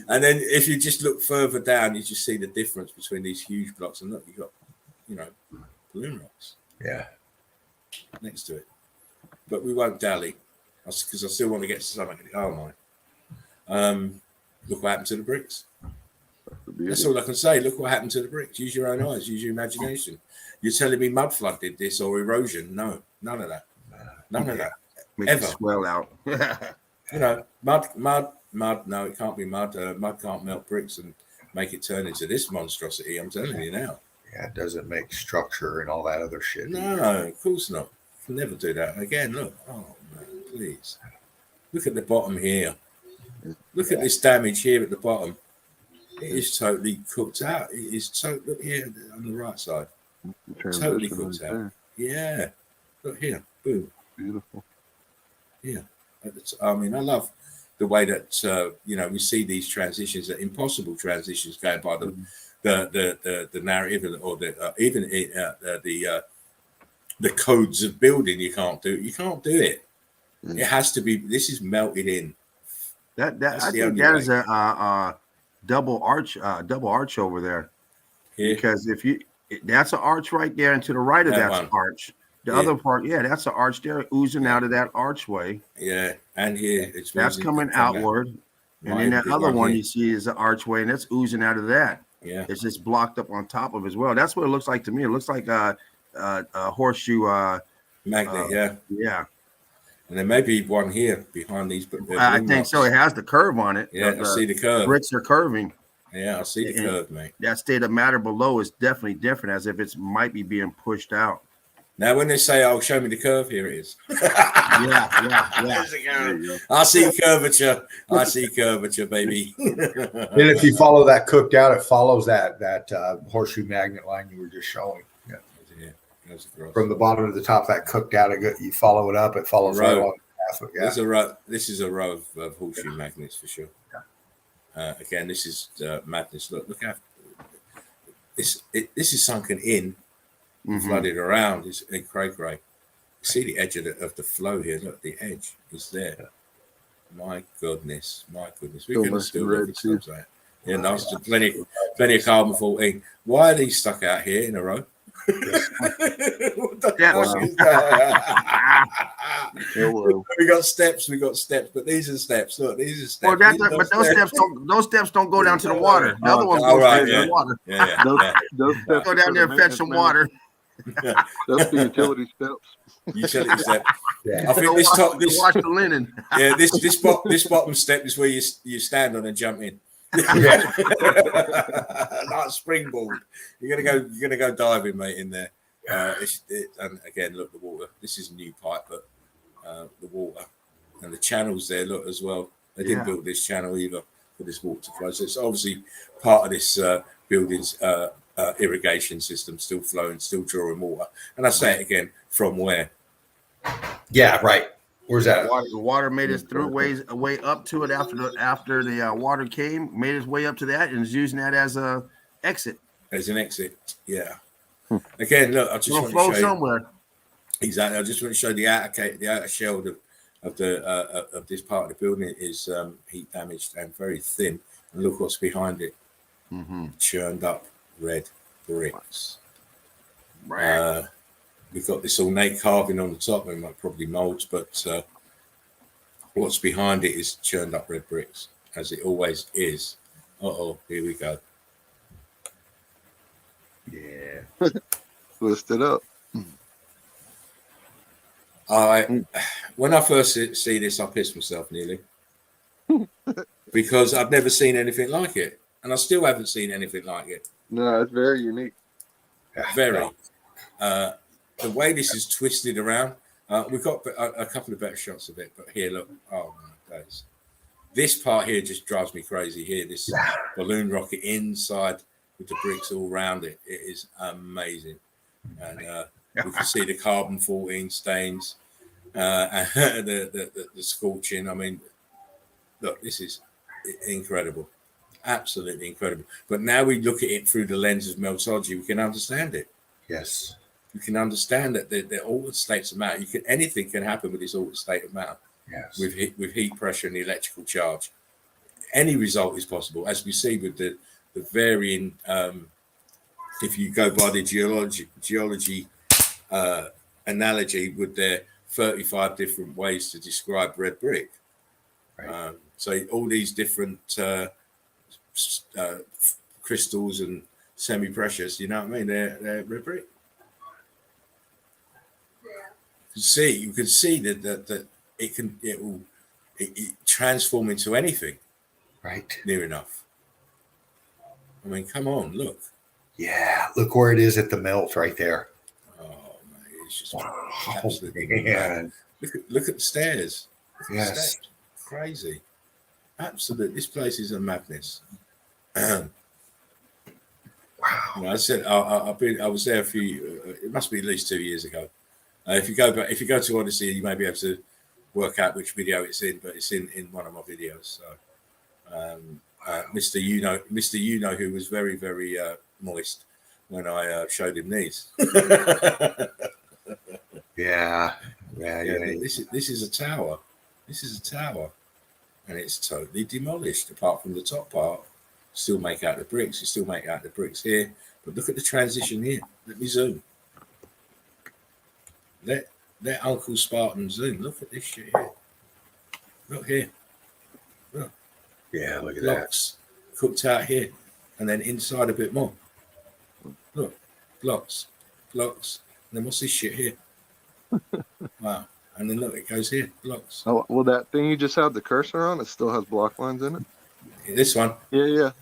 And then if you just look further down, you just see the difference between these huge blocks. And look, you got, balloon rocks. Yeah. Next to it. But we won't dally because I still want to get to something. Oh my. Look what happened to the bricks. That's all I can say. Look what happened to the bricks. Use your own eyes. Use your imagination. You're telling me mud flood did this or erosion? No, none of that. None of that. Make Ever. it swell out. Mud. No, it can't be mud. Mud can't melt bricks and make it turn into this monstrosity. I'm telling you now. Yeah, it doesn't make structure and all that other shit. No, of course not. Can never do that again. Look, oh man, please. Look at the bottom here. Look at this damage here at the bottom. It is totally cooked out. It is totally, look here on the right side. Totally cooked out. Yeah. Look here. Boom. Beautiful. Yeah. I mean, I love the way that we see these transitions, the impossible transitions going by the narrative or the codes of building. You can't do it. It has to be. This is melted in. I think that is a double arch over there. Here. Because that's an arch right there, and to the right of that's an arch. The other part, that's an arch there oozing out of that archway. Yeah, and here that's coming outward, and then that other one you see is an archway, and that's oozing out of that. Yeah, it's just blocked up on top of as well. That's what it looks like to me. It looks like a horseshoe magnet. Yeah. And there may be one here behind these, but I think so. It has the curve on it. Yeah, I see the curve. Bricks are curving. Yeah, I see the curve, mate. That state of matter below is definitely different, as if it might be being pushed out. Now, when they say, "Oh, show me the curve," here it is. Yeah. I see curvature. I see curvature, baby. And if you follow that cooked out, it follows that horseshoe magnet line you were just showing. Yeah. From the bottom to the top, that cooked out, you follow it up, it follows right along the path. Yeah. This is a row of horseshoe magnets for sure. Yeah. Again, this is madness. Look how this is sunken in, flooded around. It's cray. You see the edge of the flow here. Look, the edge is there. Yeah. My goodness. We can still look at stuff like that. Yeah, nice. Plenty of carbon 14. Why are these stuck out here in a row? What the fuck is that? We got steps, but these are steps. Look, these are steps. Well, those steps don't go down to the water. The other ones go to the water. Yeah. Go down there and fetch some water. That's the utility steps. Utility step. Yeah. I think this top, to this wash the linen. yeah, this bottom step is where you stand on and jump in. Yeah. Like a springboard. You're gonna go diving, mate, in there. And again, look, the water. This is a new pipe, but the water and the channels there, look as well. They didn't build this channel either for this water to flow. So it's obviously part of this building's irrigation system, still flowing, still drawing water. And I say it again, from where? Yeah, right. Where's that? The water made its through way up to it after the water came, made its way up to that, and is using that as a exit. As an exit, yeah. Again, look, I just want to flow show you, somewhere. exactly. I just want to show the outer shell of this part of the building is heat damaged and very thin. And look what's behind it. Churned up red bricks. We've got this ornate carving on the top, and probably molds, but what's behind it is churned up red bricks, as it always is. Here we go. Yeah. Twist it up. When I first see this, I piss myself nearly because I've never seen anything like it, and I still haven't seen anything like it. No, it's very unique. Very. The way this is twisted around, we've got a couple of better shots of it, but here, look. Oh my days! This part here just drives me crazy. Here, this balloon rocket inside with the bricks all around it. It is amazing, and we can see the carbon 14 stains, and the scorching. I mean, look, this is incredible, absolutely incredible. But now we look at it through the lens of meltology, we can understand it. Yes. You can understand that the altered states of matter. Anything can happen with this altered state of matter. Yes. With heat pressure and the electrical charge. Any result is possible, as we see with the varying. If you go by the geology analogy, with their 35 different ways to describe red brick. Right. So all these different crystals and semi-precious, you know what I mean? They're red brick. You can see that it will transform into anything, Right. near enough. I mean, come on, look. Yeah. Look where it is at the melt right there. Oh man, it's just Oh, absolutely man. look at the stairs. Look at the Yes. steps. Crazy. Absolutely, this place is a madness. Wow. I said I was there a few. It must be at least 2 years ago. If you go to Odyssey, you may be able to work out which video it's in, but it's in one of my videos. So, Mr. You know, who was very, very moist when I showed him these. Yeah. This is a tower. This is a tower, and it's totally demolished. Apart from the top part, still make out the bricks. You still make out the bricks here, but look at the transition here. Let me zoom. Let Uncle Spartan zoom. Look at this shit here. Look here. Look. Yeah, look at Blocks cooked out here, and then inside a bit more. Look, blocks, and then what's this shit here? Wow. And then look, it goes here, blocks. Oh, well, that thing you just had the cursor on, it still has block lines in it. This one, Yeah.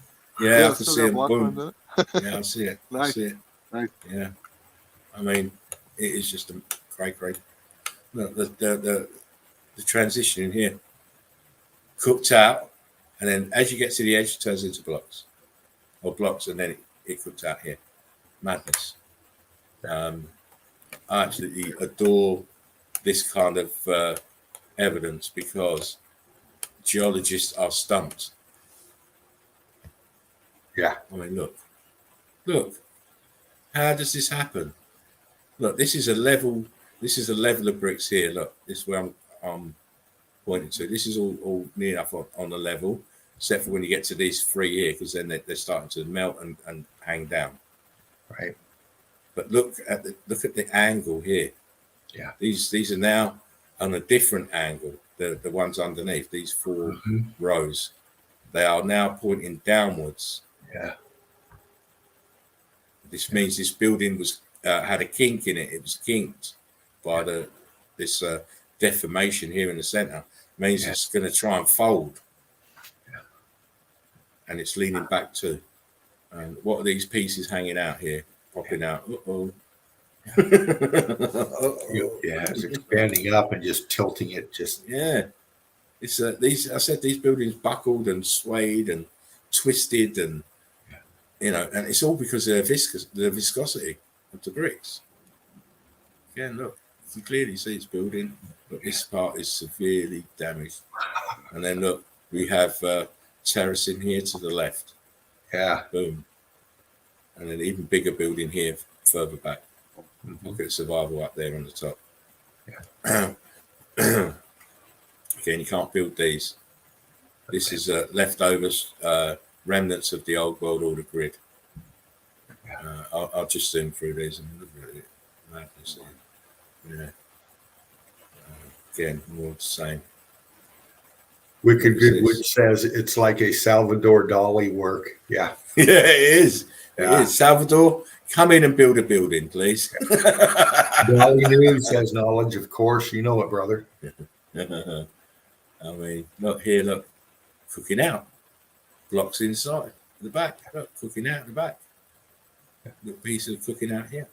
yeah, I it can still see got it. block lines Boom. in it. Yeah, I see it. I Nice. see it. Nice. Yeah. I mean, it is just a great. Look, the transition in here, cooked out, and then as you get to the edge, it turns into blocks, and then it cooked out here. Madness. I absolutely adore this kind of evidence because geologists are stumped. Yeah. I mean, look. How does this happen? Look, this is a level of bricks here. Look, this is where I'm pointing to. This is all near enough on the level, except for when you get to these three here, because then they're starting to melt and hang down. Right. But look at the angle here. Yeah. These are now on a different angle. The ones underneath, these four rows, they are now pointing downwards. Yeah. This means this building was had a kink in it. It was kinked by this deformation here in the center. Means it's going to try and fold, and it's leaning back too. And what are these pieces hanging out here, popping out? Uh-oh. Yeah, it's expanding up and just tilting it. It's these. I said these buildings buckled and swayed and twisted, and and it's all because of the viscosity of the bricks. Again, look, you can clearly see it's building, but this part is severely damaged. And then look, we have terracing here to the left. Yeah. Boom. And an even bigger building here further back. Look at survival up there on the top. Yeah. Again, you can't build these. This is leftovers, remnants of the old world order grid. I'll just zoom through these and look at it. Madness. Yeah. Again, more the same. Wicked Goodwood says it's like a Salvador Dali work. Yeah. Yeah, it is. Yeah. It is. Salvador, come in and build a building, please. Dali News has knowledge, of course. You know it, brother. I mean, look here, look, cooking out. Blocks inside, the back. Look, cooking out the back. Little piece of cooking out here.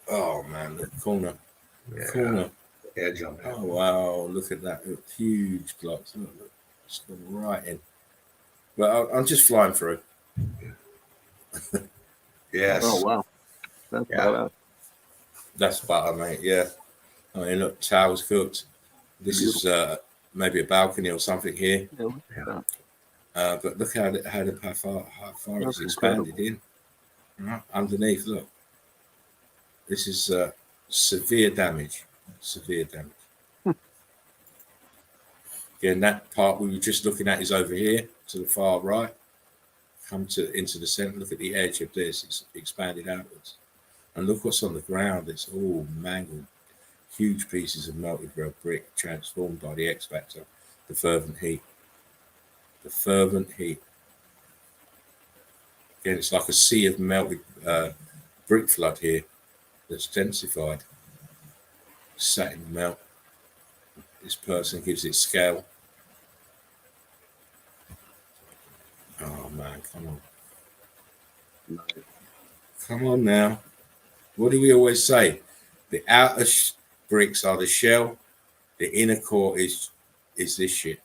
Oh man, the corner. Yeah. Corner. Edge on that. Oh wow, look at that. Look, huge blocks. Look, it's gone right in. But I'm just flying through. Yes. Oh wow. That's badass. That's butter, mate. Yeah. I mean, look, towel's cooked. This is maybe a balcony or something here. Yeah. But look how far it's expanded in. Right, underneath, look. This is severe damage. Severe damage. Again, that part we were just looking at is over here to the far right. Come into the center. Look at the edge of this. It's expanded outwards. And look what's on the ground. It's all mangled. Huge pieces of melted red brick transformed by the X factor, the fervent heat. The fervent heat. Again, it's like a sea of melted brick flood here that's densified. Sat in the melt. This person gives it scale. Oh man, come on. Come on now. What do we always say? The outer bricks are the shell. The inner core is this shit.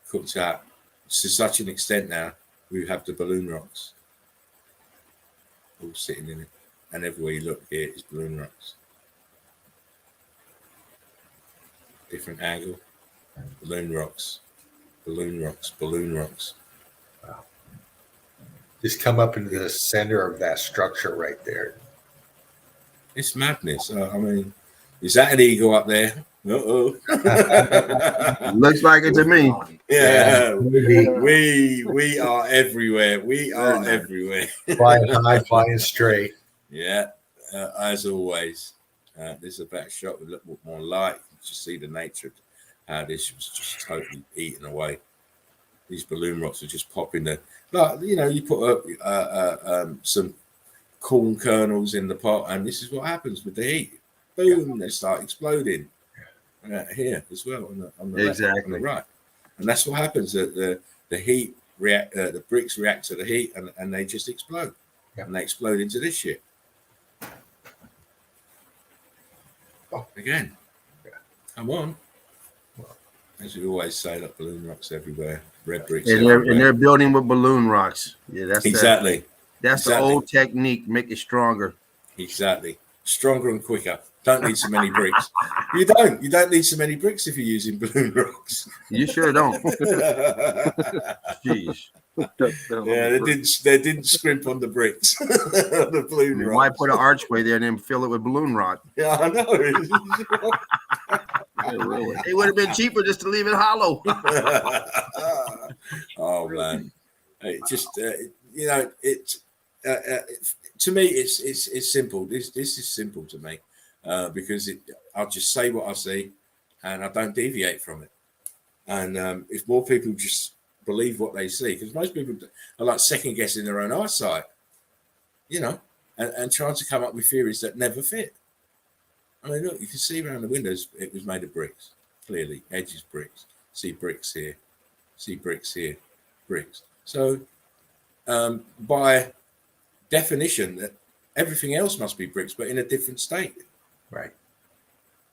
Cooked out to such an extent now, we have the balloon rocks. All sitting in it. And everywhere you look here is balloon rocks. Different angle. Balloon rocks. Balloon rocks. Balloon rocks. Wow. Just come up into the center of that structure right there. It's madness. I mean, is that an eagle up there? Uh-oh. Looks like it to me. Yeah. We are everywhere. We are everywhere. Flying high, flying straight. Yeah. As always. This is a better shot with a little more light. You just see the nature of how this was just totally eaten away. These balloon rocks are just popping there. Like, you put some corn kernels in the pot, and this is what happens with the heat. Boom, they start exploding. Here as well on the Exactly. left, on the right, and that's what happens. The heat react, the bricks react to the heat, and they just explode, and they explode into this shit. Again, come on. As we always say, like balloon rocks everywhere, red bricks. And they're building with balloon rocks. Yeah, that's exactly. That's the old technique. Make it stronger. Exactly. Stronger and quicker. Don't need so many bricks. You don't need so many bricks if you're using balloon rocks. You sure don't. Jeez. Yeah, they didn't scrimp on the bricks. The balloon rocks. Why put an archway there and then fill it with balloon rock? Yeah, I know. It would have been cheaper just to leave it hollow. Oh man, it just to me it's simple. This is simple to me because I'll just say what I see and I don't deviate from it. And if more people just believe what they see, because most people are like second guessing their own eyesight, you know, and trying to come up with theories that never fit. I mean, look, you can see around the windows it was made of bricks, clearly, edges bricks. See bricks here, see bricks here, bricks. So by definition, that everything else must be bricks, but in a different state. Right.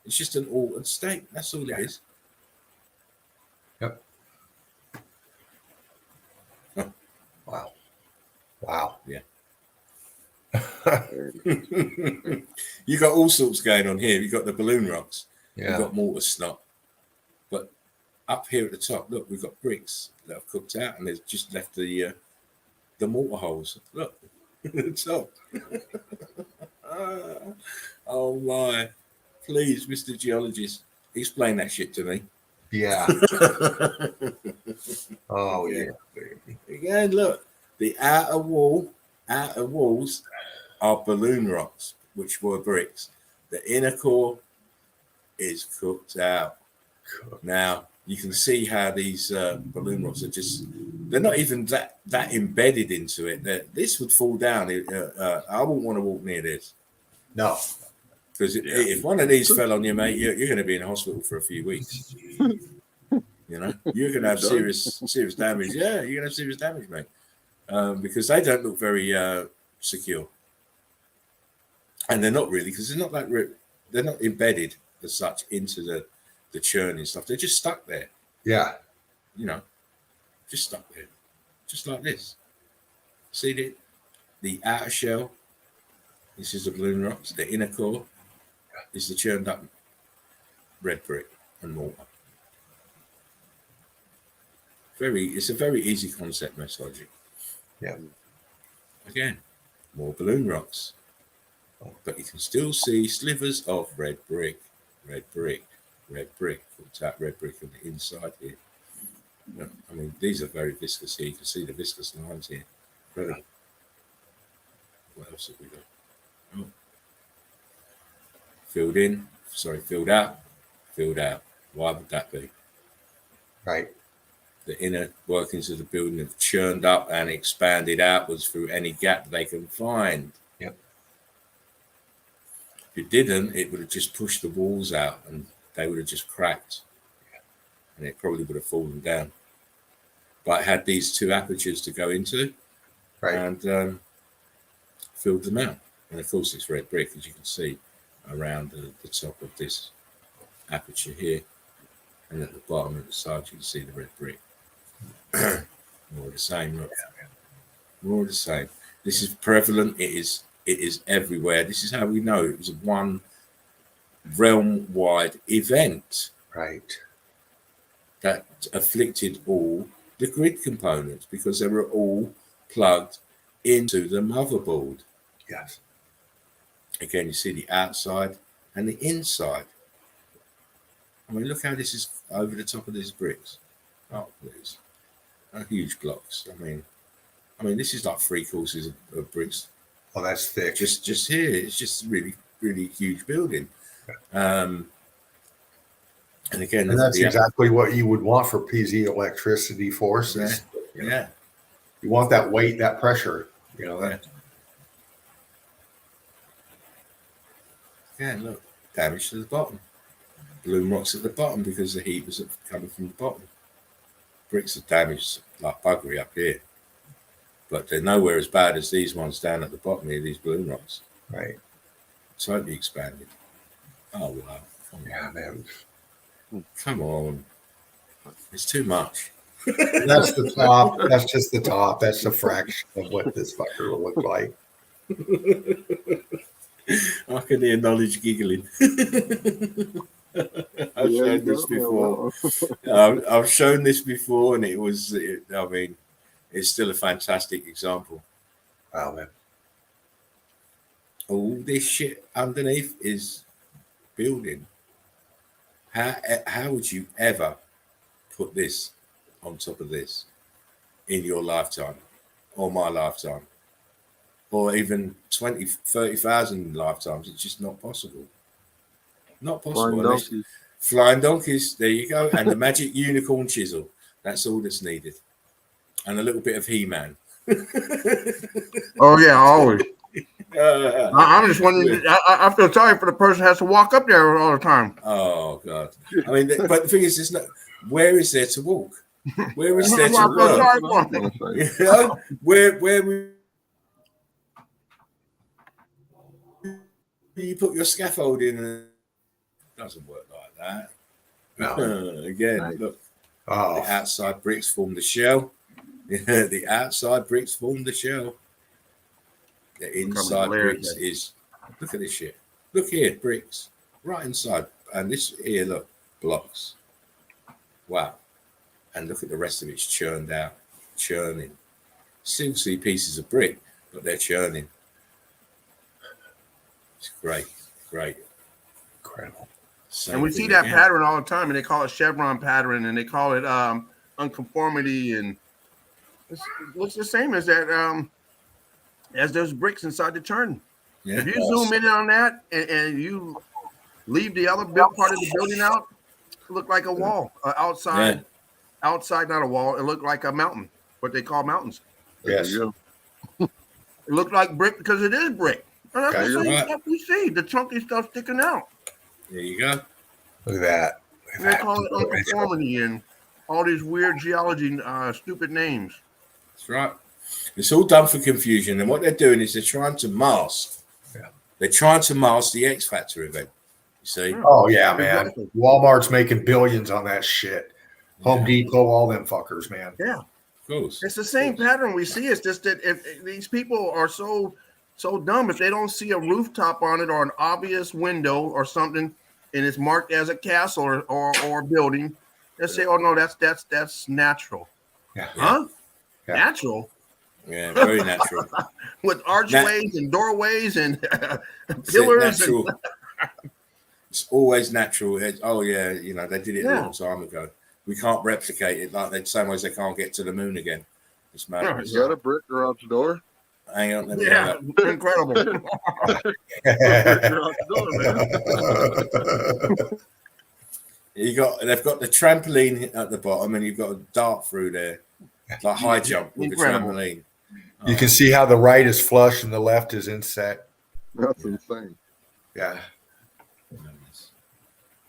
It's just an altered state. That's all it is. Yep. Wow. Wow. Yeah. You got all sorts going on here. You got the balloon rocks. Yeah. You've got mortar snot. But up here at the top, look, we've got bricks that have cooked out, and they've just left the mortar holes. Look, at the top. Oh my! Please, Mr. Geologist, explain that shit to me. Yeah. Oh yeah. Again, look, the outer walls are balloon rocks, which were bricks. The inner core is cooked out. Now you can see how these balloon rocks are just—they're not even that embedded into it. This would fall down. I wouldn't want to walk near this. No. Because if one of these fell on you, mate, you're going to be in a hospital for a few weeks. You know, you're going to have serious damage. Yeah, you're going to have serious damage, mate. Because they don't look very secure, and they're not really, because they're not they're not embedded as such into the churning stuff. They're just stuck there. Yeah. You know, just stuck there, just like this. See the outer shell. This is the balloon rocks. The inner core is the churned up red brick and mortar. It's a very easy concept, methodology. Yeah. Again, more balloon rocks, but you can still see slivers of red brick, cooked out red brick on the inside here. I mean, these are very viscous here. You can see the viscous lines here. Incredible. What else have we got? Oh. Filled out. Why would that be? Right. The inner workings of the building have churned up and expanded outwards through any gap they can find. Yep. If it didn't, it would have just pushed the walls out and they would have just cracked. And it probably would have fallen down. But it had these two apertures to go into, Right. And filled them out. And of course, it's red brick, as you can see around the top of this aperture here. And at the bottom of the side, you can see the red brick. More of the same, look. More of the same. This is prevalent. It is everywhere. This is how we know it was a one realm-wide event. Right. That afflicted all the grid components because they were all plugged into the motherboard. Yes. Again, you see the outside and the inside. I mean, look how this is over the top of these bricks. Oh, please. Huge blocks. I mean, this is like 3 courses of bricks. Oh, that's thick. Just here. It's just really, really huge building. And again, and that's exactly what you would want for piezoelectricity forces. Yeah. Yeah. You want that weight, that pressure. You know that. Yeah, look, damage to the bottom. Balloon rocks at the bottom because the heat was coming from the bottom. Bricks are damaged like buggery up here, but they're nowhere as bad as these ones down at the bottom here. These balloon rocks, Right. totally expanded. Oh wow! Yeah, man. Come on, it's too much. That's the top. That's just the top. That's a fraction of what this fucker will look like. I can hear knowledge giggling. I've shown this before. I've shown this before, and it's still a fantastic example. Wow, man. All this shit underneath is building. How would you ever put this on top of this in your lifetime, or my lifetime, or even 20, 30,000 lifetimes? It's just not possible. Not possible. Flying donkeys. There you go. And the magic unicorn chisel. That's all that's needed. and a little bit of He-Man. Oh yeah, always. Uh, I'm just wondering. I feel sorry for the person who has to walk up there all the time. oh God! I mean, but the thing is, there's no. Where is there to walk? Where is there That's to why I feel work? sorry for them. You know, where you put your scaffolding, and it doesn't work like that. No. Again, look, the Oh, outside bricks form the shell. The outside bricks form the shell. The inside bricks is. Look at this shit. Look here, bricks right inside, and this here, look, blocks. Wow, and look at the rest of it's churned out, churning. Still see pieces of brick, but they're churning. It's great, great. incredible. Same And we thing see that again. pattern all the time, and they call it chevron pattern, and they call it unconformity, and it looks the same as that as those bricks inside the churn. Yeah. If you zoom in on that and you leave the other built part of the building out, it looked like a wall outside. Outside, not a wall. It looked like a mountain, what they call mountains. Yes. Yeah. It looked like brick because it is brick. And that's Okay, the you're same right. stuff we see, the chunky stuff sticking out. There you go. Look at that. And they call it unconformity and all these weird geology, stupid names. That's right. It's all done for confusion, and what they're doing is they're trying to mask. Yeah. They're trying to mask the X Factor event. You see? Oh yeah, man. Exactly. Walmart's making billions on that shit. Home Depot, all them fuckers, man. Yeah. Of course. It's the same pattern we see. It's just that if these people are so dumb, if they don't see a rooftop on it or an obvious window or something, and it's marked as a castle or a building, they say, "Oh no, that's natural." Yeah. Huh? Yeah. Natural Yeah, very natural. with archways and doorways and pillars. Natural. It's always natural. Oh yeah, you know they did it a Yeah. long time ago. We can't replicate it like the same way as they can't get to the moon again. It's mad. You got a brick garage door? Hang on, let me Yeah, have that. incredible. Brick garage door, man. They've got the trampoline at the bottom, and you've got a dart through there, like high jump with Incredible. the trampoline. You can see how the right is flush and the left is inset. That's insane. Yeah.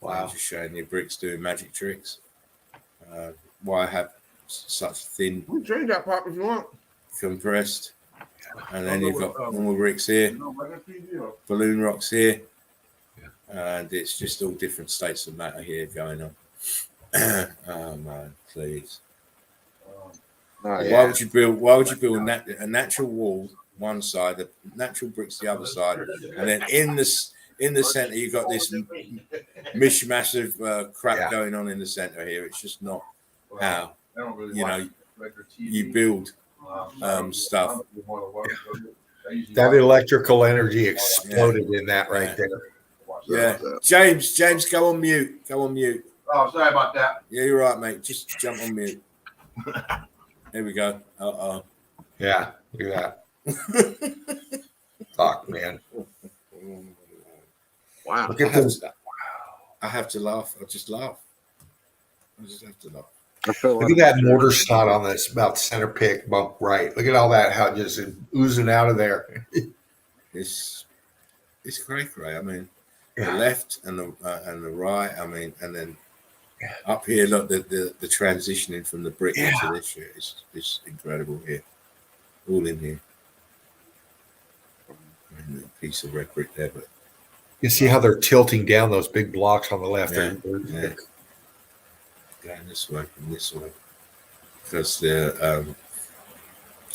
Wow. Just showing you bricks doing magic tricks. Why have such thin We change that pop if you want. compressed, and then you've got normal bricks here, balloon rocks here, and it's just all different states of matter here going on. Oh man, please! Why would you build a natural wall one side, a natural bricks the other side, and then in the center you've got this mishmash of crap going on in the center here? It's just not how you build stuff. That electrical energy exploded in that right there. Yeah, James, go on mute. Oh, sorry about that. Yeah, you're right, mate. Just jump on mute. There we go. Yeah, look at that. Fuck, man. Wow. Look at this. I have to laugh. I just laugh. I just have to laugh. I felt Look at that mortar snot on this about center pick bump right. Look at all that, how it just oozing out of there. It's cray. I mean, the left and the right. I mean, and then up here, look, the transitioning from the brick into this shit is incredible here. All in here. A piece of red brick there, but You see how they're tilting down those big blocks on the left. Yeah, They're- yeah. Going this way and this way, because the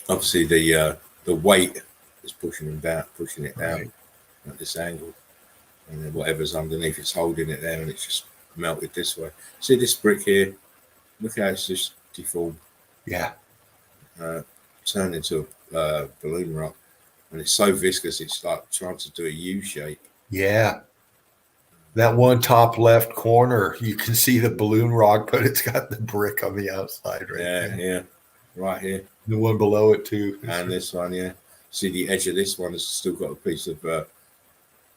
obviously the weight is pushing it down Right. at this angle, and then whatever's underneath it's holding it there, and it's just melted this way. See this brick here? Look how it's just deformed, Yeah. turned into a balloon rock, and it's so viscous it's like trying to do a U shape. Yeah. That one top left corner, you can see the balloon rock, but it's got the brick on the outside right Yeah, there. yeah, right here. The one below it too. And this one, yeah. See the edge of this one has still got a piece of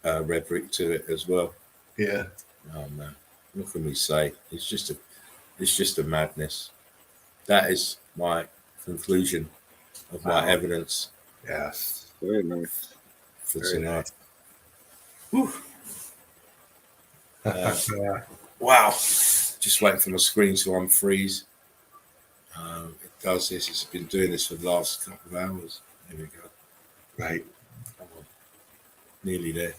red brick to it as well. Yeah. Oh man, what can we say? It's just a madness. That is my conclusion of my evidence Yes. Very nice. for Very tonight. Yeah. Wow. Just waiting for my screen to unfreeze. It does this. It's been doing this for the last couple of hours. There we go. Right. Come on. Nearly there.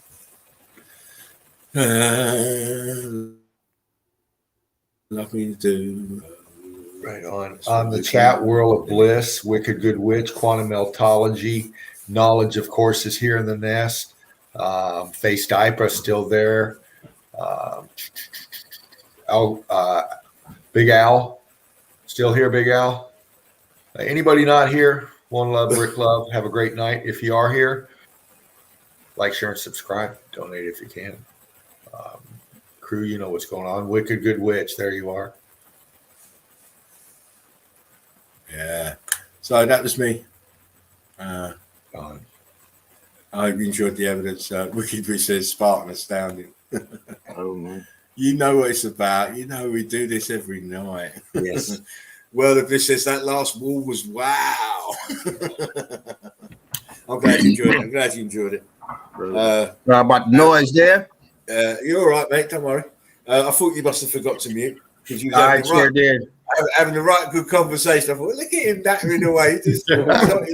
Nothing to do. Right on the chat, World of Bliss, Wicked Good Witch, Quantum Meltology, Knowledge, of course, is here in the nest. Face Diaper still there. Big Al, still here, Big Al. Anybody not here? One love, Rick Love. Have a great night. If you are here, like, share, and subscribe. Donate if you can. Crew, you know what's going on. Wicked Good Witch, there you are. Yeah. So that was me. I enjoyed the evidence. Wicked Witch says Spartan astounding. Oh man. You know what it's about. You know we do this every night. Yes. World of Bliss says that last wall was wow. I'm glad you enjoyed it. I'm glad you enjoyed it. About the noise there? You're all right, mate. Don't worry. I thought you must have forgot to mute because you was I sure did. having the right good conversation. I thought, look at him nattering away. He's I'm gonna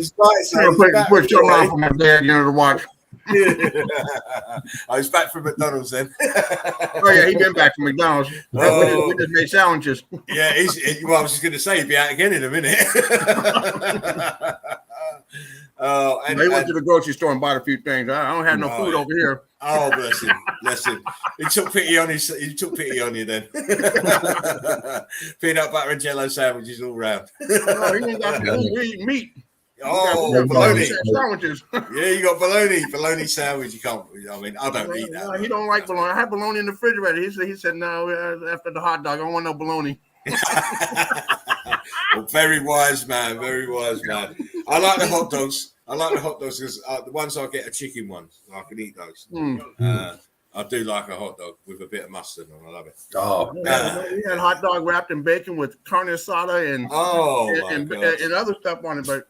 put something on for my dad, to watch. I was back from McDonald's then. Oh yeah, he been back from McDonald's. We just made sandwiches. Yeah, well, I was just going to say he'd be out again in a minute. He went to the grocery store and bought a few things. I don't have no food over here. Oh, bless him, bless him. He took pity on you then. Peanut butter and Jello sandwiches all round. No, he ain't got food. We eat meat. Oh, bologna. Sandwiches. Yeah, you got bologna sandwich. You can't. I mean, I don't eat that. No, he don't like bologna. I had bologna in the refrigerator. He said no. After the hot dog, I don't want no bologna. Well, very wise man. Very wise man. I like the hot dogs. Because the ones I get are chicken ones. I can eat those. I do like a hot dog with a bit of mustard on. I love it. Oh, We had hot dog wrapped in bacon with carne asada and other stuff on it, but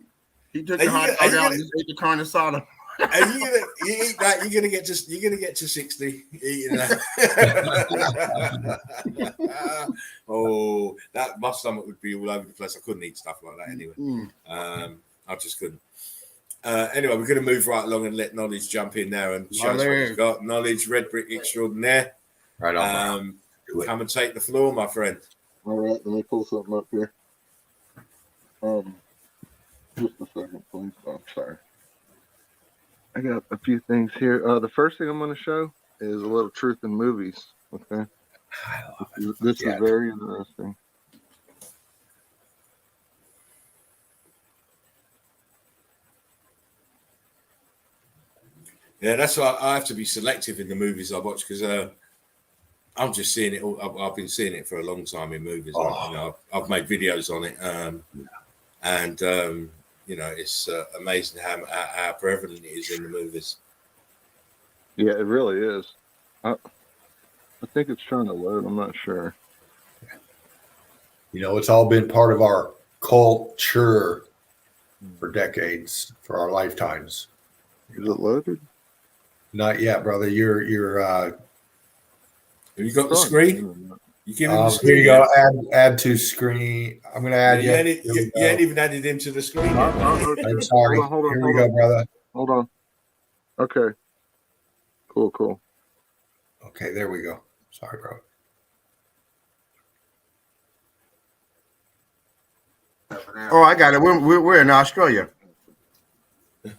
he took the hot dog out and just ate the carne asada. And you eat that, you're gonna get to 60 eating that. Oh, that my stomach would be all over the place. I couldn't eat stuff like that anyway. I just couldn't. Anyway, we're going to move right along and let Knowledge jump in there and show us what he's got. Knowledge, Red Brick Extraordinaire. right on. Come and take the floor, my friend. All right, let me pull something up here. Just a second, please. Oh, sorry. I got a few things here. The first thing I'm going to show is a little truth in movies. Okay. This is very interesting. Yeah, that's why I have to be selective in the movies I watch because I'm just seeing it. I've been seeing it for a long time in movies. I've made videos on it, and it's amazing how prevalent it is in the movies. Yeah, it really is. I think it's trying to load. I'm not sure. It's all been part of our culture for decades, for our lifetimes. Is it loaded? Not yet, brother. You're Have you got the screen? You give him the screen. Here you go. Add to screen. I'm going to add you. You ain't even added him to the screen. I'm sorry. Hold on, here we go, brother. Hold on. Okay. Cool. Okay, there we go. Sorry, bro. Oh, I got it. We're in Australia.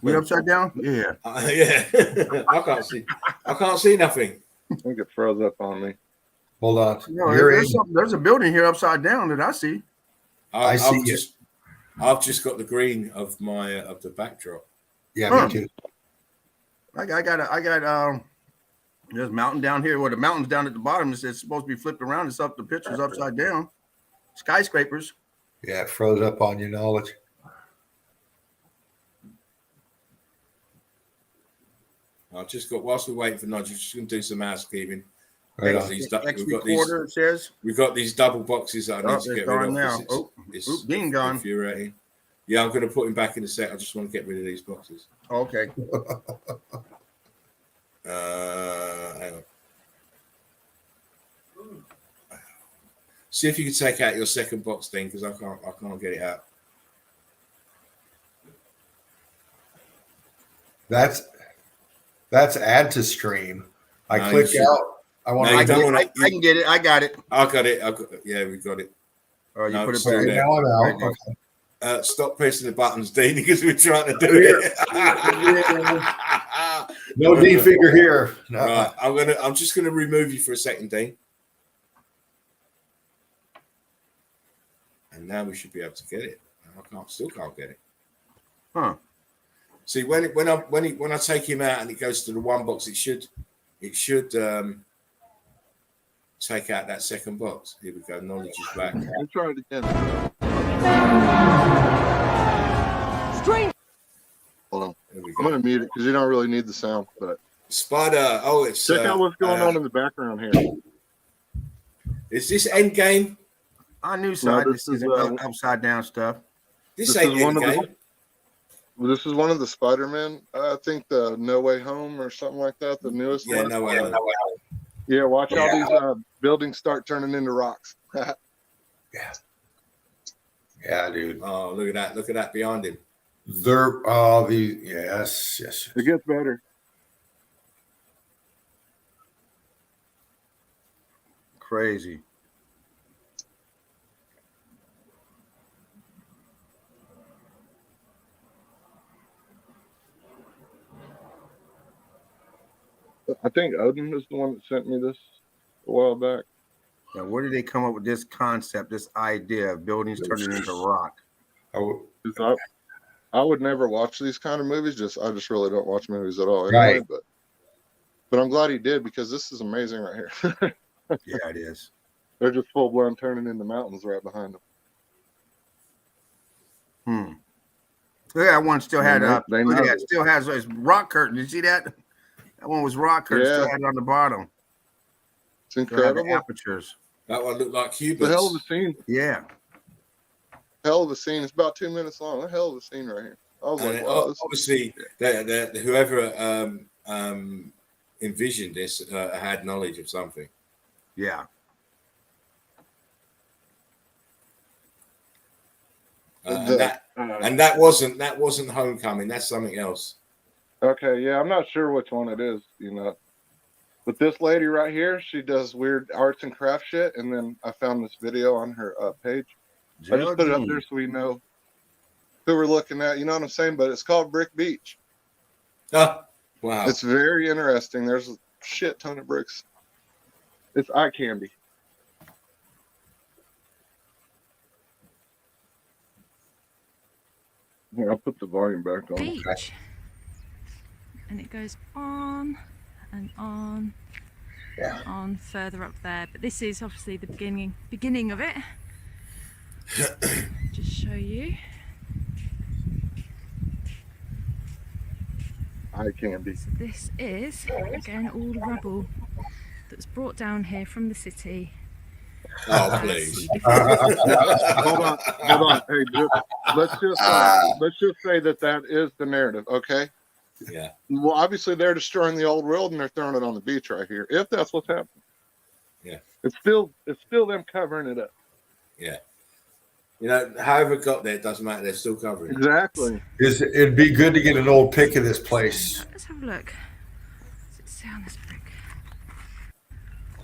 We upside down? Yeah. Yeah. I can't see nothing. I think it froze up on me. Hold on. No, there's a building here upside down that I see. I've just got the green of my of the backdrop. Yeah, me too. I got there's a mountain down here. Well, the mountain's down at the bottom. It's supposed to be flipped around. It's up. The picture's upside down. Skyscrapers. Yeah, it froze up on your knowledge. I've just got whilst we're waiting for Nudge, just going to do some housekeeping. Right on. We've got these double boxes that I need to get rid of. Now. Dean gone. Infuriating. Yeah, I'm going to put him back in a sec. I just want to get rid of these boxes. Okay. Hang on. See if you can take out your second box thing, because I can't get it out. That's add to stream. I No, click you should- out. I want No, you to. don't I can get it. I got it. I got it. Yeah, we got it. Oh, you No, put it it's still back. there. Now I'm out. There you go. Okay. Stop pressing the buttons, Dean, because we're trying to do it. No D finger here. No. Right, I'm just gonna remove you for a second, Dean. And now we should be able to get it. Still can't get it. Huh. See, when I take him out and it goes to the one box, it should take out that second box. Here we go. Knowledge is back. Let's try it again. Hold on. There we I'm go. gonna mute it because you don't really need the sound. But Spider. Oh, it's check out what's going on in the background here. Is this Endgame? On new side, No, this this is is, upside down stuff. This This ain't is one of the- Endgame. Well, this is one of the Spider-Man. I think the No Way Home or something like that. The newest Yeah, one. no way. Yeah, watch all these buildings start turning into rocks. Yeah, dude. Oh, look at that! Look at that behind him. They're yes. It gets better. Crazy. I think Odin is the one that sent me this a while back. Now, where did they come up with this concept, this idea of buildings turning into rock? Oh, 'Cause I would never watch these kind of movies. I just really don't watch movies at all anyway. Right. But I'm glad he did, because this is amazing right here. Yeah, it is. They're just full blown turning into mountains right behind them. Look at that one still had They look at know. that, still has his rock curtain. You see that? That one was rock curtain, Yeah. still had it on the bottom. It's Still had the incredible. apertures. That one looked like It's cubits. a hell of a scene. Yeah. Hell of a scene. It's about 2 minutes long. A hell of a scene right here. I was And like, wow, this obviously, whoever envisioned this had knowledge of something. Yeah. And that wasn't Homecoming. That's something else. okay, yeah, I'm not sure which one it is, But this lady right here, she does weird arts and craft shit. And then I found this video on her page. I just put it up there so we know who we're looking at. You know what I'm saying? But it's called Brick Beach. Oh, wow. It's very interesting. There's a shit ton of bricks. It's eye candy. Here, I'll put the volume back on. Beach. And it goes on and on Yeah. on further up there. But this is obviously the beginning of it. Just show you. Eye candy. So this is again all the rubble that's brought down here from the city. Oh, please. Hold on. Hey, let's just say that is the narrative, okay? Yeah. Well, obviously they're destroying the old world and they're throwing it on the beach right here. If that's what's happening. Yeah. It's still them covering it up. Yeah. However it got there, it doesn't matter. They're still covering it. Exactly. It'd be good to get an old pic of this place. Let's have a look. Does it say on this brick?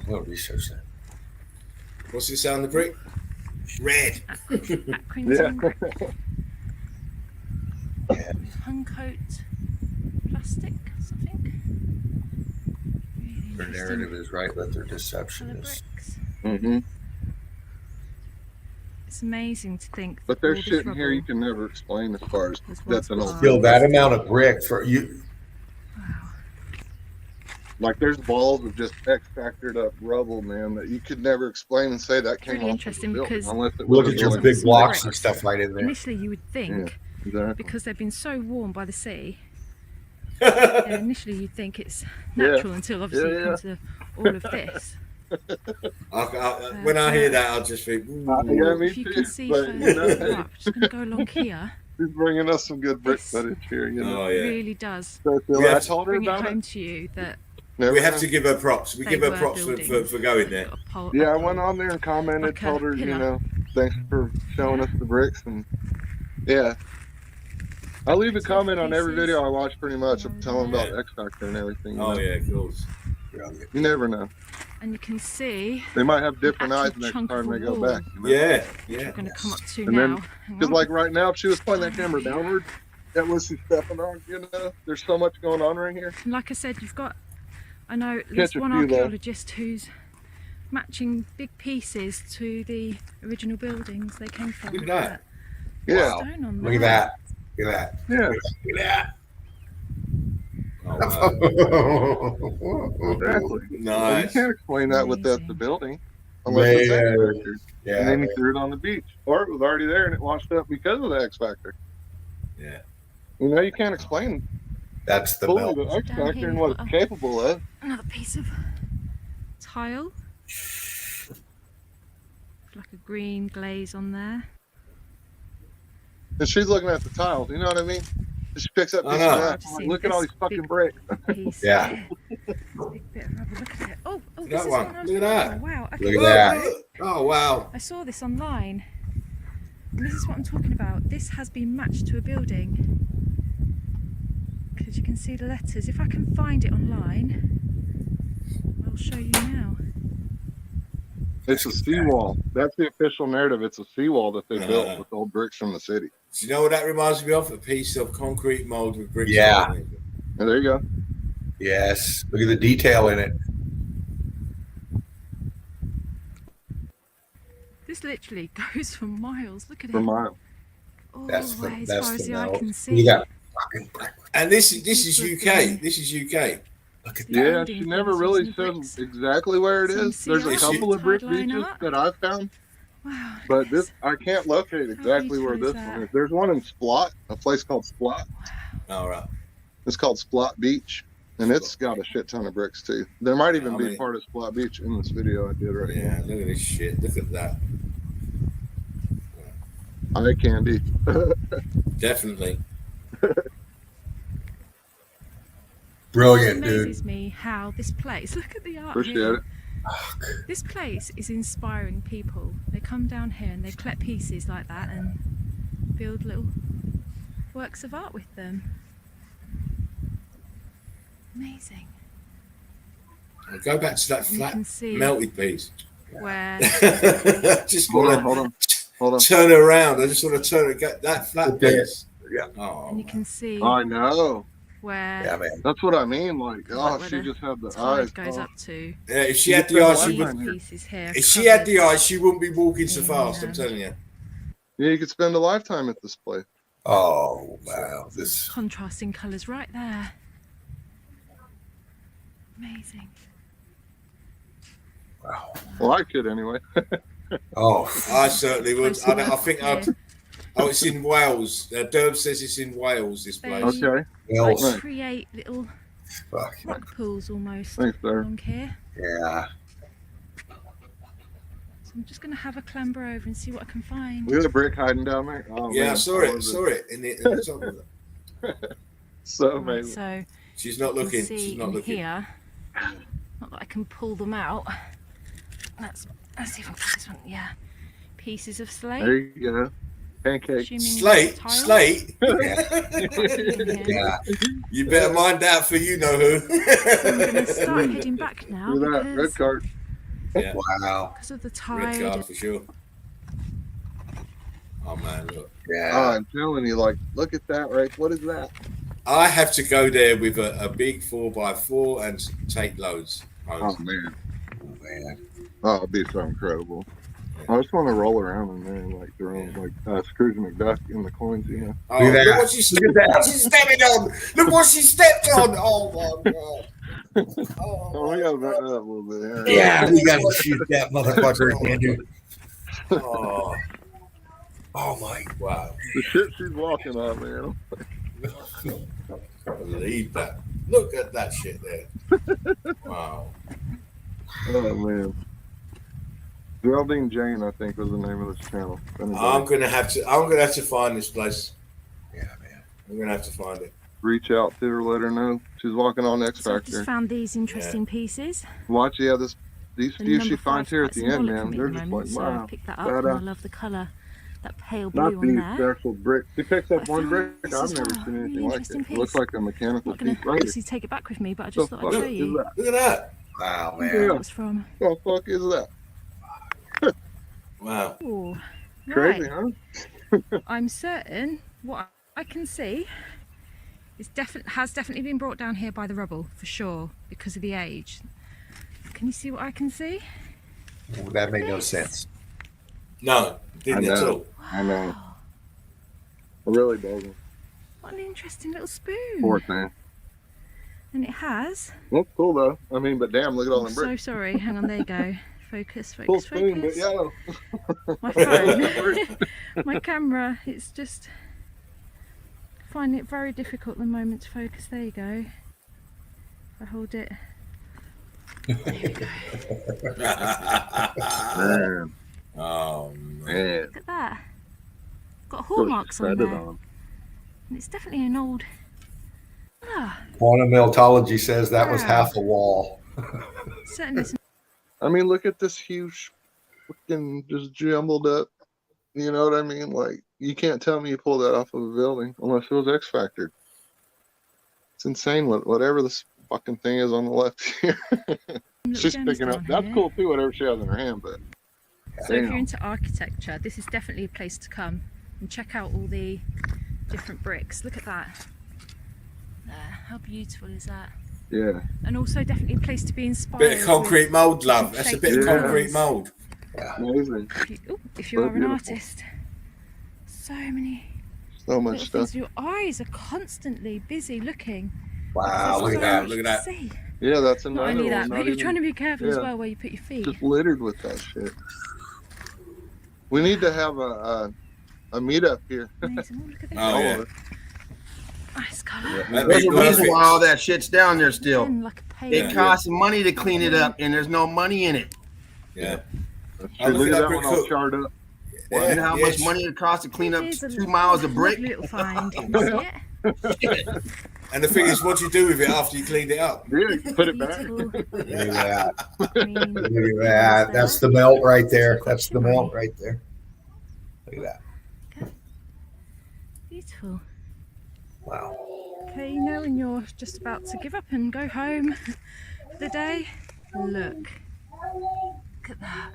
We'll research that. What's it say on the brick? Red. Accrington. Huncoat plastic, something. Really Their interesting narrative is right, but their deception colour is. bricks. Mm-hmm. It's amazing to think. But that there's all this shit in here you rubble can never explain as far as was that's once an old part- Still, that amount of brick for you. Wow. like there's balls of just X-factored up rubble, man, that you could never explain and say that came Really off interesting of the building, because unless it Look was at a your building. big Some blocks and bricks. stuff right in there. Initially, you would think Exactly. because they've been so worn by the sea. Initially, you'd think it's Yeah. natural until obviously Yeah, you come to all of this. When I hear that, I'll just think, ooh. Yeah, me If you too. can see But, further you know, up, I'm just going to go along here. She's bringing us some good brick This footage here. You know. Oh yeah. really does So, We I have to told her bring it about home it. to you that Never We have know. to give her props. We they give her were props for buildings. going there. Got a pole, Yeah, I a went pole. on there and commented, Like a told her, you pillar. know, thanks for showing us the bricks, and yeah. I leave a Sort of comment on every pieces. video I watch pretty much. I'm telling Yeah. about X Factor and everything. You Oh know? yeah, of course. You never know. And you can see They might have an different eyes actual next chunk time of they a go wall, back. You know? Yeah, which yeah. we're going to come up to And then- now. Hang Because on. like right now, if she was pointing that camera downward, that was she stepping on. You know, there's so much going on right here. And like I said, you've got, I know there's Catch a one few there. archaeologist who's matching big pieces to the original buildings they came from. Look at that. Yeah, Wow. Stone on Look at there. that. Look at yeah, Look at Oh, that. wow. exactly. Well, you Nice. can't explain that with that's the Amazing. building unless it's X Man. Factor. And Yeah, then you threw it on the beach, or it was already there and it washed up because of the X Factor. Yeah. You know, you can't explain that's the fully melt. the X Down Factor here and you've what it's got capable of. Another piece of tile. Like a green glaze on there. And she's looking at the tiles. You know what I mean? She picks up I pieces know. of that. Just I'm like, seeing look at all this these fucking big bricks. Piece. Yeah. Big bit of rubble. Look at it. Oh, That this is one. what I was Look at talking that. about. Wow. Okay. Look at that. Oh wow. I saw this online. And this is what I'm talking about. This has been matched to a building. Because you can see the letters. If I can find it online, I'll show you now. It's a seawall. That's the official narrative. It's a seawall that they built with old bricks from the city. Do you know what that reminds me of? A piece of concrete mold with bricks. Yeah. on it. And there you go. Yes. Look at the detail in it. This literally goes for miles. Look at For it. miles. All That's the the way as that's far as the the eye melt. can see. You got fucking brick. And this is UK. This is UK. Look at The that. Yeah, building she never things really using the says bricks. exactly where it Some is. There's a sea couple ice, of brick tide line beaches up. that I've found, Wow. but this I can't locate exactly where beautiful this is one that? is. There's one in Splot, a place called Splot. All right. It's called Splot Beach, and it's got a shit ton of bricks too. There might even I be mean- part of Splot Beach in this video I did right Yeah. Look at this shit. Look at that. now. Eye candy. Definitely. Brilliant, It dude. amazes me how this place, look at the art Appreciate here. it. This place is inspiring people. They come down here and they collect pieces like that and build little works of art with them. Amazing. I'll go back to that And you flat can see melted piece. where Just Hold want on, hold on, hold on. to turn around. I just want to turn it. Get that flat Okay. piece. Yeah. Oh. and you can see I know. where Yeah, man. That's what I mean. Like, oh, where she the just had the eyes. tide goes Oh. up to. Yeah, if she You had get the the eyes, she light would. line here. Pieces here. If she had the covered. eyes, she wouldn't be walking so fast. I'm Yeah. telling you. Yeah, you could spend a lifetime at this place. Oh wow. This Contrasting colours right there. Amazing. wow. Well, I could anyway. Oh I certainly would. Close I think enough I'd. Oh, it's in Wales. Derb says it's in Wales. This place. They- Okay. well, Right. create little fuck. rock pools almost Thanks, sir. along here. Yeah. So I'm just going to have a clamber over and see what I can find. We had a brick hiding down there. Oh, Yeah, man. I saw it. Saw it in the top of it. So Right, amazing. so She's not you can looking. see She's not in looking. here. Not that I can pull them out. Let's see if I can get this one. Yeah, pieces of slate. There you go. Pancake. Assuming Slate, tile. slate. Yeah. Yeah. You better mind that for you know I'm who. going to start heading back now Do that. Red because, card. Yeah, Wow. because of the red tide. card for sure. Oh man, look. Oh, Yeah. I'm telling you, like, look at that, right? What is that? I have to go there with a big 4x4 and take loads. Oh, man. Oh, man. Oh, it'd be so incredible. I just want to roll around in there and, like, throw like Scrooge McDuck in the coins, you know? Oh, Look at look that. what she Look at that. She's stepping on. Look what she stepped on. Oh my god. Oh, we gotta back that up a little bit. Yeah, we gotta shoot that motherfucker again, dude. Oh, Oh my. wow. The shit she's walking on, man. Believe that. Look at that shit there. Wow. Oh, man. Geraldine Jane, I think, was the name of this channel. I'm gonna have to find this place. I'm gonna have to find it. Reach out to her, let her know she's walking on X So I've just Factor. found these interesting pieces. Watch, these The few number she finds 5's here quite at the end, symbolic for man. me They're at the just moment, like, so wow. I've picked that up, and I Badass. love the colour, that pale blue Not on these there. actual bricks. She picks up But I one found brick. this I've as never well. seen anything Really like it. interesting It looks piece. like a I'm mechanical not going piece to right here. obviously take it back with me, but I just thought I'd show Is you that? Look at that. Wow, where Yeah. that was from. What the fuck is that? Wow. Ooh. Crazy, Right. huh? I'm certain what I can see is has definitely been brought down here by the rubble for sure because of the age. Can you see what I can see? that made no This. sense. No, didn't at all. I know. It really doesn't. What an interesting little spoon. Poor thing. And it has. That's cool though. I mean, but damn, look at all I'm them so bricks. sorry. Hang on, there you go. Focus, Cool focus, spoon, but focus. yellow. My phone, my camera, it's just finding it very difficult at the moment to focus. There you go. If I hold it. There we go. Man, Oh man. man. Look at that. Got hallmarks on Shredded there. on 'em. And it's definitely an old. Quantum Meltology says that was Wow. half a wall. Certainly some I mean, look at this huge, fucking just jumbled up. You know what I mean? Like, you can't tell me you pulled that off of a building unless it was X Factor. It's insane. Whatever this fucking thing is on the left here. little She's gems picking up. down That's here. cool too. Whatever she has in her hand, but So if damn. you're into architecture, this is definitely a place to come and check out all the different bricks. Look at that. There, how beautiful is that? Yeah. And also definitely a place to be inspired. Bit of concrete with mould, love. different That's a shapes bit of and Yeah. concrete colours. mould. Amazing. If you So are an beautiful. artist, so many So much little stuff. things. Your eyes are constantly busy looking. Wow, There's look so at that. much Look at to that. see. Yeah, that's Not another only that, one. but Not you're even trying to be careful as yeah. well where you put your feet. just littered with that shit. We need to have a meetup here. Amazing. Oh, look at this. Oh All yeah. of it. Nice colour. That'd There's be a reason perfect. why all that shit's down there still. Again, like a pale. It costs money to clean it up, and there's no money in it. Yeah. That's Oh, true. look Look at at that that brick one all cook. charred up. Yeah, You know how yeah, much money it costs to clean up It is a 2 miles of brick? lovely little find. You see it? And the thing is, what do you do with it after you cleaned it up? Yeah, put it back. Beautiful. Look at that. I mean, Look at that. That's the melt right there. That's the melt right there. Look at that. beautiful. Wow. Okay, you know when you're just about to give up and go home for the day, look. Look at that.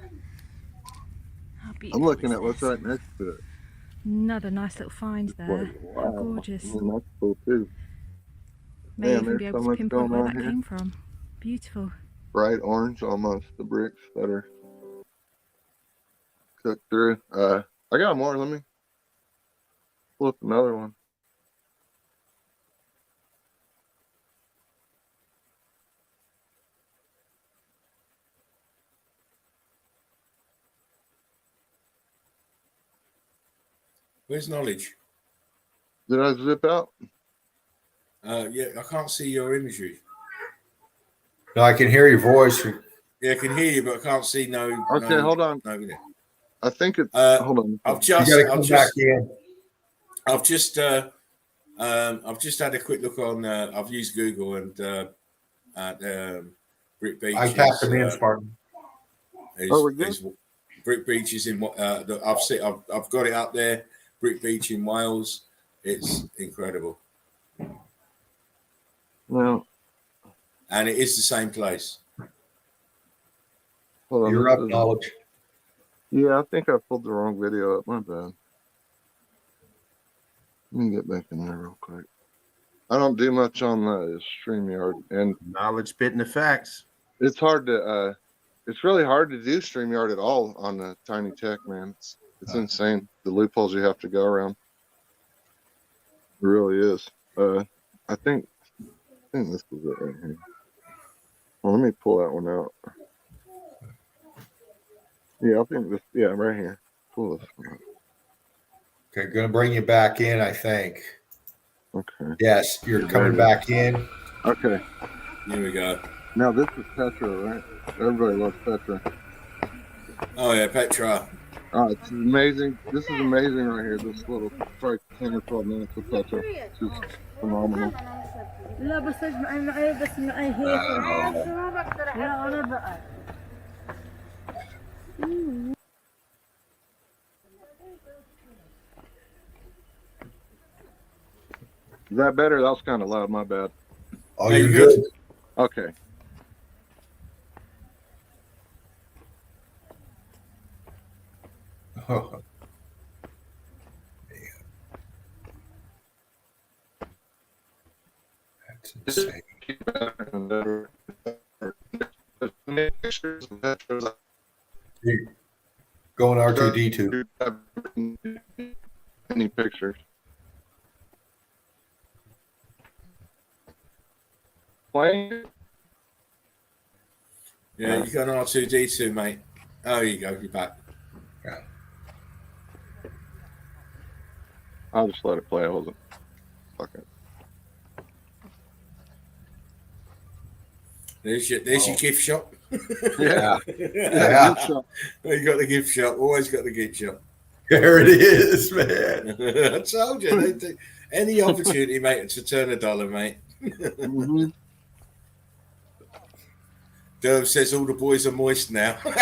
How beautiful I'm looking is at what's this? right next to it. Another nice little find there. Like, How wow. gorgeous. I mean, that's cool too. May Man, even be there's able so to much pinpoint going where on that here. came from. Beautiful. Bright orange almost, the bricks that are cooked through. I got more. Let me flip another one. Where's knowledge? Did I zip out? Yeah, I can't see your imagery. No, I can hear your voice. Yeah, I can hear you, but I can't see no. Okay, no, hold on. No, yeah. I think it's. Hold on. I've You just, got to come back in. I've just had a quick look on. I've used Google and at Brick Beach. I tapped them in, Spartan. we're good? Brick Beach is in. I've got it up there. Brick Beach in Wales. It's incredible, No. and it is the same place. Hold on. You're up, knowledge. Yeah, I think I pulled the wrong video up. My bad. Let me get back in there real quick. I don't do much on the StreamYard, and Knowledge spitting the facts. it's hard to. It's really hard to do StreamYard at all on the tiny tech, man. It's insane the loopholes you have to go around. It really is. I think this was it right here. Well, let me pull that one out. Yeah, I think this. Yeah, right here. Pull this one out. Okay, going to bring you back in, I think. Okay. Yes, you're coming back in. Okay. Here we go. Now this is Petra, right? Everybody loves Petra. Oh yeah, Petra. Oh, it's amazing. This is amazing right here. This little strike 10 or 12 minutes of touch up. It's just phenomenal. لا بس معي بس معي هيك ما بقدر لا انا بقى Is that better? That was kind of loud. My bad. Oh, you're good. Okay. Oh, that's insane. You're going R2D2. Any pictures? Playing? Yeah, you got an R2D2, mate. Oh, you go. You're back. Yeah. I'll just let it play. I wasn't. Fuck it. There's your gift shop. Yeah. Yeah. You got the gift shop. Always got the gift shop. There it is, man. I told you. Any opportunity, mate, to turn $1, mate. Mm-hmm. Derv says all the boys are moist now. I've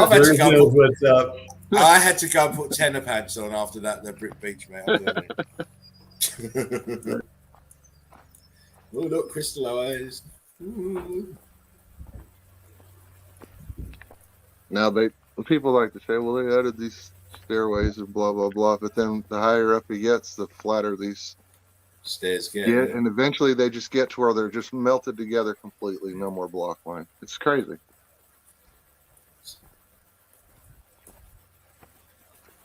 had to Bruce go knows what's up. I had to go and put tenor pants on after that. The Brick Beach, mate. Oh, look, crystallized. Ooh. Now people like to say, well, they added these stairways and blah blah blah, but then the higher up he gets, the flatter these Stairs get. get, and eventually they just get to where they're just melted together completely. No more block line. It's crazy.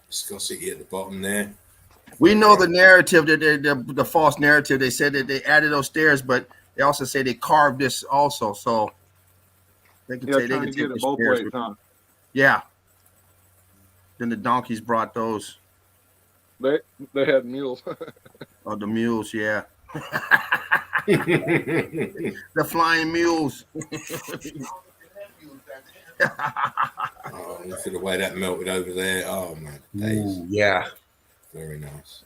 Viscosity at the bottom there. We know the narrative that the false narrative. They said that they added those stairs, but they also say they carved this also. So they can Yeah, trying to get it both ways, huh? Yeah. Then the donkeys brought those. They had mules. Oh, the mules, yeah. The flying mules. Oh, look at the way that melted over there. Oh man, Ooh, yeah. Very nice.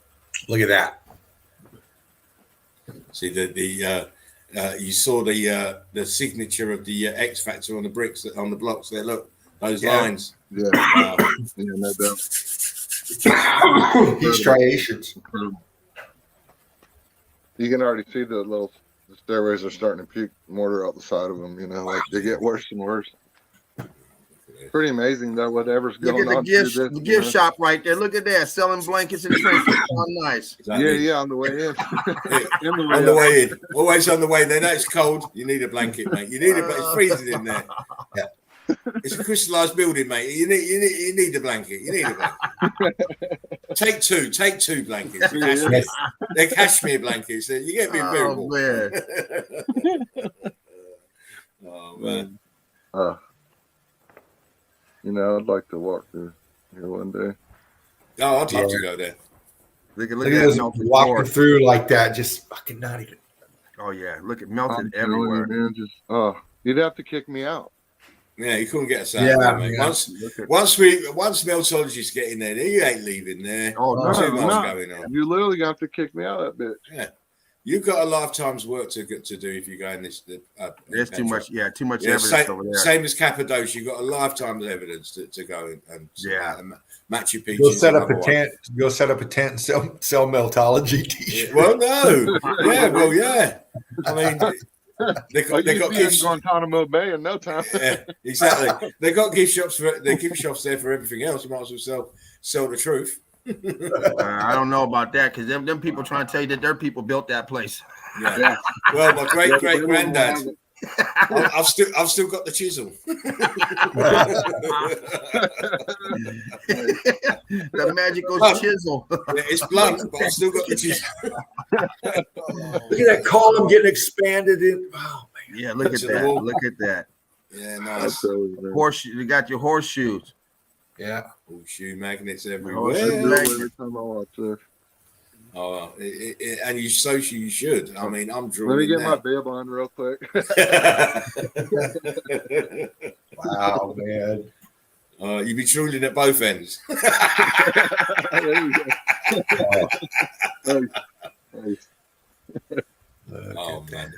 Look at that. See you saw the signature of the X Factor on the bricks on the blocks there. Look, those lines. Yeah. Yeah, no doubt. These striations. You can already see the stairways are starting to puke mortar out the side of them. You know, like they get worse and worse. Pretty amazing though, whatever's Look going at on. the gift shop right there. Look at that, selling blankets and trinkets. Oh, nice. Exactly. Yeah, on the way in. On the way in. Always on the way. They know it's cold. You need a blanket, mate. You need it's freezing in there. Yeah. It's a crystallized building, mate. You need a blanket. You need a blanket. Take two blankets. They're cashmere blankets. You get me very warm. Man. Oh man. You know, I'd like to walk through here one day. Oh, I'd love to go there. Look Look at at that us melted walking floor. through like that, just fucking not even. Oh yeah, look at I'm melted telling you, everywhere. man, you'd have to kick me out. Yeah, you couldn't get us out Yeah, there, mate. yeah. Once meltologists get in there, you ain't leaving there. Oh, no, Too much no. going on. You literally got to kick me out of that bitch. Yeah, you've got a lifetime's work to do if you go in this. There's too much. Yeah, too much Yeah, evidence over there. same as Cappadocia, you've got a lifetime's evidence to go and Yeah. Machu Picchu. Go set up a tent. Go set up a tent and sell meltology t-shirts. Yeah, well, no. Yeah, well, yeah. I mean, they got gift Guantanamo Bay in no time. Yeah, exactly. They got gift shops there for everything else. You might as well sell the truth. I don't know about that because them people trying to tell you that their people built that place. Yeah. Well, my great granddad. I've still got the chisel. The magical chisel. Yeah, it's blunt, but I've still got the chisel. Look at that column getting expanded in. Oh man. Yeah, look at To the that. wall. Look at that. Yeah, nice. Horseshoe. You got your horseshoes. Yeah. Shoe magnets Oh, everywhere. Every time I watch this. Oh, and you should. I mean, I'm drawing. Let me get now. my bib on real quick. Wow, man. You'd be drooling at both ends. There you go. Nice. Oh man,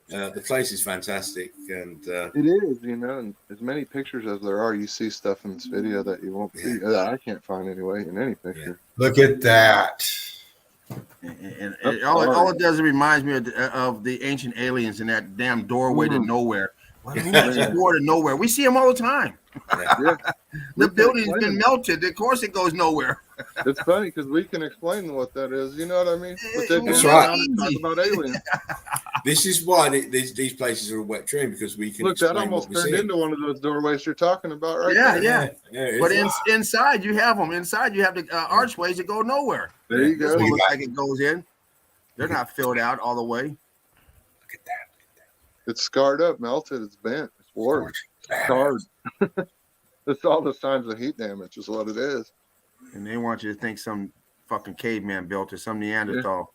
the place is fantastic, and It is, and as many pictures as there are, you see stuff in this video that you won't see. That I can't find anyway in any picture. Look at that. And all it does, it reminds me of the ancient aliens in that damn doorway to nowhere. Who's the door to nowhere? We see them all the time. Yeah. The building's been melted. Of course, it goes nowhere. It's funny because we can explain what that is. You know what I mean? But they That's do right. not talk about aliens. this is why these places are a wet dream, because we can. Look, that explain almost what we turned see. into one of those doorways you're talking about, right? Yeah, there. yeah. But inside, you have them. Inside, you have the archways that go nowhere. There you This go. one looks like it goes in. They're not filled out all the way. Look at that. It's scarred up, melted, it's bent, it's warped, scarred. It's all the signs of heat damage, is what it is. And they want you to think some fucking caveman built it, some Neanderthal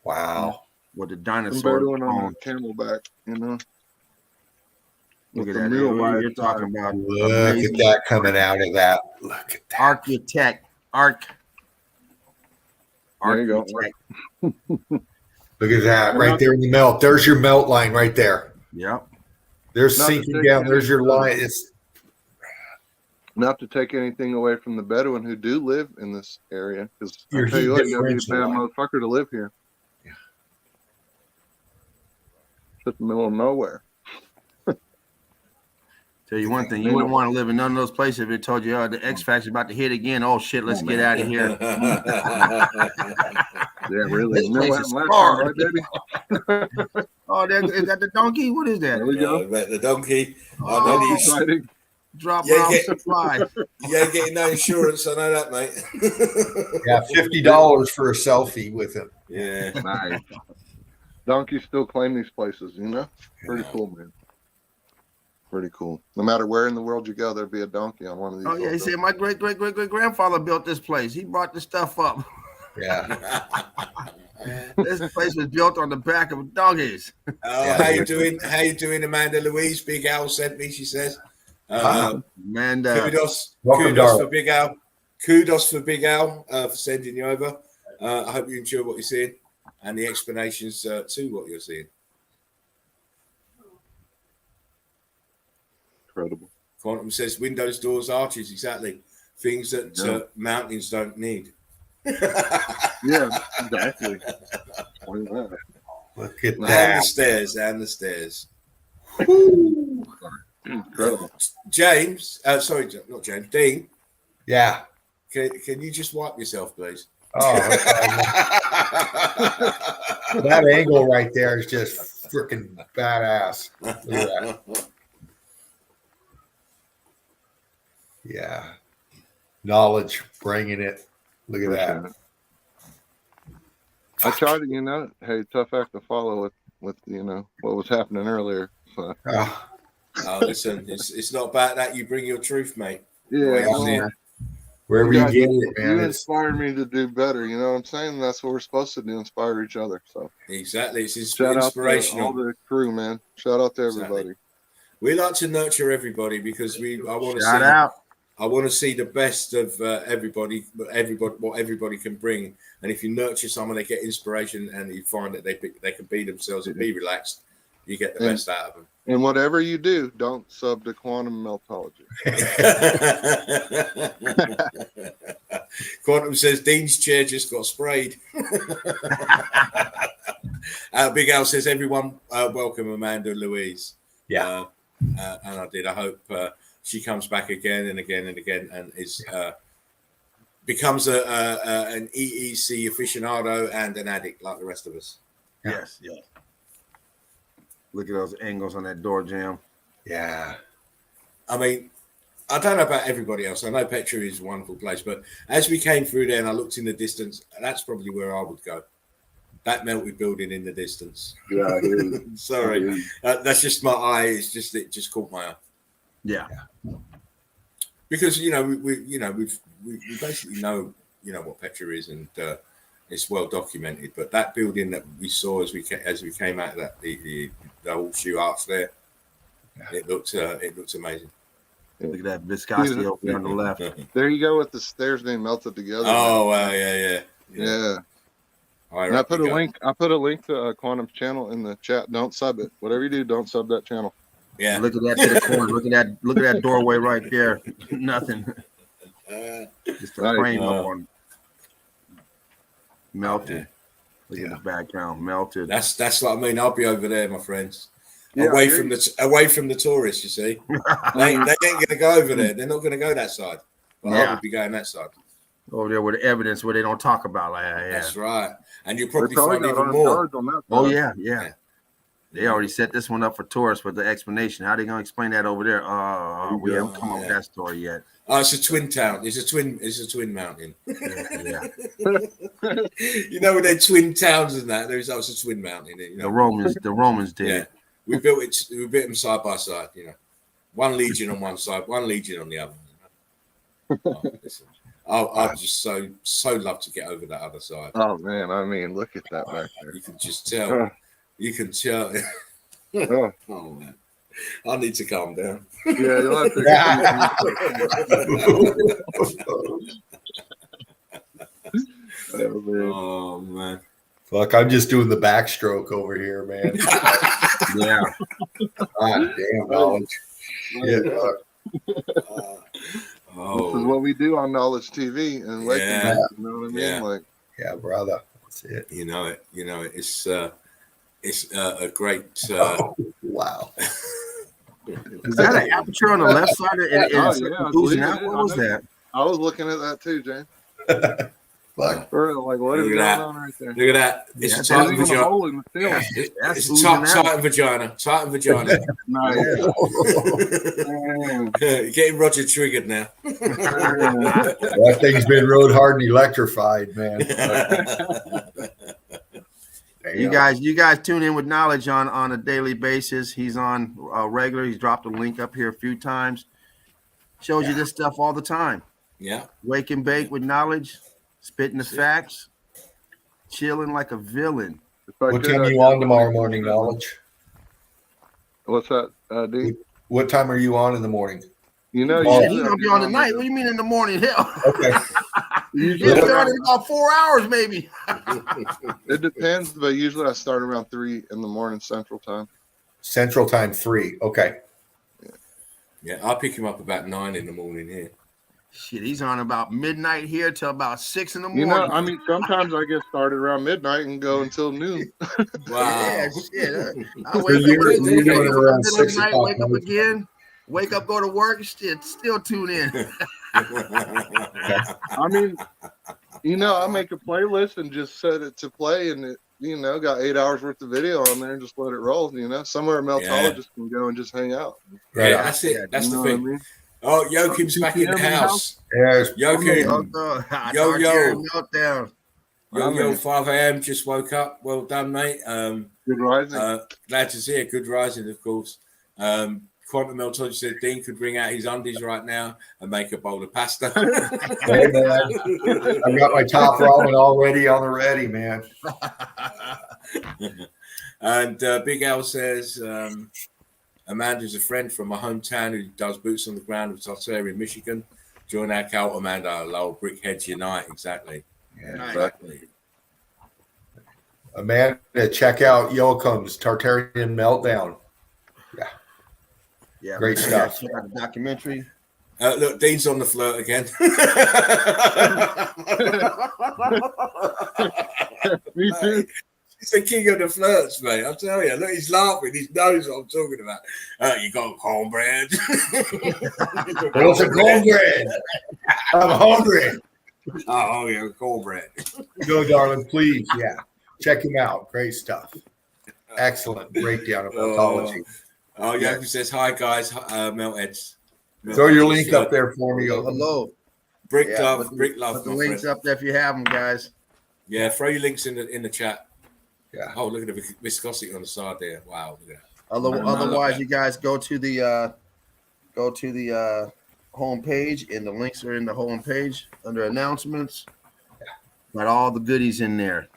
Wow. with the Some dinosaur Bedouin on bone. a camelback, Look with at the that. mule by You're its talking side. about Look at amazing that coming out of that. Look at that. architect. There you go. Look at that right there in the melt. There's your melt line right there. Yep. There's Not to sinking take down. any- There's your line. It's Not to take anything away from the Bedouin who do live in this area, because Your I tell you heat what, you gotta be a bad differential. motherfucker to live here. Yeah. Just in the middle of nowhere. Tell you one thing, you wouldn't want to live in none of those places if it told you, the X Factor's about to hit again. Oh shit, let's get out of here. Yeah, really. This You know place what is happened last time, hard. right, baby? Oh, is that the donkey? What is that? There we go. The donkey. Oh, I know Donkey you, sighting. Dropping Yeah, off get- supply. you ain't getting no insurance. I know that, mate. yeah, $50 for a selfie with him. Yeah. Nice. Donkeys still claim these places, Pretty cool, man. Pretty cool. No matter where in the world you go, there'd be a donkey on one of these. Oh yeah, he little said my great grandfather built this place. He brought the stuff up. Yeah. This place was built on the back of donkeys. How you doing? How you doing, Amanda Louise? Big Al sent me. She says, Man, "Kudos, Welcome, kudos darling. for Big Al. Kudos for Big Al for sending you over. I hope you enjoy what you're seeing and the explanations to what you're seeing." Incredible. Quantum says, "Windows, doors, arches. Exactly. Things that mountains don't need." Yeah, exactly. Why not? Look at And the that. stairs, and the stairs. Incredible. James, sorry, not James. Dean, Yeah. can you just wipe yourself, please? Oh, that angle right there is just freaking badass. Look at that. Yeah. Knowledge, bringing it. Look at that. I tried to, hey, tough act to follow with what was happening earlier. So Oh, Oh, listen, it's not about that. You bring your truth, mate. yeah, Well, wherever you get it, man. you It's, inspired me to do better. You know what I'm saying? That's what we're supposed to do, inspire each other. So Exactly. It's shout out to all inspirational. the crew, man. Shout out to Exactly. everybody. We like to nurture everybody because I want to shout see. out. I want to see the best of everybody, what everybody can bring. And if you nurture someone, they get inspiration, and you find that they can be themselves and be relaxed. You get the best out of them. And whatever you do, don't sub to quantum meltology. Quantum says Dean's chair just got sprayed. Big Al says everyone welcome Amanda Louise. yeah. And I did. I hope she comes back again and again and again and is becomes an EEC aficionado and an addict like the rest of us. Yes. Look at those angles on that door jam. Yeah. I mean, I don't know about everybody else. I know Petra is a wonderful place, but as we came through there and I looked in the distance, that's probably where I would go. That melted building in the distance. Yeah, I hear you. Sorry, that's just my eye. It just caught my eye. Yeah. Because we basically know what Petra is, and it's well documented. But that building that we saw as we came out of that the horseshoe arch there, it looked amazing. Look at that viscosity over there on the left. There you go with the stairs being melted together. Oh, wow, yeah. All right, And I put a link to Quantum's channel in the chat. Don't sub it. Whatever you do, don't sub that channel. Yeah. Look at that to the corner. Look at that doorway right there. Nothing. Just a frame up on melted. Look at the background, melted. That's what I mean. I'll be over there, my friends. Yeah, away from the tourists, you see. they ain't going to go over there. They're not going to go that side. But I would be going that side. Over there with the evidence where they don't talk about. That's right. And you'll probably find even more. Oh, yeah. They already set this one up for tourists with the explanation. How are they going to explain that over there? We haven't come up with that story yet. Oh, it's a twin town. It's a twin mountain. Yeah. You know, with their twin towns and that, there's also a twin mountain. You know? The Romans did. Yeah. We built them side by side, you know. One legion on one side, one legion on the other. You know? I just so love to get over that other side. Oh man, I mean, look at that back there. You can just tell. You can tell. Oh man, I need to calm down. Yeah, you'll have to. Oh man. Fuck, I'm just doing the backstroke over here, man. Yeah. God damn knowledge. Yeah. This is what we do on Knowledge TV and Wake Up, you know what I mean? Yeah. Like, yeah, brother. That's it. You know it. It's a great. Wow. Is that an aperture on the left side? What was that? I was looking at that too, James. Fuck. Like, what is going on right there? Look at that. It's a Titan vagina. It's a Titan vagina. Titan vagina. You're getting Roger triggered now. That thing's been rode hard and electrified, man. You guys tune in with Knowledge on a daily basis. He's on regular. He's dropped a link up here a few times. Shows you this stuff all the time. Yeah. Wake and bake with Knowledge. Spitting the facts, chilling like a villain. What time are you on tomorrow morning, Knowledge? What's that, D? What time are you on in the morning? You know, he's gonna be on the night. What do you mean in the morning? Hell, okay. You start in about 4 hours, maybe. It depends, but usually I start around 3 in the morning Central Time. Central Time 3. Okay. Yeah, I'll pick him up about 9 in the morning here. Shit, he's on about midnight here till about 6 in the morning. You know, I mean, sometimes I get started around midnight and go until noon. Wow. Yeah, shit. I wake up around 6 o'clock. Wake up again. Wake up, go to work. Shit, still tune in. I mean, you know, I make a playlist and just set it to play, and it, you know, got 8 hours worth of video on there and just let it roll. You know, somewhere a meltologist can go and just hang out. Yeah, that's it. That's the thing. I mean? Oh, Joachim's back in the house. Yes. Joachim. Yo. Meltdown. Yo, 5 a.m. Just woke up. Well done, mate. Good rising. Glad to see it. Good rising, of course. Quantum Meltology said Dean could bring out his undies right now and make a bowl of pasta. Hey, man. I've got my top ramen already on the ready, man. And Big Al says, Amanda's a friend from my hometown who does boots on the ground with Tartarian, Michigan. Join our cult, Amanda. Lowell Brickheads Unite. Exactly. Yeah, exactly. Amanda, check out Yoakum's Tartarian Meltdown. Yeah, great stuff. Check out the documentary. Look, Dean's on the flirt again. Me too. He's the king of the flirts, mate. I'm telling you. Look, he's laughing. He knows what I'm talking about. You got cornbread. What's a cornbread? I'm hungry. Oh, yeah, cornbread. Go, darling, please. Yeah. Check him out. Great stuff. Excellent breakdown of pathology. Oh, yeah, he says, hi, guys. Meltheads. Throw your link up there for me. Hello. Brick love. Put the links up there if you have them, guys. Yeah, throw your links in the chat. Yeah. Oh, look at the viscosity on the side there. Wow. Look at that. Otherwise, you guys go to the home page, and the links are in the home page under announcements. Got all the goodies in there.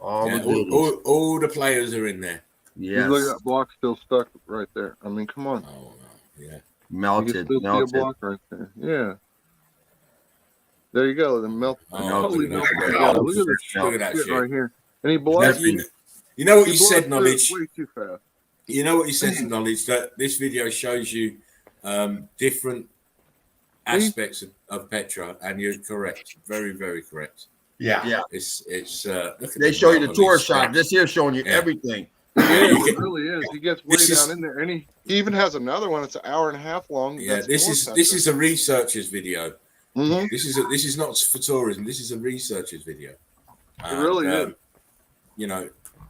All the players are in there. Yeah. Look at that block still stuck right there. I mean, come on. Oh, yeah. You Melted. can still see a block right there. Yeah. There you go. The melt. Oh, Totally look at melted that. together. Oh, Look at this look at that shit shit. right here. And he Now, blows. you know what you blows said, through it Knowledge. way too fast. You know what you said to Knowledge, that this video shows you different aspects of Petra, and you're correct. Very, very correct. Yeah. It's look at They the show you melt the on tour these shot. specs. This here showing you Yeah. everything. Yeah, You it get- really is. He gets way This is- down in there, and he even has another one. It's an hour and a half long. Yeah, That's this more is Petra. a researcher's video. Mhm. This is not for tourism. This is a researcher's video. It really is. You know,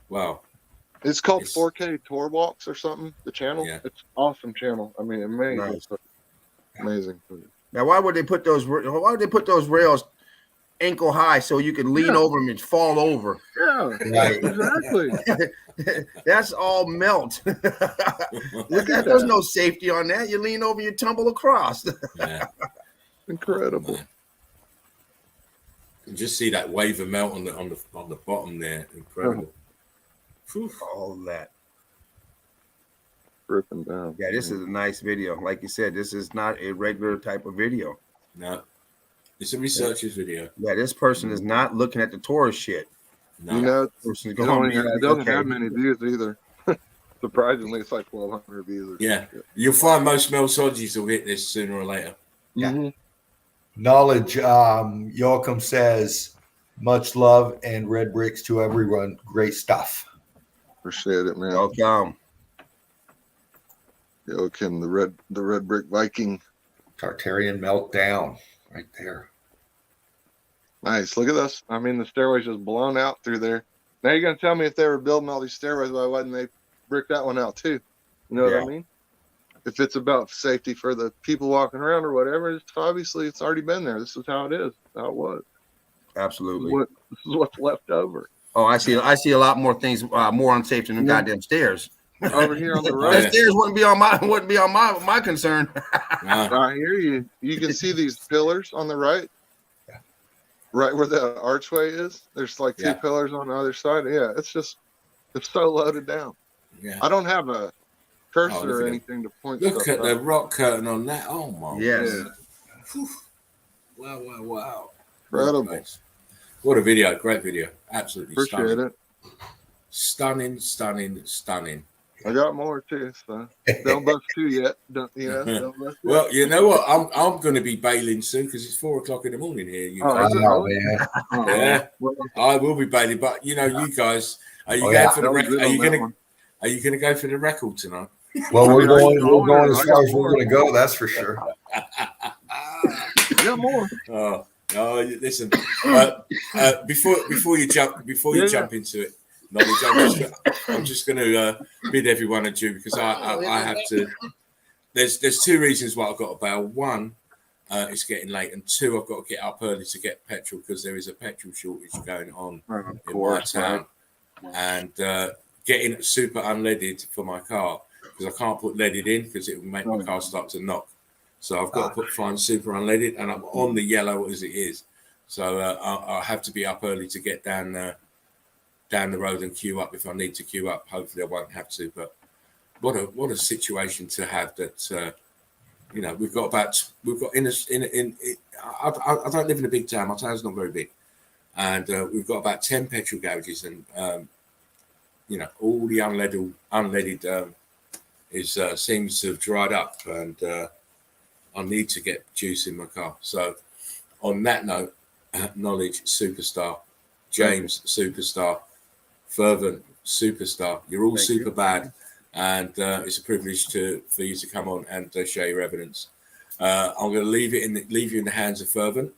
wow. It's called It's- 4K Tour Walks or something. The channel. Yeah. It's awesome channel. I mean, amazing. Nice. Amazing. Now, why would they put those rails ankle high so you can lean Yeah. over them and fall over? Yeah. Right. Exactly. That's all melt. There's no safety on that. You lean over, you tumble across. Yeah. Incredible. You just see that wave of melt on the bottom there. Incredible. Whew. All that. Ripping down. Yeah, this is a nice video. Like you said, this is not a regular type of video. No, it's a researcher's video. Yeah, this person is not looking at the tourist shit. No. You know, Person's it going, doesn't okay. have many views either. Surprisingly, it's like 1,200 views. Yeah, you'll find most meltologies will hit this sooner or later. Yeah. Mhm. Knowledge. Joachim says, much love and red bricks to everyone. Great stuff. Appreciate it, man. Welcome. Joachim, the red brick Viking. Tartarian meltdown right there. Nice. Look at this. I mean, the stairway's just blown out through there. Now you're gonna tell me if they were building all these stairways, why wouldn't they brick that one out too? You know what I mean? If it's about safety for the people walking around or whatever, it's obviously it's already been there. This is how it is. How it was. Absolutely. This is what's left over. Oh, I see a lot more things more unsafe than the Yeah. goddamn stairs. Over here on the The right. stairs wouldn't be on my concern. I hear you. You can see these pillars on the right. Yeah. Right where the archway is. There's like two Yeah. pillars on the other side. Yeah, it's so loaded down. Yeah. I don't have a cursor look or at anything to point Look stuff at the out. rock curtain on that. Oh my. Yes. Yeah. Whew. Wow. Incredible. Nice. What a video. Great video. Absolutely Appreciate stunning. it. Stunning. I got more too, so don't bust two yet. Don't bust two. Well, you know what? I'm going to be bailing soon because it's 4:00 in the morning here. You Oh, guys. is it Oh, really? man. Yeah, Well, I will be bailing, but you know, you guys, are you Oh, going yeah. for the that was record? good Are on you that going one. to? Are you going to go for the record tonight? Well, I we're mean, going as I far got as we're more. going to go. That's for sure. I got more. Oh, listen. Before you jump into it, Knowledge, I'm just going to bid everyone adieu because I have to. There's two reasons why I've got to bail. One, it's getting late, and two, I've got to get up early to get petrol because there is a petrol shortage going on Of in my course, town, and getting super unleaded for my car because I can't put leaded in because it will make my car start to knock. So I've got to find super unleaded, and I'm on the yellow as it is. So I'll have to be up early to get down the road and queue up if I need to queue up. Hopefully I won't have to. But what a situation to have that. You know, we've got I don't live in a big town. My town's not very big, and we've got about 10 petrol garages, and you know, all the unleaded seems to have dried up, and I need to get juice in my car. So, on that note, Knowledge superstar, James superstar, Fervent superstar. You're all super bad. And it's a privilege for you to come on and share your evidence. I'm going to leave you in the hands of Fervent,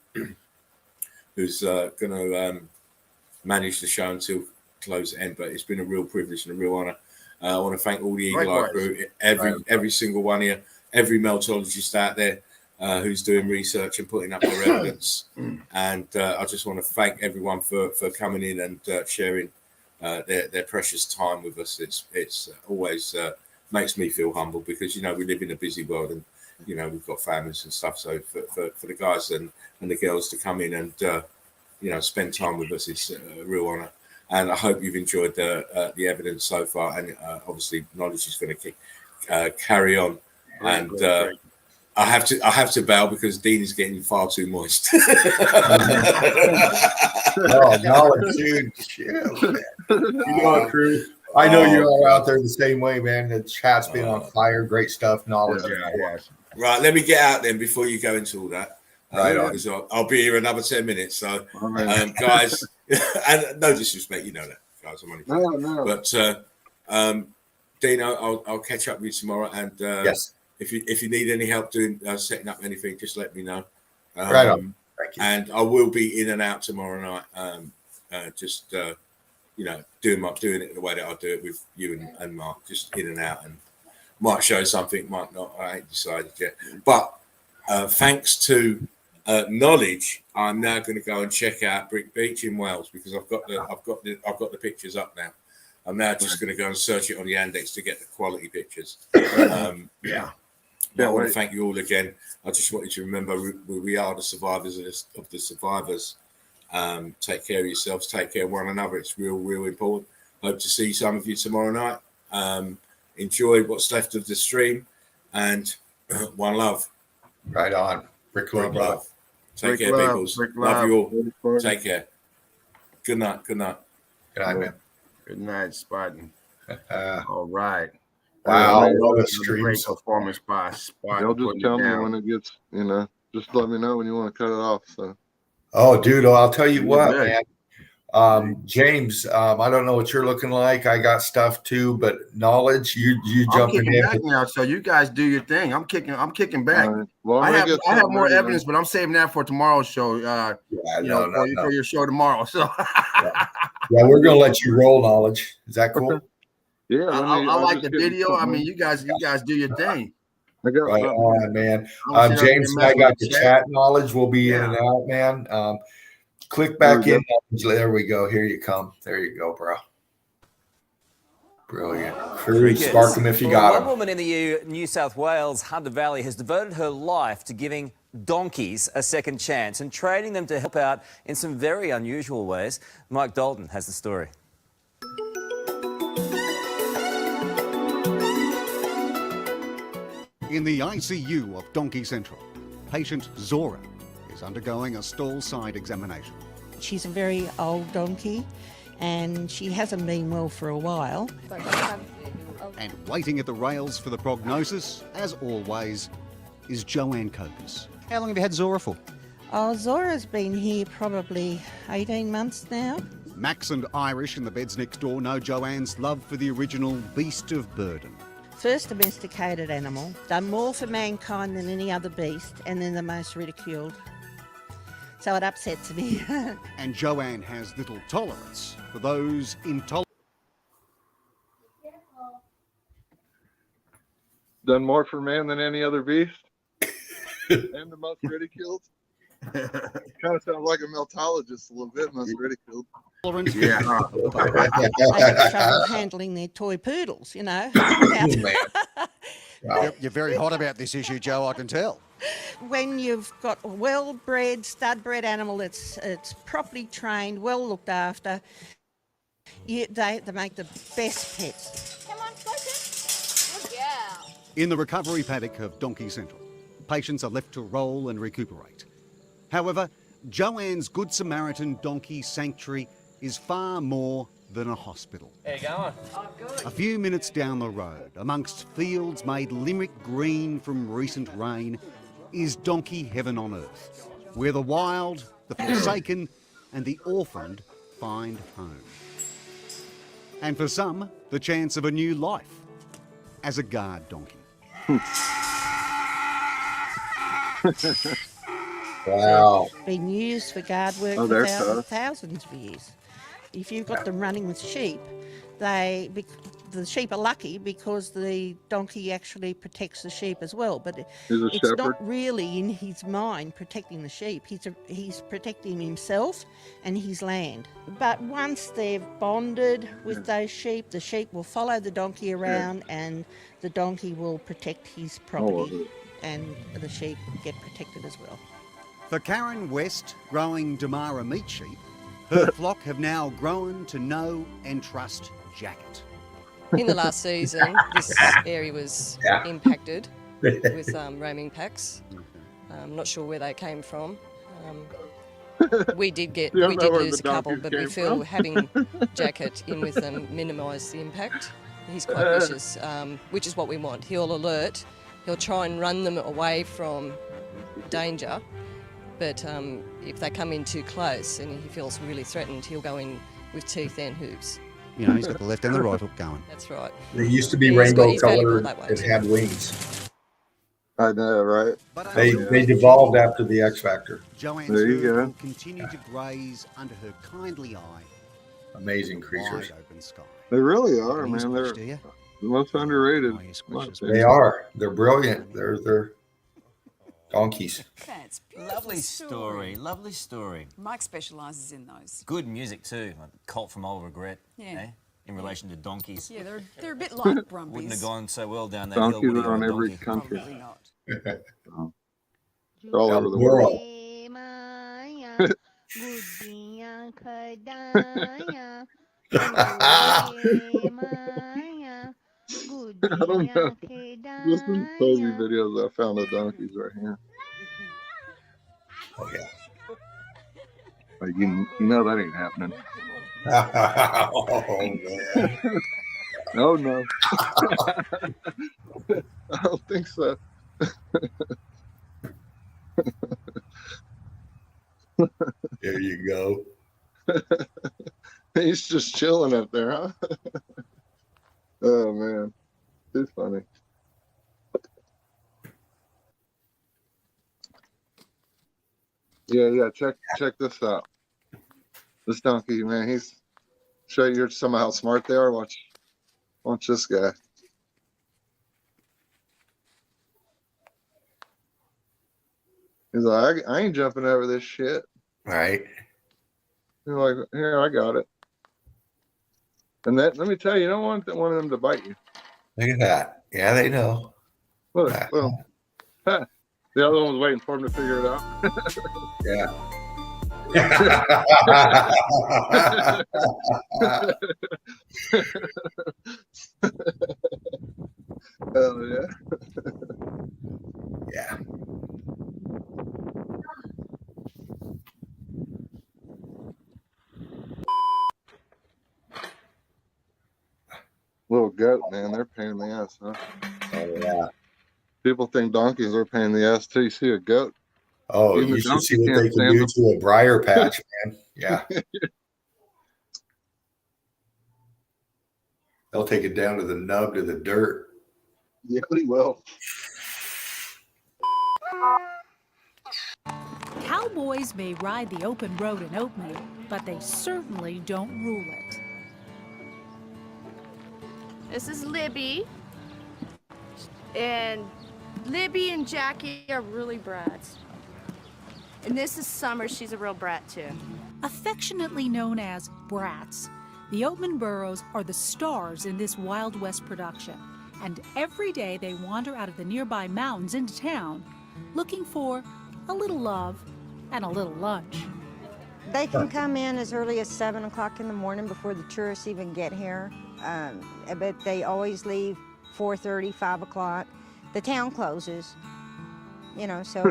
who's going to manage the show until close end. But it's been a real privilege and a real honor. I want to thank all the Eagle Eye crew, every single one here, every meltologist out there who's doing research and putting up their evidence. And I just want to thank everyone for coming in and sharing their precious time with us. It's always makes me feel humble because, you know, we live in a busy world and, you know, we've got families and stuff. So for the guys and the girls to come in and, you know, spend time with us, it's a real honor. And I hope you've enjoyed the evidence so far. And obviously Knowledge is going to carry on. And I have to bow because Dean is getting far too moist. Oh, knowledge, dude. Chill, man. You know what, crew? I know you're all out there the same way, man. The chat's been on fire. Great stuff. Knowledge. Yeah. Right, let me get out then before you go into all that. Right on. Because I'll be here another 10 minutes. So, guys, and no disrespect, you know that, guys. I'm only No. But Dino, I'll catch up with you tomorrow. And Yes. if you need any help doing setting up anything, just let me know. Right on. Thank you. And I will be in and out tomorrow night. Doing it the way that I do it with you and Mark, just in and out, and might show something, might not. I ain't decided yet. But thanks to knowledge, I'm now going to go and check out Brick Beach in Wales because I've got the pictures up now. I'm now just going to go and search it on the Yandex to get the quality pictures. I want to thank you all again. I just want you to remember we are the survivors of the survivors. Take care of yourselves. Take care of one another. It's real important. Hope to see some of you tomorrow night. Enjoy what's left of the stream, and one love. Right on. Brick love. Take care, peoples. Love you all. Take care. Good night. Good night, man. Good night, Spartan. All right. Wow. I love the Great streams. performance by Spartan. Y'all just tell me when it gets, just let me know when you want to cut it off. So. Oh, dude, I'll tell you what, man. James, I don't know what you're looking like. I got stuff too, but knowledge, you jumping in back now, so you guys do your thing. I'm kicking back. Well, I have more evidence, but I'm saving that for tomorrow's show. For your show tomorrow. So yeah, we're gonna let you roll, knowledge. Is that cool? Yeah, I like the video. I mean, you guys do your thing. Right on, man. James, I got the chat knowledge. We'll be in and out, man. Click back in. There we go. Here you come. There you go, bro. Brilliant. Crew, spark them if you got them. One woman in the New South Wales Hunter Valley has devoted her life to giving donkeys a second chance and training them to help out in some very unusual ways. Mike Dalton has the story. In the ICU of Donkey Central, patient Zora is undergoing a stall-side examination. She's a very old donkey and she hasn't been well for a while. And waiting at the rails for the prognosis, as always, is Joanne Copus. How long have you had Zora for? Oh, Zora's been here probably 18 months now. Max and Irish in the beds next door know Joanne's love for the original beast of burden. First domesticated animal, done more for mankind than any other beast, and then the most ridiculed. So it upsets me. And Joanne has little tolerance for those intolerant. Done more for man than any other beast, and the most ridiculed. Kind of sounds like a meltologist a little bit. Most ridiculed. Yeah. I have trouble handling their toy poodles, you know. You're very hot about this issue, Joe, I can tell. When you've got a well-bred, stud-bred animal that's properly trained, well looked after, they make the best pets. Come on, Spartan. Good girl. In the recovery paddock of Donkey Central, patients are left to roll and recuperate. However, Joanne's Good Samaritan Donkey Sanctuary is far more than a hospital. There you go. A few minutes down the road, amongst fields made limerick green from recent rain, is donkey heaven on earth, where the wild, the forsaken and the orphaned find home. And for some, the chance of a new life as a guard donkey. Wow. Been used for guard work for thousands of years. If you've got them running with sheep, the sheep are lucky because the donkey actually protects the sheep as well. But it's not really in his mind protecting the sheep. He's protecting himself and his land. But once they've bonded with those sheep, the sheep will follow the donkey around and the donkey will protect his property and the sheep get protected as well. For Karen West, growing Damara meat sheep, her flock have now grown to know and trust Jacket. In the last season, this area was impacted with roaming packs. I'm not sure where they came from. We did lose a couple, but we feel having Jacket in with them minimised the impact. He's quite vicious, which is what we want. He'll alert, he'll try and run them away from danger, but if they come in too close and he feels really threatened, he'll go in with teeth and hooves. You know, he's got the left and the right hook going. That's right. They used to be Yeah, rainbow he's valuable colored that way and too. had wings. I know, right? They devolved after the X Factor. Joanne's There you herd go. will continue to graze under her kindly eye. Amazing creatures. Wide open sky. They really are, Any man. squash, They're do you? the most underrated. Oh, you squish us. They are. They're brilliant. They're donkeys. That's beautiful. Lovely story. Lovely story. Mike specialises in those. Good music too. Like Colt from Old Regret. Yeah. Eh? In relation to donkeys. Yeah, they're a bit like Brumbies. Wouldn't have gone so well down that hill. Donkeys would he, are on on a every donkey? country. Probably not. They're all over the world. I don't know. Just some crazy videos I found of donkeys right here. Oh, yeah. Like, you know that ain't happening. Oh, man. Oh, no. I don't think so. There you go. He's just chilling up there, huh? Oh, man. Too funny. Yeah. Check this out. This donkey, man, he's show you some of how smart they are. Watch this guy. He's like, I ain't jumping over this shit. Right. He's like, here, I got it. And that, let me tell you, you don't want one of them to bite you. Look at that. Yeah, they know. Look, well, huh. The other one was waiting for him to figure it out. Yeah. Oh, yeah. Yeah. Little goat, man, they're a pain in the ass, huh? Oh, yeah. People think donkeys are a pain in the ass till you see a goat. Oh, Even you the should donkey see what can't they can stand do them. to a briar patch, man. Yeah. They'll take it down to the nub, to the dirt. Yeah, he will. Cowboys may ride the open road in oatmeal, but they certainly don't rule it. This is Libby. And Libby and Jackie are really brats. And this is Summer. She's a real brat, too. Affectionately known as brats, the Oatman burros are the stars in this Wild West production. And every day they wander out of the nearby mountains into town, looking for a little love and a little lunch. They can come in as early as 7 o'clock in the morning before the tourists even get here. But they always leave 4:30, 5 o'clock. The town closes, you know, so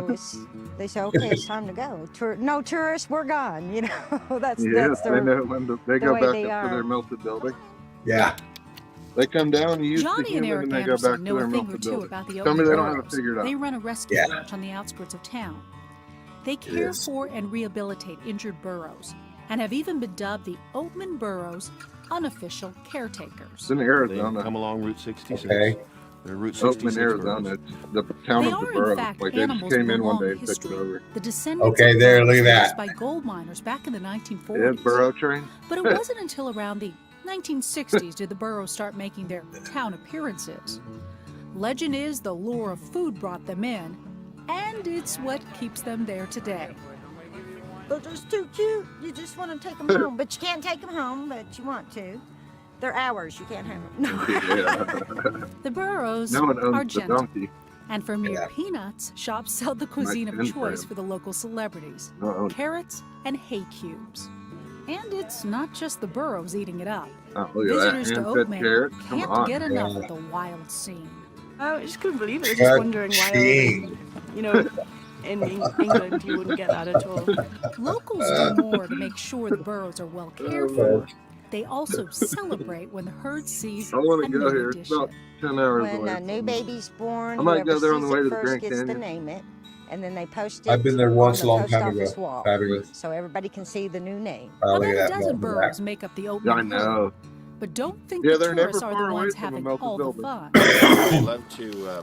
they say, okay, it's time to go. No tourists, we're gone, you know. that's they their, know when they go way back they up to are. their melted building. Yeah. They come down, use the Johnny and human, Eric and they go back Anderson to know their a thing or melted two building. about the Tell me Oatman they don't have it burros. figured out. They run a rescue Yeah. ranch on the outskirts of town. They care for and rehabilitate injured burros and have even been dubbed the Oatman Burros unofficial caretakers. It's in Arizona. Come along Route 66. Okay. They're Route Oatman, 66 Arizona. It's the town They of the are, in burros. fact, Like they just animals came in one with day long and took it history. over. The descendants Okay, of there, burros look at were used that. by gold miners back in the 1940s. Yeah, burro train. But it wasn't until around the 1960s did the burros start making their town appearances. Legend is the lure of food brought them in, and it's what keeps them there today. They're just too cute. You just want to take them home, but you can't take them home, but you want to. They're ours. You can't have them. No. The burros No one owns are the gentle. donkey. And for mere peanuts, shops sell the cuisine of Mexican choice bread. for the local celebrities. Uh-oh. Carrots and hay cubes. And it's not just the burros eating it up. Oh, look at that. Visitors to Hand-fed Oatman carrots. Come can't on. get enough Yeah. of the wild scene. I just couldn't believe it. I was just wondering why, in England you wouldn't get that at all. Locals do more to make sure the burros are well cared for. They also celebrate when the herd sees I want a to go new here. It's addition. about 10 hours When away. a new baby's born, I might whoever go there on sees the way it to the first Grand gets to Canyon. name it, and then they post it I've been there once on a the long post time office ago. wall, Fabulous. so everybody can see the new name. Oh, look About at a that dozen mountain back. burros make up the Yeah, I opening herd. know. But don't think Yeah, the they're tourists never are far the away ones from a having melted all the building. fun. They love to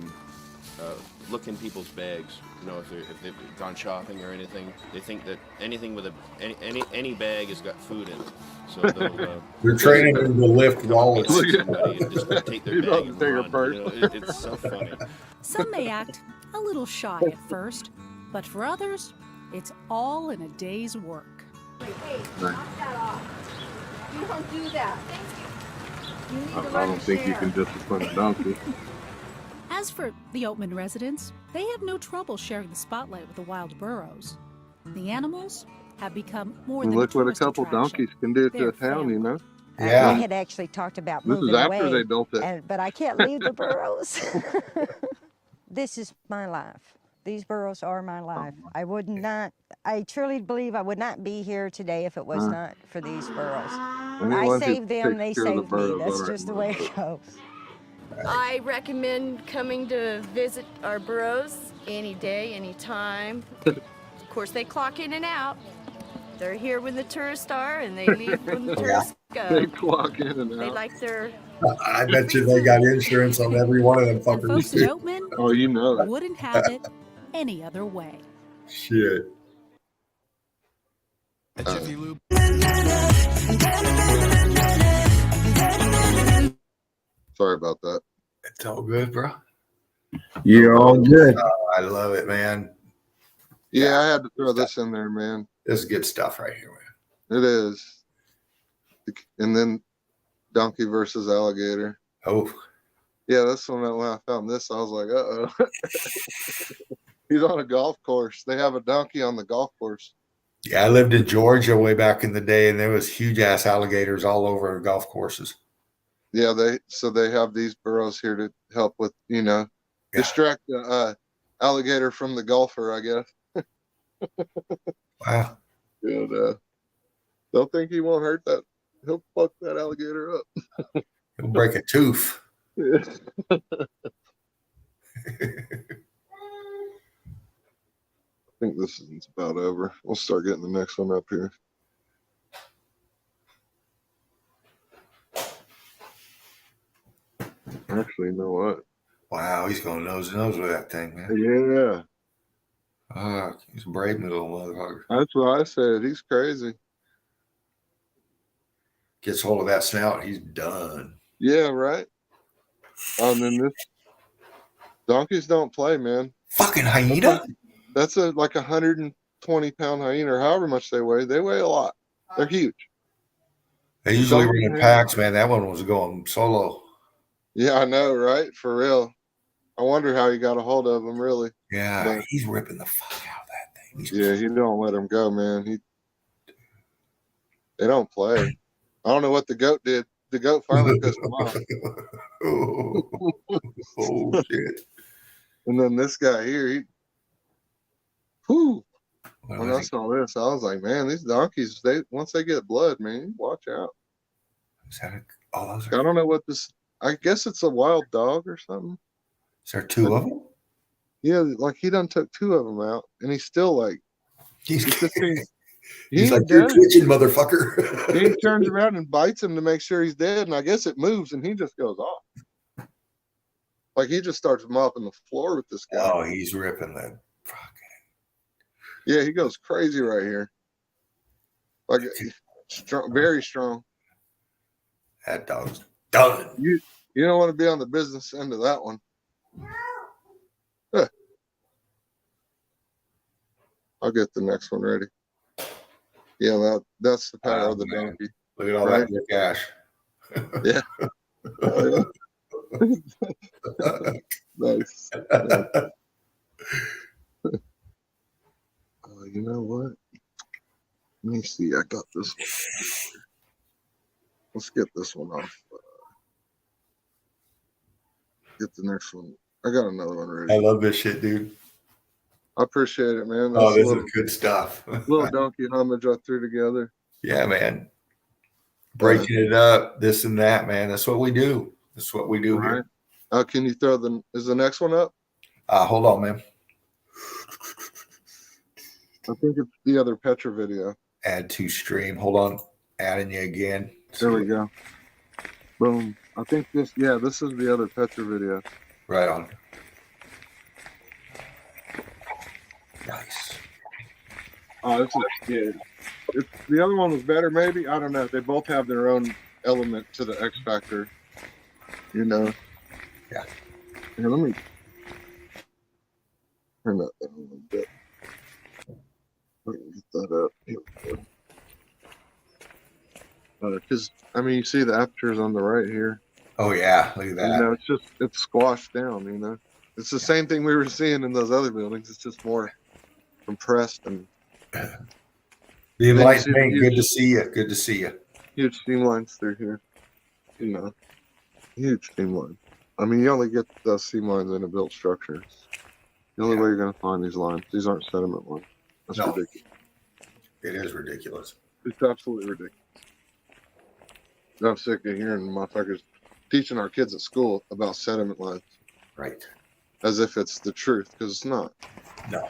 look in people's bags. You know, if they've gone shopping or anything, they think that anything with any bag has got food in it. So they'll You're training them to lift wallets. somebody and just take their He's bag about to and take her run. purse. You know, it's so funny. Some may act a little shy at first, but for others, it's all in a day's work. Hey, knock that off. You don't do that. You need to I learn don't to think you share. can discipline a donkey. As for the Oatman residents, they have no trouble sharing the spotlight with the wild burros. The animals have become more than Look a what a tourist couple attraction. donkeys can do to They're a town, you know? I Yeah. had actually talked about This is moving after away, they built it. but I can't leave the burros. This is my life. These burros are my life. I truly believe I would not be here today if it was not for these burros. Anyone I who saved them, takes they care of the saved me. burros That's already just the way knows it goes. I recommend coming to visit our burros any day, any time. Of course, they clock in and out. They're here when the tourists are, and they leave when the tourists go. They clock in and out. They like their I bet you they got insurance on every one of them And folks fuckers. at Oatman Oh, you know it. wouldn't have it any other way. Shit. Sorry about that. It's all good, bro. You're all good. I love it, man. Yeah, I had to throw this in there, man. This is good stuff right here, man. It is. And then donkey versus alligator. Oh. Yeah, that's when I found this. I was like, uh-oh. He's on a golf course. They have a donkey on the golf course. Yeah, I lived in Georgia way back in the day, and there was huge ass alligators all over golf courses. Yeah, they have these burros here to help with, distract the alligator from the golfer, I guess. Wow. And don't think he won't hurt that. He'll fuck that alligator up. He'll break a tooth. Yeah. I think this is about over. We'll start getting the next one up here. Actually, you know what? Wow, he's going nose to nose with that thing, man. Yeah. He's a brave little motherfucker. That's what I said. He's crazy. Gets hold of that snout, he's done. Yeah, right. And then this donkeys don't play, man. Fucking hyena? That's like 120-pound hyena, or however much they weigh. They weigh a lot. They're huge. They usually run in packs, man. That one was going solo. Yeah, I know, right? For real. I wonder how he got a hold of him, really. Yeah, But he's ripping the fuck out of that thing. yeah, he don't let him go, man. They don't play. I don't know what the goat did. The goat finally pissed him off. Oh shit! And then this guy here, when I saw this, I was like, man, these donkeys, once they get blood, man, watch out. Is that I don't know what this. I guess it's a wild dog or something. Is there two of them? Yeah, like he done took two of them out, and he's still like, he's like, you're twitching, motherfucker. He turns around and bites him to make sure he's dead, and I guess it moves, and he just goes off. Like he just starts mopping the floor with this guy. Oh, he's ripping that fucking. Yeah, he goes crazy right here. Like strong, very strong. That dog's done. You don't want to be on the business end of that one. Huh. I'll get the next one ready. Yeah, that's the power of the donkey. Look at all that good cash. Yeah. Nice. You know what? Let me see. I got this one. Let's get this one off. Get the next one I got another one ready. I love this shit, dude. I appreciate it, man. Oh, this is good stuff. Little donkey homage I threw together. Yeah, man. Breaking it up, this and that, man. That's what we do. That's what we do here. Can you throw is the next one up? Hold on, man. I think it's the other Petra video. Add to stream. Hold on. Adding you again. There we go. Boom. I think this is the other Petra video. Right on. Nice. Oh, this is good. If the other one was better, maybe. I don't know. They both have their own element to the X Factor. You know? Yeah. Here, let me turn that down a little bit. Let me get that up. Here we go. Because, I mean, you see the apertures on the right here. Oh, yeah. Look at that. You know, it's squashed down, you know? It's the same thing we were seeing in those other buildings. It's just more compressed and the enlightenment. Good to see you. Good to see you. Huge steam lines through here. You know, huge steam lines. I mean, you only get those steam lines in a built structure. The only way you're going to find these lines. These aren't sediment lines. That's ridiculous. It is ridiculous. It's absolutely ridiculous. I'm sick of hearing motherfuckers teaching our kids at school about sediment lines. Right. As if it's the truth, because it's not. No.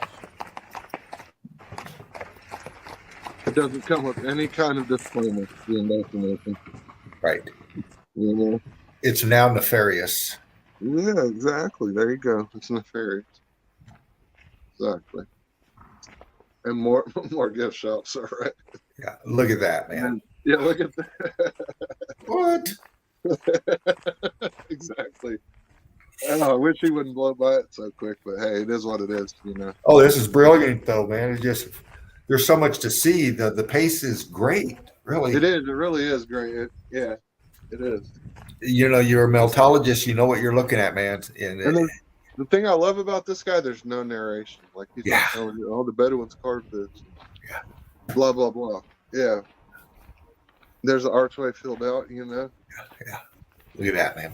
It doesn't come with any kind of disclaimer, the information. Right. You know? It's now nefarious. Yeah, exactly. There you go. It's nefarious. Exactly. And more gift shops, all right. Yeah, look at that, man. Yeah, look at that. What? Exactly. I wish he wouldn't blow by it so quick, but hey, it is what it is, you know. Oh, this is brilliant, though, man. It's just there's so much to see. The pace is great, really. It is. It really is great. It is. You know, you're a meltologist. You know what you're looking at, man. And the thing I love about this guy, there's no narration. Like he's not telling you, oh, the Bedouins carved this. Yeah. Blah blah blah. Yeah. There's an archway filled out, you know. Yeah. Look at that, man.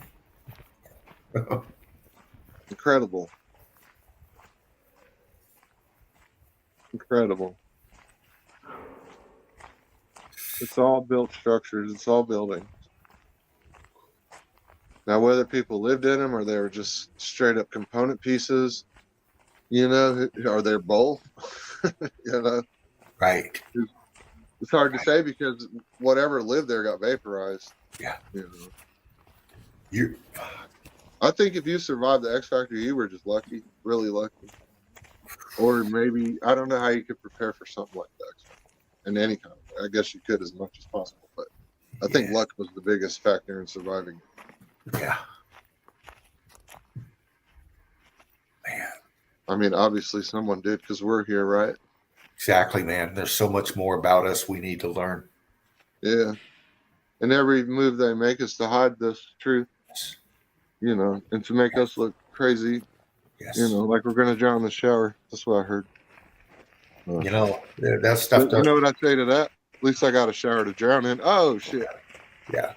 Incredible. Incredible. It's all built structures. It's all buildings. Now, whether people lived in them or they were just straight up component pieces, you know, or they're both, you know. Right. It's hard to say because whatever lived there got vaporized. Yeah. You know. I think if you survived the X Factor, you were just lucky, really lucky. Or maybe, I don't know how you could prepare for something like that in any kind of way. I guess you could as much as possible, but I think luck was the biggest factor in surviving. Yeah. Man. I mean, obviously someone did because we're here, right? Exactly, man. There's so much more about us we need to learn. Yeah. And every move they make is to hide this truth, you know, and to make us look crazy. Yes. You know, like we're going to drown in the shower. That's what I heard. You know, that stuff. You know what I say to that? At least I got a shower to drown in. Oh, shit. Yeah.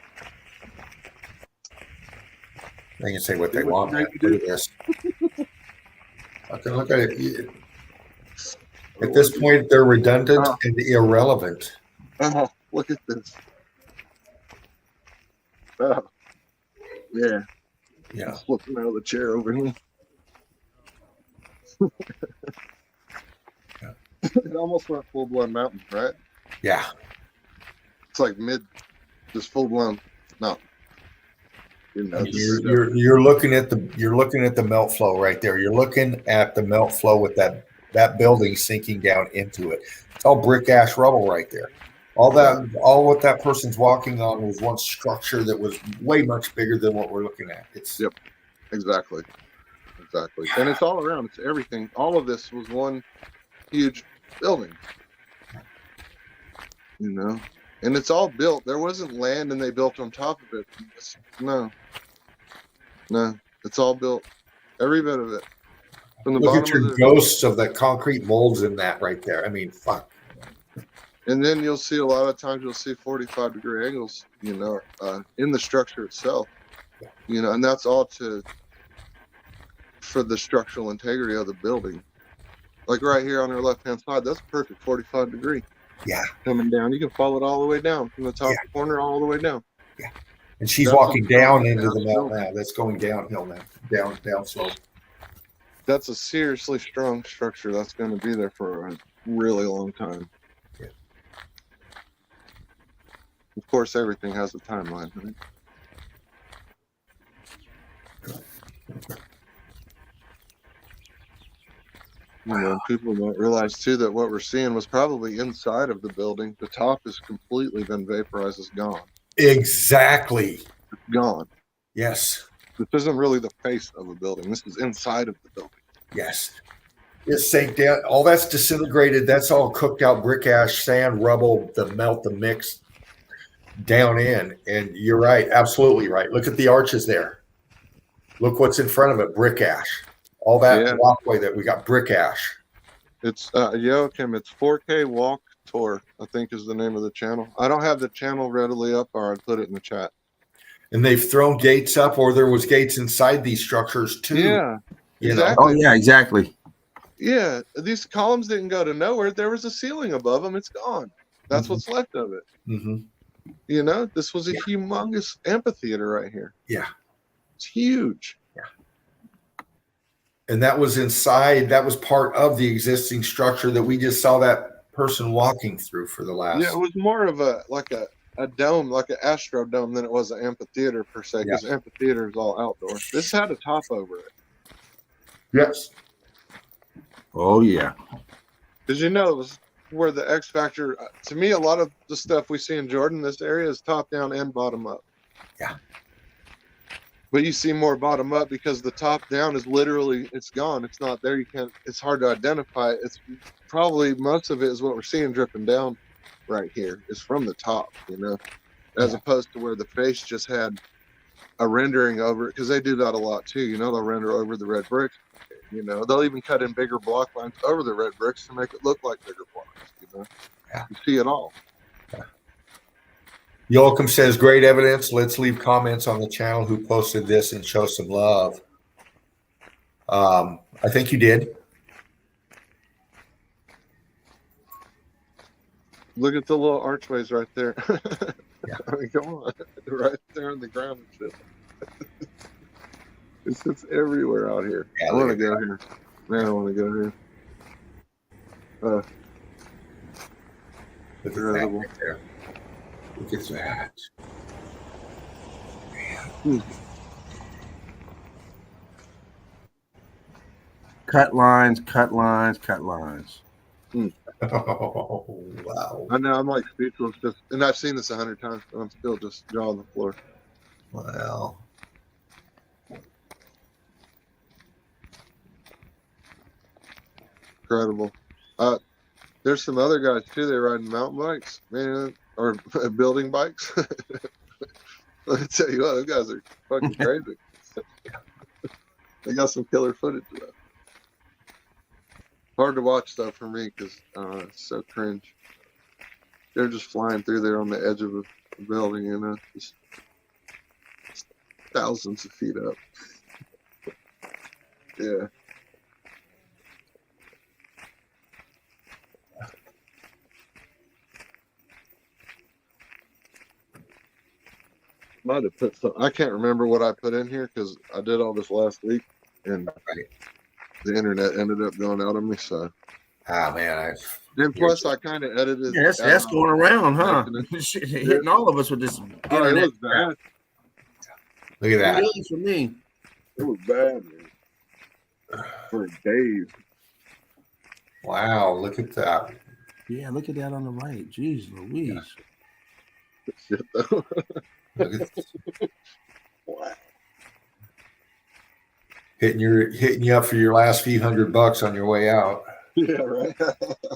They can say what they want. Man. Look at this. Okay, look at it. At this point, they're redundant and irrelevant. Oh, look at this. Oh, yeah. Yeah. Flipping out of the chair over here. It almost went full blown mountain, right? Yeah. It's like just full blown mountain. You know, you're looking at the melt flow right there. You're looking at the melt flow with that building sinking down into it. It's all brick ash rubble right there. All what that person's walking on was one structure that was way much bigger than what we're looking at. Yep, exactly. And it's all around. It's everything. All of this was one huge building. You know, and it's all built. There wasn't land and they built on top of it. No, it's all built. Every bit of it. From the Look bottom at your ghosts of the concrete molds in that right there. I mean, fuck. And then you'll see a lot of times 45-degree angles, you know, in the structure itself, you know, and that's all to for the structural integrity of the building. Like right here on our left-hand side, that's perfect 45 degree. Yeah. Coming down. You can follow it all the way down from the top corner all the way down. Yeah. And she's That's walking a down into the downhill. mountain now. That's going downhill now. Down slope. That's a seriously strong structure that's going to be there for a really long time. Yeah. Of course, everything has a timeline, right? You know, people might realize too that what we're seeing was probably inside of the building. The top has completely been vaporized. It's gone. Exactly. It's gone. Yes. This isn't really the face of a building. This is inside of the building. Yes. It's sank down. All that's disintegrated. That's all cooked out brick ash, sand, rubble, the melt, the mix down in. And you're right. Absolutely right. Look at the arches there. Look what's in front of it. Brick ash. All that walkway that we got, brick ash. It's Joachim, it's 4K Walk Tour, I think is the name of the channel. I don't have the channel readily up, or I'd put it in the chat. And they've thrown gates up, or there was gates inside these structures too. Yeah. You know? Oh yeah, exactly. Yeah. These columns didn't go to nowhere. There was a ceiling above them. It's gone. That's what's left of it. You know, this was a humongous amphitheater right here. Yeah. It's huge. And that was inside, that was part of the existing structure that we just saw that person walking through for the last. Yeah, it was more of a dome, like an astro dome, than it was an amphitheater per se, because amphitheater is all outdoor. This had a top over it. Yes. Oh yeah. Because you know, it was where the X Factor, to me, a lot of the stuff we see in Jordan, this area is top down and bottom up. Yeah. But you see more bottom up because the top down is literally, it's gone. It's not there. You can't, it's hard to identify. It's probably, most of it is what we're seeing dripping down right here is from the top, you know, as opposed to where the face just had a rendering over it, because they do that a lot too. You know, they'll render over the red bricks. You know, they'll even cut in bigger block lines over the red bricks to make it look like bigger blocks, you know. You see it all. Joachim says, great evidence. Let's leave comments on the channel who posted this and show some love. I think you did. Look at the little archways right there. I mean, come on. Right there on the ground and shit. It's everywhere out here. I want to go here. Man, I want to go here. Look at that right there. Look at that. Cut lines, cut lines, cut lines. Oh, wow. I know, I'm like speechless. And I've seen this 100 times, but I'm still just jaw on the floor. Wow. Incredible. There's some other guys too. They riding mountain bikes, man, or building bikes. Let me tell you what, those guys are fucking crazy. They got some killer footage of that. Hard to watch stuff for me because it's so cringe. They're just flying through there on the edge of a building, you know, just thousands of feet up. Yeah. Might have put some. I can't remember what I put in here because I did all this last week, and the internet ended up going out on me. So, man, and plus I kind of edited. Yeah, that's going around, huh? Shit, hitting all of us with this internet. It was bad. Look at that. Really for me, it was bad, man. For days. Wow, look at that. Yeah, look at that on the right. Jeez Louise. Wow. Hitting you up for your last few $100 on your way out. Yeah, right.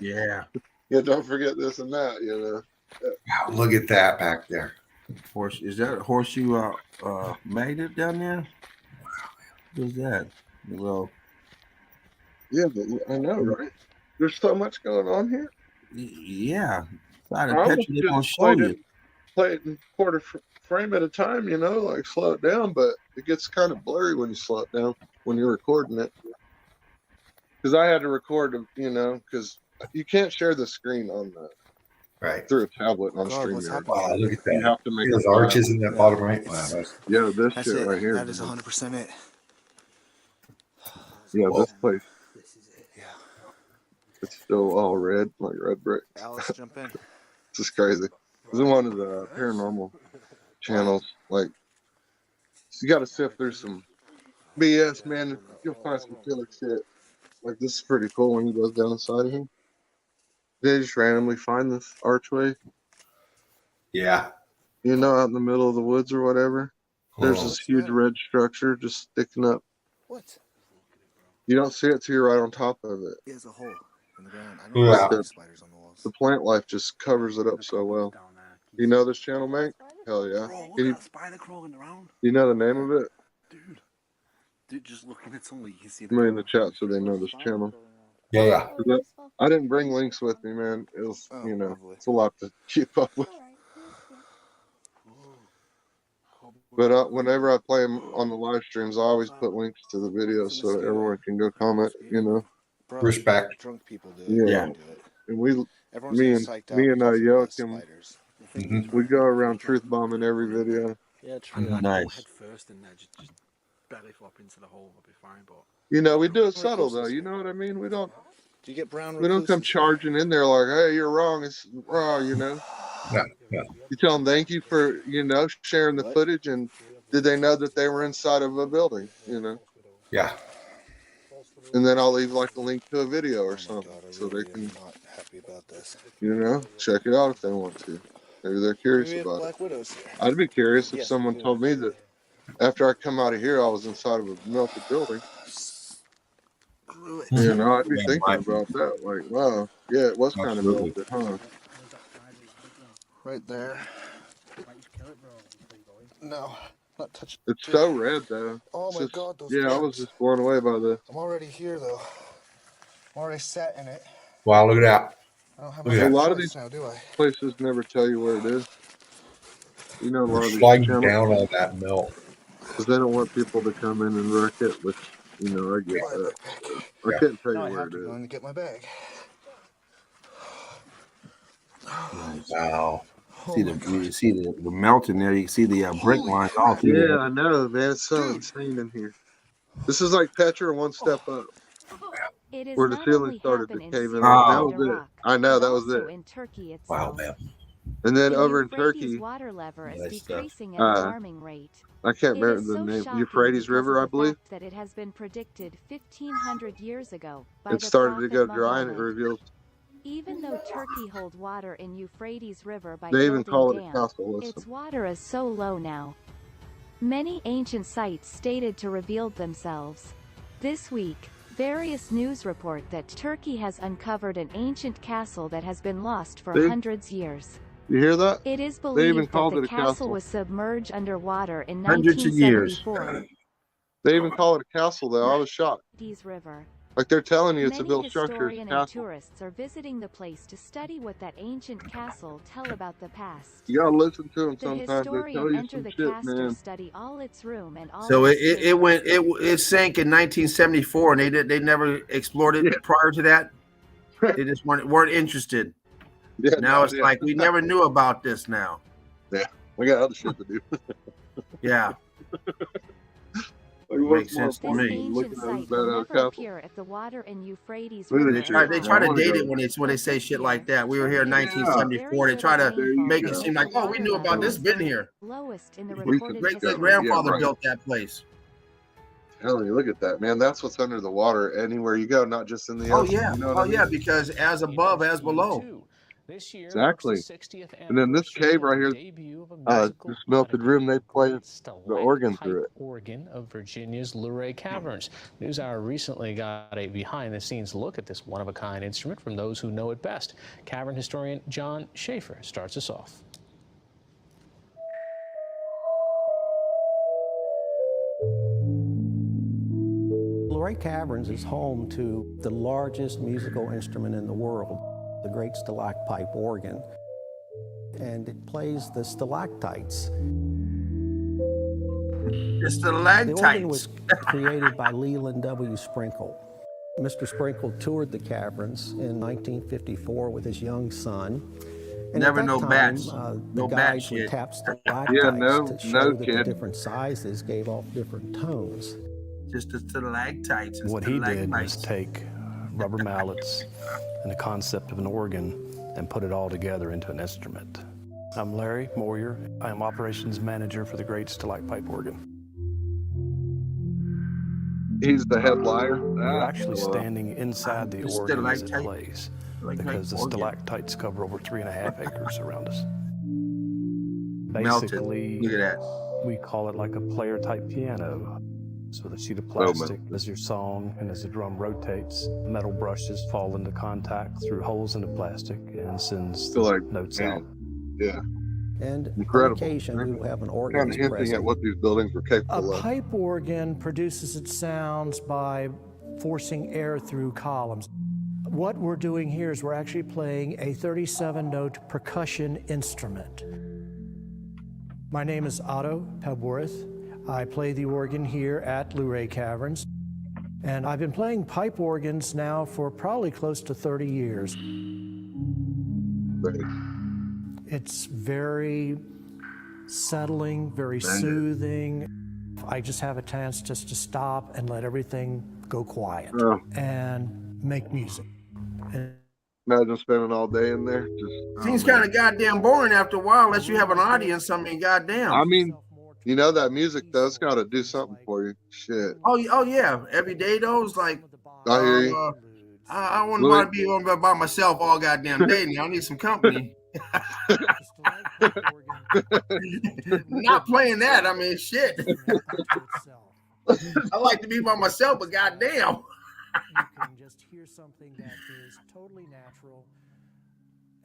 Yeah. Yeah, don't forget this and that, you know. Wow, look at that back there. Horse, is that a horseshoe magnet down there? What's that? Well, yeah, but I know, right? There's so much going on here. Yeah. I bet you they're gonna show you. Play it in quarter frame at a time, you know, like slow it down, but it gets kind of blurry when you slow it down. when you're recording it. Because I had to record, you know, because you can't share the screen on the through a tablet on StreamYard. Wow, look at that. You have to make Those a file. arches in that bottom right. Wow, Yeah, this That's shit it. right here. That is 100% it. Yeah, this place. It's still all red, like red brick. Alice, jump in. This is crazy. This is one of the paranormal channels. Like, so you got to sift through some BS, man. You'll find some killer shit. Like, this is pretty cool when he goes down the side of him. They just randomly find this archway. Yeah. You know, out in the middle of the woods or whatever. There's this huge red structure just sticking up. What? You don't see it till you're right on top of it. There's a hole in the ground. I know Like there's spiders on the walls. the plant life just covers it up so well. You know this channel, mate? Hell yeah. Bro, what Can kind you, of spider crawling around? you know the name of it? Dude, just looking at somebody, you can see I mean, in the chat so they know this channel. Yeah. I didn't bring links with me, man. It was, you know, it's a lot to keep up with. But whenever I play them on the live streams, I always put links to the videos so that everyone can go comment, you know. Respect. Drunk people do it. Yeah. And me and Joachim, we go around truth bombing every video. Yeah, true. Like, Nice. head first and just belly flop into the hole. I'll be fine. But You know, we do it subtle though. You know what I mean? We don't brown come charging in there like, hey, you're wrong. It's raw, you know. Yeah, yeah. You tell them thank you for, you know, sharing the footage, and did they know that they were inside of a building, you know? Yeah. And then I'll leave like a link to a video or something so they can, not happy about this. you know, check it out if they want to. Maybe they're curious Maybe we have about Black it. Widows here. I'd be curious if Yes, someone we do. told me that after I come out of here, I was inside of a melted building. You know, I'd be thinking about that. Like, wow, yeah, it was kind of melted, huh? Right there. No, not touching. It's so red though. Oh It's my just- God, those yeah, I was bugs. just blown away by the. I'm already here though. I'm already sat in it. Wow, look at that. I don't have Look much at A that. lot of choice these now, do I? places never tell you where it is. You know, a lot We're of these sliding channels, down on that melt. because they don't want people to come in and wreck it, which, you know, I get that. I Yeah. couldn't tell you Now I where have it to go is. in to get my bag. Wow. See the melt in there. You can see the brick lines all through Yeah, there. I know, man. It's so insane in here. This is like Petra one step up, It is where the not ceiling only started to happen in cave in. Syria That and was it. Iraq, I know, but that was also it. in Turkey itself. Wow, man. And then The over in Euphrates Turkey, water level is Nice stuff. decreasing at an alarming rate. I can't It remember is the so name. shocking Euphrates because River, of I the believe. fact that it has been predicted 1,500 years ago by It the started to go prophet dry, and it Muhammad. reveals. Even though Turkey holds water in Euphrates River by They even building call it a dam, castle. Listen. its water is so low now. Many ancient sites stated to reveal themselves. This week, various news report that Turkey has uncovered an ancient castle that has been lost for See? hundreds years. You hear that? It is They even believed that called the it a castle castle. was submerged underwater in Hundreds of years. 1974. They even call it a castle, though. I was shocked. Euphrates River. Like they're telling you it's a Many built structure. It's a historians and castle. tourists are visiting the place to study what that ancient castle tell about the past. You gotta listen to them The sometimes. They tell historian you enter some the shit, castle man. study all its room and all So its it sank in 1974, and they never explored it prior to that. They just weren't interested. Yeah, Now no, it's yeah. like we never knew about this now. Yeah, we got other shit to do. Yeah. Like, what's Makes more sense to important me. than ancient looking at site this will badass never castle? appear if the water in Euphrates Look at River this is They try to I wanna date go. it when they say shit like that. We were here in Turkey has 1974. They very try to little rainfall make it because seem the like, oh, we water knew about level this. is Been the here. lowest in the Recent. recorded Great history. grandfather Yeah, right. built that place. Telling you, look at that, man. That's what's under the water anywhere you go, not just in the Oh ocean. yeah, You know what oh I mean? yeah, because as above, as below. This year Exactly. marks the 60th And then this anniversary cave right of here, the debut of a musical this melted room, they play the stalactite organ through it. organ of Virginia's Luray Caverns. NewsHour recently got a behind-the-scenes look at this one-of-a-kind instrument from those who know it best. Cavern historian John Schaefer starts us off. Luray Caverns is home to the largest musical instrument in the world, the great stalactite organ, and it plays the stalactites. It's the The organ was stalactites. created by Leland W. Sprinkle. Mr. Sprinkle toured the caverns in 1954 with his young son. And Never at that no time, bats. the No bat guides would shit. tap Yeah, stalactites to show no that the kid. different sizes gave off different tones. Just the stalactites and What he did was stalagmites. take rubber mallets and the concept of an organ and put it all together into an instrument. I'm Larry Moyer. I am operations manager for the Great Stalactite Organ. He's the head liar. You're actually standing inside the organ as it stalactite. plays, Like because the organ. stalactites cover over 3.5 acres around us. Melted. Basically, Look at that. we call it like a player type piano. So the sheet of Oh, plastic is your song, and as the drum rotates, metal brushes fall into contact through holes in the plastic and sends the like, notes man, out. Yeah. And Incredible. on occasion, we will have an Kind organist of hinting present. at what these buildings were A capable of. pipe organ produces its sounds by forcing air through columns. What we're doing here is we're actually playing a 37-note percussion instrument. My name is Otto Pebworth. I play the organ here at Luray Caverns. And I've been playing pipe organs now for probably close to 30 years. It's very settling, very soothing. I just have a chance just to stop and let everything go quiet and make music. Imagine spending all day in there. Seems kind of goddamn boring after a while, unless you have an audience. I mean, goddamn. I mean, you know that music though, it's got to do something for you. Shit. Oh yeah. Every day though, it's like I hear you. I wouldn't want to be on by myself all goddamn day. Now I need some company. Not playing that. I mean, shit. I like to be by myself, but goddamn. You can just hear something that is totally natural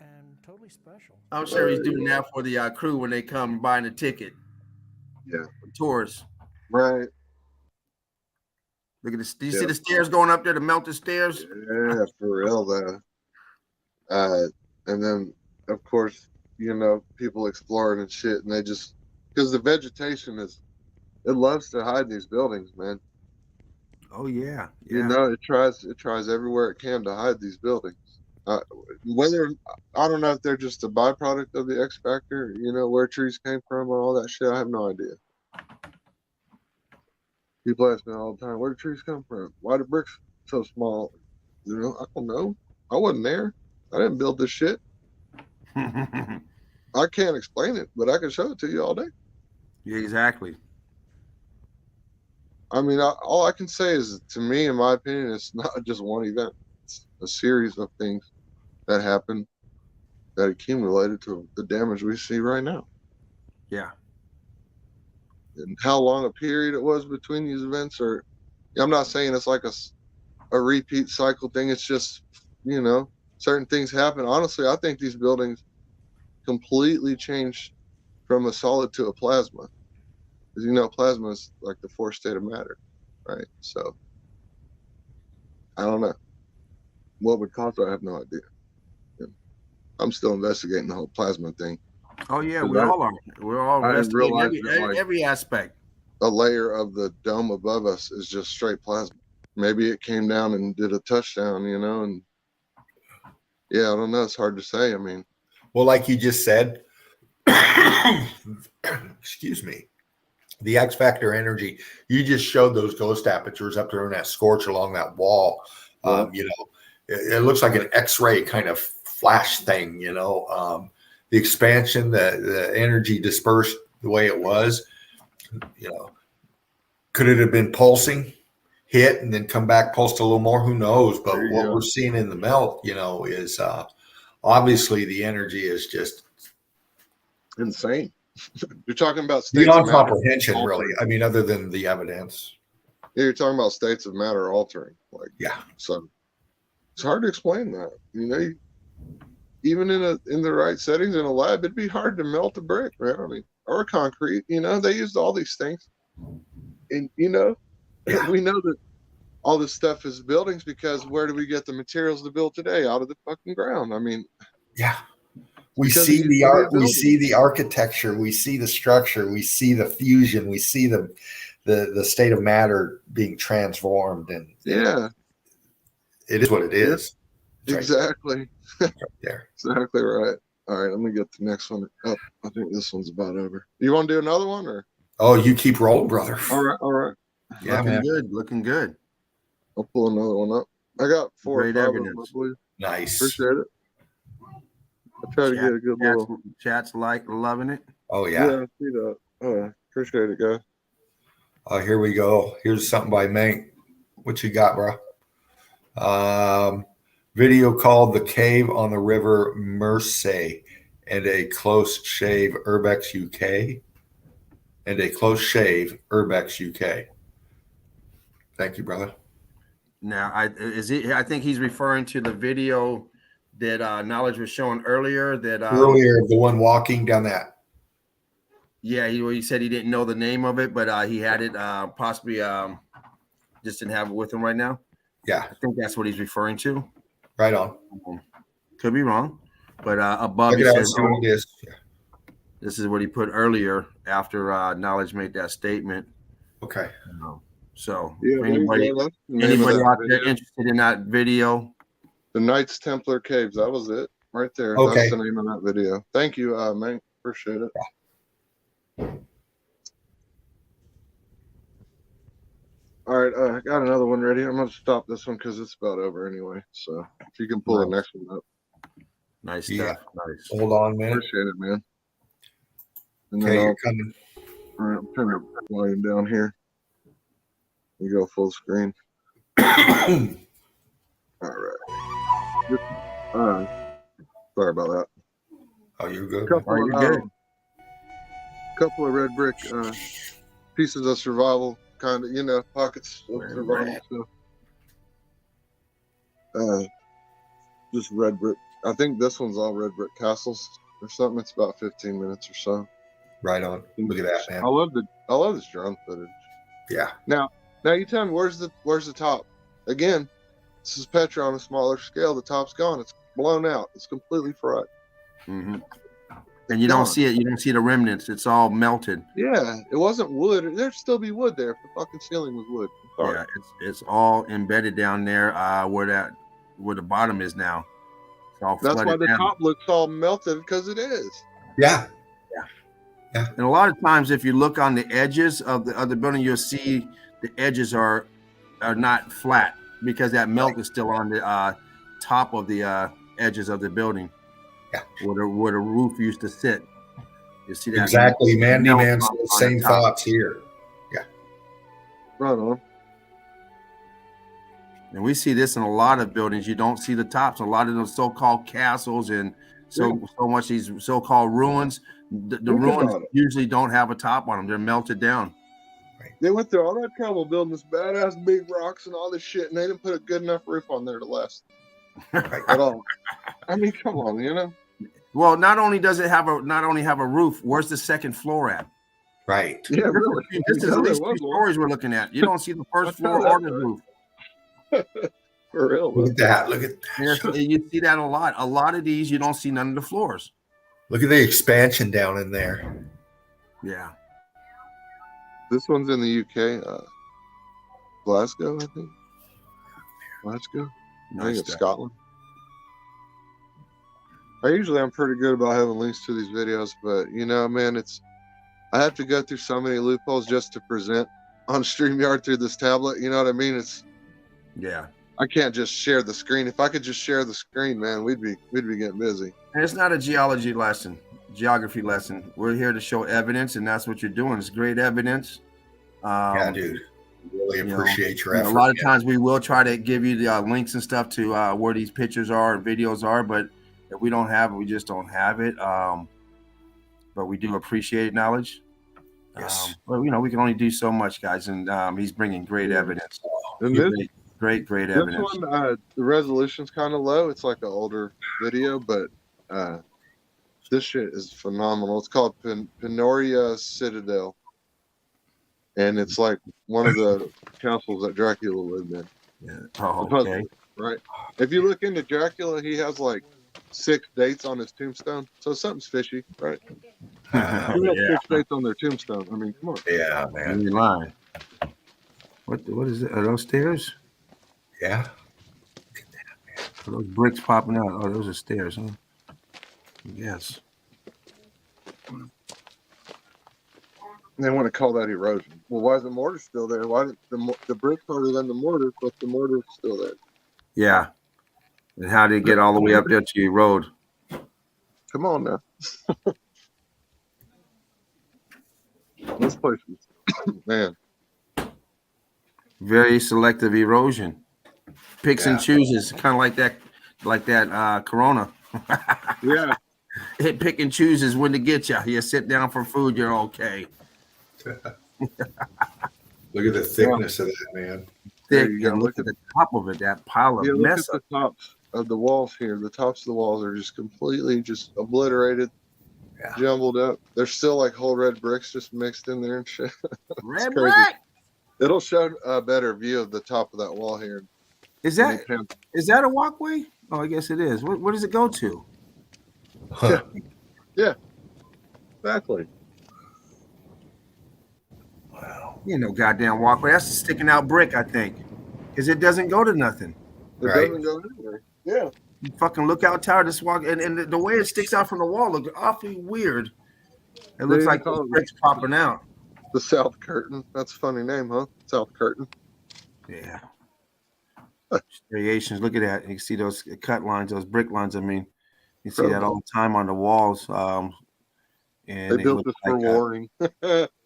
and totally special. I'm sure he's doing that for the crew when they come buying a ticket. Yeah. Tours. Right. Look at this. Do you see the stairs going up there, the melted stairs? Yeah, for real though. And then of course, you know, people exploring and shit, and they just, because the vegetation it loves to hide these buildings, man. Oh yeah. You know, it tries everywhere it can to hide these buildings. Whether, I don't know if they're just a byproduct of the X Factor, you know, where trees came from and all that shit. I have no idea. People ask me all the time, where do trees come from? Why the bricks so small? You know, I don't know. I wasn't there. I didn't build this shit. I can't explain it, but I can show it to you all day. Yeah, exactly. I mean, all I can say is, to me, in my opinion, it's not just one event. It's a series of things that happened that accumulated to the damage we see right now. Yeah. And how long a period it was between these events, or I'm not saying it's like a repeat cycle thing. It's just, you know, certain things happen. Honestly, I think these buildings completely changed from a solid to a plasma. Because, you know, plasma is like the fourth state of matter, right? So, I don't know. What would cause it? I have no idea. I'm still investigating the whole plasma thing. Oh yeah, we all are. We're all investigating every aspect. A layer of the dome above us is just straight plasma. Maybe it came down and did a touchdown, you know, and yeah, I don't know. It's hard to say. I mean, well, like you just said, excuse me, the X Factor energy, you just showed those ghost apertures up there in that scorch along that wall. You know, it looks like an X-ray kind of flash thing, you know. The expansion, the energy dispersed the way it was, you know. Could it have been pulsing, hit, and then come back, pulsed a little more? Who knows? But what we're seeing in the melt, you know, is obviously the energy is just insane. You're talking about states beyond of matter comprehension, altering. really. I mean, other than the evidence. Yeah, you're talking about states of matter altering. Like, yeah. So it's hard to explain that. You know, even in the right settings in a lab, it'd be hard to melt a brick, man. I mean, or concrete. You know, they used all these things, and you know, we know that all this stuff is buildings because where do we get the materials to build today? Out of the fucking ground. I mean, yeah. We see the art. We see the architecture. We see the structure. We see the fusion. We see the state of matter being transformed. And yeah, it is what it is. Exactly. Right there. Exactly right. All right, let me get the next one up. I think this one's about over. You want to do another one, or? Oh, you keep rolling, brother. All right, all right. Yeah, looking man. good, looking good. I'll pull another one up. I got 4 or Great 5 of them, I evidence. believe. Nice. Appreciate it. I try to get a good little. Chat's loving it. Oh yeah. Yeah, I see that. Appreciate it, guys. Oh, here we go. Here's something by Mank. What you got, bro? Video called "The Cave on the River Mersey" and a close shave, Urbex, UK. And a close shave, Urbex, UK. Thank you, brother. Now, I think he's referring to the video that Knowledge was showing earlier. Earlier, the one walking down that. Yeah, he said he didn't know the name of it, but he had it possibly just didn't have it with him right now. Yeah, I think that's what he's referring to. Right on. Could be wrong, but above he says this is what he put earlier after Knowledge made that statement. Okay. So yeah, anybody out there interested in that video? The Knights Templar Caves. That was it right there. Okay. That's the name of that video. Thank you, man. Appreciate it. All right, I got another one ready. I'm gonna stop this one because it's about over anyway. So if you can pull the next one up. Nice stuff. Yeah. Nice. Hold on a minute. Appreciate it, man. And Okay, then you're coming. All right, I'm turning the volume down here. You go full screen. All right. Sorry about that. Oh, you're good. Couple of red brick pieces of survival, kind of, pockets of survival stuff. Just red brick. I think this one's all red brick castles or something. It's about 15 minutes or so. Right on. Look at that, man. I love this drone footage. Yeah. Now you tell me where's the top? Again, this is Petra on a smaller scale. The top's gone. It's blown out. It's completely fried. Mm-hmm. And you don't see it. You don't see the remnants. It's all melted. Yeah, it wasn't wood. There'd still be wood there if the fucking ceiling was wood. Yeah, it's all embedded down there where the bottom is now. It's all That's why the down. top looks all melted, because it is. Yeah. And a lot of times, if you look on the edges of the building, you'll see the edges are not flat because that melt is still on the top of the edges of the building. Yeah. Where the roof used to sit. You see that? Exactly, Mandy, man. Same the thoughts here. Yeah. Right on. And we see this in a lot of buildings. You don't see the tops. A lot of those so-called castles and so much these so-called ruins. The ruins usually don't have a top on them. They're melted down. They went through all that trouble building this badass big rocks and all this shit, and they didn't put a good enough roof on there to last at all. I mean, come on, Well, not only does it have a roof, where's the second floor at? Right. Yeah, really. This is at least 2 stories we're looking at. You don't see the first floor or the roof. For real. Look at that. Look at that. You see that a lot. A lot of these, you don't see none of the floors. Look at the expansion down in there. Yeah. This one's in the UK. Glasgow, I think. Glasgow? I think it's Scotland. I'm pretty good about having links to these videos, but man, I have to go through so many loopholes just to present on StreamYard through this tablet. You know what I mean? Yeah. I can't just share the screen. If I could just share the screen, man, we'd be getting busy. And it's not a geography lesson. We're here to show evidence, and that's what you're doing. It's great evidence. Yeah, dude. Really appreciate your effort. A lot of times we will try to give you the links and stuff to where these pictures are and videos are, but if we don't have it, we just don't have it. But we do appreciate Knowledge. Yes. But we can only do so much, guys, and he's bringing great evidence. And this, great evidence. This one, the resolution's kind of low. It's like an older video, but this shit is phenomenal. It's called Penoria Citadel, and it's like one of the castles that Dracula lived in. Yeah. Oh, okay. Right. If you look into Dracula, he has like 6 dates on his tombstone. So something's fishy, right? Oh, Who has yeah. 6 dates on their tombstone? I mean, come on. Yeah, You man. ain't lying. What is it? Are those stairs? Yeah. Are those bricks popping out? Oh, those are stairs, huh? Yes. They want to call that erosion. Well, why is the mortar still there? Why did the brick's harder than the mortar, but the mortar's still there? Yeah. And how did it get all the way up there to your road? Come on now. This place is, man. Very selective erosion. Picks and Yeah. chooses, kind of like that Corona. Yeah. It pick and chooses when to get you. You sit down for food, you're okay. Look at the thickness of that, man. Thick, You and look at the top of it, that pile of look mess. at the tops of the walls here. The tops of the walls are just completely just obliterated, jumbled up. There's still like whole red bricks just mixed in there and shit. Red crazy. brick. It'll show a better view of the top of that wall here. Is that a walkway? Oh, I guess it is. Where does it go to? Yeah. Yeah. Exactly. You know, goddamn walkway. That's a sticking out brick, I think, because it doesn't go to nothing. It doesn't go anywhere. Yeah. You fucking lookout tower. Just walk, and the way it sticks out from the wall looks awfully weird. It looks like the bricks popping out. The South Curtain. That's a funny name, huh? South Curtain. Yeah. Variations. Look at that. You can see those cut lines, those brick lines. I mean, you see that all the time on the walls. And they built this for warring.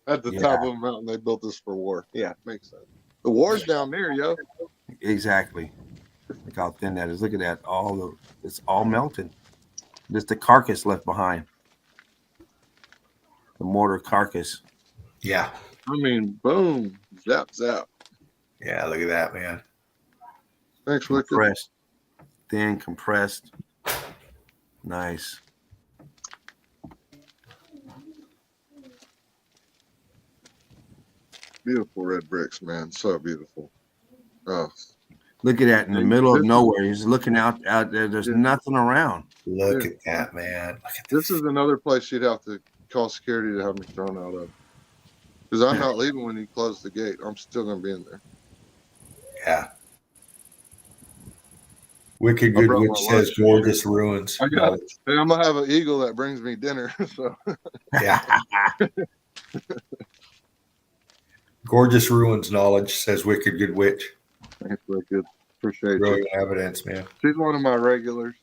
At the Yeah. top of a mountain, they built this for war. Yeah, makes sense. The war's down there, yo. Exactly. Look how thin that is. Look at that. It's all melted. Just the carcass left behind. The mortar carcass. Yeah. I mean, boom, zap, zap. Yeah, look at that, man. Thanks, Wicked. Compressed. Thin, compressed. Nice. Beautiful red bricks, man. So beautiful. Oh. Look at that in the middle of nowhere. He's looking out there. There's nothing around. Look at that, man. This is another place you'd have to call security to have me thrown out of. Because I'm not leaving when you close the gate. I'm still going to be in there. Yeah. Wicked Good Witch says gorgeous ruins. I got it. And I'm going to have an eagle that brings me dinner. So yeah. Gorgeous ruins knowledge, says Wicked Good Witch. Thanks, Wicked. Appreciate Brilliant you. evidence, man. She's one of my regulars.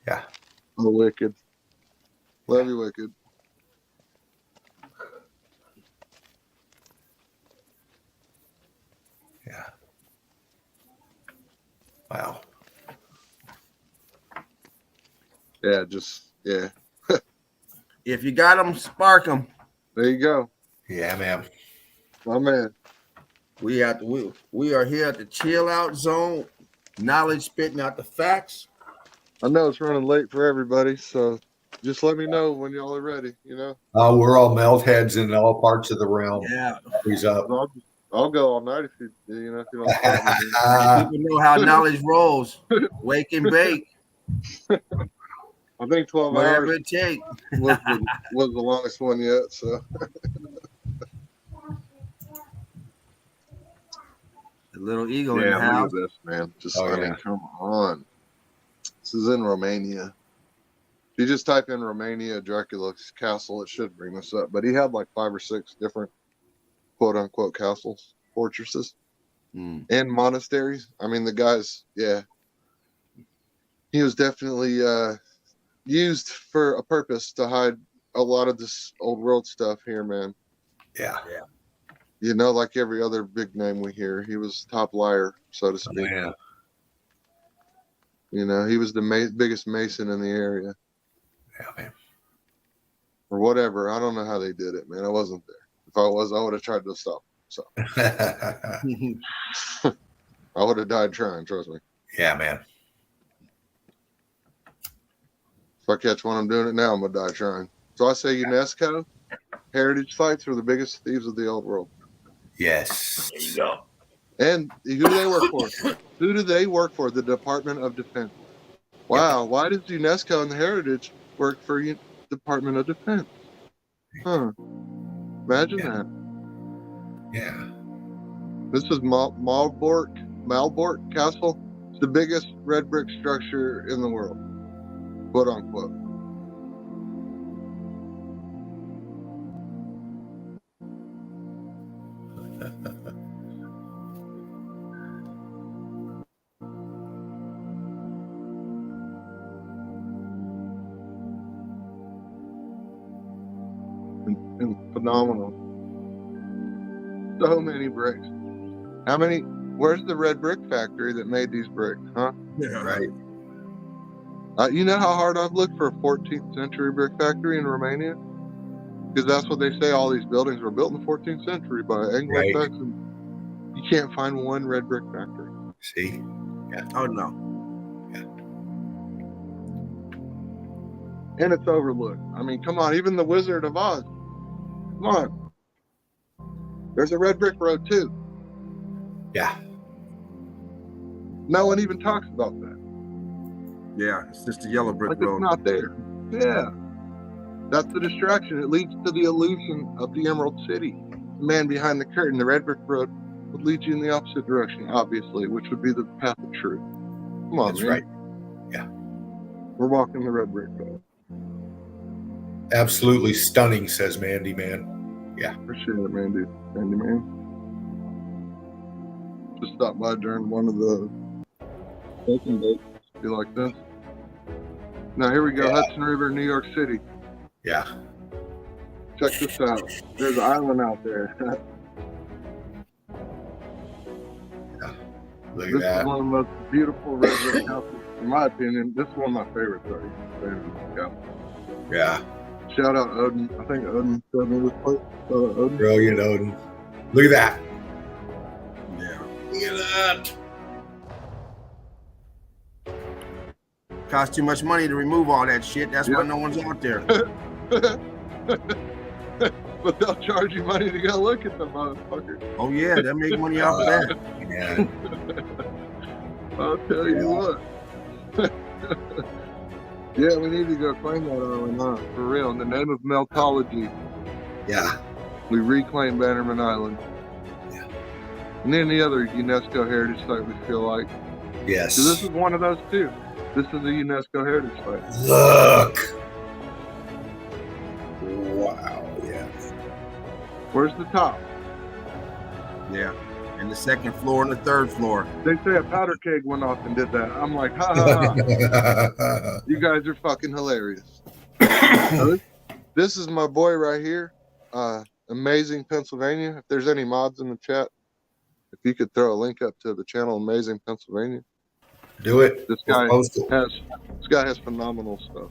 Yeah. Oh, Wicked. Love you, Wicked. Yeah. Wow. Yeah, yeah. If you got them, spark them. There you go. Yeah, man. My man. We are here at the chill out zone. Knowledge spitting out the facts. I know it's running late for everybody, so just let me know when y'all are ready, you know? We're all melt heads in all parts of the realm. Yeah. He's up. I'll go all night if you don't stop me. People know how knowledge rolls. Wake and bake. I think 12 Whatever hours it take. was the longest one yet, so. The little eagle in the Look house. at this, man. I mean, come on. This is in Romania. If you just type in Romania Dracula's castle, it should bring this up. But he had like 5 or 6 different quote unquote castles, fortresses, and monasteries. I mean, the guy's, he was definitely used for a purpose to hide a lot of this old world stuff here, man. Yeah. Yeah. You know, like every other big name we hear, he was top liar, so to speak. Yeah. You know, he was the biggest mason in the area. Yeah, man. Or whatever. I don't know how they did it, man. I wasn't there. If I was, I would have tried to stop. So I would have died trying, trust me. Yeah, man. If I catch one, I'm doing it now, I'm going to die trying. So I say UNESCO heritage sites are the biggest thieves of the old world. Yes. There you go. And who do they work for? Who do they work for? The Department of Defense. Wow. Why does UNESCO and the Heritage work for Department of Defense? Huh. Imagine that. Yeah. This is Malbork Castle. It's the biggest red brick structure in the world, quote unquote. and phenomenal. So many bricks. How many? Where's the red brick factory that made these bricks, huh? Yeah. Right. You know how hard I've looked for a 14th century brick factory in Romania? Because that's what they say, all these buildings were built in the 14th century by Anglo-Saxons. You can't find one red brick factory. See? Yeah. Oh, no. And it's overlooked. I mean, come on, even the Wizard of Oz. Come on. There's a red brick road, too. Yeah. No one even talks about that. Yeah, it's just a yellow brick like road. It's not there. Yeah. That's the distraction. It leads to the illusion of the Emerald City. The man behind the curtain, the red brick road, would lead you in the opposite direction, obviously, which would be the path of truth. Come on, That's man. right. Yeah. We're walking the red brick road. Absolutely stunning, says Mandy Man. Yeah. Appreciate it, Mandy. Mandy Man. Just stopped by during one of the baking dates. Be like this. Now here we go, Hudson River, New York City. Yeah. Check this out. There's an island out there. Look at This that. is one of the most beautiful red brick houses, in my opinion. This is one of my favorites. Right? Yeah. Shout out Odin. I think Odin showed me this place. Odin. Brilliant, Odin. Look at that. Yeah. Look at that. Costs too much money to remove all that shit. That's why no one's out there. But they'll charge you money to go look at the motherfucker. Oh yeah, they'll make money off of that. Yeah. I'll tell you what. Yeah, we need to go claim that island, huh? For real. In the name of Meltology. Yeah. We reclaim Bannerman Island. Yeah. And any other UNESCO heritage site we feel like. Yes. So this is one of those too. This is a UNESCO heritage site. Look. Wow. Yeah. Where's the top? Yeah. And the second floor and the third floor. They say a powder keg went off and did that. I'm like, ha ha ha. You guys are fucking hilarious. This is my boy right here. Amazing Pennsylvania. If there's any mods in the chat, if you could throw a link up to the channel Amazing Pennsylvania. Do it. This guy has phenomenal stuff.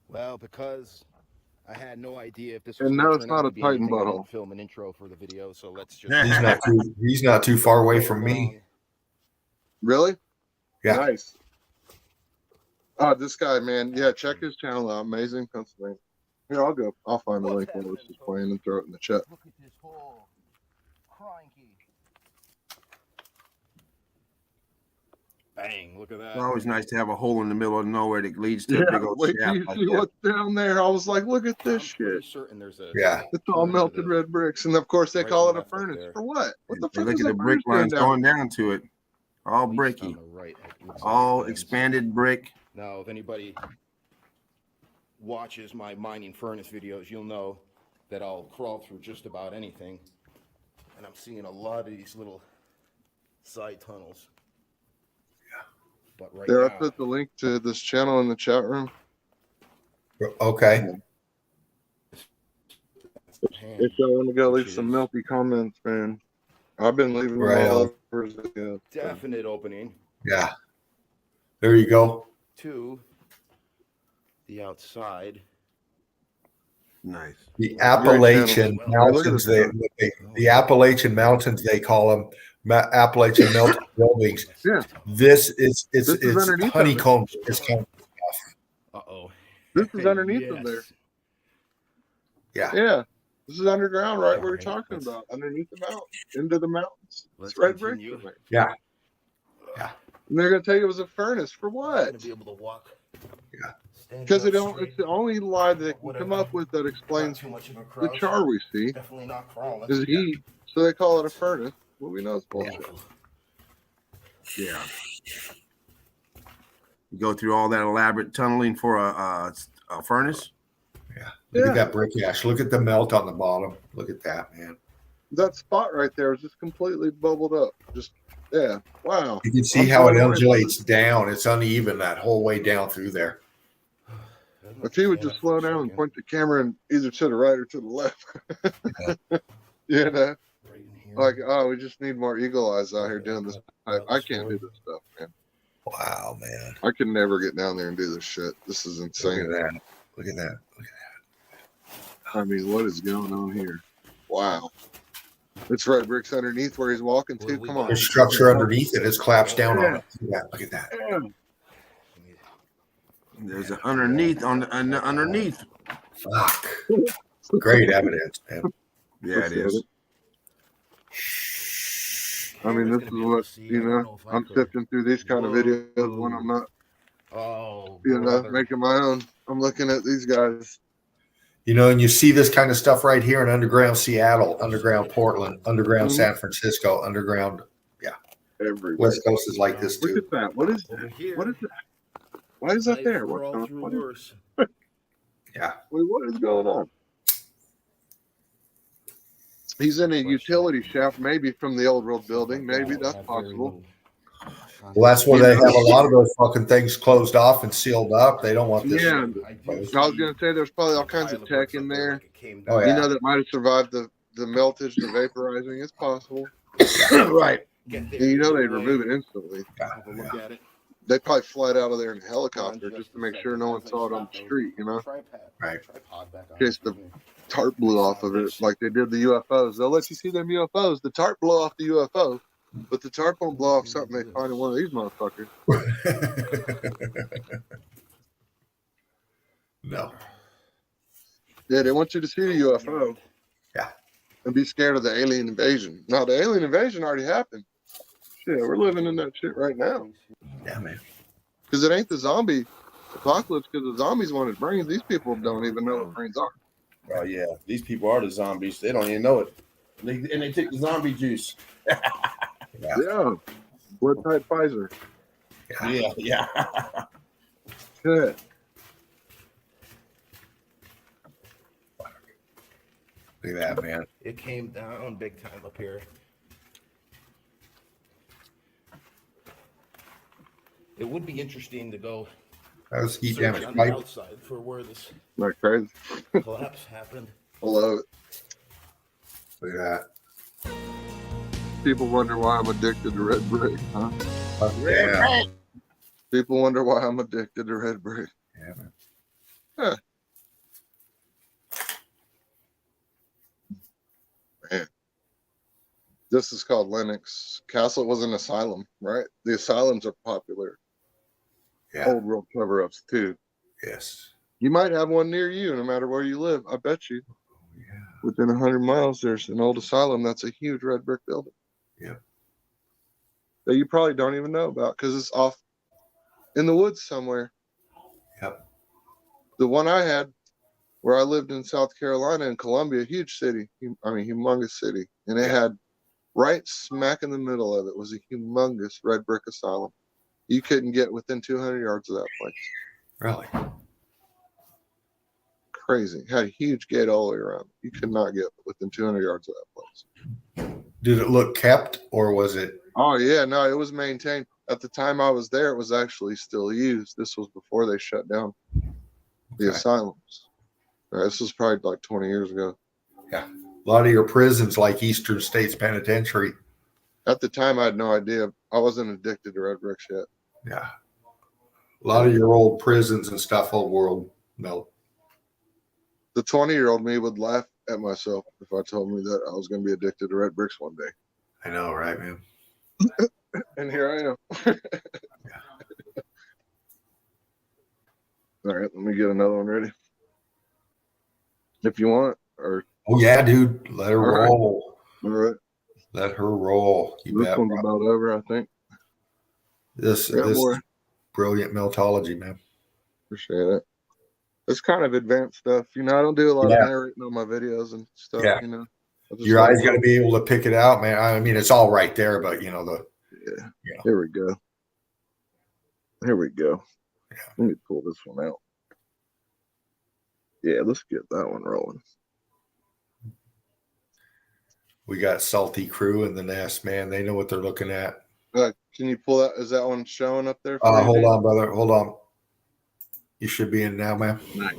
Well, because I had no idea if this was. And no, it's not a Titan butthole. Film an intro for the video, so let's just. He's not too far away from me. Really? Yeah. Nice. Oh, this guy, man. Yeah, check his channel out. Amazing Pennsylvania. Here, I'll find the link while this is playing and throw it in the chat. Look at this hole. Cranky. Bang, look at that. It's always nice to have a hole in the middle of nowhere that leads to a big old wait till shaft you like see that. what's down there. I was like, look at this shit. Certain there's a It's all melted red bricks. And of course, they call it a furnace. For what? What the fuck Look is at a the brick furnace lines doing going down to it. All bricky. All expanded brick. Now, if anybody watches my mining furnace videos, you'll know that I'll crawl through just about anything. And I'm seeing a lot of these little side tunnels. But right There, I now, put the link to this channel in the chat room. Okay. If y'all want to go leave some melty comments, man. I've been leaving them Right all on. over the definite opening Yeah. There you go. to the outside. Nice. The Appalachian Mountains. The Appalachian Mountains. They call them Appalachian melted buildings. Yeah. This is This is underneath honeycomb. It's kind of stuff. Uh-oh. This is underneath them there. Yeah. Yeah. This is underground, right? Where you're Alright, talking let's- about, underneath the mountain, into the mountains. Let's It's red brick. continue. Yeah. Yeah. And they're gonna tell you it was a furnace for I'm what? gonna be able to walk. Yeah. Because they don't. It's the only lie they can come up with that explains Too much of a the crouch. char we see Definitely not crawling. is heat. So they call it a furnace. Well, we know it's bullshit. Yeah. You go through all that elaborate tunneling for a furnace. Look at that brick ash. Look at the melt on the bottom. Look at that, man. That spot right there is just completely bubbled up. Just yeah. Wow. You can see how it undulates down. It's uneven that whole way down through there. If he would just slow down and point the camera in either to the right or to the left. You know? Like, oh, we just need more eagle eyes out here doing this. I can't do this stuff, man. Wow, man. I can never get down there and do this shit. This is insane. Look at that. Look at that. Look at I mean, what is going on here? Wow. It's red bricks underneath where he's walking to. Come on. There's structure underneath it. It's collapsed down on it. Look at that. Look at that. Yeah. There's an underneath underneath. Fuck. Great evidence, man. Yeah, it is. I mean, this is what, you know, I'm sifting through these kind of videos when I'm not, you know, making my own. I'm looking at these guys. You know, and you see this kind of stuff right here in underground Seattle, underground Portland, underground San Francisco, underground, everywhere. West Coast is like this too. Look at that. What is that? What is that? Why is that there? What is, Yeah. Wait, what is going on? He's in a utility shaft, maybe from the old world building. Maybe that's possible. Well, that's where they have a lot of those fucking things closed off and sealed up. They don't want this. Yeah, I was going to say there's probably all kinds of tech in there. Oh, yeah. You know, that might have survived the meltage, the vaporizing. It's possible. Right. And you know they'd remove it instantly. Look at it. They probably flight out of there in a helicopter just to make sure no one saw it on the street, you know? Right. In case the tarp blew off of it, like they did the UFOs. They'll let you see them UFOs. The tarp blow off the UFO, but the tarp won't blow off something they find in one of these motherfuckers. No. Yeah, they want you to see the UFO. Yeah. And be scared of the alien invasion. Now, the alien invasion already happened. Shit, we're living in that shit right now. Yeah, man. Because it ain't the zombie apocalypse, because the zombies wanted brains. These people don't even know what brains are. Oh yeah, these people are the zombies. They don't even know it. And they take the zombie juice. Yeah. Blood type Pfizer. Yeah. Good. Look at that, man. It came down big time up here. It would be interesting to go That was heat search damage on the pipe. outside for where this Like crazy. collapse happened. I love it. Look at that. People wonder why I'm addicted to red brick, huh? Yeah. People wonder why I'm addicted to red brick. Yeah, man. Huh. Man. This is called Lennox. Castle was an asylum, right? The asylums are popular. Yeah. Old world cover-ups too. Yes. You might have one near you, no matter where you live. I bet you. Yeah. Within 100 miles, there's an old asylum that's a huge red brick building. Yeah. That you probably don't even know about because it's off in the woods somewhere. Yep. The one I had where I lived in South Carolina in Columbia, huge city. I mean, humongous city. And it had right smack in the middle of it was a humongous red brick asylum. You couldn't get within 200 yards of that place. Really? Crazy. Had a huge gate all the way around. You could not get within 200 yards of that place. Did it look kept or was it? Oh, yeah. No, it was maintained. At the time I was there, it was actually still used. This was before they shut down the asylums. This was probably like 20 years ago. Yeah. A lot of your prisons like Eastern States Penitentiary. At the time, I had no idea. I wasn't addicted to red bricks yet. Yeah. A lot of your old prisons and stuff, old world melt. The 20-year-old me would laugh at myself if I told me that I was going to be addicted to red bricks one day. I know, right, man? And here I am. All right, let me get another one ready. If you want, or Oh yeah, dude. Let her All right. roll. All right. Let her roll. You This bet. one's about over, I think. This Yeah, this boy. is brilliant meltology, man. Appreciate it. It's kind of advanced stuff. You know, I don't do a lot of Yeah. narrating on my videos and stuff, Yeah. you know. Your eyes got to be able to pick it out, man. I mean, it's all right there, but you know Yeah. Here we go. Here we go. Yeah. Let me pull this one out. Yeah, let's get that one rolling. We got Salty Crew in the nest, man. They know what they're looking at. Can you pull that? Is that one showing up there? Hold on, brother. Hold on. You should be in now, man. Nice.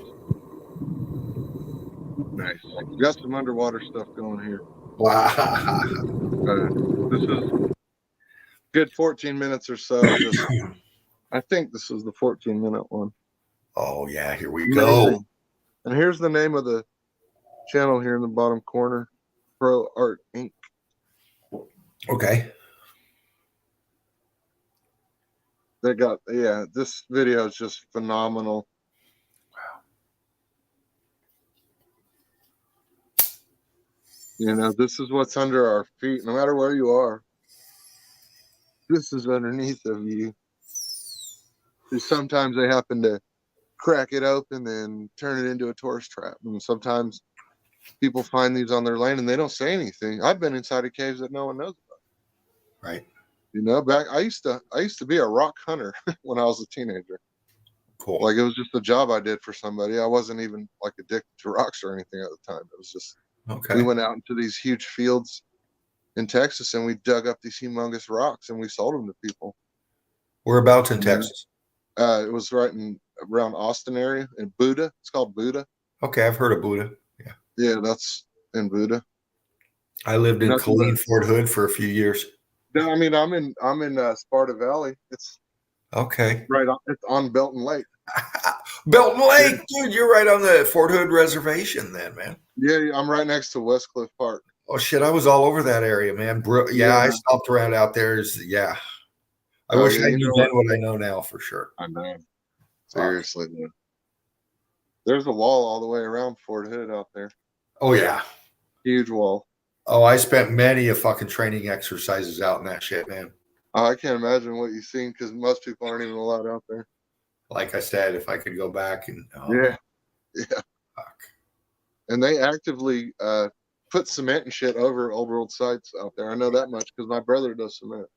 Nice. We got some underwater stuff going here. Wow. This is good 14 minutes or so. Just, I think this was the 14-minute one. Oh yeah, here we Amazing. go. And here's the name of the channel here in the bottom corner, Pro Art Inc. Okay. They got, yeah, this video is just phenomenal. Wow. You know, this is what's under our feet, no matter where you are. This is underneath of you. Sometimes they happen to crack it open and turn it into a tourist trap. And sometimes people find these on their land and they don't say anything. I've been inside of caves that no one knows about. Right. You know, back I used to be a rock hunter when I was a teenager. Cool. Like it was just a job I did for somebody. I wasn't even like addicted to rocks or anything at the time. It was just we went out into these huge fields in Texas and we dug up these humongous rocks and we sold them to people. Whereabouts in Texas? It was right around Austin area in Buda. It's called Buda. Okay, I've heard of Buda. Yeah. Yeah, that's in Buda. I lived in Killeen, Fort Hood for a few years. No, I mean I'm in Sparta Valley. It's okay. Right on. It's on Belton Lake. Belton Lake, dude. You're right on the Fort Hood reservation, then, man. Yeah, I'm right next to Westcliff Park. Oh shit, I was all over that area, man. Yeah, I stopped around out there. Yeah. I wish I knew then what I know now for sure. I know. Seriously, man. There's a wall all the way around Fort Hood out there. Oh yeah. Huge wall. Oh, I spent many a fucking training exercises out in that shit, man. Oh, I can't imagine what you've seen because most people aren't even allowed out there. Like I said, if I could go back and yeah. Fuck. And they actively put cement and shit over old world sites out there. I know that much because my brother does cement.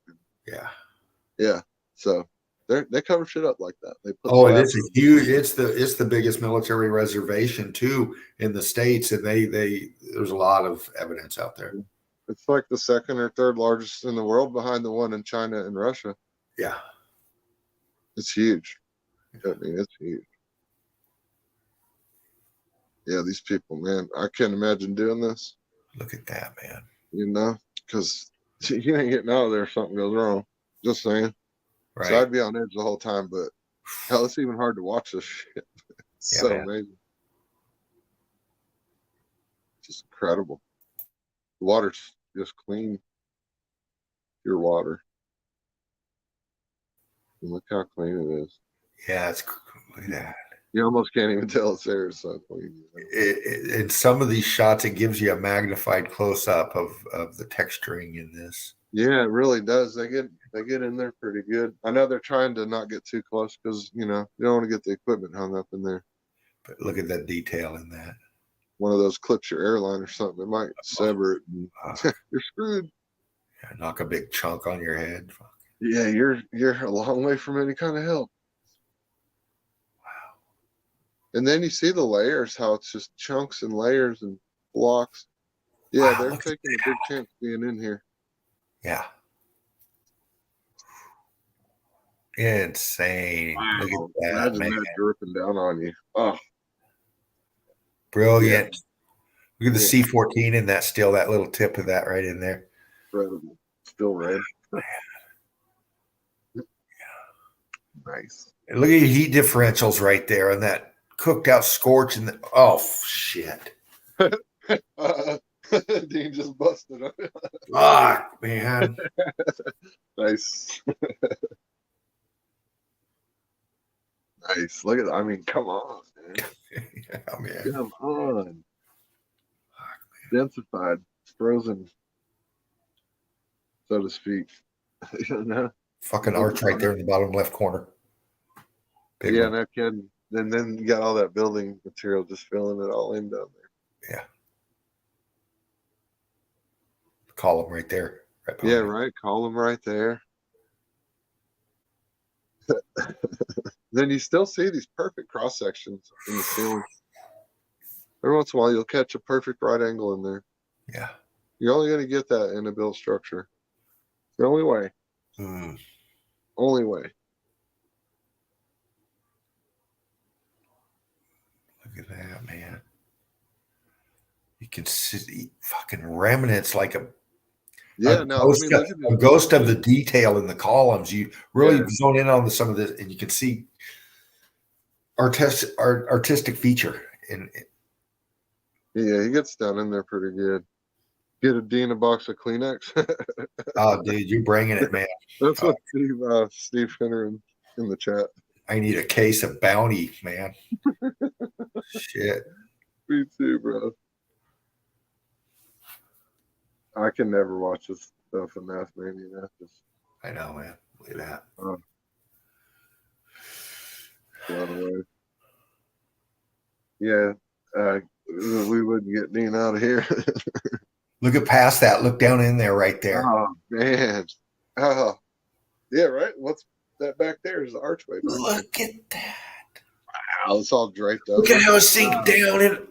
Yeah. Yeah. So they cover shit up like that. They put and it's a huge. It's the biggest military reservation too in the States, and they there's a lot of evidence out there. It's like the second or third largest in the world behind the one in China and Russia. Yeah. It's huge. I mean, it's huge. Yeah, these people, man, I can't imagine doing this. Look at that, man. You know, because you ain't getting out of there if something goes wrong. Just saying. Right. So I'd be on edge the whole time, but hell, it's even hard to watch this shit. It's so amazing. Just incredible. The water's just clean, pure water. And look how clean it is. Yeah, it's look at that. You almost can't even tell it's there. It's so clean. In some of these shots, it gives you a magnified close up of the texturing in this. Yeah, it really does. They get in there pretty good. I know they're trying to not get too close because you don't want to get the equipment hung up in there. But look at that detail in that. One of those clips your airline or something. It might sever it. And you're screwed. Yeah, knock a big chunk on your head. Fuck. Yeah, you're a long way from any kind of help. Wow. And then you see the layers, how it's just chunks and layers and blocks. Yeah, they're taking a big chance being in here. Yeah. Insane. Wow. Look at that, Imagine man. that dripping down on you. Oh. Brilliant. Yeah. Look at the C-14 in that still, that little tip of that right in there. Incredible. Still red. Nice. And look at your heat differentials right there on that cooked out scorch and oh shit. Dean just busted on it. Fuck, man. Nice. Nice. Look at that. I mean, come on, man. Yeah, man. Come on. Fuck, densified, frozen, so to speak. You know? Fucking arch right there in the bottom left corner. Big Yeah, one. no kidding. And then you got all that building material just filling it all in down there. Yeah. Column right there. Right Yeah, right. Column right there. Then you still see these perfect cross sections in the ceiling. Every once in a while, you'll catch a perfect right angle in there. Yeah. You're only going to get that in a built structure. It's the only way. Only way. Look at that, man. You can see fucking remnants like a ghost of the detail in the columns. You really zone in on some of this, and you can see artistic feature in it. Yeah, he gets down in there pretty good. Get a Dean a box of Kleenex. Oh, dude, you're bringing it, man. That's what Steve Finner in the chat. I need a case of Bounty, man. Shit. Me too, bro. I can never watch this stuff in math, man. I know, man. Look at that. By the way. Yeah, we wouldn't get Dean out of here. Look at past that. Look down in there right there. Oh, man. Oh, yeah, right? What's that back there is the archway. Look at that. Wow, it's all draped up. Look at how it sinks down in.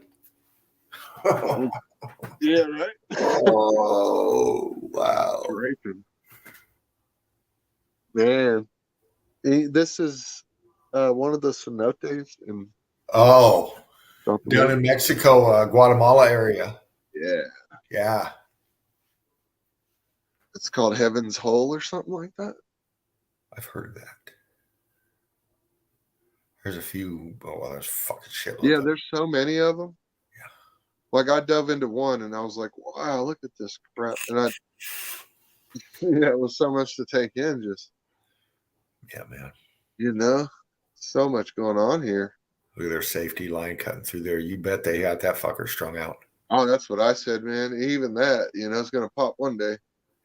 Yeah, right? Oh, wow. Draping. Man. This is one of the cenotes in down in Mexico, Guatemala area. Yeah. Yeah. It's called Heaven's Hole or something like that. I've heard of that. There's a few. Oh, well, there's fucking shit. Yeah, there's so many of them. Yeah. Like I dove into one and I was like, wow, look at this crap. And it was so much to take in. Just. Yeah, man. You know, so much going on here. Look at their safety line cutting through there. You bet they got that fucker strung out. Oh, that's what I said, man. Even that, it's going to pop one day.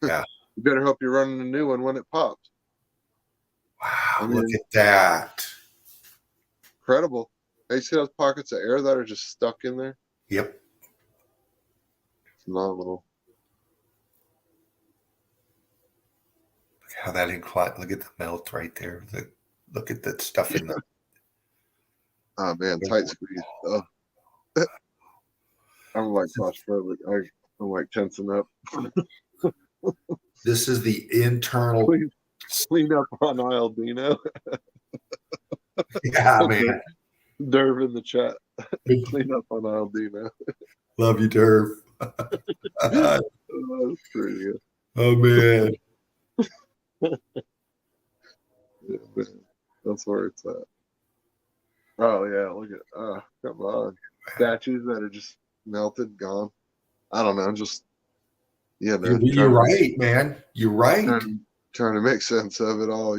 Yeah. You better hope you're running a new one when it pops. Wow, look at that. Incredible. Hey, see those pockets of air that are just stuck in there? Yep. Phenomenal. Look how that incline. Look at the melt right there. Look at that stuff in the. Oh, man, tight squeeze. Oh. I'm like claustrophobic. I'm like tensing up. This is the internal. Clean up on Aldino. Yeah, man. Derv in the chat. Clean up on Aldino. Love you, Derv. That's pretty good. Oh, man. Yeah, man. That's where it's at. Oh, yeah. Look at, come on. Statues that are just melted, gone. I don't know. Just, You're right, man. You're right. Trying to make sense of it all,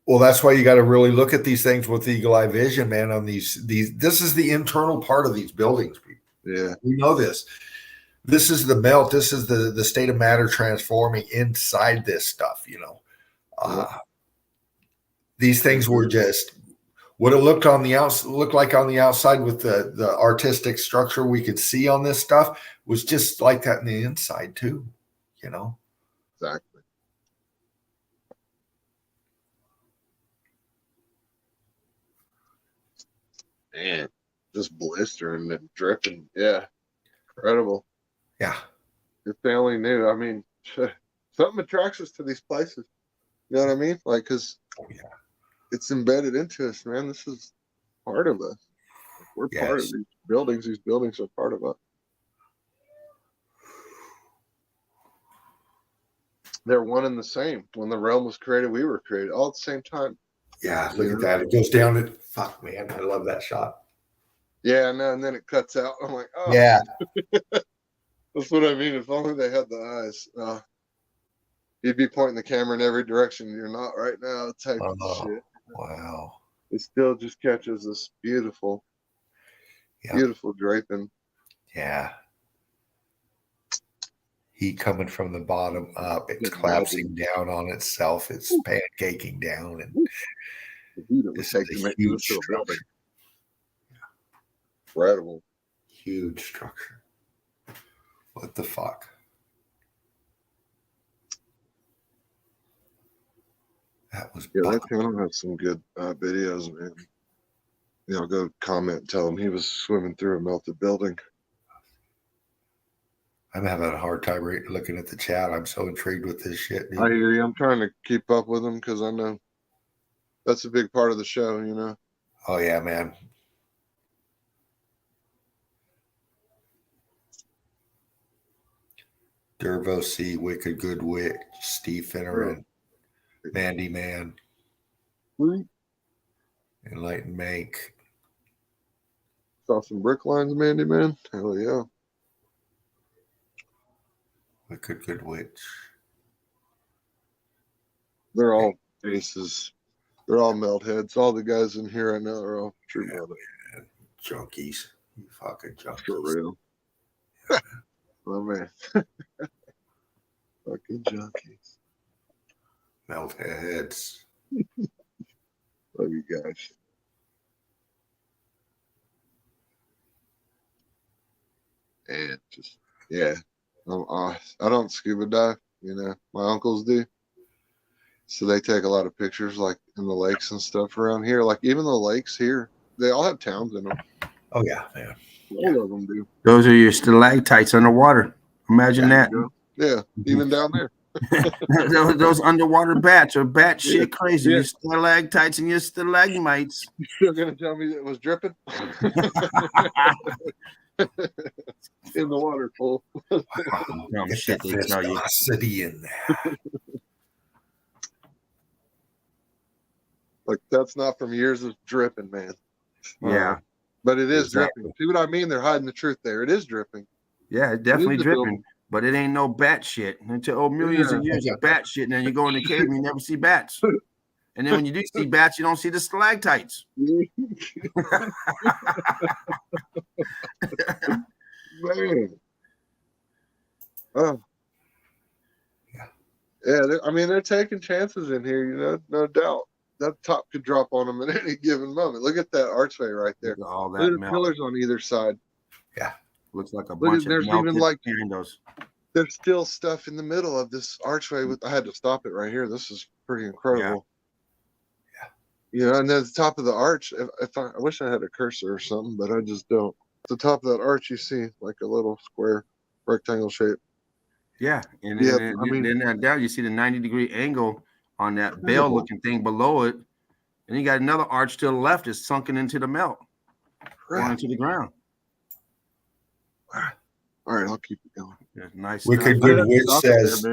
Well, that's why you got to really look at these things with eagle eye vision, man. On these, this is the internal part of these buildings. Yeah, we know this. This is the melt. This is the state of matter transforming inside this stuff. These things were just what it looked like on the outside with the artistic structure we could see on this stuff was just like that in the inside too. Exactly. Man, just blistering and dripping. Yeah. Incredible. Yeah. If they only knew. I mean, something attracts us to these places. You know what I mean? Like, because it's embedded into us, man. This is part of us. We're part of these buildings. These buildings are part of us. They're one and the same. When the realm was created, we were created all at the same time. Yeah, look at that. It goes down to fuck, man. I love that shot. Yeah, no, and then it cuts out. I'm like, oh. Yeah. That's what I mean. If only they had the eyes. You'd be pointing the camera in every direction. You're not right now. Type of shit. Wow. It still just catches this beautiful, beautiful draping. Yeah. Heat coming from the bottom up. It's collapsing down on itself. It's pancaking down, and the heat it would this take is to a make huge this to a building. structure. Incredible. Huge structure. What the fuck? That was that channel had some good videos, man. Go comment and tell him he was swimming through a melted building. I'm having a hard time looking at the chat. I'm so intrigued with this shit, dude. I hear you. I'm trying to keep up with him because I know that's a big part of the show, Oh yeah, man. Dervo C, Wicked Good Witch, Steve Finneran, Mandy Man, Enlightened Mank. Saw some brick lines, Mandy Man. Hell yeah. Wicked Good Witch. They're all aces. They're all melt heads. All the guys in here right now are all true melted. Junkies. You fucking junkies. For real. Oh man. Fucking junkies. Melt heads. Love you guys. And just, yeah. I don't scuba dive, my uncles do. So they take a lot of pictures like in the lakes and stuff around here. Like even the lakes here, they all have towns in them. Oh yeah, man. All of them do. Those are your stalactites underwater. Imagine that. Yeah, even down there. those underwater bats are bat shit crazy. Your stalactites and your stalagmites. You still gonna tell me that it was dripping? In the water pool. Get shit that they tell you. viscosity in there. Like that's not from years of dripping, man. Yeah. But it is Exactly. dripping. See what I mean? They're hiding the truth there. It is dripping. Yeah, it's definitely It is dripping. building. But it ain't no bat shit. Until millions of years of bat shit, and then you go in the cave and you never see bats. And then when you do see bats, you don't see the stalactites. Man. Oh. Yeah, they're taking chances in here, no doubt. That top could drop on them at any given moment. Look at that archway right there. All that Look at the pillars on either side. Yeah. Looks like a Look bunch at, of there's melted even like candles. there's still stuff in the middle of this archway. I had to stop it right here. This is pretty incredible. Yeah. And then the top of the arch, if I wish I had a cursor or something, but I just don't. At the top of that arch, you see like a little square rectangle shape. Yeah, and Yeah, then down you see the 90-degree angle on that bell-looking thing below it, and you got another arch to the left is sunken into the melt, going into the ground. All right, I'll keep it going. Yeah, nice. Wicked stuff. Good Witch says.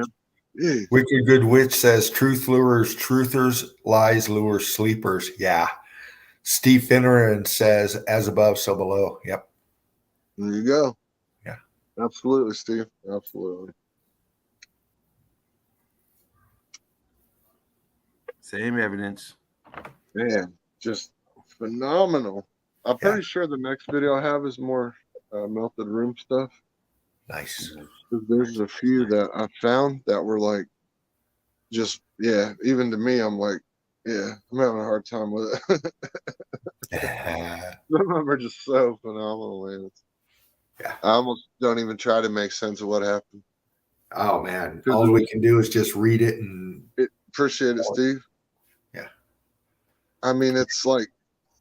Yeah. Wicked Good Witch says, "Truth lures truthers, lies lure sleepers." Yeah. Steve Finneran says, "As above, so below." Yep. There you go. Yeah. Absolutely, Steve. Absolutely. Same evidence. Man, just phenomenal. I'm pretty sure the next video I have is more melted room stuff. Nice. There's a few that I found that were like, just, even to me, I'm like, I'm having a hard time with it. Some of them are just so phenomenal, man. I almost don't even try to make sense of what happened. Oh man, all we can do is just read it and appreciate it, Steve. Yeah. I mean, it's like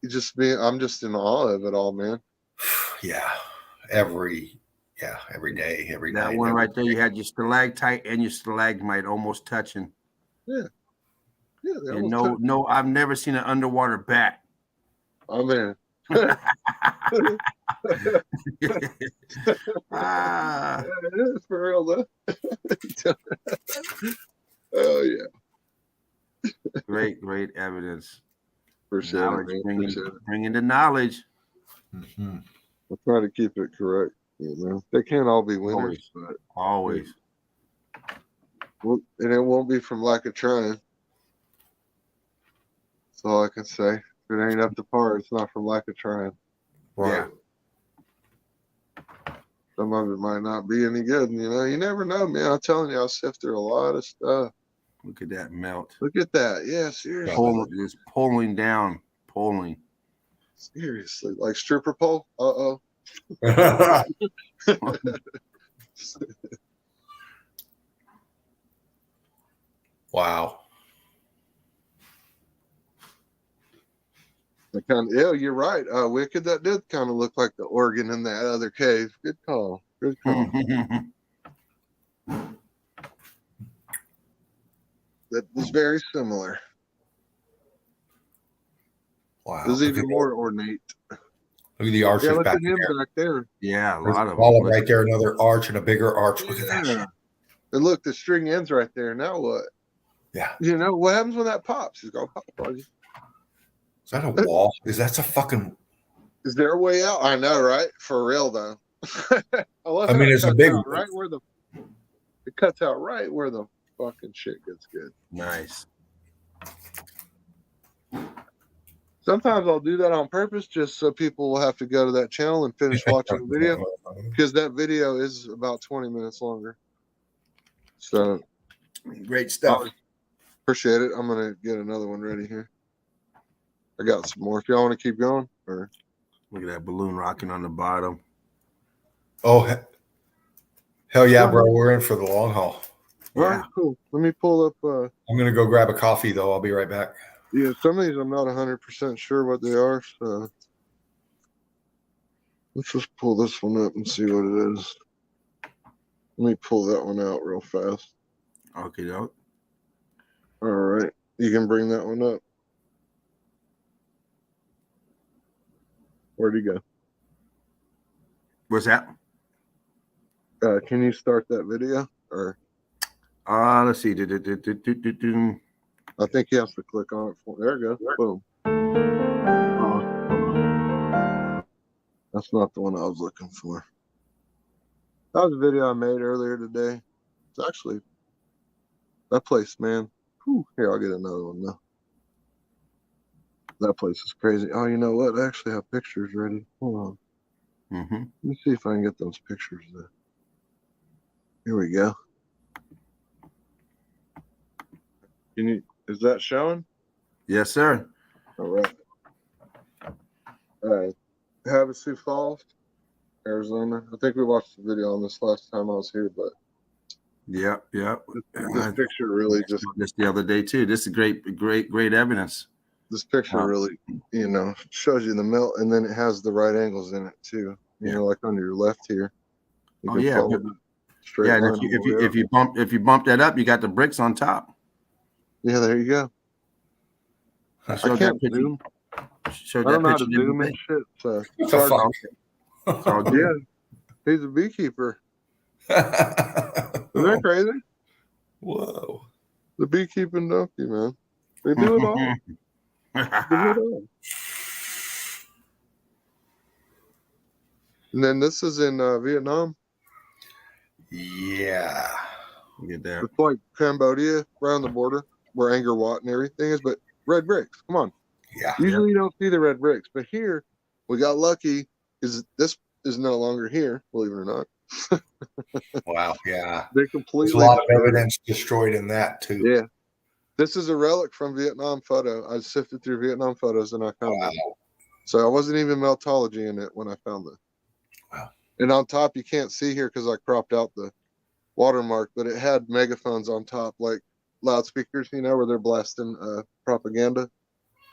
I'm just in awe of it all, man. Yeah. Every day, every night. That one right there, you had your stalactite and your stalagmite almost touching. Yeah. Yeah. And no, I've never seen an underwater bat. Oh man. Ah. It is for real though. Oh yeah. Great evidence. Appreciate it, man. Bringing the knowledge. Mm-hmm. I'll try to keep it correct. They can't all be winners, but always. Well, and it won't be from lack of trying. That's all I can say. If it ain't up to par, it's not from lack of trying. Yeah. Some of it might not be any good. You know, you never know, man. I'm telling you, I'll sift through a lot of stuff. Look at that melt. Look at that. Yeah, seriously. It's pulling down. Pulling. Seriously. Like stripper pole? Uh-oh. Wow. Yeah, you're right. Wicked, that did kind of look like the organ in that other cave. Good call. Good call. That was very similar. Wow. It was even more ornate. Look at the arches look back at him there. back there. Yeah, a There's lot of column them. right there, another arch and a bigger arch. Look at that shit. And look, the string ends right there. Now what? Yeah. You know, what happens when that pops? It's going to pop on you. Is that a wall? That's a fucking... Is there a way out? I know, right? For real, though. I mean, it's a big one. Right where the... It cuts out right where the fucking shit gets good. Nice. Sometimes I'll do that on purpose just so people will have to go to that channel and finish watching the video, because that video is about 20 minutes longer. So great stuff. Appreciate it. I'm gonna get another one ready here. I got some more. If y'all want to keep going, or look at that balloon rocking on the bottom. Oh, hell yeah, bro! We're in for the long haul. All right, cool. Let me pull up. I'm gonna go grab a coffee though. I'll be right back. Yeah, some of these I'm not 100% sure what they are, so let's just pull this one up and see what it is. Let me pull that one out real fast. Okay, doke. All right, you can bring that one up. Where'd he go? What's that? Can you start that video? Or let's see. I think you have to click on it. There it goes. Boom. That's not the one I was looking for. That was a video I made earlier today. It's actually that place, man. Whew. Here, I'll get another one now. That place is crazy. Oh, you know what? I actually have pictures ready. Hold on. Let me see if I can get those pictures there. Here we go. Is that showing? Yes, sir. All right. All right. Havasu Falls, Arizona. I think we watched the video on this last time I was here, but yep. This picture really just the other day too. This is great evidence. This picture really, shows you the melt, and then it has the right angles in it too. You know, like on your left here. You can follow the straight And line if you bump that up, you got the bricks on top. Yeah, there you go. I can't zoom. I don't know how to zoom and shit. So it's hard. Yeah, he's a beekeeper. Isn't that crazy? Whoa. The beekeeping donkey, man. They do it all. They do it all. And then this is in Vietnam. Yeah. Get there. It's like Cambodia, around the border, where Angkor Wat and everything is, but red bricks. Come on. Yeah. Usually you don't see the red bricks, but here we got lucky because this is no longer here, believe it or not. Wow. Yeah. They completely. There's a lot of evidence destroyed in that too. Yeah. This is a relic from Vietnam photo. I sifted through Vietnam photos and I found it. So I wasn't even Meltology in it when I found it. Wow. And on top, you can't see here because I cropped out the watermark, but it had megaphones on top, like loudspeakers, where they're blasting propaganda.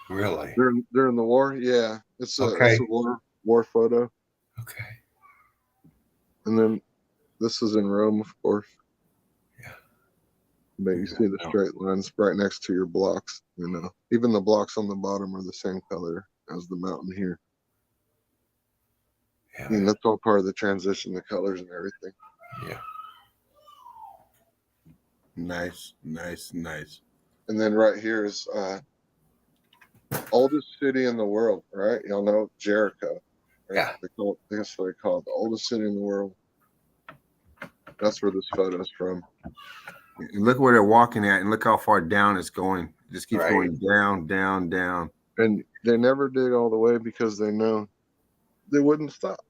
Really? During the war, yeah. It's a war photo. Okay. And then this is in Rome, of course. Yeah. But you see the straight lines right next to your blocks. Even the blocks on the bottom are the same color as the mountain here. Yeah. And that's all part of the transition, the colors and everything. Yeah. Nice. And then right here is oldest city in the world, right? Y'all know Jericho. Right? Yeah. That's what they call it, the oldest city in the world. That's where this photo is from. And look where they're walking at, and look how far down it's going. It just keeps going down, down, down. And they never dig all the way because they know they wouldn't stop.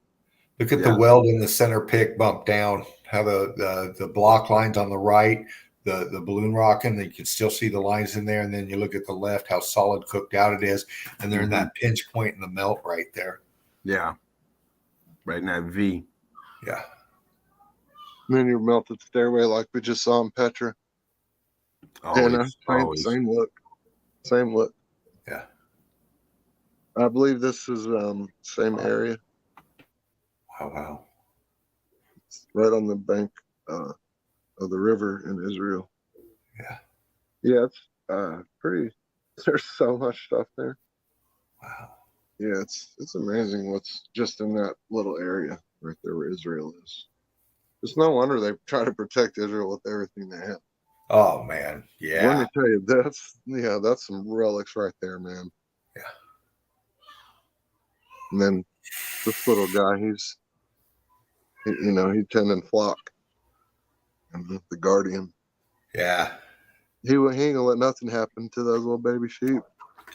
Look at the weld in the center pick bump down, how the block lines on the right, the balloon rocking, you can still see the lines in there. And then you look at the left, how solid cooked out it is. And they're in that pinch point in the melt right there. Yeah. Right in that V. Yeah. And then your melted stairway like we just saw in Petra. Same look. Same look. Yeah. I believe this is same area. Wow. It's right on the bank of the river in Israel. Yeah. Yeah, it's pretty. There's so much stuff there. Wow. Yeah, it's amazing what's just in that little area right there where Israel is. It's no wonder they try to protect Israel with everything they have. Oh man, yeah. Let me tell you, that's some relics right there, man. Yeah. And then this little guy, he's tending flock, and the guardian. Yeah. He ain't gonna let nothing happen to those little baby sheep.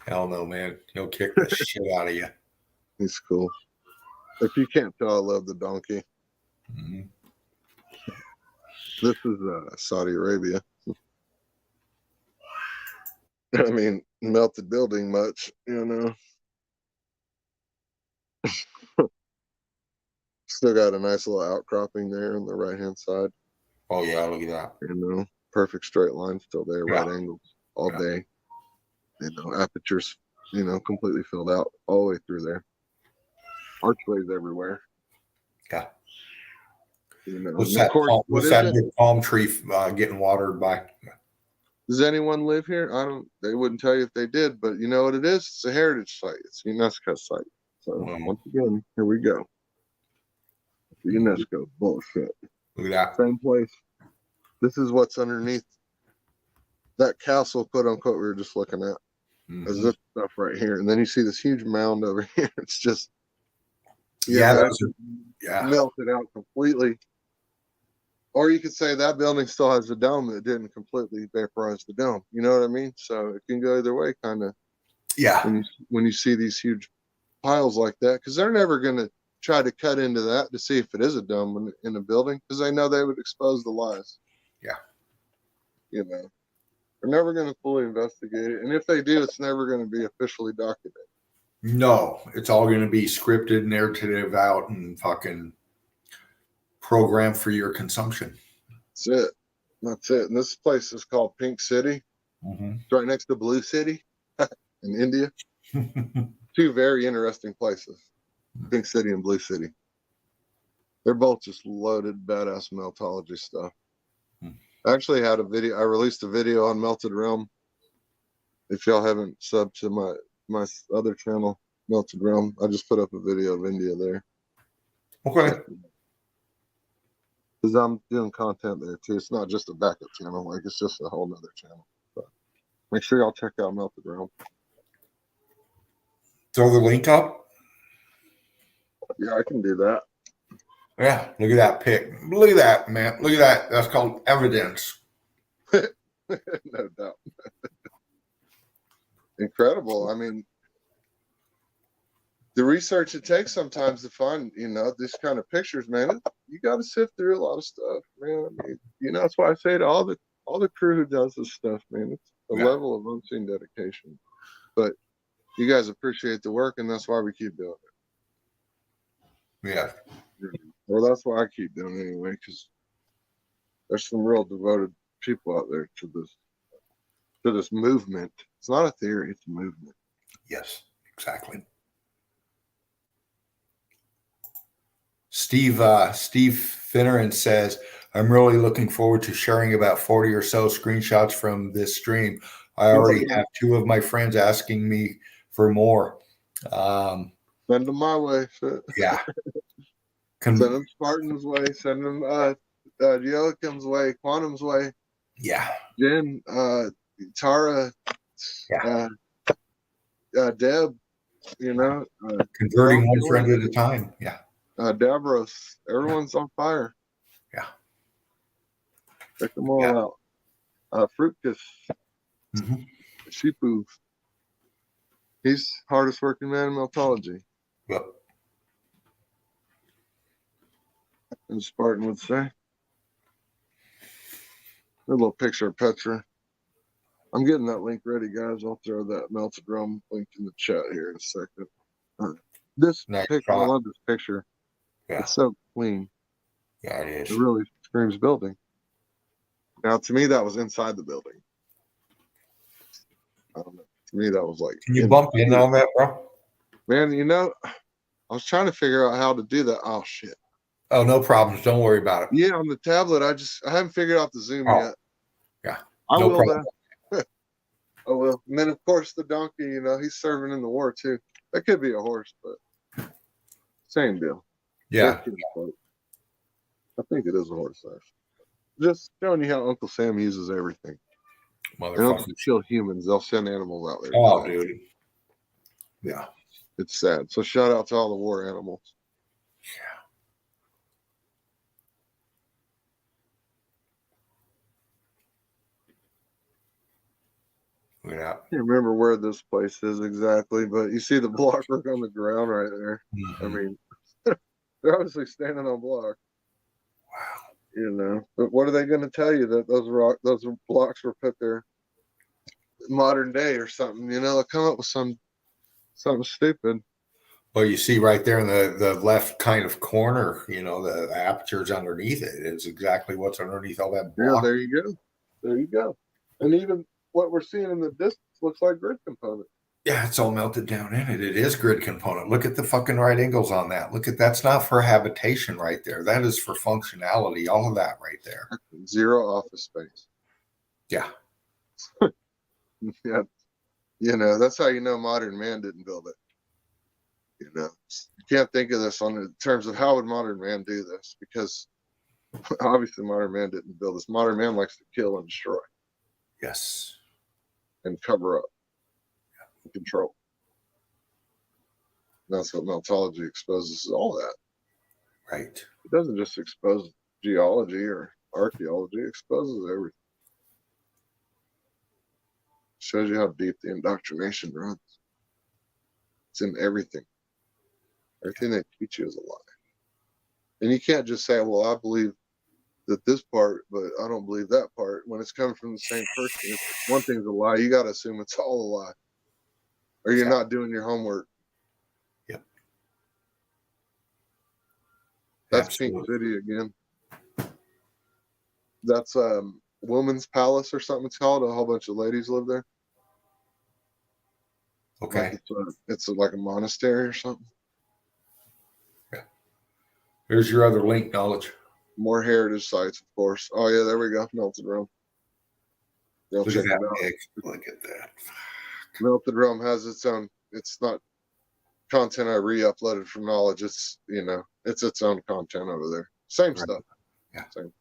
Hell no, man. He'll kick the shit out of you. He's cool. If you can't tell, I love the donkey. Mm-hmm. This is Saudi Arabia. I mean, melted building much, Still got a nice little outcropping there on the right-hand side. Oh, yeah, look at that. Perfect straight line still there, Yeah. right angles all day. Apertures, completely filled out all the way through there. Archways everywhere. Yeah. What's that big palm tree getting watered by? Does anyone live here? They wouldn't tell you if they did, but you know what it is? It's a heritage site. It's a UNESCO site. So once again, here we go. The UNESCO bullshit. Look at that. Same place. This is what's underneath that castle, quote unquote, we were just looking at. Is this stuff right here. And then you see this huge mound over here. It's just melted out completely. Or you could say that building still has a dome that didn't completely vaporize the dome. You know what I mean? So it can go either way, kind of. Yeah. When you see these huge piles like that, because they're never going to try to cut into that to see if it is a dome in a building, because they know they would expose the lies. Yeah. They're never going to fully investigate it. And if they do, it's never going to be officially documented. No, it's all going to be scripted, narrative out, and fucking programmed for your consumption. That's it. And this place is called Pink City. It's right next to Blue City in India. Two very interesting places, Pink City and Blue City. They're both just loaded badass meltology stuff. I actually had a video. I released a video on Melted Realm. If y'all haven't subbed to my other channel, Melted Realm, I just put up a video of India there. Okay. Because I'm doing content there too. It's not just a backup channel. Like, it's just a whole nother channel. But make sure y'all check out Melted Realm. Throw the link up. Yeah, I can do that. Yeah, look at that pic. Look at that, man. Look at that. That's called evidence. No doubt. Incredible. I mean, the research it takes sometimes to find, these kind of pictures, man. You got to sift through a lot of stuff, man. I mean, that's why I say to all the crew who does this stuff, man, it's a level of unseen dedication. But you guys appreciate the work, and that's why we keep doing it. Yeah. Well, that's why I keep doing it anyway, because there's some real devoted people out there to this movement. It's not a theory; it's a movement. Yes, exactly. Steve Finneran says, "I'm really looking forward to sharing about 40 or so screenshots from this stream. I already have 2 of my friends asking me for more. Send them my way. Yeah. Send them Spartan's way. Send them Joachim's way. Quantum's way. Yeah. Jen, Tara, Deb. Converting one friend at a time. Yeah. Davros. Everyone's on fire. Yeah. Check them all out. Fruitcus. Shipu. He's hardest working man in meltology. Yep. as Spartan would say. A little picture of Petra. I'm getting that link ready, guys. I'll throw that melted rum link in the chat here in a second. This picture, I love this picture. Yeah. It's so clean. Yeah, it is. It really screams building. Now, to me, that was inside the building. I don't know. To me, that was like. Can you bump in on that, bro? Man, you know, I was trying to figure out how to do that. Oh, shit. Oh, no problems. Don't worry about it. Yeah, on the tablet, I haven't figured out the zoom yet. Yeah. I No will, problem. though. Oh, well. And then, of course, the donkey, you know, he's serving in the war, too. That could be a horse, but same deal. Yeah. I think it is a horse, actually. Just showing you how Uncle Sam uses everything. They don't just kill humans. They'll send animals out there. Oh, dude. Yeah. It's sad. So shout out to all the war animals. Yeah. I can't remember where this place is exactly, but you see the block work on the ground right there. Mm-hmm. I mean, they're obviously standing on block. Wow. You know, but what are they going to tell you that those blocks were put there modern day or something? You know, they'll come up with something stupid. Well, you see right there in the left kind of corner, you know, the aperture's underneath it. It's exactly what's underneath all that block. Yeah, there you go. There you go. And even what we're seeing in the distance looks like grid component. Yeah, it's all melted down in it. It is grid component. Look at the fucking right angles on that. Look at that's not for habitation right there. That is for functionality. All of that right there. Zero office space. Yeah. Yeah. You know, that's how you know modern man didn't build it. You know, you can't think of this in terms of how would modern man do this, because obviously modern man didn't build this. Modern man likes to kill and destroy. Yes. And cover up. And control. And that's what meltology exposes, all that. Right. It doesn't just expose geology or archaeology, it exposes everything. Shows you how deep the indoctrination runs. It's in everything. Everything they teach you is a lie. And you can't just say, well, I believe that this part, but I don't believe that part. When it's coming from the same person, if one thing's a lie, you got to assume it's all a lie. Or you're not doing your homework. Yep. That's Absolutely. Pink City again. That's Woman's Palace or something it's called. A whole bunch of ladies live there. Okay. Like it's like a monastery or something. Yeah. Here's your other link, knowledge. More heritage sites, of course. Oh yeah, there we go. Melted Rum. Look at that. Look at that. Melted Rum has its own. It's not content I re-uploaded from knowledge. It's, you know, it's its own content over there. Same stuff. Yeah. Same.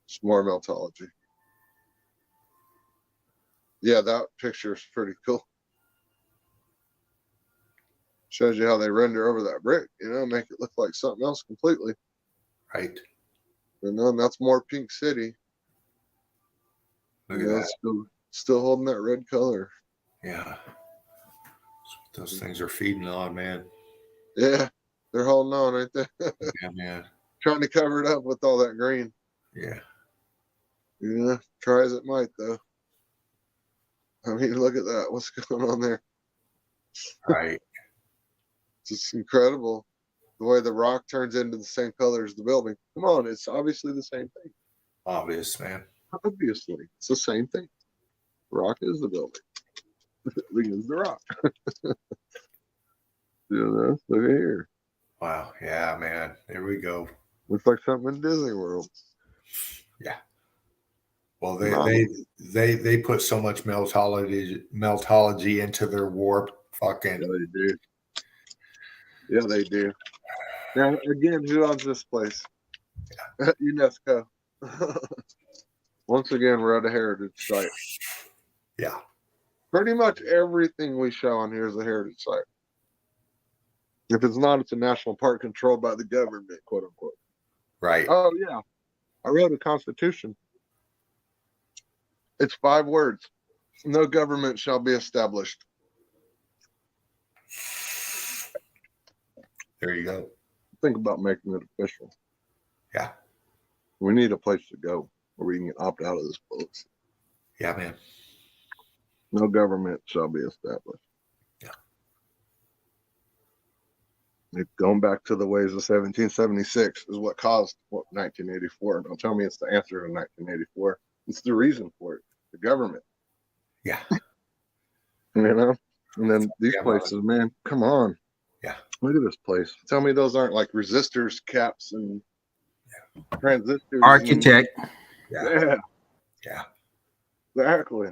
It's more meltology. Yeah, that picture is pretty cool. Shows you how they render over that brick, you know, make it look like something else completely. Right. You know, and that's more Pink City. Look at that. Still holding that red color. Yeah. That's what those things are feeding on, man. Yeah. They're holding on right there. Yeah, man. Trying to cover it up with all that green. Yeah. Yeah. Try as it might, though. I mean, look at that. What's going on there? Right. It's just incredible the way the rock turns into the same color as the building. Come on, it's obviously the same thing. Obvious, man. Obviously, it's the same thing. Rock is the building. Building is the rock. You know, look at here. Wow. Yeah, man. There we go. Looks like something in Disney World. Yeah. Well, they put so much meltology into their warp fucking. Yeah, they do. Yeah, they do. Now, again, who owns this place? Yeah. UNESCO. Once again, we're at a heritage site. Yeah. Pretty much everything we show on here is a heritage site. If it's not, it's a national park controlled by the government, quote unquote. Right. Oh, yeah. I wrote a constitution. It's 5 words. No government shall be established. There you go. Think about making it official. Yeah. We need a place to go where we can opt out of this bullshit. Yeah, man. No government shall be established. Yeah. Going back to the ways of 1776 is what caused 1984. Don't tell me it's the answer to 1984. It's the reason for it. The government. Yeah. You know? And then these places, man, come on. Yeah. Look at this place. Tell me those aren't like resistors, caps, and transistors. Architect. Yeah. Yeah. Exactly.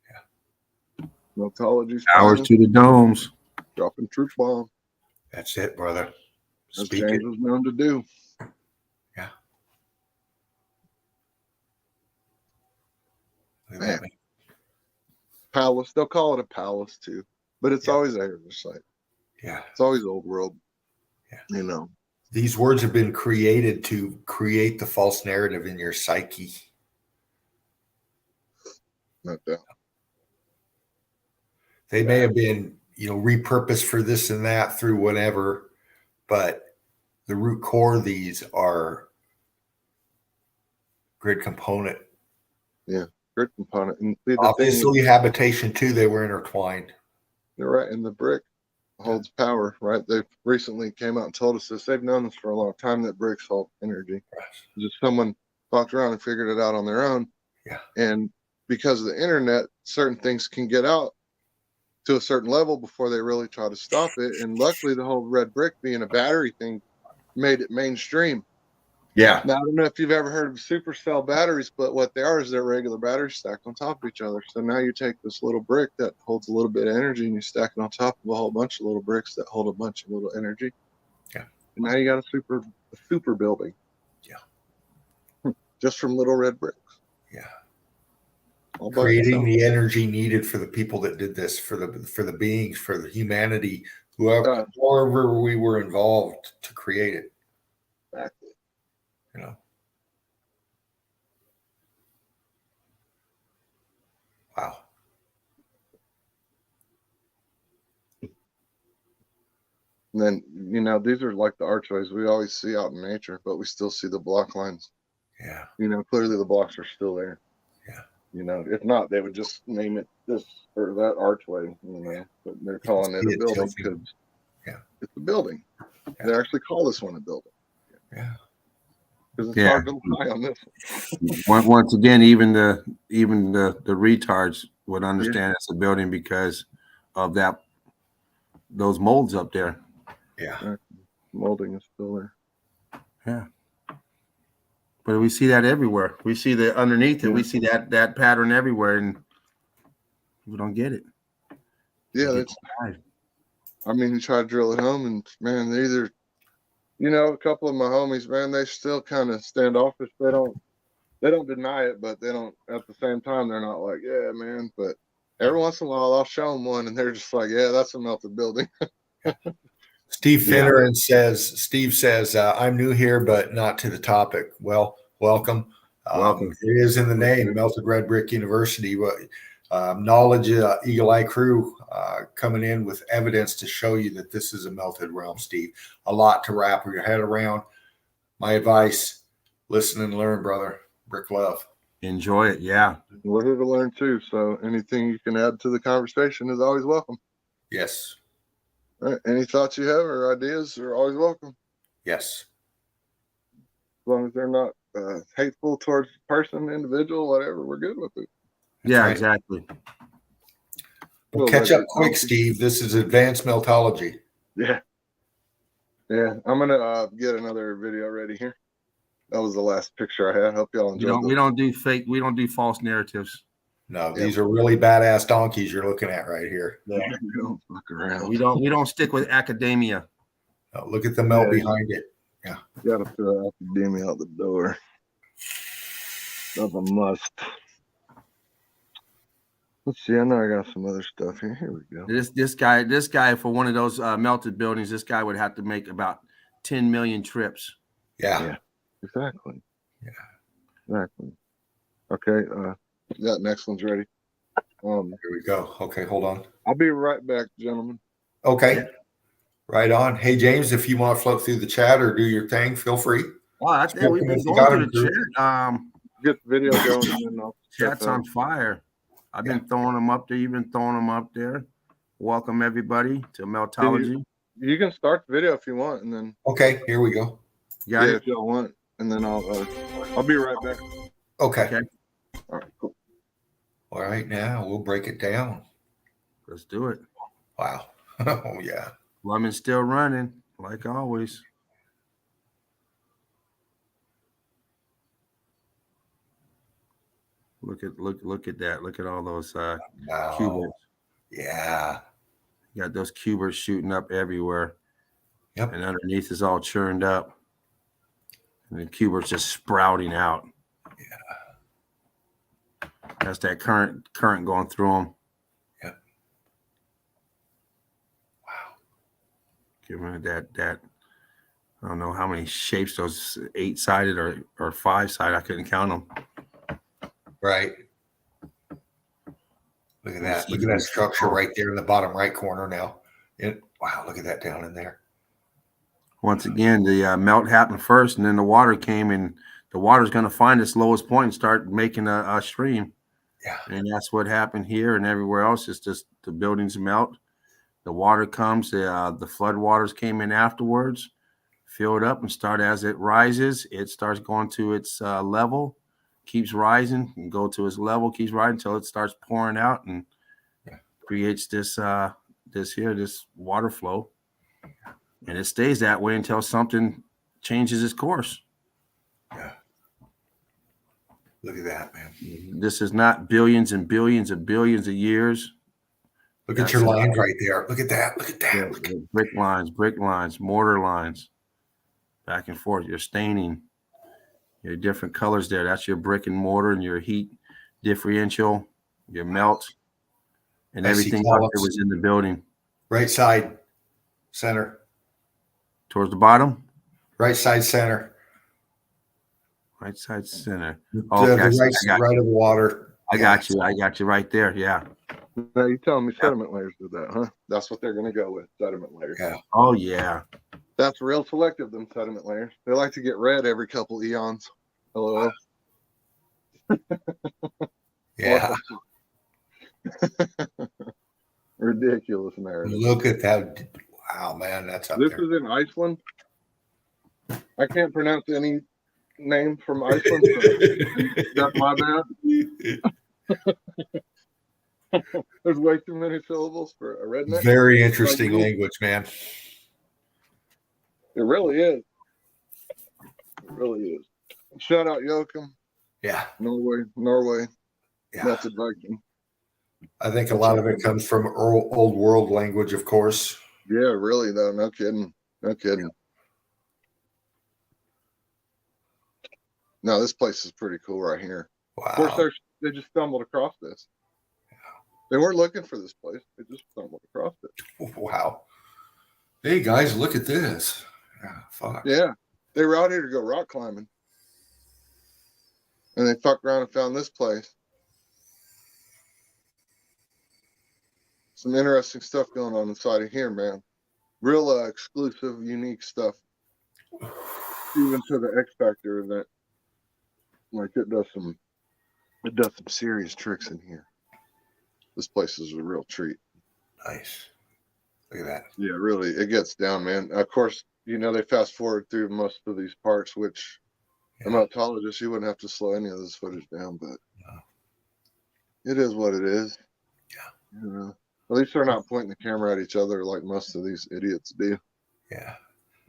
Yeah. Meltology. Hours to the domes. Dropping truth bomb. That's it, brother. As Speak James it. was known to do. Yeah. Man. Palace. They'll call it a palace too. But it's always a heritage site. Yeah. It's always old world. Yeah. You know. These words have been created to create the false narrative in your psyche. No doubt. They may have been, repurposed for this and that through whatever, but the root core of these are grid component. Yeah, grid component. And see, the obviously thing is, habitation too, they were intertwined. You're right. And the brick holds power, right? They recently came out and told us this. They've known this for a long time, that bricks hold energy. Just someone walked around and figured it out on their own. Yeah. And because of the internet, certain things can get out to a certain level before they really try to stop it. And luckily, the whole red brick being a battery thing made it mainstream. Yeah. Now, I don't know if you've ever heard of supercell batteries, but what they are is they're regular batteries stacked on top of each other. So now you take this little brick that holds a little bit of energy and you stack it on top of a whole bunch of little bricks that hold a bunch of little energy. Yeah. And now you got a super building. Yeah. Just from little red bricks. Yeah. All by Creating itself. the energy needed for the people that did this, for the beings, for the humanity, whoever we were involved to create it. Exactly. Wow. And then, these are like the archways we always see out in nature, but we still see the block lines. Yeah. Clearly the blocks are still there. Yeah. If not, they would just name it this or that archway, but they're calling it a building because it's a building. Yeah. They actually call this one a building. Yeah. Because it's hard to lie on this one. Once again, even the retards would understand it's a building because of those molds up there. Yeah. Molding is still there. Yeah. But we see that everywhere. We see that underneath it. We see that pattern everywhere, and we don't get it. Yeah, that's. You try to drill it home, and man, they either, a couple of my homies, man, they still kind of standoffish. They don't deny it, but they don't. At the same time, they're not like, yeah, man. But every once in a while, I'll show them one, and they're just like, yeah, that's a melted building. Steve Finneran says, I'm new here, but not to the topic. Well, welcome. Welcome. It is in the name, Melted Red Brick University. Knowledge, Eagle Eye Crew coming in with evidence to show you that this is a melted realm, Steve. A lot to wrap your head around. My advice, listen and learn, brother. Brick love. Enjoy it. Yeah. We're here to learn too. So anything you can add to the conversation is always welcome. Yes. All right. Any thoughts you have or ideas are always welcome. Yes. As long as they're not hateful towards the person, individual, whatever, we're good with it. Yeah, exactly. We'll catch up quick, Steve. This is advanced meltology. Yeah. Yeah. I'm going to get another video ready here. That was the last picture I had. Hope y'all enjoyed it. We don't do fake. We don't do false narratives. No, these are really badass donkeys you're looking at right here. Yeah. We don't fuck around. We don't stick with academia. No, look at the melt behind it. Yeah. You got to throw academia out the door. That's a must. Let's see. I know I got some other stuff here. Here we go. This guy for one of those melted buildings, this guy would have to make about 10 million trips. Yeah. Exactly. Yeah. Exactly. Okay. That next one's ready. Here we go. Okay, hold on. I'll be right back, gentlemen. Okay. Right on. Hey, James, if you want to float through the chat or do your thing, feel free. Oh, I think we've been going through the chat. Get the video going, and then I'll Chat's on fire. I've been throwing them up there. You've been throwing them up there. Welcome everybody to Meltology. You can start the video if you want, and then. Okay, here we go. Got it? If y'all want, and then I'll be right back. Okay. All right, cool. All right, now we'll break it down. Let's do it. Wow. Oh yeah. Lemon's still running, like always. Look at that. Look at all those cubers. Yeah. You got those cubers shooting up everywhere. Yep. And underneath is all churned up. And the cubers just sprouting out. Yeah. That's that current going through them. Yep. Wow. Give me that. I don't know how many shapes those 8-sided or 5-sided. I couldn't count them. Right. Look at that. Look at that structure right there in the bottom right corner now. Wow, look at that down in there. Once again, the melt happened first, and then the water came, and the water's going to find its lowest point and start making a stream. Yeah. And that's what happened here and everywhere else. It's just the buildings melt. The water comes. The flood waters came in afterwards, filled up, and start as it rises. It starts going to its level. Keeps rising and go to its level, keeps rising until it starts pouring out and creates this water flow. And it stays that way until something changes its course. Yeah. Look at that, man. This is not billions and billions and billions of years. Look at your lines right there. Look at that. Look at that. Yeah, brick lines, mortar lines, back and forth. You're staining. Your different colors there. That's your brick and mortar and your heat differential, your melt, and everything else that was in the building. Right side, center. Towards the bottom? Right side, center. Right side, center. Okay, right of the water. I got you right there. Yeah. Now you telling me sediment layers did that, huh? That's what they're going to go with, sediment layers. Yeah. Oh, yeah. That's real selective, them sediment layers. They like to get red every couple eons. LOL. Yeah. Ridiculous narrative. Look at that. Wow, man, that's up This there. is in Iceland. I can't pronounce any name from Iceland. So that's my bad. There's way too many syllables for a redneck. Very interesting language, man. It really is. It really is. Shout out Joachim. Yeah. Norway. Yeah. That's a Viking. I think a lot of it comes from old world language, of course. Yeah, really though. No kidding. No kidding. No, this place is pretty cool right here. Wow. Of course, they just stumbled across this. They weren't looking for this place. They just stumbled across it. Wow. Hey guys, look at this. Yeah, fuck. Yeah. They were out here to go rock climbing. And they fucked around and found this place. Some interesting stuff going on inside of here, man. Real exclusive, unique stuff. Even to the X Factor event. Like it does some serious tricks in here. This place is a real treat. Nice. Look at that. Yeah, really. It gets down, man. Of course, you know, they fast forward through most of these parts, which a meltologist, you wouldn't have to slow any of this footage down, but it is what it is. Yeah. You know, at least they're not pointing the camera at each other like most of these idiots do. Yeah.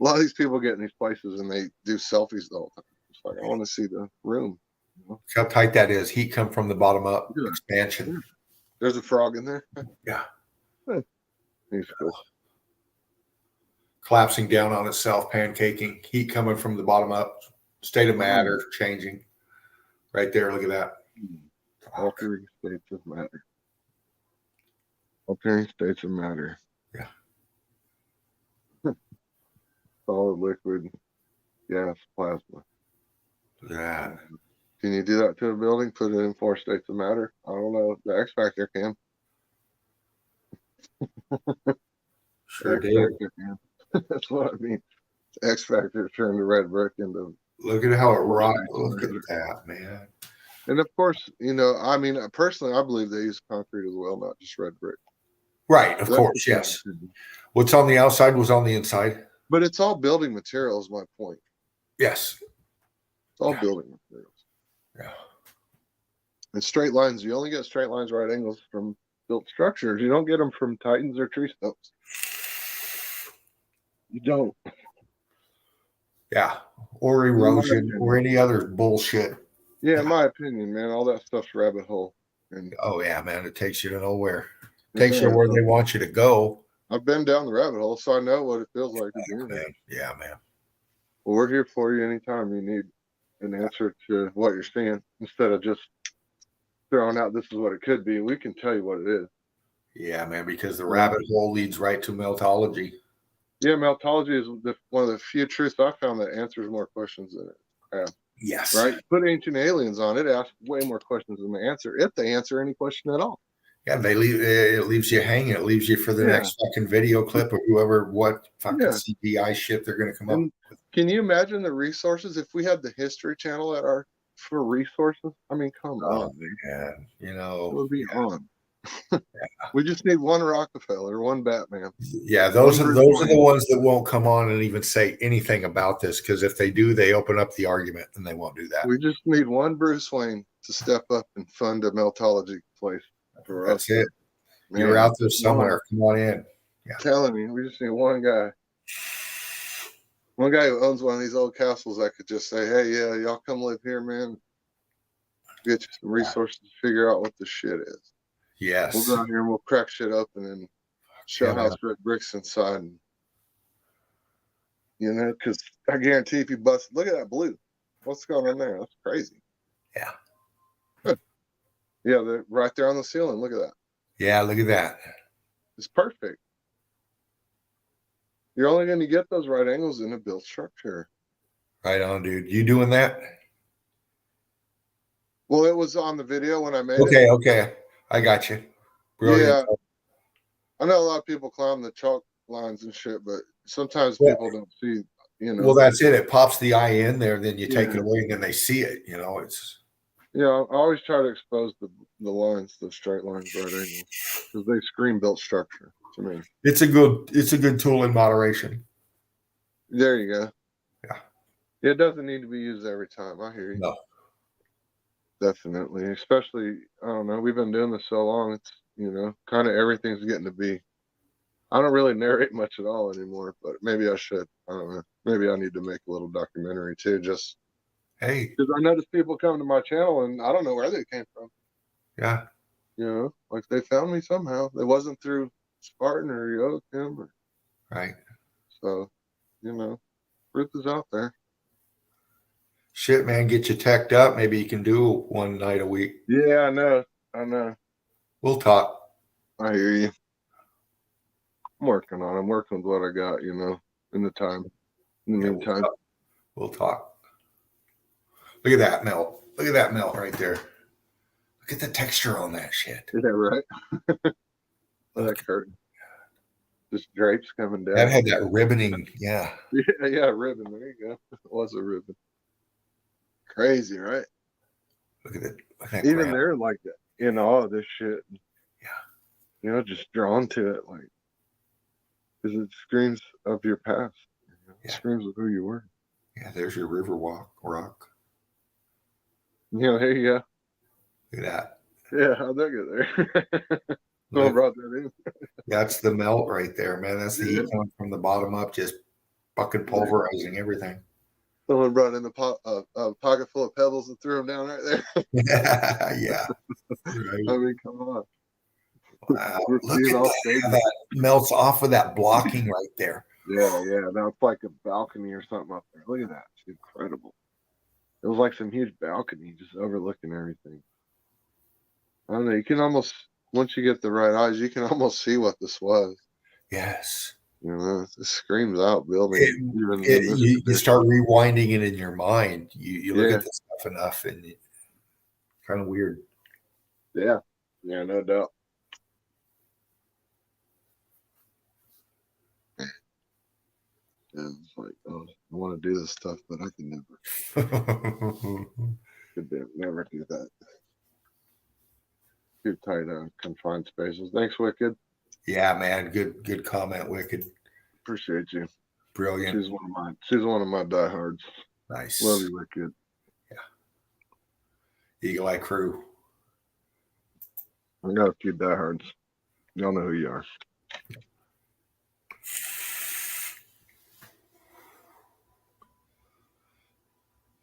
A lot of these people get in these places and they do selfies the whole time. It's like, I want to see the room. You know? Look how tight that is. Heat come from the bottom up. Yeah. Expansion. Yeah. There's a frog in there. Yeah. He's cool. Collapsing down on itself, pancaking, heat coming from the bottom up, state of matter changing. Right there, look at that. Altering states of matter. Altering states of matter. Yeah. Solid, liquid, gas, plasma. Yeah. Can you do that to a building? Put it in 4 states of matter? I don't know. The X Factor can. Sure did. That's what I mean. The X Factor turned the red brick into Look at how it rots. Look at that, man. And of course, you know, I mean, personally, I believe they use concrete as well, not just red brick. Right, of That's course, just my yes. opinion. What's on the outside was on the inside. But it's all building materials, my point. Yes. It's all building materials. Yeah. And straight lines, you only get straight lines, right angles from built structures. You don't get them from titans or tree stumps. You don't. Yeah. Or erosion or any other bullshit. Yeah, in my opinion, man, all that stuff's rabbit hole. And oh yeah, man, it takes you to nowhere. It takes you where they want you to go. I've been down the rabbit hole, so I know what it feels like to be in it. Yeah, man. Well, we're here for you anytime you need an answer to what you're seeing, instead of just throwing out this is what it could be. We can tell you what it is. Yeah, man, because the rabbit hole leads right to meltology. Yeah, meltology is one of the few truths I found that answers more questions than it asks. Yes. Right? Put ancient aliens on it, ask way more questions than they answer, if they answer any question at all. Yeah, it leaves you hanging. It leaves you for the next fucking video clip of whoever, what fucking CGI shit they're going to come up with. Can you imagine the resources if we had the History Channel for resources? I mean, come on, man. You know, it would be on. We just need one Rockefeller, one Batman. Yeah, those are the ones that won't come on and even say anything about this, because if they do, they open up the argument, and they won't do that. We just need one Bruce Wayne to step up and fund a meltology place for us. That's it. Man, you're out there somewhere. Come on in. Yeah. Telling you, we just need one guy. One guy who owns one of these old castles that could just say, "Hey, yeah, y'all come live here, man. Get you some resources to figure out what this shit is." Yes. We'll go out here and we'll crack shit up and then show house red bricks inside. And, you know, because I guarantee if you bust, look at that blue. What's going on there? That's crazy. Yeah. Good. Yeah, they're right there on the ceiling. Look at that. Yeah, look at that. It's perfect. You're only going to get those right angles in a built structure. Right on, dude. You doing that? Well, it was on the video when I made it. Okay. I got you. Brilliant. Yeah. I know a lot of people climb the chalk lines and shit, but sometimes people don't see, you know. Well, that's it. It pops the eye in there, then you take it away, and then they see it. You know, it's. Yeah, I always try to expose the lines, the straight lines, right angles, because they scream built structure to me. It's a good tool in moderation. There you go. Yeah. It doesn't need to be used every time. I hear you. No. Definitely. Especially, I don't know, we've been doing this so long, it's, you know, kind of everything's getting to be. I don't really narrate much at all anymore, but maybe I should. I don't know. Maybe I need to make a little documentary too, just. Hey. Because I notice people come to my channel and I don't know where they came from. Yeah. You know, like they found me somehow. It wasn't through Spartan or Yoakum or. Right. So, you know, truth is out there. Shit, man, get you teched up. Maybe you can do one night a week. Yeah, I know. We'll talk. I hear you. I'm working on it. I'm working with what I got, you know, in the meantime. We'll talk. Look at that melt. Look at that melt right there. Look at the texture on that shit. Is that right? That curtain. Just drapes coming down. That had that ribboning. Yeah. Yeah, ribbon. There you go. It was a ribbon. Crazy, right? Look at it. Even they're like that, in awe of this shit. Yeah. You know, just drawn to it, like, because it screams of your past. You know? It screams of who you were. Yeah, there's your river rock. You know, here you go. Look at that. Yeah, how'd that get there? Someone brought that in. That's the melt right there, man. That's the heat coming from the bottom up, just fucking pulverizing everything. Someone brought in a pocket full of pebbles and threw them down right there. Yeah. Right. I mean, come on. Wow. Look at how that melts off of that blocking right there. Yeah. That's like a balcony or something up there. Look at that. It's incredible. It was like some huge balcony just overlooking everything. I don't know. You can almost, once you get the right eyes, you can almost see what this was. Yes. You know, it screams out building. You start rewinding it in your mind. You look at this stuff enough, and it's kind of weird. Yeah, no doubt. Yeah, it's like, oh. I want to do this stuff, but I can never. Could never do that. Too tight on confined spaces. Thanks, Wicked. Yeah, man. Good comment, Wicked. Appreciate you. Brilliant. She's one of my diehards. Nice. Love you, Wicked. Yeah. Eagle Eye Crew. I got a few diehards. Y'all know who you are.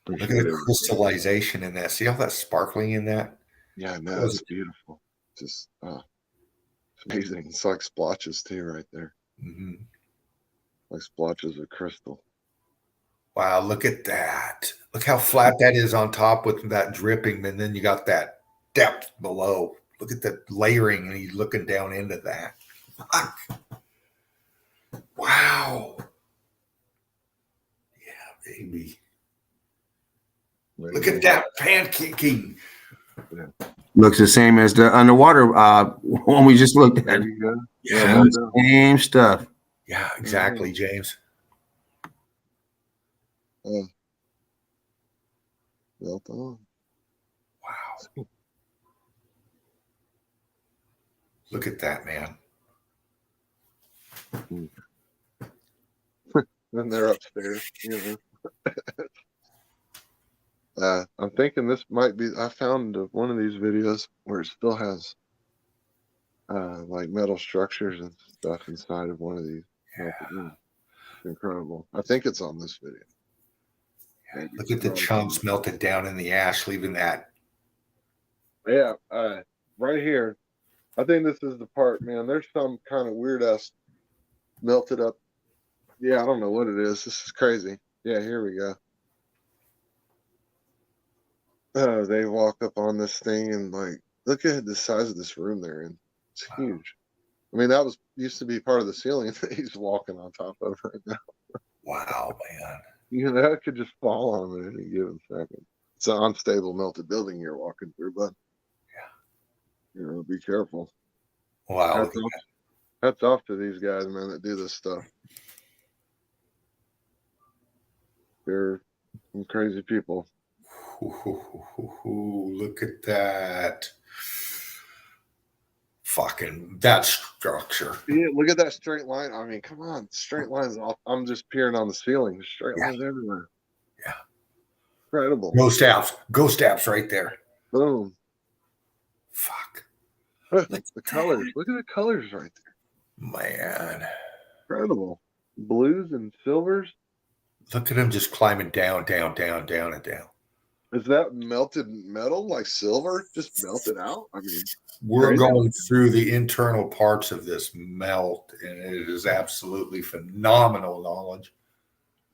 Look at the crystallization in that. See all that sparkling in that? Yeah, no, it's beautiful. Just it's amazing. It's like splotches too, right there. Mm-hmm. Like splotches of crystal. Wow, look at that. Look how flat that is on top with that dripping, and then you got that depth below. Look at the layering, and he's looking down into that. Fuck. Wow. Yeah, baby. Look at that pancaking. Looks the same as the underwater one we just looked at. There you go. Yeah, same stuff. Yeah, exactly, James. Well done. Wow. Look at that, man. Then they're upstairs, you know. I'm thinking this might be. I found one of these videos where it still has like metal structures and stuff inside of one of these. Yeah. It's incredible. I think it's on this video. Yeah. Look at the chunks melted down in the ash, leaving that. Yeah, right here. I think this is the part, man. There's some kind of weird ass melted up. Yeah, I don't know what it is. This is crazy. Yeah, here we go. They walk up on this thing and like, look at the size of this room they're in. It's huge. I mean, that used to be part of the ceiling that he's walking on top of right now. Wow, man. You know, that could just fall on him at any given second. It's an unstable melted building you're walking through, bud. Yeah. You know, be careful. Wow. Hats off to these guys, man, that do this stuff. They're some crazy people. Look at that. Fucking that structure. Yeah, look at that straight line. I mean, come on, straight lines. I'm just peering on the ceiling. There's straight lines everywhere. Yeah, incredible. Ghost apps right there. Boom. Fuck. The colors. Look at the colors right there. Man. Incredible. Blues and silvers. Look at him just climbing down, down, down, down, and down. Is that melted metal, like silver, just melted out? I mean, we're going through the internal parts of this melt, and it is absolutely phenomenal knowledge.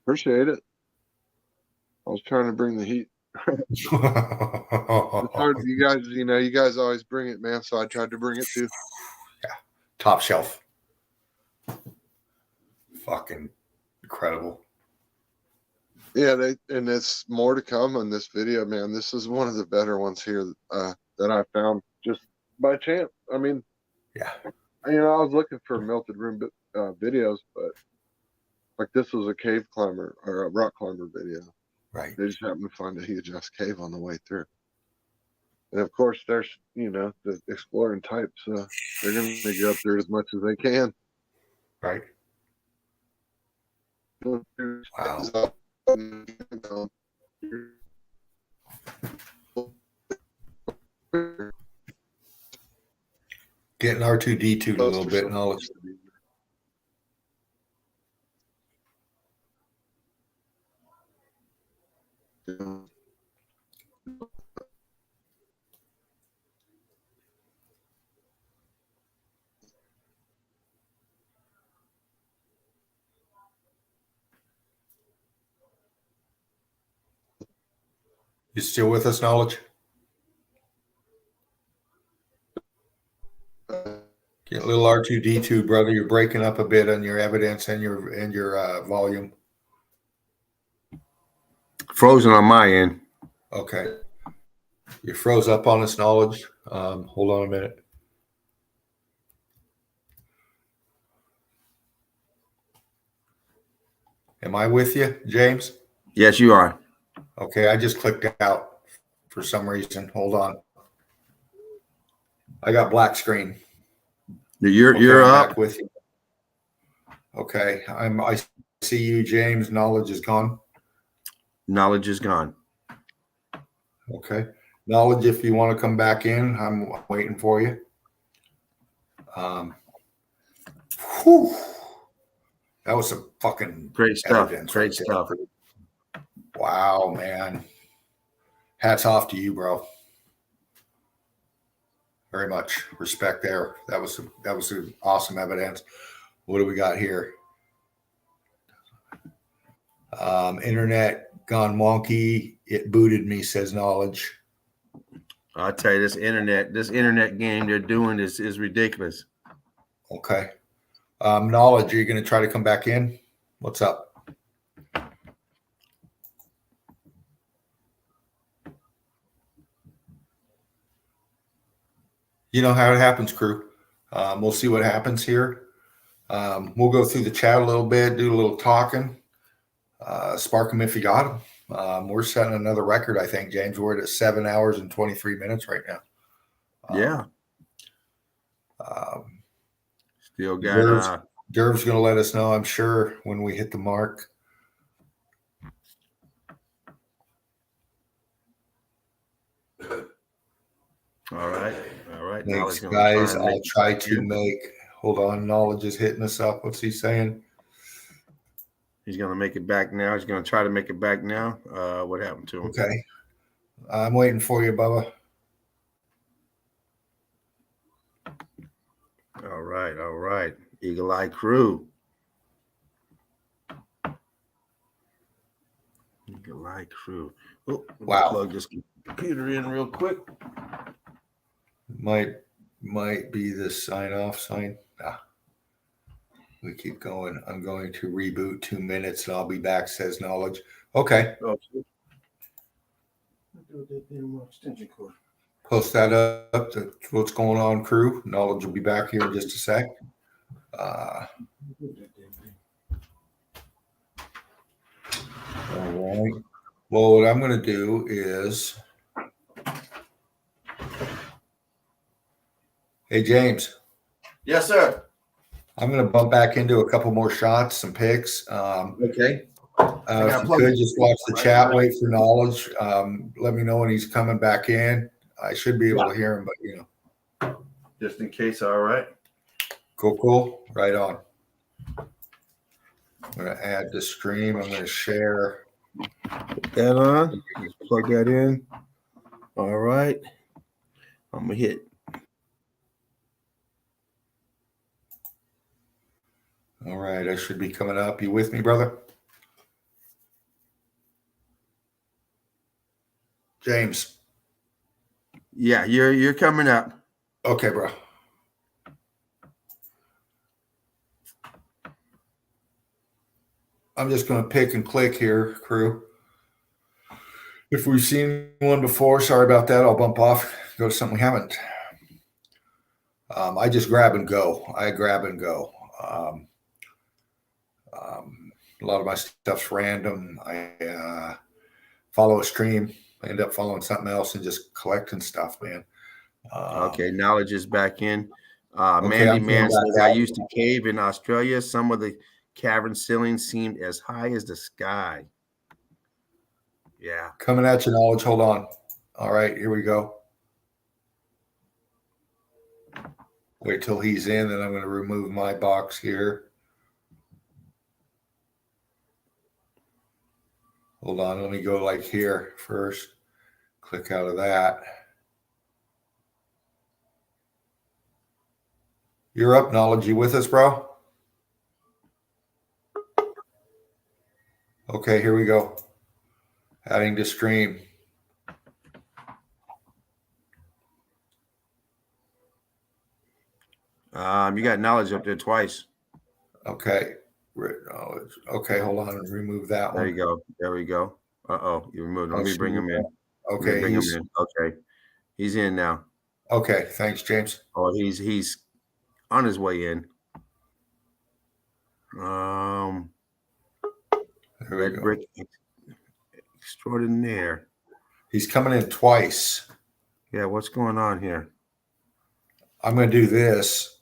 Appreciate it. I was trying to bring the heat. It's hard, you guys. You know, you guys always bring it, man. So I tried to bring it too. Yeah, top shelf. Fucking incredible. Yeah, and it's more to come on this video, man. This is one of the better ones here that I found just by chance. I mean, yeah, you know, I was looking for melted room videos, but like this was a cave climber or a rock climber video. Right. They just happened to find a huge ass cave on the way through. And of course, there's, you know, the exploring types. They're going to get up there as much as they can. Right. Wow. Getting R2D2 a little bit knowledge. You still with us, knowledge? Get a little R2D2, brother. You're breaking up a bit on your evidence and your volume. Frozen on my end. Okay. You froze up on us, knowledge. Hold on a minute. Am I with you, James? Yes, you are. Okay, I just clicked out for some reason. Hold on. I got black screen. You're I'm up. back with you. Okay, I see you, James. Knowledge is gone. Knowledge is gone. Okay. Knowledge, if you want to come back in, I'm waiting for you. Whew. That was some fucking great stuff. Evidence Great right stuff. there. Wow, man. Hats off to you, bro. Very much respect there. That was some awesome evidence. What do we got here? Internet gone wonky. It booted me, says Knowledge. I'll tell you, this internet game they're doing is ridiculous. Okay. Knowledge, are you going to try to come back in? What's up? You know how it happens, crew. We'll see what happens here. We'll go through the chat a little bit, do a little talking. Spark them if you got them. We're setting another record, I think, James. We're at 7 hours and 23 minutes right now. Yeah. Still got Derv's going to let us know, I'm sure, when we hit the mark. All right. Thanks, guys. I'll try to make. Hold on. Knowledge is hitting us up. What's he saying? He's going to make it back now. He's going to try to make it back now. What happened to him? Okay. I'm waiting for you, Bubba. All right. Eagle Eye Crew. Eagle Eye Crew. Oh, wow. Plug this computer in real quick. Might be the sign. We keep going. I'm going to reboot 2 minutes and I'll be back, says Knowledge. Okay. Post that up. What's going on, crew? Knowledge will be back here in just a sec. All right. Well, what I'm going to do is, hey, James. Yes, sir. I'm going to bump back into a couple more shots, some picks. Okay. If you could just watch the chat, wait for Knowledge. Let me know when he's coming back in. I should be able to hear him, but you know. Just in case, all right. Cool. Right on. I'm going to add the stream. I'm going to share. Put that on. Plug that in. All right. I'm going to hit. All right. I should be coming up. You with me, brother? James. Yeah, you're coming up. Okay, bro. I'm just going to pick and click here, crew. If we've seen one before, sorry about that. I'll bump off, go to something we haven't. I just grab and go. A lot of my stuff's random. I follow a stream. I end up following something else and just collecting stuff, man. Okay, Knowledge is back in. Okay, Mandy Man says, I used to cave in Australia. Some of the cavern ceilings seemed as high as the sky. Yeah. Coming at you, Knowledge. Hold on. All right, here we go. Wait till he's in, then I'm going to remove my box here. Hold on, let me go like here first. Click out of that. You're up, Knowledge. You with us, bro? Okay, here we go. Adding to stream. You got Knowledge up there twice. Okay. Okay, hold on. Remove that one. There we go. Uh-oh, you removed him. Let me bring him in. Okay. Bring him in. Okay. He's in now. Okay, thanks, James. Oh, he's on his way in. Red brick extraordinaire. He's coming in twice. Yeah, what's going on here? I'm going to do this.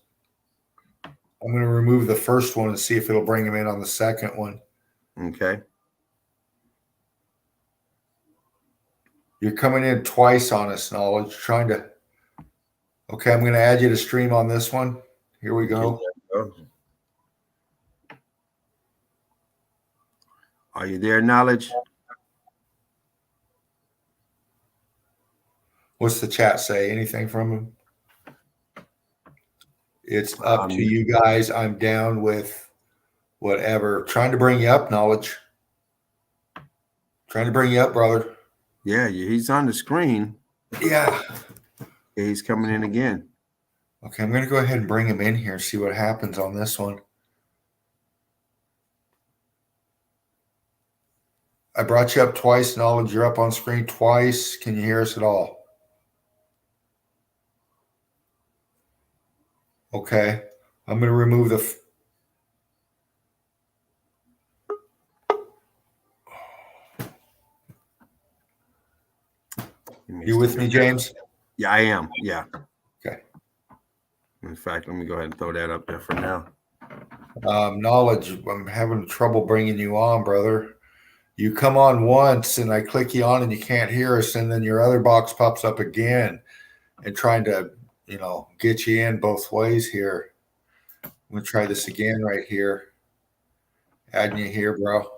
I'm going to remove the first one and see if it'll bring him in on the second one. Okay. You're coming in twice on us, Knowledge. Trying to. Okay, I'm going to add you to stream on this one. Here we go. Are you there, Knowledge? What's the chat say? Anything from him? It's up to you guys. I'm down with whatever. Trying to bring you up, Knowledge. Trying to bring you up, brother. Yeah, he's on the screen. Yeah. He's coming in again. Okay, I'm going to go ahead and bring him in here and see what happens on this one. I brought you up twice, Knowledge. You're up on screen twice. Can you hear us at all? Okay. I'm going to remove the... You with me, James? Yeah, I am. Yeah. Okay. In fact, let me go ahead and throw that up there for now. Knowledge, I'm having trouble bringing you on, brother. You come on once and I click you on and you can't hear us, and then your other box pops up again and trying to, get you in both ways here. I'm going to try this again right here. Adding you here, bro.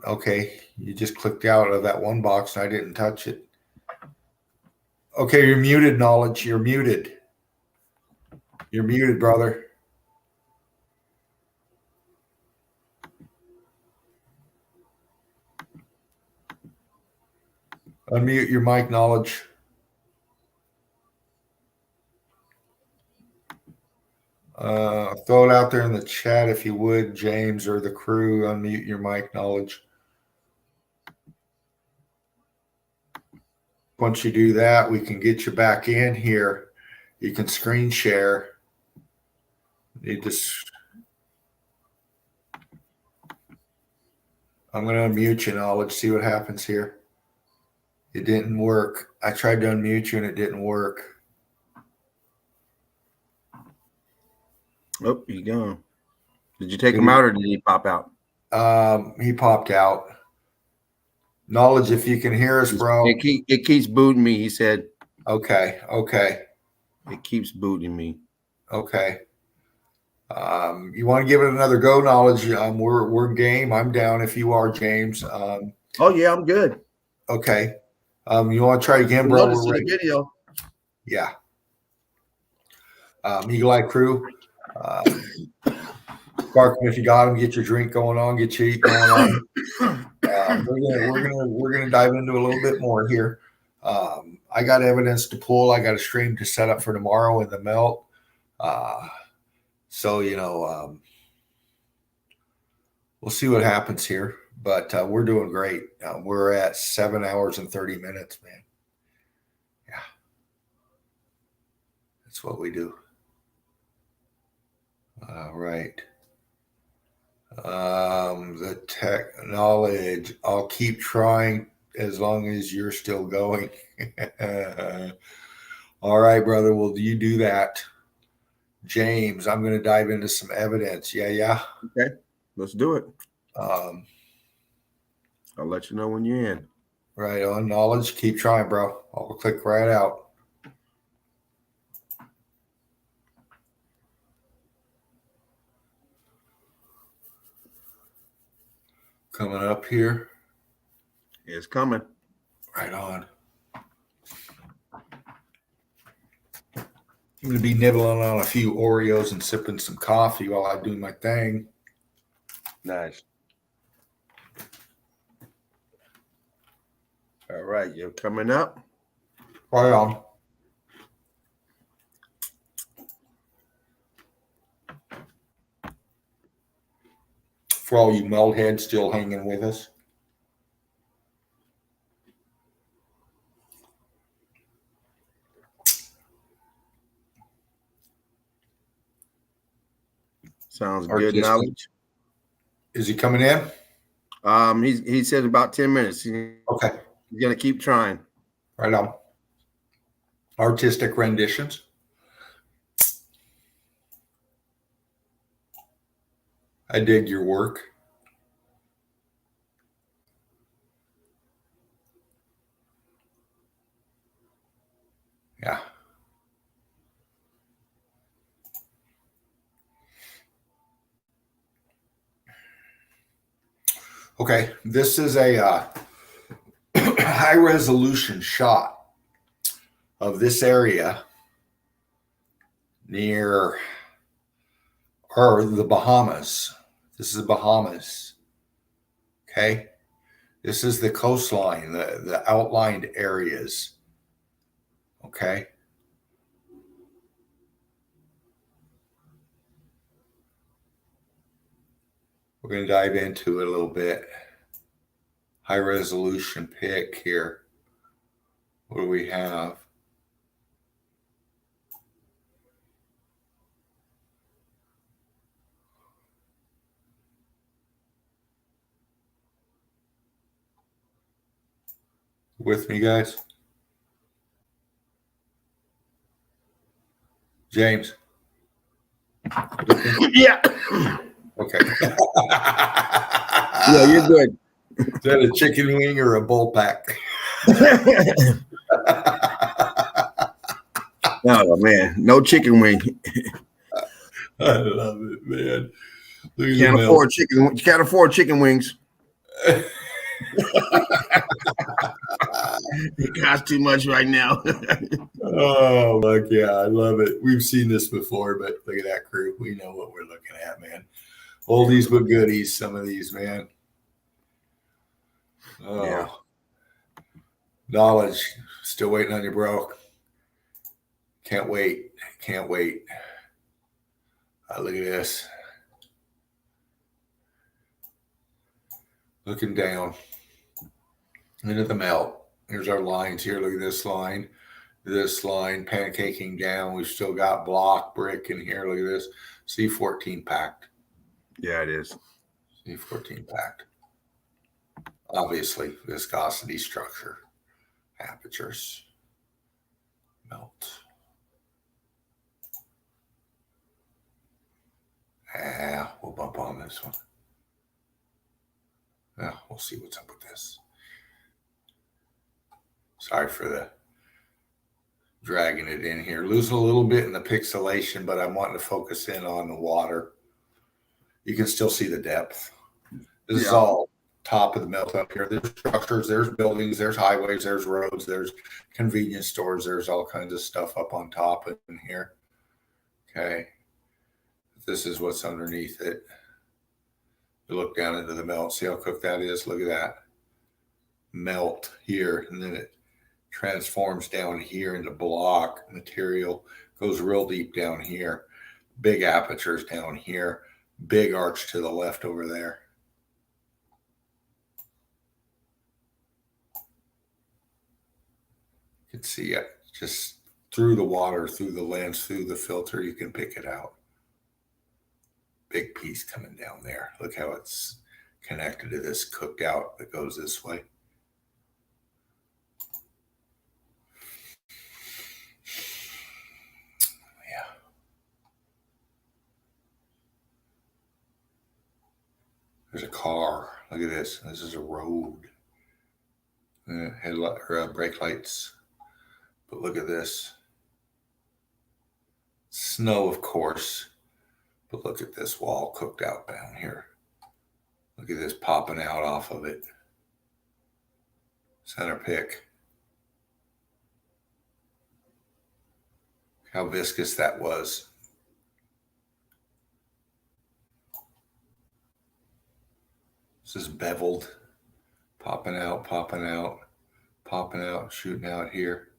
Okay, you just clicked out of that one box and I didn't touch it. Okay, you're muted, Knowledge. You're muted. You're muted, brother. Unmute your mic, Knowledge. Throw it out there in the chat if you would, James, or the crew. Unmute your mic, Knowledge. Once you do that, we can get you back in here. You can screen share. I'm going to unmute you, Knowledge. See what happens here. It didn't work. I tried to unmute you and it didn't work. Oh, he's gone. Did you take him out or did he pop out? He popped out. Knowledge, if you can hear us, bro. It keeps booting me, he said. Okay. It keeps booting me. Okay. You want to give it another go, Knowledge? We're game. I'm down if you are, James. Oh yeah, I'm good. Okay. You want to try again, bro? Love to see the video. Yeah. Eagle Eye Crew. Spartan, if you got him, get your drink going on, get your eat going on. We're gonna dive into a little bit more here. I got evidence to pull. I got a stream to set up for tomorrow in the melt. So we'll see what happens here. But we're doing great. We're at 7 hours and 30 minutes, man. Yeah, that's what we do. All right. The tech knowledge, I'll keep trying as long as you're still going. All right, brother. Well, you do that. James, I'm going to dive into some evidence. Yeah. Okay, let's do it. I'll let you know when you're in. Right on, Knowledge. Keep trying, bro. I'll click right out. Coming up here. It's coming. Right on. I'm going to be nibbling on a few Oreos and sipping some coffee while I do my thing. Nice. All right, you're coming up. Right on. For all you melt heads still hanging with us. Sounds Artistic. good knowledge. Is he coming in? He said about 10 minutes. Okay. He's gonna keep trying. Right on. Artistic renditions. I dig your work. Yeah. Okay, this is a high resolution shot of this area near the Bahamas. This is the Bahamas. Okay. This is the coastline, the outlined areas. Okay. We're going to dive into it a little bit. High resolution pic here. What do we have? With me, guys? James? Yeah. Okay. Yeah, you're good. Is that a chicken wing or a bull pack? Oh man, no chicken wing. I love it, man. You can't afford chicken. You can't afford chicken wings. It costs too much right now. Oh my God, I love it. We've seen this before, but look at that crew. We know what we're looking at, man. Oldies but goodies, some of these, man. Oh, yeah. Knowledge. Still waiting on you, bro. Can't wait. Can't wait. Look at this. Looking down into the melt. Here's our lines here. Look at this line, pancaking down. We've still got block brick in here. Look at this. C14 packed. Yeah, it is. C14 packed. Obviously, viscosity structure. Apertures. Melt. We'll bump on this one. Yeah, we'll see what's up with this. Sorry for the dragging it in here. Losing a little bit in the pixelation, but I'm wanting to focus in on the water. You can still see the depth. This is all top of the melt up here. There's structures, there's buildings, there's highways, there's roads, there's convenience stores, there's all kinds of stuff up on top in here. Okay. This is what's underneath it. You look down into the melt, see how cooked that is? Look at that. Melt here, and then it transforms down here into block material, goes real deep down here. Big apertures down here, big arch to the left over there. You can see it just through the water, through the lens, through the filter, you can pick it out. Big piece coming down there. Look how it's connected to this cooked out that goes this way. Yeah. There's a car. Look at this. This is a road. Headlight or brake lights. But look at this. Snow, of course. But look at this wall cooked out down here. Look at this popping out off of it. Center pick. How viscous that was. This is beveled. Popping out, popping out, popping out, shooting out here.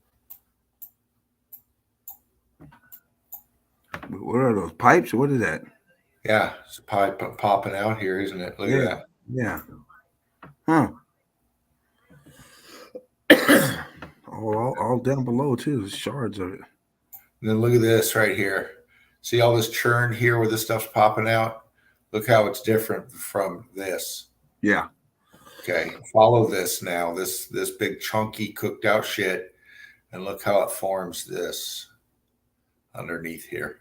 What are those pipes? What is that? Yeah, it's a pipe popping out here, isn't it? Look at that. Yeah. Huh. all down below too. Shards of it. And then look at this right here. See all this churn here where this stuff's popping out? Look how it's different from this. Yeah. Okay, follow this now. This big chunky cooked out shit, and look how it forms this underneath here.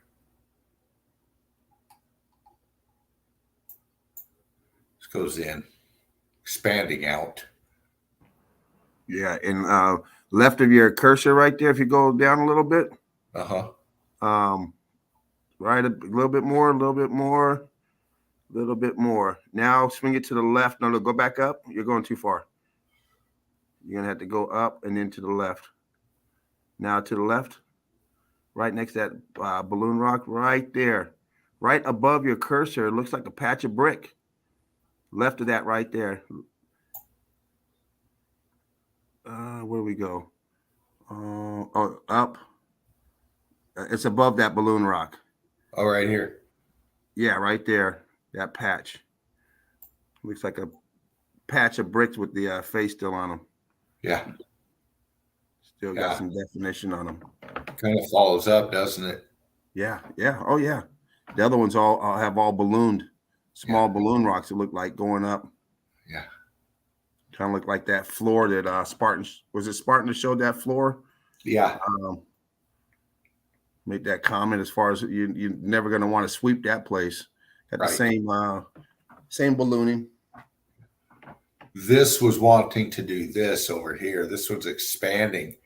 This goes in, expanding out. Yeah, and left of your cursor right there, if you go down a little bit. Right, a little bit more, a little bit more, a little bit more. Now swing it to the left. No, go back up. You're going too far. You're gonna have to go up and then to the left. Now to the left, right next to that balloon rock, right there, right above your cursor. It looks like a patch of brick. Left of that, right there. Where do we go? Oh, up. It's above that balloon rock. Oh, right here. Yeah, right there. That patch. Looks like a patch of bricks with the face still on them. Yeah. Still got some definition on them. Kind of follows up, doesn't it? Yeah, yeah. Oh, yeah. The other ones all have all ballooned, small balloon rocks that look like going up. Yeah. Kind of look like that floor that Spartan, was it Spartan that showed that floor? Yeah. Make that comment as far as you're never going to want to sweep that place. Got the same ballooning. This was wanting to do this over here. This was expanding.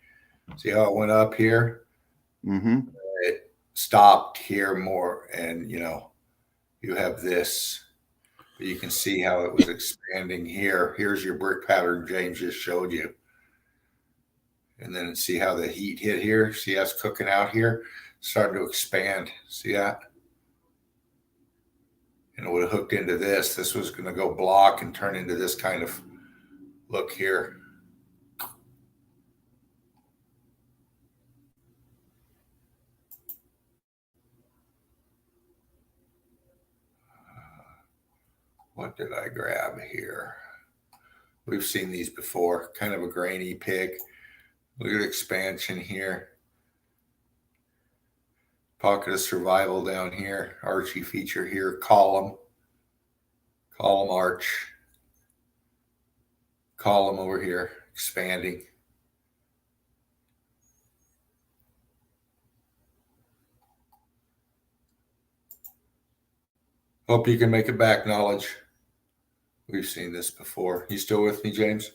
See how it went up here? Mm-hmm. It stopped here more, and you have this. You can see how it was expanding here. Here's your brick pattern James just showed you. And then see how the heat hit here. See how it's cooking out here? Starting to expand. See that? And it would have hooked into this. This was going to go block and turn into this kind of look here. What did I grab here? We've seen these before. Kind of a grainy pig. Look at expansion here. Pocket of survival down here. Archy feature here. Column. Column arch. Column over here. Expanding. Hope you can make it back, Knowledge. We've seen this before. You still with me, James?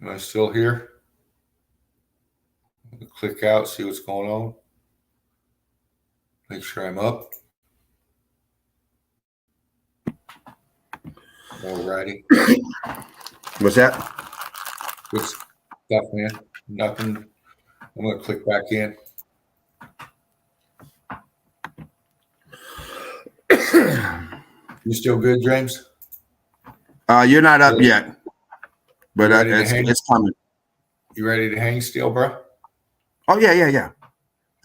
Am I still here? Click out, see what's going on. Make sure I'm up. Alrighty. What's that? Good stuff, man. Nothing. I'm going to click back in. You still good, James? You're not up yet, but it's coming. You ready to hang still, bro? Oh yeah.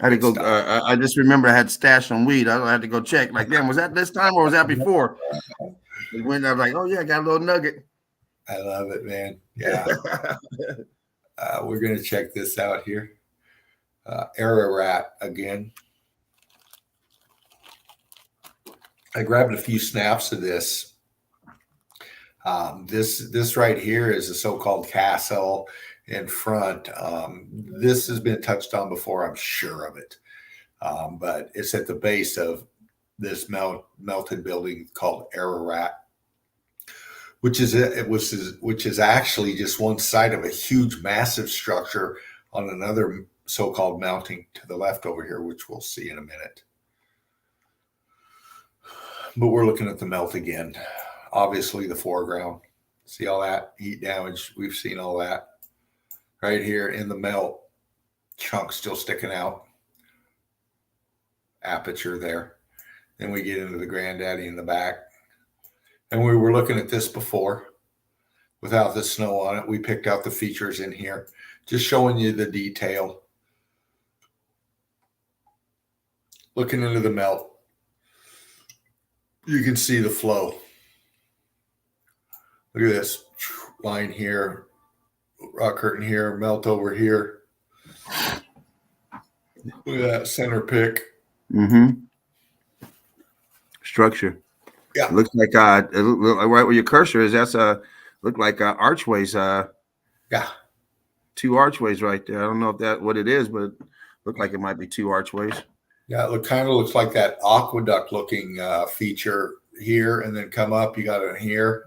I had to go. I just remember I had stashed some weed. I had to go check. Like, damn, was that this time or was that before? When I was like, oh yeah, I got a little nugget. I love it, man. Yeah. We're gonna check this out here. Ararat again. I grabbed a few snaps of this. This right here is a so-called castle in front. This has been touched on before, I'm sure of it. But it's at the base of this melted building called Ararat, which is actually just one side of a huge, massive structure on another so-called mounting to the left over here, which we'll see in a minute. But we're looking at the melt again. Obviously the foreground. See all that heat damage? We've seen all that. Right here in the melt, chunks still sticking out. Aperture there. Then we get into the granddaddy in the back. And we were looking at this before without the snow on it. We picked out the features in here, just showing you the detail. Looking into the melt. You can see the flow. Look at this line here, rock curtain here, melt over here. Look at that center pick. Mm-hmm. Structure. Yeah. It looks like it look like right where your cursor is. That's look like archways. Yeah. 2 archways right there. I don't know if that what it is, but it looked like it might be 2 archways. Yeah, it kind of looks like that aqueduct looking feature here, and then come up. You got it here.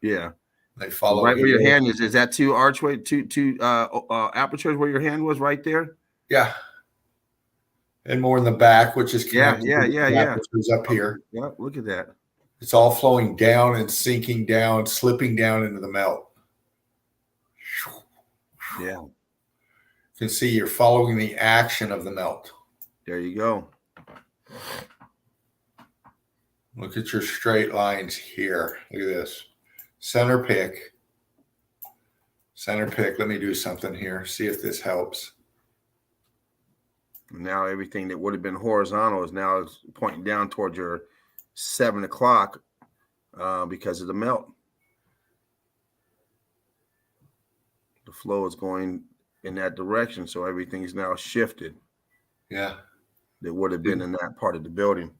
Yeah. They follow right here. where your hand is. Is that 2 archway, two apertures where your hand was right there? Yeah. And more in the back, which is connected Yeah. to the apertures up here. Yeah, look at that. It's all flowing down and sinking down, slipping down into the melt. Yeah. You can see you're following the action of the melt. There you go. Look at your straight lines here. Look at this. Center pick. Center pick. Let me do something here. See if this helps. Now everything that would have been horizontal is now pointing down towards your 7 o'clock because of the melt. The flow is going in that direction, so everything's now shifted. Yeah. That would have been in that part of the building.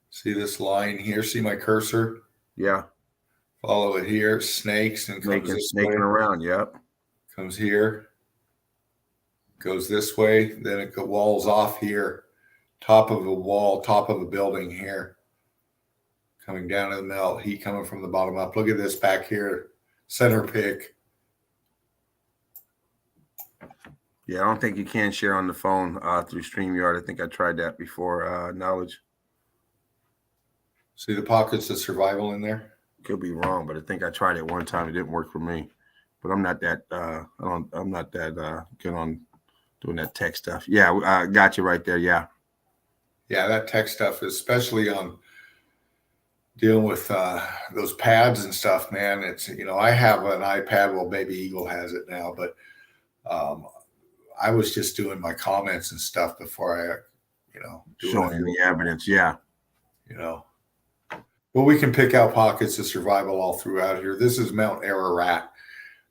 See this line here? See my cursor? Yeah. Follow it here. Snakes and comes snaking around. Yep. Comes here. Goes this way. Then it walls off here. Top of a wall, top of a building here. Coming down to the melt. Heat coming from the bottom up. Look at this back here. Center pick. Yeah, I don't think you can share on the phone through StreamYard. I think I tried that before. Knowledge. See the pockets of survival in there? Could be wrong, but I think I tried it one time. It didn't work for me. But I'm not that. I'm not that good on doing that tech stuff. Yeah, I got you right there. Yeah. Yeah, that tech stuff, especially on dealing with those pads and stuff, man. It's, I have an iPad. Well, Baby Eagle has it now, but I was just doing my comments and stuff before I, showing the evidence. Yeah. Well, we can pick out pockets of survival all throughout here. This is Mount Ararat,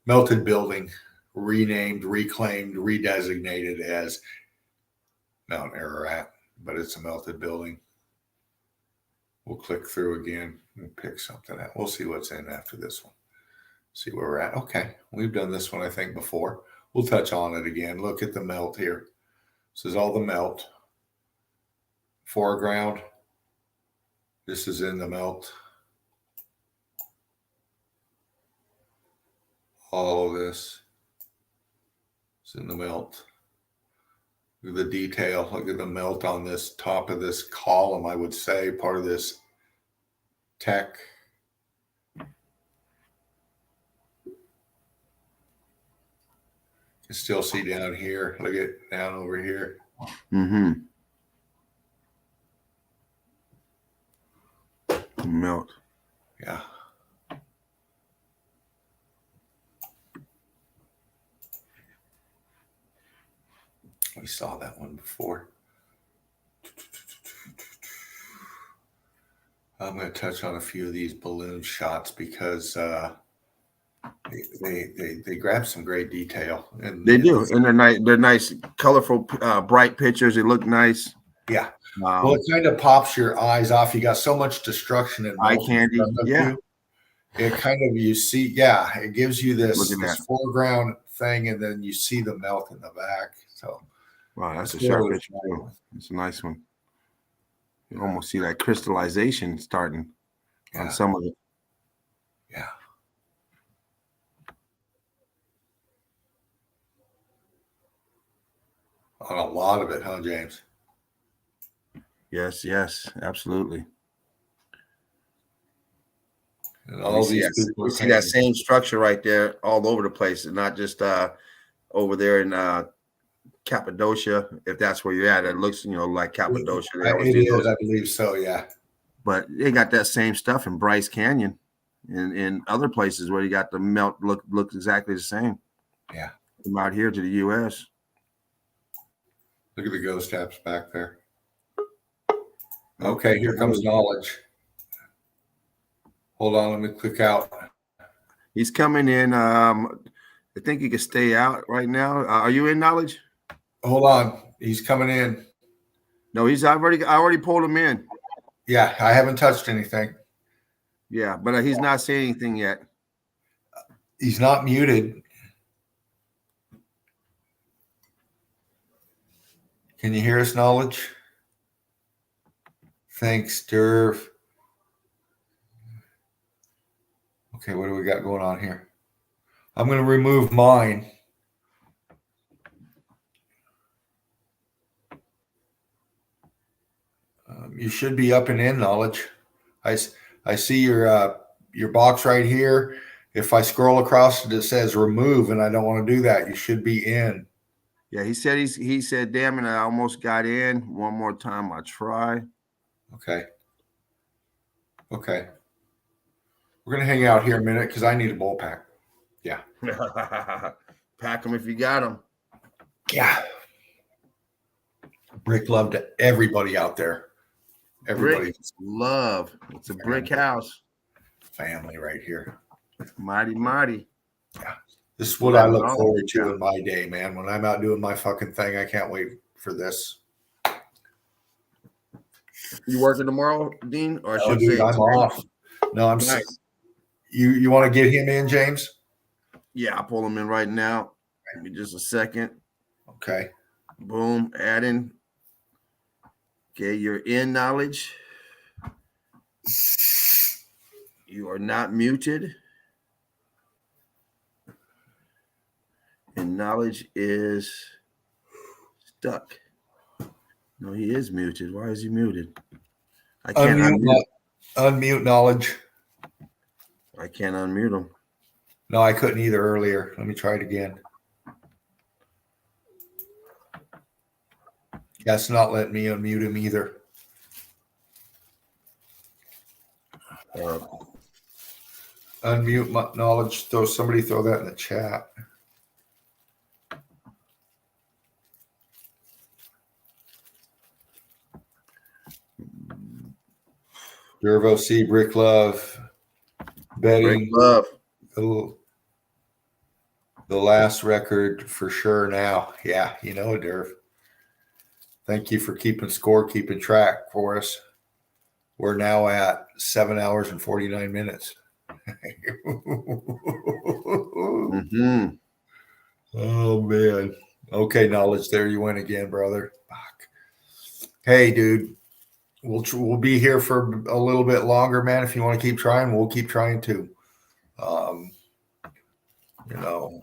melted building, renamed, reclaimed, redesignated as Mount Ararat, but it's a melted building. We'll click through again and pick something out. We'll see what's in after this one. See where we're at. Okay, we've done this one, I think, before. We'll touch on it again. Look at the melt here. This is all the melt. Foreground. This is in the melt. All of this is in the melt. Look at the detail. Look at the melt on this top of this column, I would say, part of this tech. You can still see down here. Look at down over here. Mm-hmm. Melt. Yeah. We saw that one before. I'm going to touch on a few of these balloon shots because they grab some great detail. And they do, and they're nice, colorful, bright pictures. They look nice. Yeah. Well, it kind of pops your eyes off. You got so much destruction and eye candy. Yeah. It kind of, you see, yeah, it gives you this foreground thing, and then you see the melt in the back. So, wow, that's a sharp picture too. It's a nice one. You almost see that crystallization starting on some of it. Yeah. On a lot of it, huh, James? Yes, absolutely. And all these people, we see that same structure right there all over the place, and not just over there in Cappadocia, if that's where you're at. It looks, like Cappadocia. It is, I believe so, yeah. But they got that same stuff in Bryce Canyon and in other places where you got the melt look exactly the same. Yeah. From out here to the U.S. Look at the ghost taps back there. Okay, here comes knowledge. Hold on, let me click out. He's coming in. I think you can stay out right now. Are you in knowledge? Hold on. He's coming in. No, I already pulled him in. Yeah, I haven't touched anything. Yeah, but he's not saying anything yet. He's not muted. Can you hear us, Knowledge? Thanks, Derv. Okay, what do we got going on here? I'm going to remove mine. You should be up and in, Knowledge. I see your box right here. If I scroll across it, it says remove, and I don't want to do that. You should be in. Yeah, he said, damn it, I almost got in. One more time, I'll try. Okay. Okay. We're going to hang out here a minute because I need a bowl pack. Yeah. Pack them if you got them. Yeah. Brick love to everybody out there. Everybody. Brick love. It's a brick house. Family right here. Mighty, mighty. Yeah. This is what I look forward to in my day, man. When I'm out doing my fucking thing, I can't wait for this. You working tomorrow, Dean? Or Oh, dude, I'm off. No, I'm nice. You want to get him in, James? Yeah, I'll pull him in right now. Give me just a second. Okay. Boom. Add in. Okay, you're in, Knowledge. You are not muted. And Knowledge is stuck. No, he is muted. Why is he muted? I can't unmute Knowledge. I can't unmute him. No, I couldn't either earlier. Let me try it again. Yeah, it's not letting me unmute him either. Unmute my Knowledge. Somebody throw that in the chat. Dervo C, Brick Love, betting. Brick Love. The last record for sure now. Yeah, you know, Derv. Thank you for keeping score, keeping track for us. We're now at 7 hours and 49 minutes. Mm-hmm. Oh, man. Okay, Knowledge, there you went again, brother. Fuck. Hey, dude. We'll be here for a little bit longer, man. If you want to keep trying, we'll keep trying too. You know,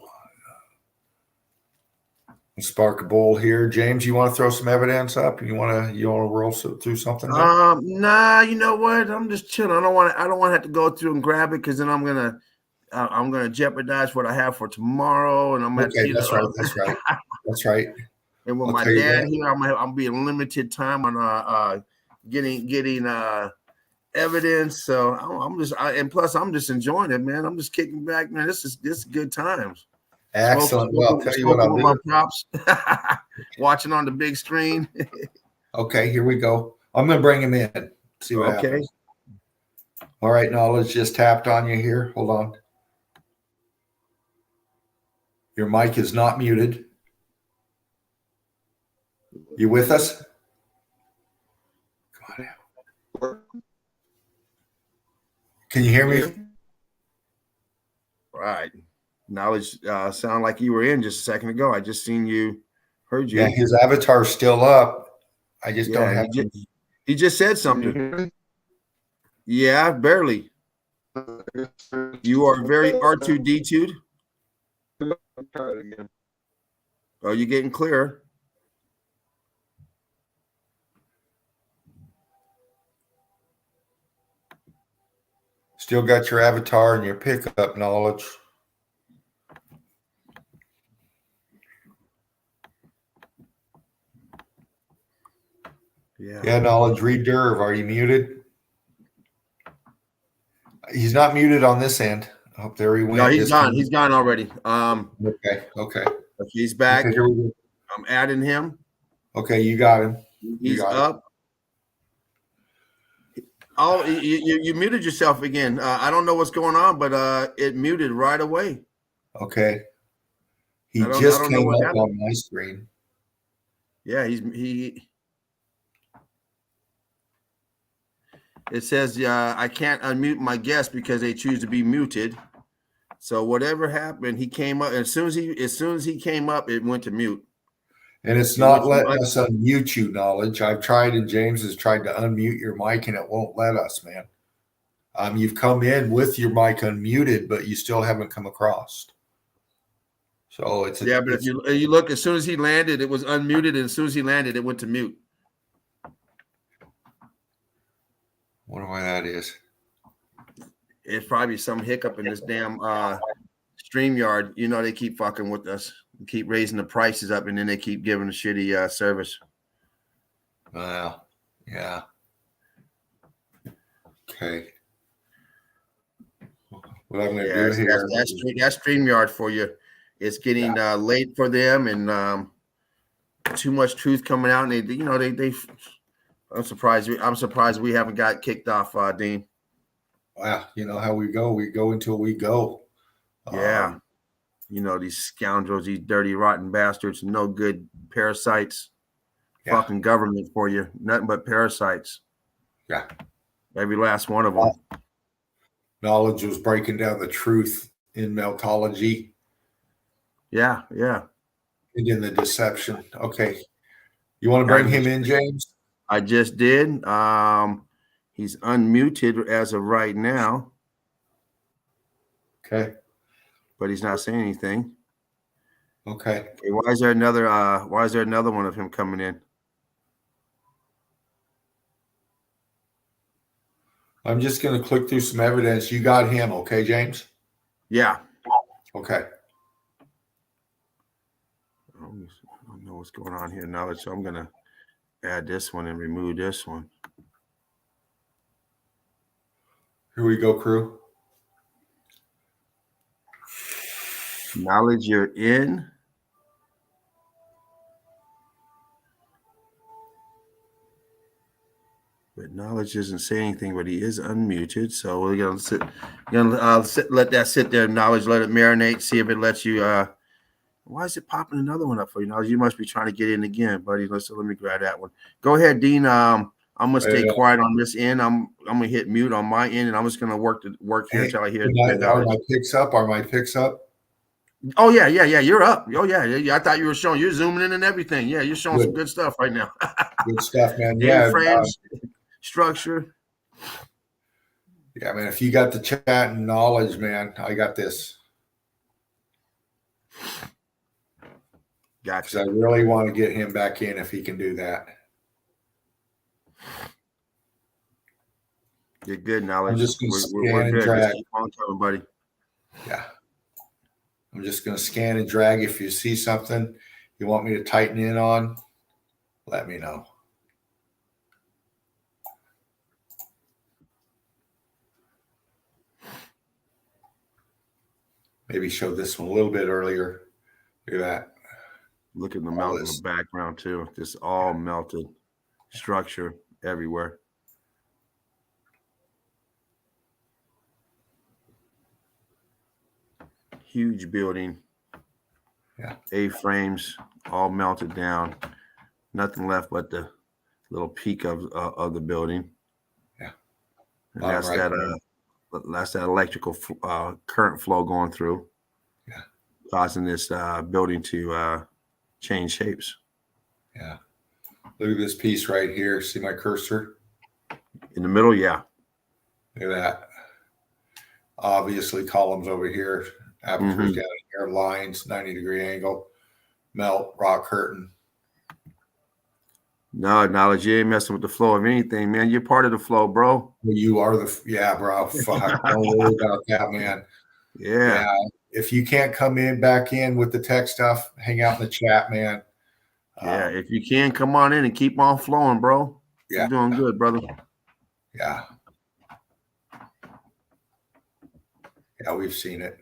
spark a bowl here. James, you want to throw some evidence up? You want to roll through something? Nah, you know what? I'm just chilling. I don't want to have to go through and grab it because then I'm gonna jeopardize what I have for tomorrow, and I'm gonna. Okay, that's right. That's right. And with my dad here, I'm being limited time on getting evidence. So and plus I'm just enjoying it, man. I'm just kicking back, man. This is good times. Excellent. Well, I'll tell you what I'll do. My props. Watching on the big screen. Okay, here we go. I'm gonna bring him in. See what happens. All right, Knowledge just tapped on you here. Hold on. Your mic is not muted. You with us? Can you hear me? Right. Knowledge sound like you were in just a second ago. I just seen you, heard you. Yeah, his avatar's still up. I just don't have he just said something. Yeah, barely. You are very R2D2'd. Try it again. Oh, you're getting clearer. Still got your avatar and your pickup, Knowledge. Yeah, Knowledge. Read Derv. Are you muted? He's not muted on this end. Oh, there he went. No, he's gone. He's gone already. Okay. He's back. Okay, here we go. I'm adding him. Okay, you got him. He's up. Oh, you muted yourself again. I don't know what's going on, but it muted right away. Okay. He just came up on my screen. Yeah, he. It says, I can't unmute my guest because they choose to be muted. So whatever happened, he came up. As soon as he came up, it went to mute. And it's not letting us unmute you, Knowledge. I've tried, and James has tried to unmute your mic, and it won't let us, man. You've come in with your mic unmuted, but you still haven't come across. So it's but if you look, as soon as he landed, it was unmuted, and as soon as he landed, it went to mute. Wonder why that is. It's probably some hiccup in this damn StreamYard. You know, they keep fucking with us, keep raising the prices up, and then they keep giving a shitty service. Wow. Yeah. Okay. What I'm going to do here. That's StreamYard for you. It's getting late for them, and too much truth coming out. And they I'm surprised we haven't got kicked off, Dean. Wow, you know how we go. We go until we go. Yeah. These scoundrels, these dirty, rotten bastards, no good parasites. Yeah. Fucking government for you. Nothing but parasites. Yeah. Every last one of them. Knowledge was breaking down the truth in Meltology. Yeah. And in the deception. Okay. You want to bring him in, James? I just did. He's unmuted as of right now. Okay. But he's not saying anything. Okay. Why is there another one of him coming in? I'm just going to click through some evidence. You got him, okay, James? Yeah. Okay. I don't know what's going on here now, so I'm going to add this one and remove this one. Here we go, crew. Knowledge, you're in. But Knowledge doesn't say anything, but he is unmuted. So we're gonna let that sit there. Knowledge, let it marinate. See if it lets you. Why is it popping another one up for you? Knowledge, you must be trying to get in again, buddy. Let me grab that one. Go ahead, Dean. I'm gonna stay quiet on this end. I'm gonna hit mute on my end, and I'm just gonna work here until I hear. Are my picks up? Are my picks up? Oh yeah. You're up. Oh yeah. I thought you were showing. You're zooming in and everything. Yeah, you're showing some good stuff right now. Good stuff, man. Yeah. Frames, structure. Yeah, man. If you got the chat and knowledge, man, I got this. Gotcha. I really want to get him back in if he can do that. You're good, Knowledge. I'm just going to we're and good. drag. Just keep on coming, buddy. Yeah. I'm just going to scan and drag. If you see something you want me to tighten in on, let me know. Maybe show this one a little bit earlier. Look at that. Look at the melt in the background too. Just all melted structure everywhere. Huge building. Yeah. A-frames all melted down. Nothing left but the little peak of the building. Yeah. And that's that electrical current flow going through. Yeah. Causing this building to change shapes. Yeah. Look at this piece right here. See my cursor? In the middle, yeah. Look at that. Obviously, columns over here. Apertures down here. Lines, 90-degree angle. Melt, rock curtain. No, Knowledge, you ain't messing with the flow of anything, man. You're part of the flow, bro. You are bro. Fuck. Don't worry about that, man. Yeah. If you can't come back in with the tech stuff, hang out in the chat, man. Yeah, if you can, come on in and keep on flowing, bro. Yeah. You're doing good, brother. Yeah. Yeah, we've seen it.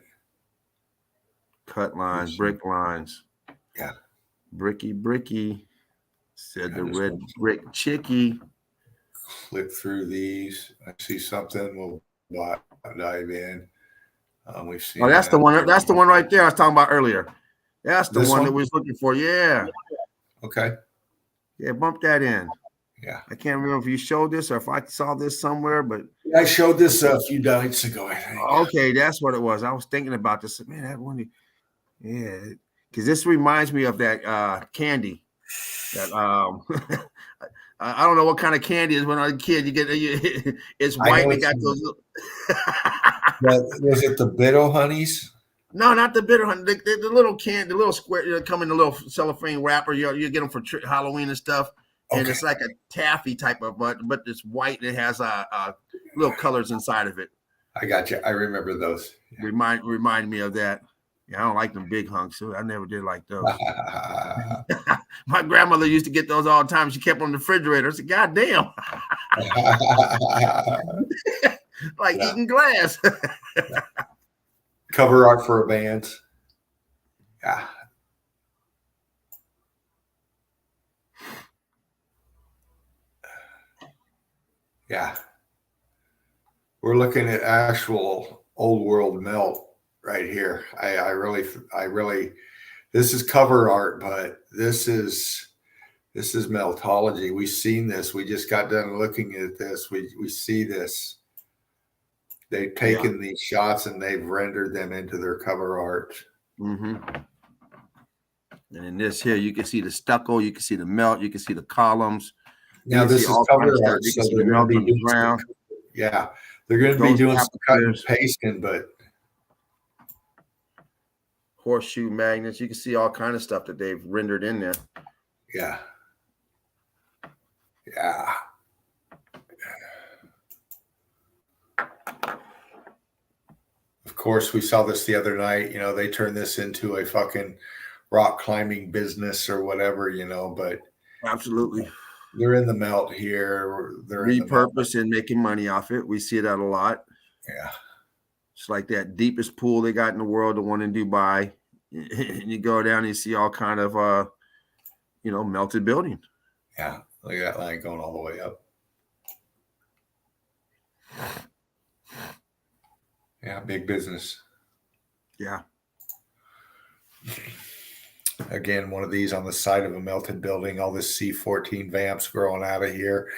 Cut lines, brick lines. Yeah. Bricky. Said the red brick chickie. Click through these. I see something. We'll dive in. We've seen. Oh, that's the one. That's the one right there I was talking about earlier. That's the This one one that we was looking for. Yeah. Okay. Yeah, bump that in. Yeah. I can't remember if you showed this or if I saw this somewhere, but I showed this a few nights ago, I think. Okay, that's what it was. I was thinking about this. Man, that one, yeah, because this reminds me of that candy. That I don't know what kind of candy is when I was a kid. You get it's white and they got those. Was it the Bitto Honeys? No, not the bitter honey. The little can, the little square, come in the little cellophane wrapper. You get them for Halloween and stuff, and it's like a taffy type of, but it's white and it has little colors inside of it. I got you. I remember those. Yeah. Remind me of that. Yeah, I don't like them big hunks. So I never did like those. My grandmother used to get those all the time. She kept them in the refrigerator. I said, God damn. Like eating glass. Cover art for a band. Yeah. Yeah. We're looking at actual old world melt right here. I really, this is cover art, but this is meltology. We've seen this. We just got done looking at this. We see this. They've taken these shots and they've rendered them into their cover art. Mm-hmm. And in this here, you can see the stucco, you can see the melt, you can see the columns. Now this is cover art, so they're going to be doing ground. Yeah, they're going to be doing some cutting and pasting, but horseshoe magnets. You can see all kind of stuff that they've rendered in there. Yeah. Yeah. Of course, we saw this the other night. You know, they turned this into a fucking rock climbing business or whatever, you know, but absolutely. They're in the melt here. They're repurposed and making money off it. We see that a lot. Yeah. It's like that deepest pool they got in the world, the one in Dubai. And you go down and you see all kind of melted building. Yeah. Look at that line going all the way up. Yeah, big business. Yeah. Again, one of these on the side of a melted building, all this C14 vamps growing out of here.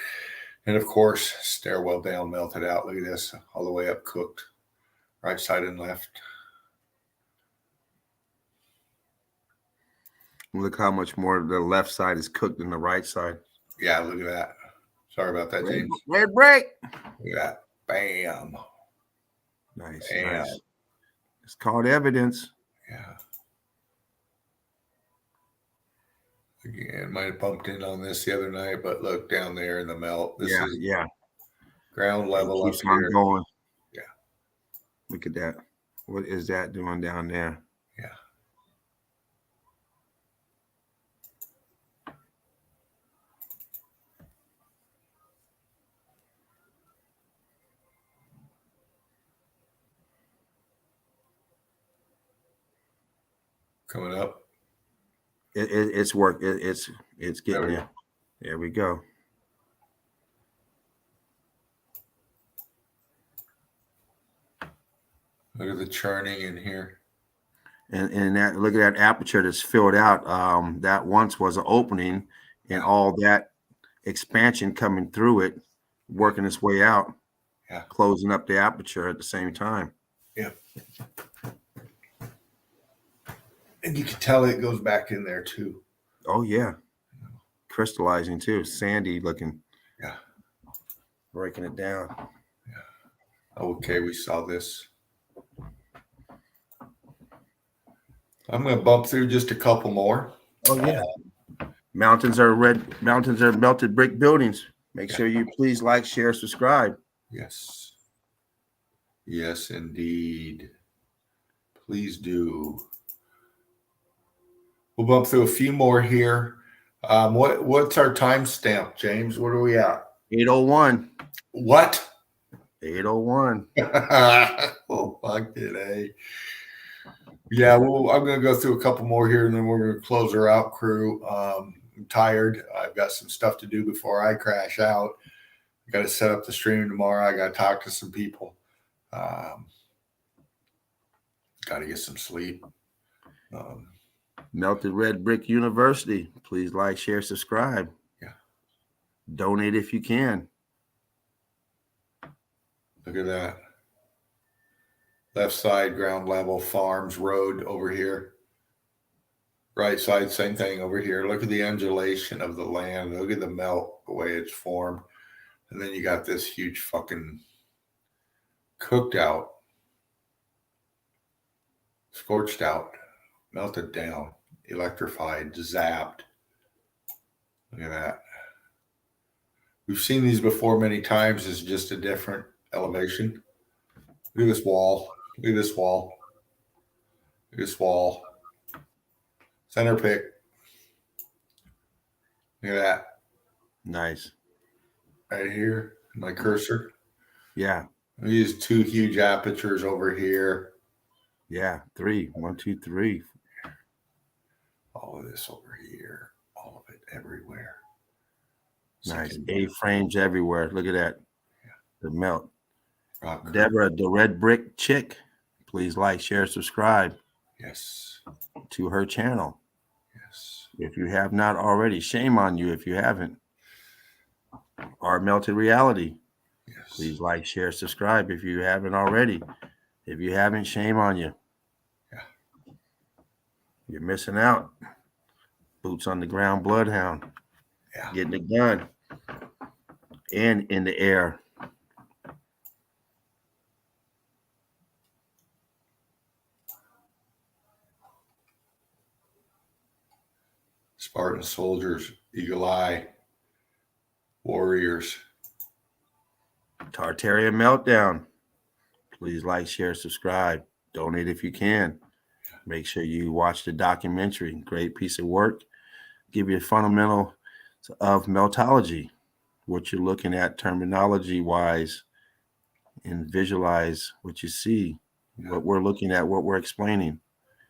And of course, stairwell down, melted out. Look at this, all the way up, cooked. Right side and left. Look how much more the left side is cooked than the right side. Yeah, look at that. Sorry about that, James. Red break. Look at that. Bam. Nice. Bam. Nice. It's called evidence. Yeah. Again, might have bumped in on this the other night, but look down there in the melt. This is ground level up here. Going. Yeah. Look at that. What is that doing down there? Yeah. Coming up. It's work. It's getting there. There we go. Look at the churning in here. And that, look at that aperture that's filled out. That once was an opening, and all that expansion coming through it, working its way out. Yeah. Closing up the aperture at the same time. Yeah. And you can tell it goes back in there too. Oh yeah. Crystallizing too. Sandy looking. Yeah. Breaking it down. Yeah. Okay, we saw this. I'm going to bump through just a couple more. Oh yeah. Mountains are melted brick buildings. Make sure you please like, share, subscribe. Yes. Yes, indeed. Please do. We'll bump through a few more here. What's our timestamp, James? What are we at? 8:01. What? 8:01. Oh, fuck it, eh? Yeah, well, I'm going to go through a couple more here, and then we're going to close her out, crew. I'm tired. I've got some stuff to do before I crash out. I got to set up the stream tomorrow. I got to talk to some people. Got to get some sleep. Melted Red Brick University. Please like, share, subscribe. Donate if you can. Look at that. Left side, ground level, farms, road over here. Right side, same thing over here. Look at the undulation of the land. Look at the melt, the way it's formed. And then you got this huge fucking cooked out, scorched out, melted down, electrified, zapped. Look at that. We've seen these before many times. It's just a different elevation. Look at this wall. Look at this wall. Look at this wall. Center pick. Look at that. Nice. Right here, my cursor. Yeah. These two huge apertures over here. Yeah, 3. 1, 2, 3. All of this over here. All of it everywhere. Nice. A-frames everywhere. Look at that. The melt. Deborah, the red brick chick. Please like, share, subscribe. Yes. To her channel. Yes. If you have not already, shame on you if you haven't. Our Melted Reality. Yes. Please like, share, subscribe if you haven't already. If you haven't, shame on you. Yeah. You're missing out. Boots on the ground, bloodhound. Yeah. Getting it done. And in the air. Spartan soldiers, eagle eye, warriors. Tartaria Meltdown. Please like, share, subscribe. Donate if you can. Make sure you watch the documentary. Great piece of work. Give you a fundamental of meltology, what you're looking at terminology-wise, and visualize what you see, what we're looking at, what we're explaining.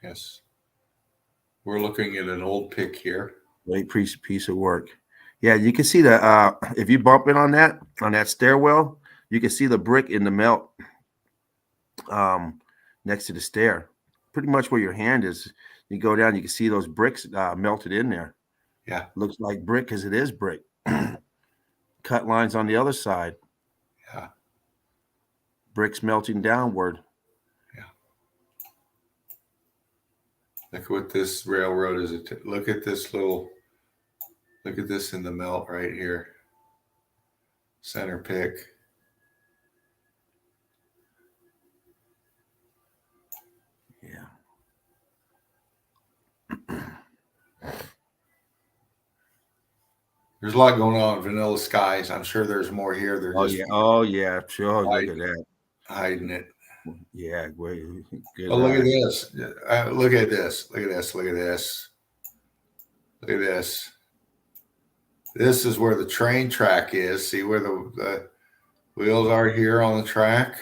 Yes. We're looking at an old pick here. Great piece of work. Yeah, you can see the if you bump it on that stairwell, you can see the brick in the melt next to the stair. Pretty much where your hand is. You go down, you can see those bricks melted in there. Yeah. Looks like brick because it is brick. Cut lines on the other side. Yeah. Bricks melting downward. Look what this railroad is. Look at this little, look at this in the melt right here. Center pick. Yeah. There's a lot going on. Vanilla skies. I'm sure there's more here. They're Oh, just yeah. Oh, yeah. Sure. Look at that. Hiding it. Yeah. Great. Good. Oh, look at this. Look at this. Look at this. Look at this. Look at this. This is where the train track is. See where the wheels are here on the track?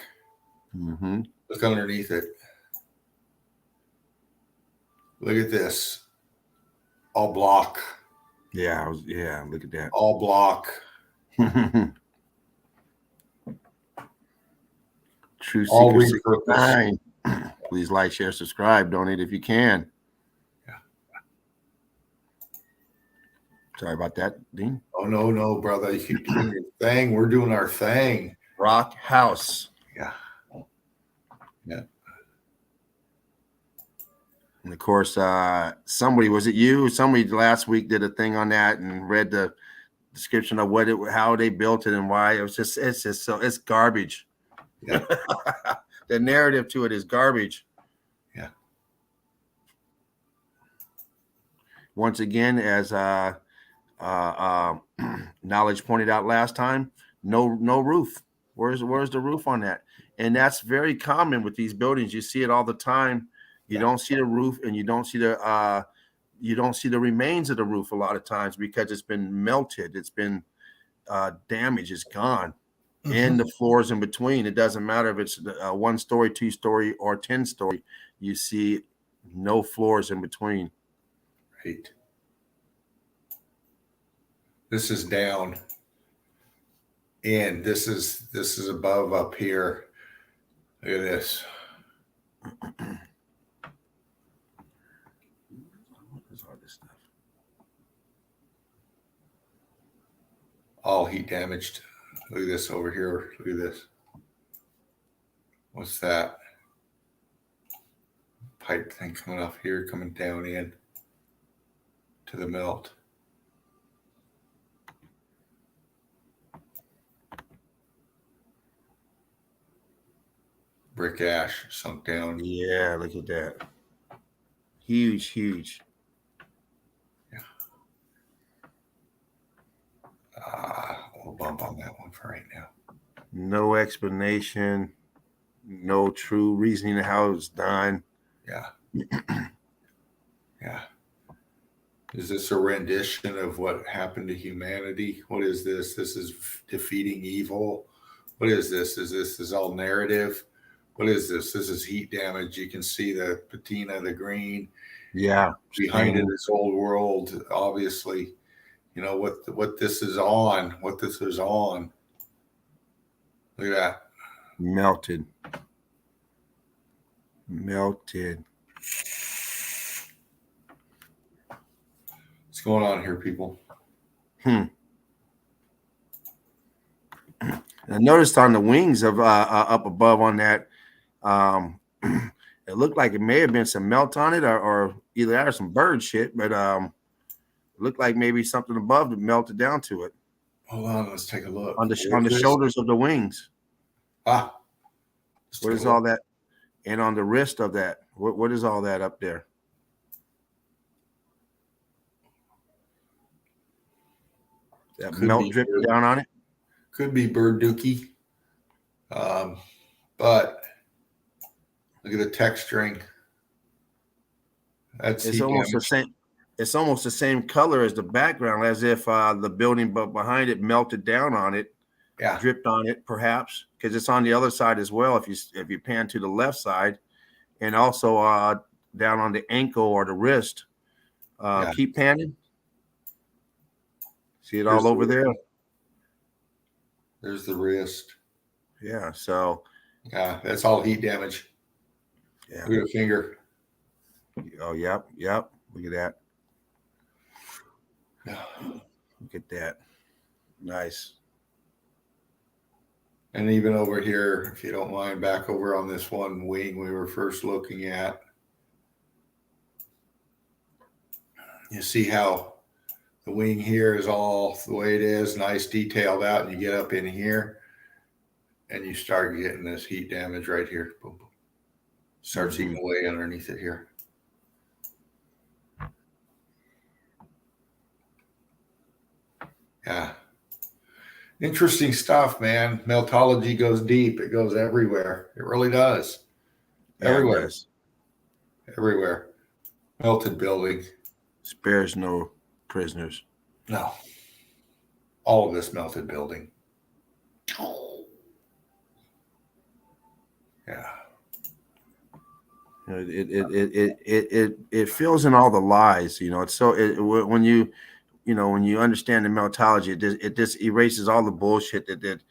Mm-hmm. Look underneath it. Look at this. All block. Yeah. Yeah. Look at that. All block. True All Secret 69. Please like, share, subscribe. Donate if you can. Yeah. Sorry about that, Dean. Oh, no, brother. You keep doing your thing. We're doing our thing. Rock House. Yeah. Yeah. And of course, somebody, was it you? Somebody last week did a thing on that and read the description of how they built it and why. It's garbage. Yeah. The narrative to it is garbage. Yeah. Once again, as Knowledge pointed out last time, no roof. Where's the roof on that? And that's very common with these buildings. You see it all the time. You don't see the roof, and you don't see the remains of the roof a lot of times because it's been melted. It's been damaged. It's gone. Mm-hmm. And the floors in between. It doesn't matter if it's 1 story, 2 story, or 10 story. You see no floors in between. Right. This is down. And this is above up here. Look at this. all heat damaged. Look at this over here. Look at this. What's that? Pipe thing coming off here, coming down in to the melt. Brick ash sunk down. Yeah, look at that. Huge. Yeah. We'll bump on that one for right now. No explanation, no true reasoning of how it's done. Yeah. Yeah. Is this a rendition of what happened to humanity? What is this? This is defeating evil. What is this? Is this all narrative? What is this? This is heat damage. You can see the patina, the green. Yeah. Behind it is old world, obviously. You know what this is on. What this is on. Look at that. Melted. What's going on here, people? I noticed on the wings of up above on that, it looked like it may have been some melt on it, or either that or some bird shit, but it looked like maybe something above that melted down to it. Hold on, let's take a look. On the shoulders of the wings. What is all that? And on the wrist of that, what is all that up there? That Could melt be dripping down on it? Could be bird dookie. But look at the texturing. It's almost the same. It's almost the same color as the background, as if the building but behind it melted down on it, dripped on it, perhaps, because it's on the other side as well. If you pan to the left side, and also down on the ankle or the wrist, keep panning. See it all over there. There's the wrist. Yeah. So. Yeah, that's all heat damage. Yeah. Look at the finger. Oh, yep. Look at that. Look at that. Nice. And even over here, if you don't mind, back over on this one wing we were first looking at, you see how the wing here is all the way it is, nice detailed out, and you get up in here and you start getting this heat damage right here. Boom, boom. Starts eating away underneath it here. Yeah. Interesting stuff, man. Meltology goes deep. It goes everywhere. It really does. Everywhere. It does. Everywhere. Melted building. Spares no prisoners. No. All of this melted building. Yeah. It fills in all the lies. It's so when you understand the meltology, it just erases all the bullshit that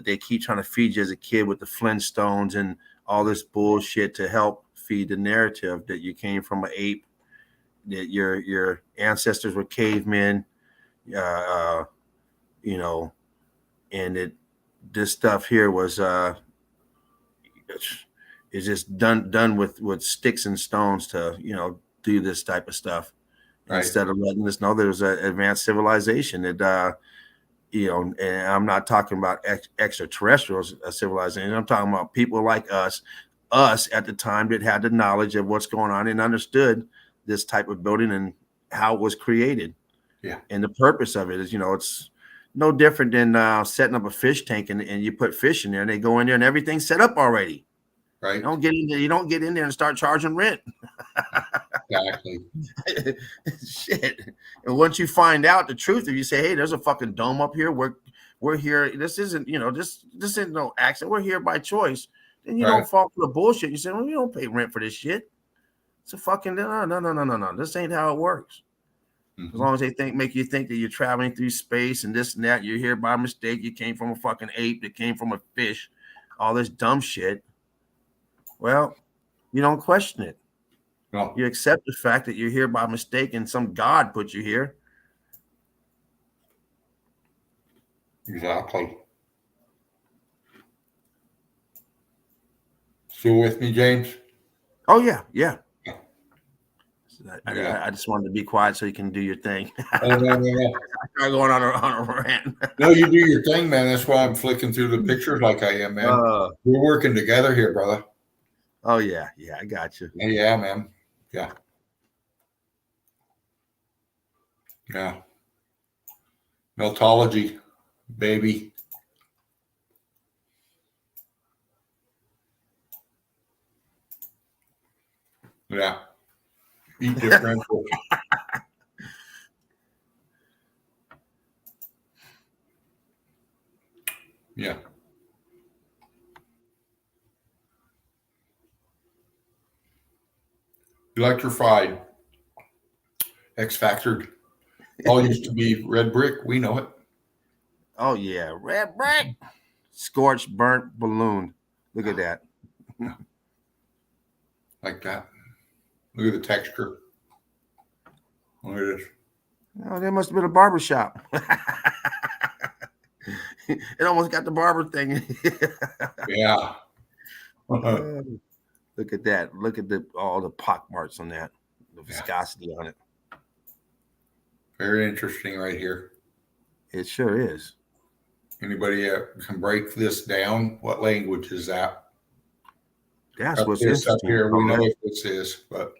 they keep trying to feed you as a kid with the Flintstones and all this bullshit to help feed the narrative that you came from an ape, that your ancestors were cavemen, and this stuff here was is just done with sticks and stones to do this type of stuff. Right. Instead of letting us know there's an advanced civilization that and I'm not talking about extraterrestrial civilization. I'm talking about people like us at the time that had the knowledge of what's going on and understood this type of building and how it was created. Yeah. And the purpose of it is, it's no different than setting up a fish tank and you put fish in there and they go in there and everything's set up already. Right. You don't get in there and start charging rent. Exactly. Shit. And once you find out the truth, if you say, hey, there's a fucking dome up here, we're here. This isn't, this isn't no accident. We're here by choice. Then you don't fall for the bullshit. You say, well, you don't pay rent for this shit. It's a fucking no. This ain't how it works. Mm-hmm. As long as they make you think that you're traveling through space and this and that, you're here by mistake. You came from a fucking ape that came from a fish, all this dumb shit. Well, you don't question it. No. You accept the fact that you're here by mistake and some God put you here. Exactly. Still with me, James? Oh yeah, yeah. Yeah. I just wanted to be quiet so you can do your thing. Oh, no. I start going on a rant. No, you do your thing, man. That's why I'm flicking through the pictures like I am, man. We're working together here, brother. Oh yeah, I got you. Yeah, man. Yeah. Yeah. Meltology, baby. Yeah. Eat differential. Yeah. Electrified. X-factored. All used to be red brick. We know it. Oh yeah, red brick. Scorched, burnt balloon. Look at that. Like that. Look at the texture. Look at this. Oh, there must have been a barber shop. It almost got the barber thing. Yeah. Look at that. Look at all the pock marks on that. The viscosity on it. Very interesting right here. It sure is. Anybody can break this down? What language is that? That's up what's this interesting. Up here, we know what this is, but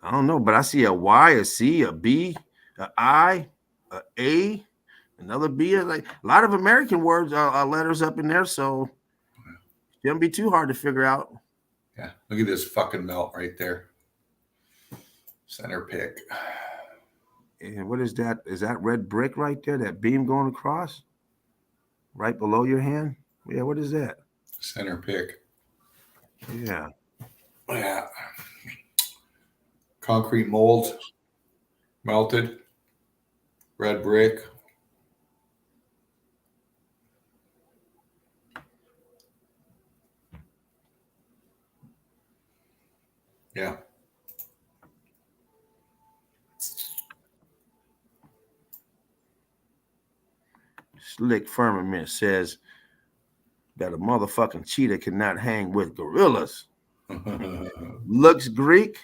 I don't know. But I see a Y, a C, a B, a I, a A, another B. Like a lot of American words are letters up in there, so it shouldn't be too hard to figure out. Yeah, look at this fucking melt right there. Center pick. And what is that? Is that red brick right there? That beam going across? Right below your hand? Yeah, what is that? Center pick. Yeah. Yeah. Concrete molds. Melted. Red brick. Yeah. Slick Firmament says that a motherfucking cheetah cannot hang with gorillas. Looks Greek,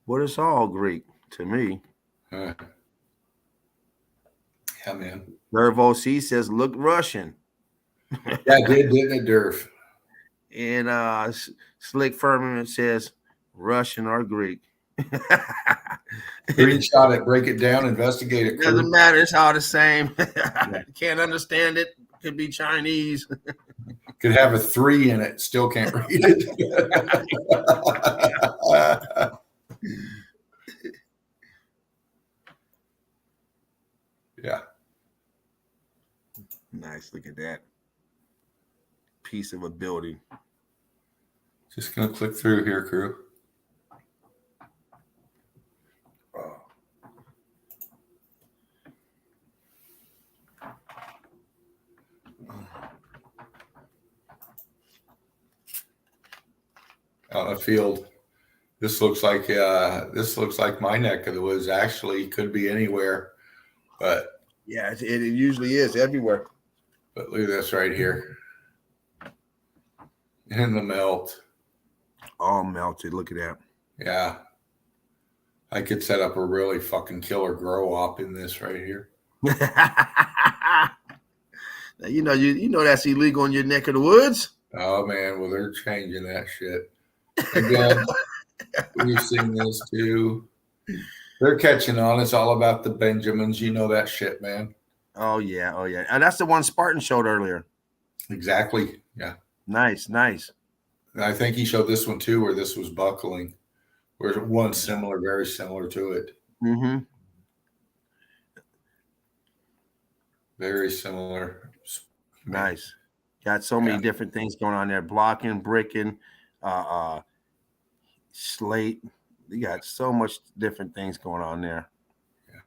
but it's all Greek to me. Yeah, man. Dervo C says look Russian. Yeah, did it, Derv? And Slick Firmament says Russian or Greek. Screenshot it, break it down, investigate it. Doesn't matter. It's all the same. Can't understand it. Could be Chinese. Could have a 3 in it, still can't read it. Yeah. Nice. Look at that piece of a building. Just gonna click through here, crew. Out in the field. This looks like my neck of the woods. Actually, could be anywhere, but yeah, it usually is everywhere. But look at this right here, in the melt, all melted. Look at that. Yeah, I could set up a really fucking killer grow op in this right here. Now, you know that's illegal in your neck of the woods. Oh man, well they're changing that shit. Again, we've seen this too. They're catching on. It's all about the Benjamins. You know that shit, man. Oh yeah. And that's the one Spartan showed earlier. Exactly. Yeah. Nice. And I think he showed this one too, where this was buckling. Where one similar, very similar to it. Mm-hmm. Very similar. Nice. Got so many different things going on there. Blocking, bricking, slate. You got so much different things going on there. Yeah.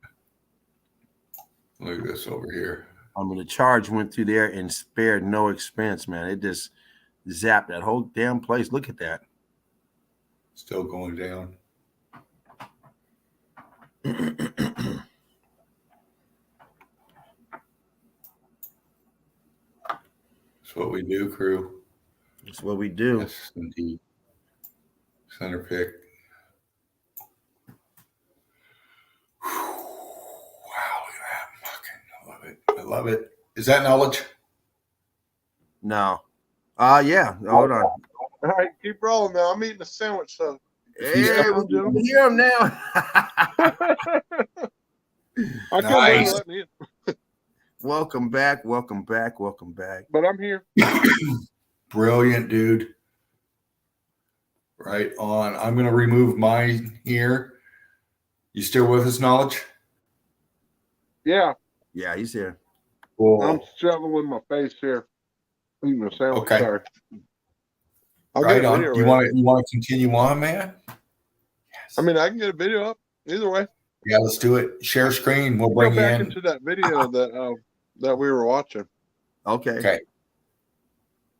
Look at this over here. I mean, the charge went through there and spared no expense, man. It just zapped that whole damn place. Look at that. Still going down. what we do, crew. That's what we do. Yes, indeed. Center pick. Wow, look at that. Fucking, I love it. I love it. Is that knowledge? No. Yeah. Hold on. All right, keep rolling now. I'm eating a sandwich, so. Hey, we can hear him now. I can't believe you let me in. Welcome back. Welcome back. Welcome back. But I'm here. Brilliant, dude. Right on. I'm going to remove mine here. You still with us, knowledge? Yeah. Yeah, he's here. Cool. I'm struggling with my face here. Eating a sandwich. Okay. Sorry. I'll Right get a on. video You ready. want to continue on, man? I mean, I can get a video up either way. Yeah, let's do it. Share screen. We'll bring Go you back in. into that video that we were watching. Okay. Okay.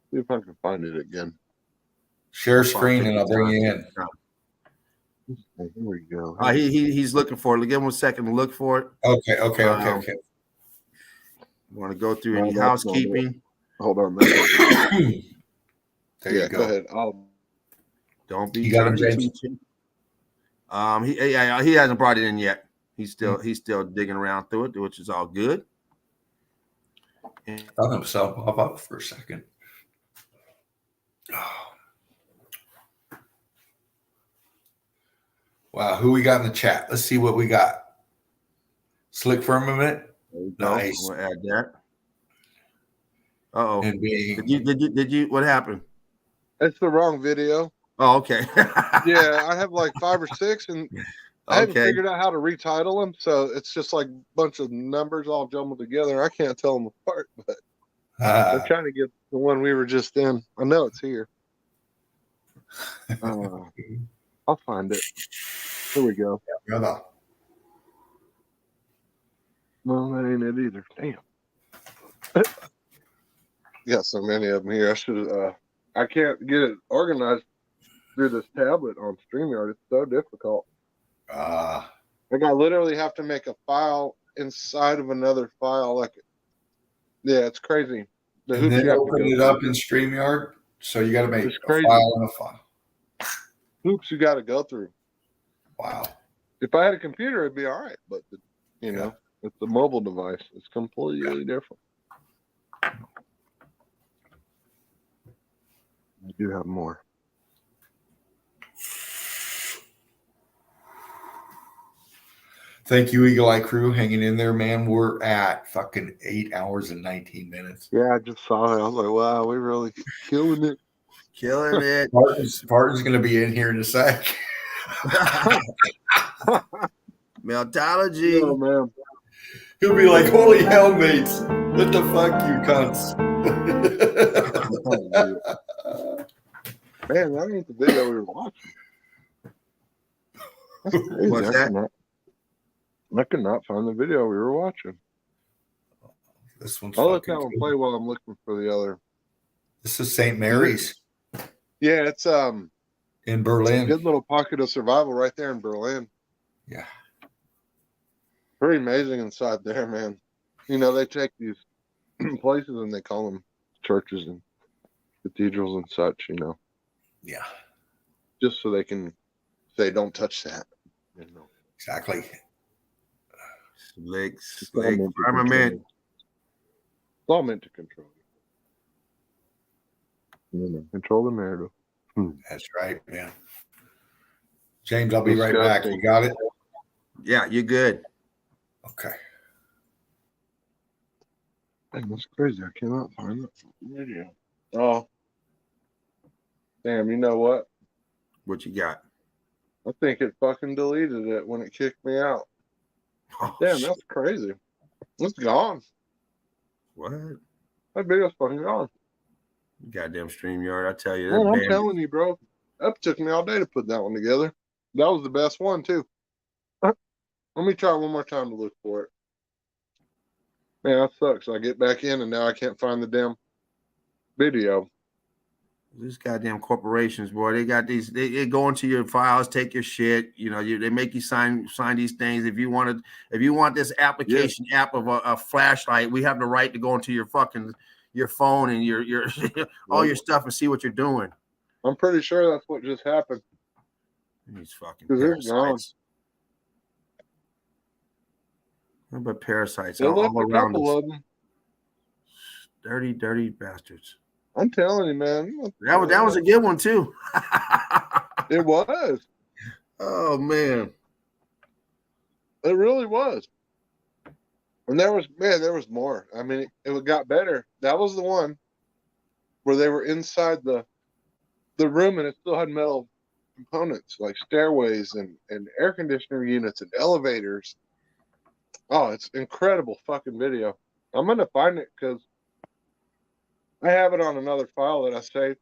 See if I can find it again. Share screen and I'll bring you in. Here we go. He's looking for it. Give him a second to look for it. Okay. Want to go through any housekeeping? Hold on. There you go. Go ahead. Don't be. You got him, James? He hasn't brought it in yet. He's still digging around through it, which is all good. I thought himself pop up for a second. Oh. Wow, who we got in the chat? Let's see what we got. Slick Firmament. Nice. We'll add that. Uh-oh. And Did you what happened? It's the wrong video. Oh, okay. Yeah, I have like 5 or 6, and I haven't figured out how to retitle them, so it's just like a bunch of numbers all jumbled together. I can't tell them apart, but I'm trying to get the one we were just in. I know it's here. I'll find it. Here we go. Yeah, no, that ain't it either. Damn. Got so many of them here. I should. I can't get it organized through this tablet on StreamYard. It's so difficult. Like I literally have to make a file inside of another file. Yeah, it's crazy. And then open it up in StreamYard. So you got to make a file and a file. Hoops you got to go through. Wow. If I had a computer, it'd be all right. But you know, it's a mobile device. It's completely different. I do have more. Thank you, Eagle Eye Crew, hanging in there, man. We're at fucking 8 hours and 19 minutes. Yeah, I just saw it. I was like, wow, we're really killing it. Killing it. Spartan's going to be in here in a sec. Meltology. Oh, man. He'll be like, holy hell, mates. What the fuck, you cunts? Man, that ain't the video we were watching. That's crazy. What's that? I could not find the video we were watching. This one's I'll let that one play while I'm looking for the other. This is St. Mary's. Yeah, it's in Berlin. A good little pocket of survival right there in Berlin. Yeah. Pretty amazing inside there, man. You know, they take these places and they call them churches and cathedrals and such, you know. Yeah. Just so they can say, don't touch that. You know. Exactly. Slick firmament. It's all meant to control you. You know, control the narrative. That's right, man. James, I'll be right back. You got it? Yeah, you're good. Okay. Man, that's crazy. I cannot find that video. Oh. Damn, you know what? What you got? I think it fucking deleted it when it kicked me out. Oh, damn, that's crazy. It's gone. What? That video's fucking gone. Goddamn StreamYard, I tell you. Man, I'm telling you, bro. That took me all day to put that one together. That was the best one, too. Let me try one more time to look for it. Man, that sucks. I get back in and now I can't find the damn video. These goddamn corporations, boy, they got these. They go into your files, take your shit. You know, they make you sign these things. If you want this application app of a flashlight, we have the right to go into your fucking your phone and your all your stuff and see what you're doing. I'm pretty sure that's what just happened. These fucking 'Cause it's gone. parasites. What about parasites They all left a around couple us? of them. Dirty, dirty bastards. I'm telling you, man. That was a good one too. It was. Oh man. It really was. And there was more. I mean, it got better. That was the one where they were inside the room and it still had metal components like stairways and air conditioner units and elevators. Oh, it's incredible fucking video. I'm going to find it because I have it on another file that I saved.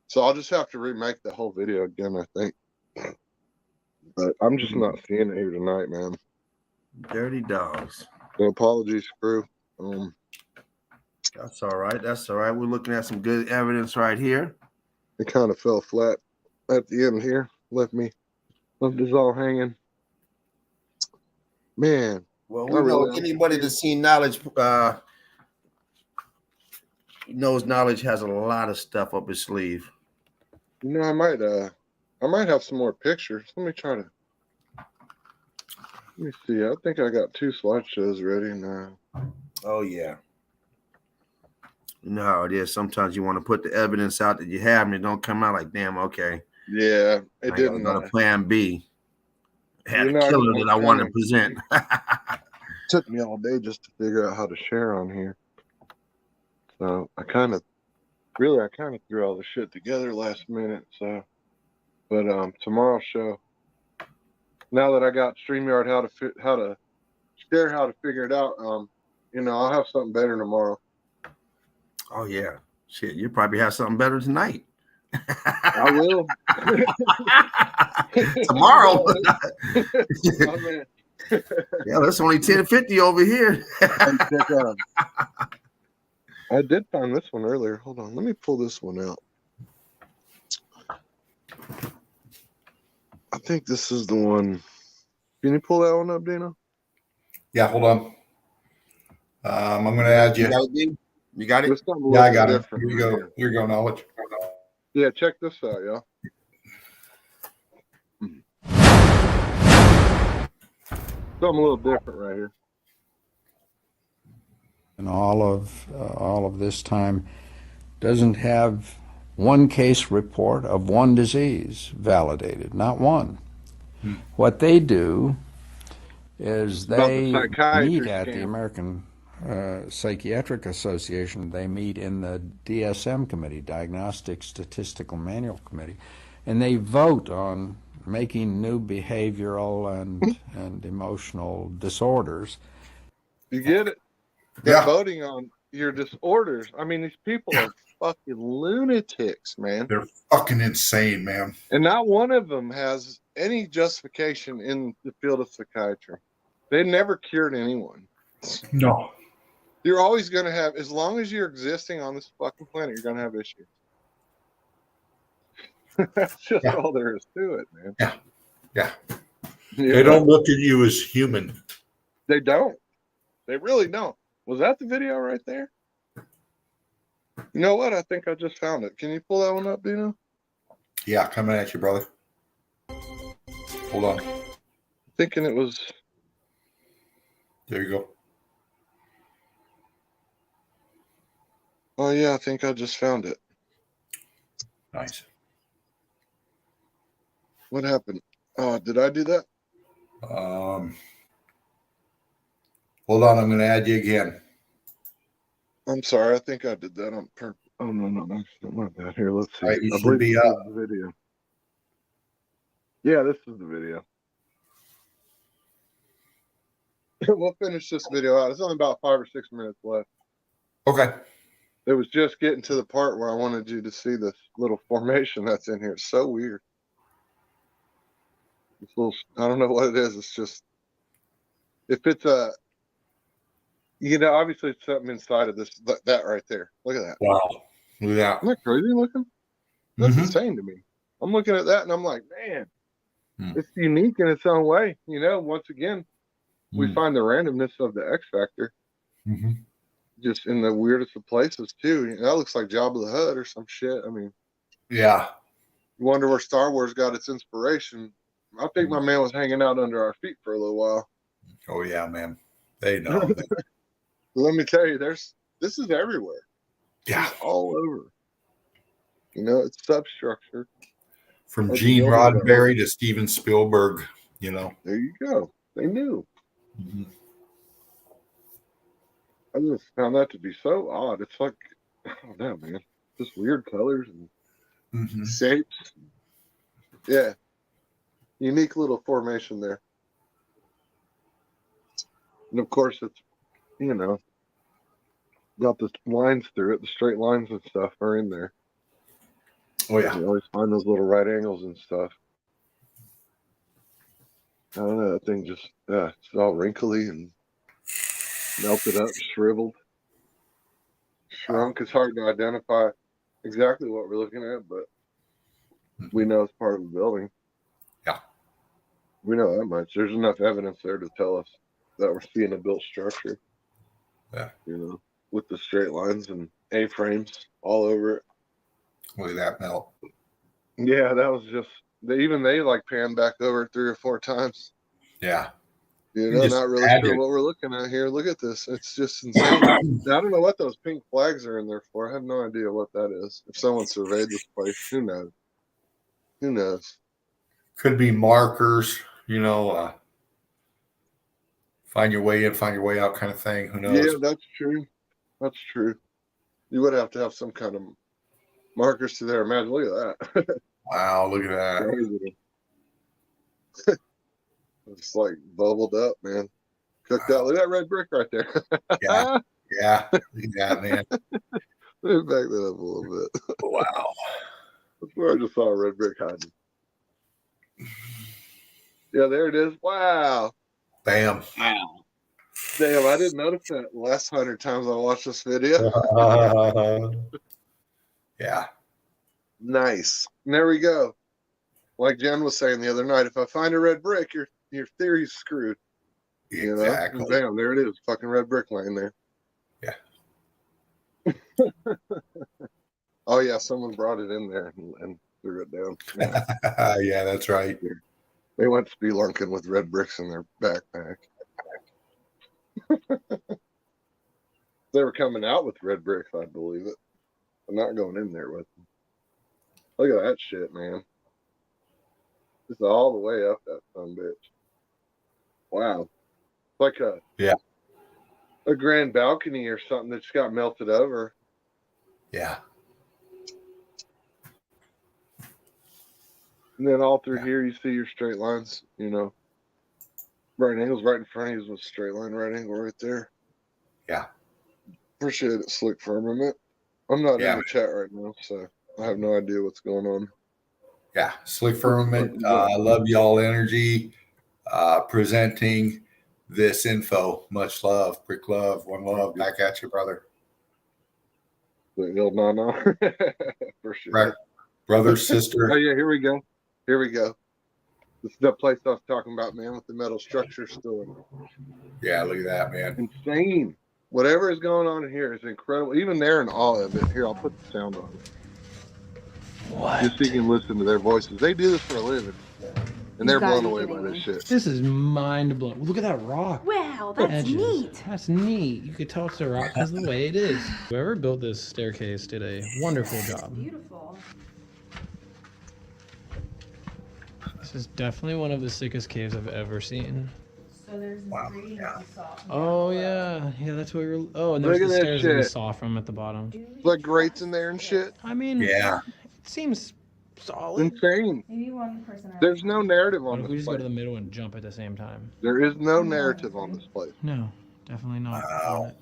So I'll just have to remake the whole video again, I think. But I'm just not seeing it here tonight, man. Dirty dogs. So apologies, crew. That's all right. That's all right. We're looking at some good evidence right here. It kind of fell flat at the end here. Left us all hanging. Man. Well, we know anybody that's seen knowledge knows knowledge has a lot of stuff up his sleeve. You know, I might have some more pictures. Let me see. I think I got 2 slideshows ready now. Oh yeah. You know how it is. Sometimes you want to put the evidence out that you have, and it don't come out like, damn, okay. Yeah, it I didn't. got a plan B. I had You a know, killer that I wanted to present. Took me all day just to figure out how to share on here. So I kind of threw all the shit together last minute. So, but tomorrow's show. Now that I got StreamYard how to share, how to figure it out, you know, I'll have something better tomorrow. Oh yeah, shit! You probably have something better tonight. I will. Tomorrow. Oh, man. Yeah, that's only 10:50 over here. I did find this one earlier. Hold on, let me pull this one out. I think this is the one. Can you pull that one up, Dino? Yeah, hold on. I'm going to add you. You got it? Yeah, I got it. Here you go. Here you go, knowledge. Yeah, check this out, y'all. Something a little different right here. And all of this time doesn't have one case report of one disease validated, not one. What they do is they meet at the American Psychiatric Association. They meet in the DSM committee, Diagnostic Statistical Manual Committee, and they vote on making new behavioral and emotional disorders. You get it? They're voting on your disorders. I mean, these people are fucking lunatics, man. They're fucking insane, man. And not one of them has any justification in the field of psychiatry. They never cured anyone. No. You're always going to have, as long as you're existing on this fucking planet, you're going to have issues. That's just all there is to it, man. Yeah. Yeah. They don't look at you as human. They don't. They really don't. Was that the video right there? You know what? I think I just found it. Can you pull that one up, Dino? Yeah, coming at you, brother. Hold on. Thinking it was. There you go. Oh, yeah, I think I just found it. Nice. What happened? Oh, did I do that? Hold on, I'm going to add you again. I'm sorry. I think I did that on purpose. Oh, no, that's not my bad. Here, let's see. All right, you I should believe be this is the video. Yeah, this is the video. We'll finish this video out. It's only about 5 or 6 minutes left. Okay. It was just getting to the part where I wanted you to see this little formation that's in here. It's so weird. This little, I don't know what it is. It's just, if it's a, you know, obviously it's something inside of this, that right there. Look at that. Wow. Look at that. Isn't that crazy looking? That's insane to me. I'm looking at that and I'm like, man, it's unique in its own way. You know, once again, we find the randomness of the X factor. just in the weirdest of places too. That looks like Jabba the Hutt or some shit. I mean, Yeah. you wonder where Star Wars got its inspiration. I think my man was hanging out under our feet for a little while. Oh yeah, man. They know. Let me tell you, this is everywhere. Yeah. It's all over. You know, it's substructure. From Gene Roddenberry to Steven Spielberg, you know. There you go. They knew. Mm-hmm. I just found that to be so odd. It's like, I don't know, man. Just weird colors and shapes. Yeah. Unique little formation there. And of course, it's, you know, got the lines through it. The straight lines and stuff are in there. Oh, yeah. You always find those little right angles and stuff. I don't know. That thing just, it's all wrinkly and melted up, shriveled, shrunk. It's hard to identify exactly what we're looking at, but we know it's part of the building. Yeah. We know that much. There's enough evidence there to tell us that we're seeing a built structure. Yeah. You know, with the straight lines and A-frames all over it. Look at that melt. Yeah, that was just, they like panned back over it 3 or 4 times. Yeah. You know, not really sure what we're looking at here. Look at this. It's just insane. I don't know what those pink flags are in there for. I have no idea what that is. If someone surveyed this place, who knows? Who knows? Could be markers, you know, find your way in, find your way out kind of thing. Who knows? Yeah, that's true. That's true. You would have to have some kind of markers to there. Imagine, look at that. Wow, look at that. It's like bubbled up, man. Cooked out. Look at that red brick right there. Yeah. Yeah. Look at that, man. Let me back that up a little bit. Wow. That's where I just saw a red brick hiding. Yeah, there it is. Wow. Bam. Wow. Damn, I didn't notice that the last 100 times I watched this video. Yeah. Nice. And there we go. Like Jen was saying the other night, if I find a red brick, your theory's screwed. Exactly. You know? Bam, there it is. Fucking red brick laying there. Yeah. Oh, yeah, someone brought it in there and threw it down. Yeah, yeah, that's right. They went spelunking with red bricks in their backpack. They were coming out with red bricks, I believe it. I'm not going in there with them. Look at that shit, man. It's all the way up that son bitch. Wow. It's like a grand balcony or something that just got melted over. Yeah. And then all through here, you see your straight lines, you know. Right angles right in front of you is a straight line right angle right there. Yeah. Appreciate it, Slick Firmament. I'm not in the chat right now, so I have no idea what's going on. Yeah. Slick Firmament. I love y'all energy presenting this info. Much love. Brick love. One love. Back at you, brother. No. For sure. Right. Brother, sister. Oh, yeah, here we go. Here we go. This is the place I was talking about, man, with the metal structure still in it. Yeah, look at that, man. Insane. Whatever is going on here is incredible. Even they're in awe of it. Here, I'll put the sound on. What? Just so you can listen to their voices. They do this for a living. And they're blown away by this shit. This is mind blowing. Look at that rock. Wow, that's Edges. neat. That's neat. You could tell it's a rock because of the way it is. Whoever built this staircase did a wonderful job. Beautiful. This is definitely one of the sickest caves I've ever seen. So there's Oh yeah, that's what we were. Oh, and there's Look the at that stairs that we shit. saw from at the bottom. Like grates in there and shit. I mean, yeah, it seems solid. Insane. Maybe one person. There's no narrative on What if this we just go place. to the middle and jump at the same time? There is no narrative on this place. No, definitely not on it.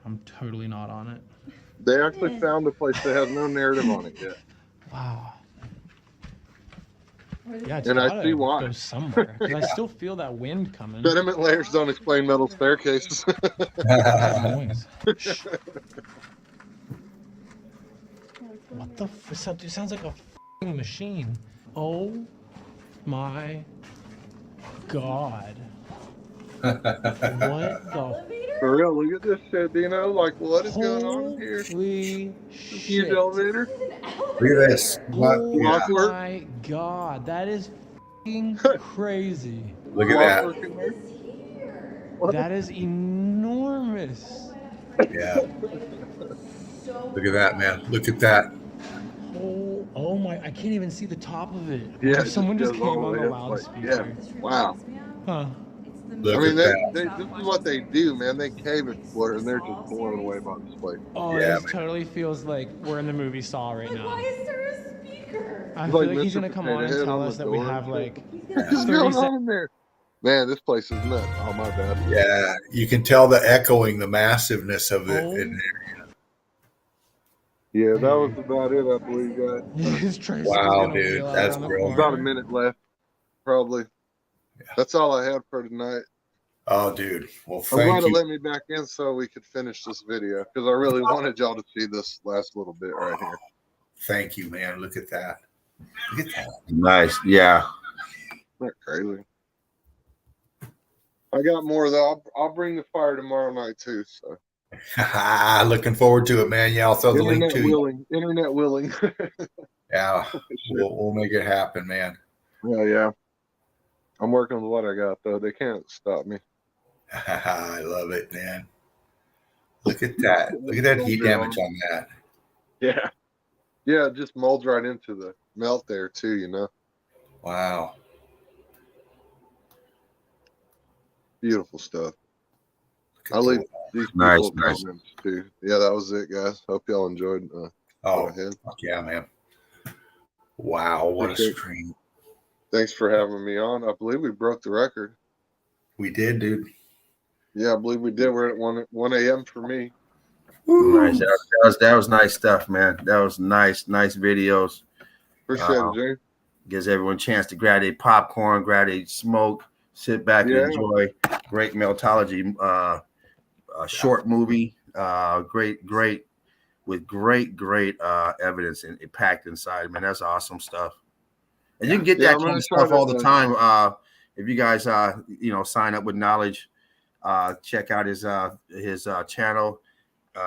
I'm totally not on it. They actually found a place that has no narrative on it yet. Wow. Yeah, it's And I gotta see why. go somewhere. 'Cause I still feel that wind coming. Sediment layers don't explain metal staircases. Noise. What the it sounds like a f***ing machine. Oh my god. What the For real, look at this shit, Dino. Like, what is going on here? Holy Huge shit. elevator. Look at this. Oh Yeah. my god, that is f***ing crazy. Look at that. Clockwork in there. That is enormous. Yeah. Look at that, man. Look at that. Oh my, I can't even see the top of it. Yeah, Someone just goes all came the on way the up, like, loudspeaker. yeah. Wow. Huh. Look I mean, at this that. is what they do, man. They cave explore, and they're just blown away by this place. Oh, Yeah, this totally feels like we're in the movie Saw right now. Why is there a speaker? I It's feel like like he's Mr. gonna come on and Potato Head tell on us the that we door have and like What's 30 going seconds. on in there? Man, this place is nuts. Oh, my bad. Yeah, you can tell the echoing, the massiveness of it in there. Yeah, that was about it, I believe, guys. His tricycle's Wow, gonna dude, wheel out that's around the brilliant. About a corner. minute left, probably. That's all I had for tonight. Oh, dude. Well, I'm glad thank it you. let me back in so we could finish this video because I really wanted y'all to see this last little bit right here. Thank you, man. Look at that. Look at that. Nice. Yeah. Not crazy. I got more though. I'll bring the fire tomorrow night too. So Looking forward to it, man. Yeah, I'll throw the link internet to willing. Internet willing. you. Yeah, we'll make it happen, man. Yeah. I'm working with what I got though. They can't stop me. I love it, man. Look at that. Look at that heat damage on that. Yeah. Yeah, it just molds right into the melt there too, you know. Wow. Beautiful stuff. I'll leave these Nice, people nice. comments too. Yeah, that was it, guys. Hope y'all enjoyed. Oh, ahead. fuck yeah, man. Wow, what Appreciate a stream. Thanks for having me on. I believe we broke the record. We did, dude. Yeah, I believe we did. We're at 1 a.m. for me. Nice. That was nice stuff, man. That was nice videos. Appreciate it, Jay. Gives everyone a chance to grab a popcorn, grab a smoke, sit back and enjoy. Great Meltology short movie. Great with great evidence packed inside, man. That's awesome stuff. And you can get that kind of stuff all the time. If you guys sign up with Knowledge, check out his channel.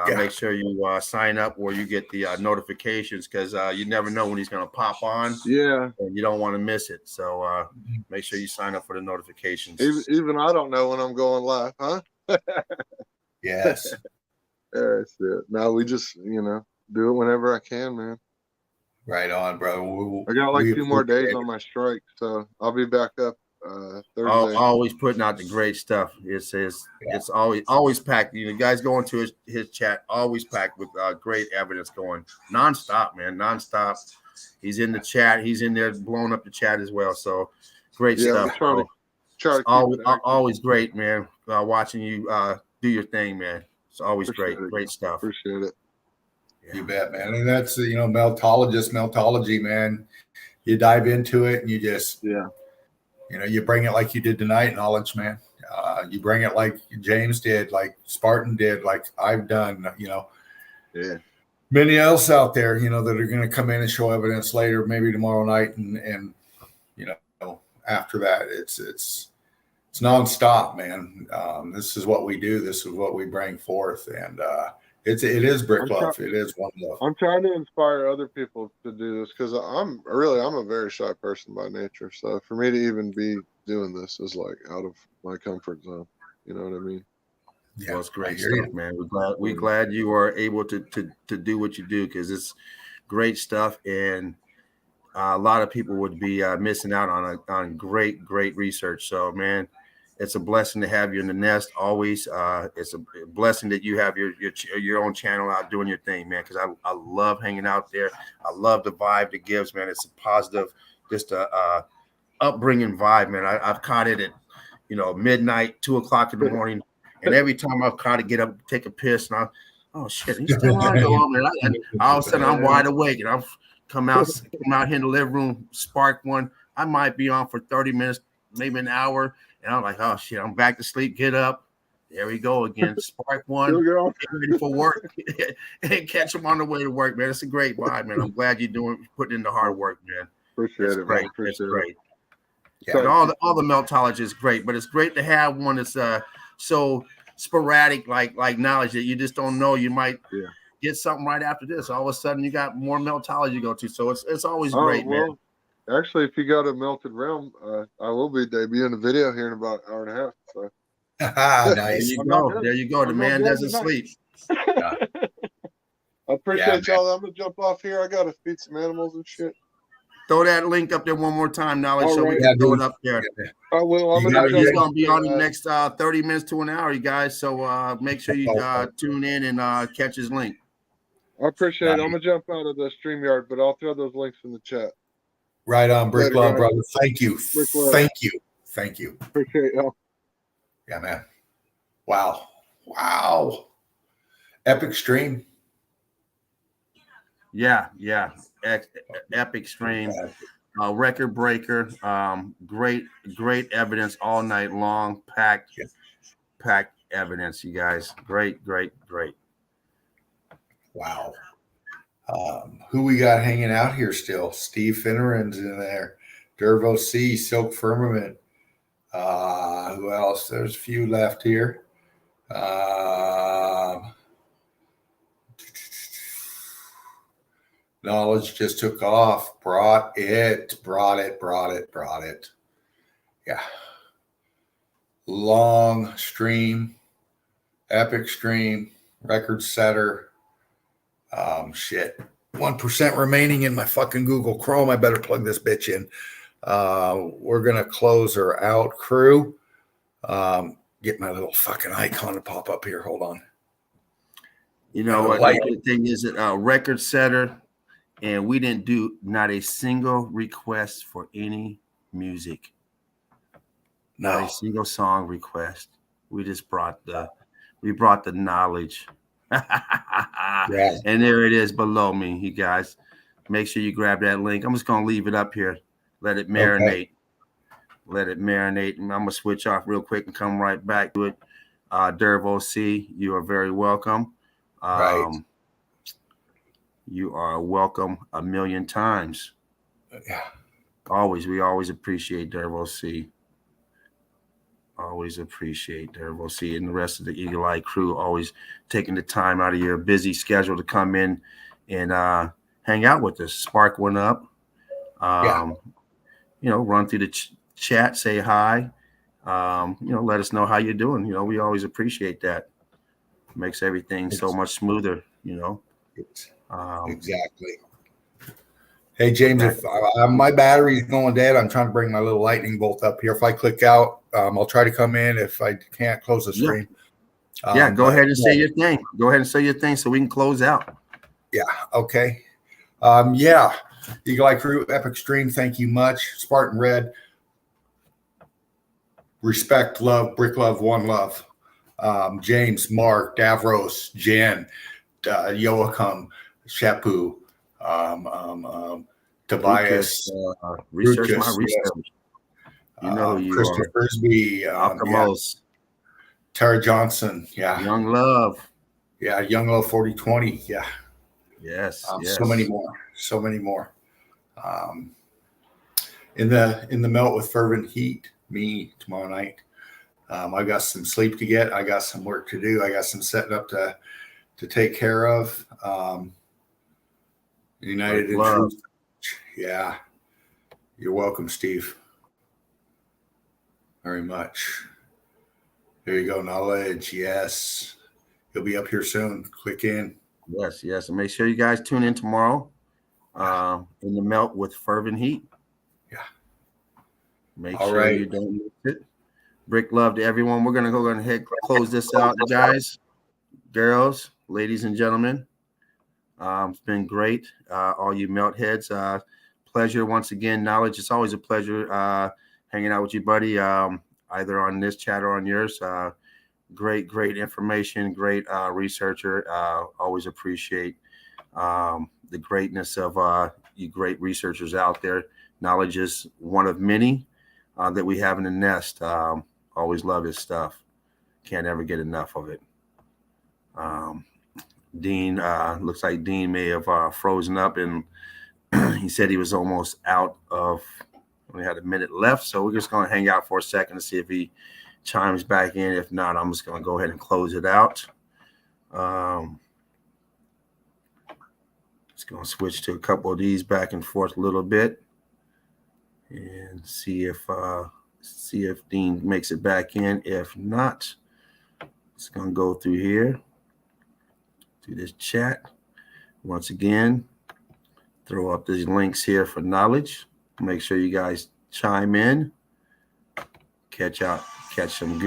Make sure you sign up where you get the notifications because you never know when he's going to pop on. Yeah. And you don't want to miss it. So make sure you sign up for the notifications. Even I don't know when I'm going live, huh? Yes. That's it. No, we just, do it whenever I can, man. Right on, bro. I got like 2 more days on my strike, so I'll be back up Thursday. Always putting out the great stuff. It's always packed. You guys go into his chat, always packed with great evidence going nonstop, man, nonstop. He's in the chat. He's in there blowing up the chat as well. So great stuff. Always great, man. Watching you do your thing, man. It's always great stuff. Appreciate it. Yeah. You bet, man. And that's meltology, man. You dive into it and you just you bring it like you did tonight, knowledge, man. You bring it like James did, like Spartan did, like I've done, many else out there, that are going to come in and show evidence later, maybe tomorrow night. And after that, it's nonstop, man. This is what we do. This is what we bring forth. And it is brick love. It is one love. I'm trying to inspire other people to do this because I'm a very shy person by nature. So for me to even be doing this is like out of my comfort zone. You know what I mean? Yeah, well, it's great stuff, man. We're glad you are able to do what you do because it's great stuff, and a lot of people would be missing out on great research. So, man, it's a blessing to have you in the nest. Always, it's a blessing that you have your own channel out doing your thing, man. Because I love hanging out there. I love the vibe it gives, man. It's a positive, just a upbringing vibe, man. I've caught it at midnight, 2 o'clock in the morning. And every time I've caught to get up, take a piss, and oh shit, he's still on there. And all of a sudden I'm wide awake, and I've come out here in the living room, spark one. I might be on for 30 minutes, maybe an hour, and I'm like, oh shit, I'm back to sleep. Get up, there we go again. Spark one, get ready for work, and catch them on the way to work, man. It's a great vibe, man. I'm glad you're putting in the hard work, man. Appreciate it, great. Man. Appreciate it's great. It. Yeah, and all the meltology is great, but it's great to have one that's so sporadic like knowledge that you just don't know. You might get something right after this. All of a sudden, you got more meltology to go to. So it's always great, man. Actually, if you got a melted realm, I will be debuting a video here in about an hour and a half. So. Nice. There you go. There you go. The man doesn't sleep. I appreciate y'all. I'm gonna jump off here. I gotta feed some animals and shit. Throw that link up there one more time, Knowledge, All so right. we can throw it up there. I will. I'm gonna He's gonna be on the next 30 minutes to an hour, you guys. So make sure you tune in and catch his link. I appreciate it. I'm gonna jump out of the StreamYard, but I'll throw those links in the chat. Right on, Brick Later, Love, guys. brother. Thank you. Brick Love. Thank you. Appreciate y'all. Yeah, man. Wow. Epic stream. Yeah. Epic stream. Record breaker. Great evidence all night long. Packed evidence, you guys. Great. Wow. Who we got hanging out here still? Steve Finneran's in there. Dervo C, Silk Firmament. Who else? There's a few left here. Knowledge just took off. Brought it. Yeah. Long stream. Epic stream. Record setter. Shit. 1% remaining in my fucking Google Chrome. I better plug this bitch in. We're going to close her out, crew. Get my little fucking icon to pop up here. Hold on. You know what? The thing is that record setter, and we didn't do not a single request for any music. Not a single song request. We just brought the knowledge. Yeah. And there it is below me, you guys. Make sure you grab that link. I'm just gonna leave it up here. Let it marinate. Okay. Let it marinate. And I'm gonna switch off real quick and come right back to it. Dervo C, you are very welcome. Right. You are welcome a million times. Yeah. We always appreciate Dervo C. Always appreciate Dervo C and the rest of the Eagle Eye crew always taking the time out of your busy schedule to come in and hang out with us. Spark went up. Run through the chat, say hi. Let us know how you're doing. We always appreciate that. Makes everything so much smoother, Exactly. Hey, James, if my battery's going dead, I'm trying to bring my little lightning bolt up here. If I click out, I'll try to come in. If I can't, close the stream. Go ahead and say your thing. Go ahead and say your thing so we can close out. Yeah. Okay. Eagle Eye crew, epic stream. Thank you much. Spartan Red. Respect, love, Brick Love, one love. James, Mark, Davros, Jen, Joachim, Shapu, Tobias, Research Brutus, my research. You know who you Christopher are. Frisbee, Tara Johnson, Young Love. Yeah, Young Love 4020, yeah. Yes, So many more. In the melt with fervent heat, me tomorrow night. I got some sleep to get. I got some work to do. I got some setting up to take care of. United in Truth. Yeah. You're welcome, Steve. Very much. There you go. Knowledge. Yes. He'll be up here soon. Click in. Yes. And make sure you guys tune in tomorrow in the melt with fervent heat. Yeah. Make sure you don't miss it. Brick love to everyone. We're going to go ahead and close this out, guys, girls, ladies and gentlemen. It's been great. All you melt heads. Pleasure once again. Knowledge. It's always a pleasure hanging out with you, buddy, either on this chat or on yours. Great information. Great researcher. Always appreciate the greatness of you great researchers out there. Knowledge is one of many that we have in the nest. Always love his stuff. Can't ever get enough of it. Dean, looks like Dean may have frozen up, and he said he was almost out of, only had a minute left. So we're just going to hang out for a second to see if he chimes back in. If not, I'm just going to go ahead and close it out. Just going to switch to a couple of these back and forth a little bit and see if Dean makes it back in. If not, it's going to go through here to this chat. Once again, throw up these links here for knowledge. Make sure you guys chime in, catch some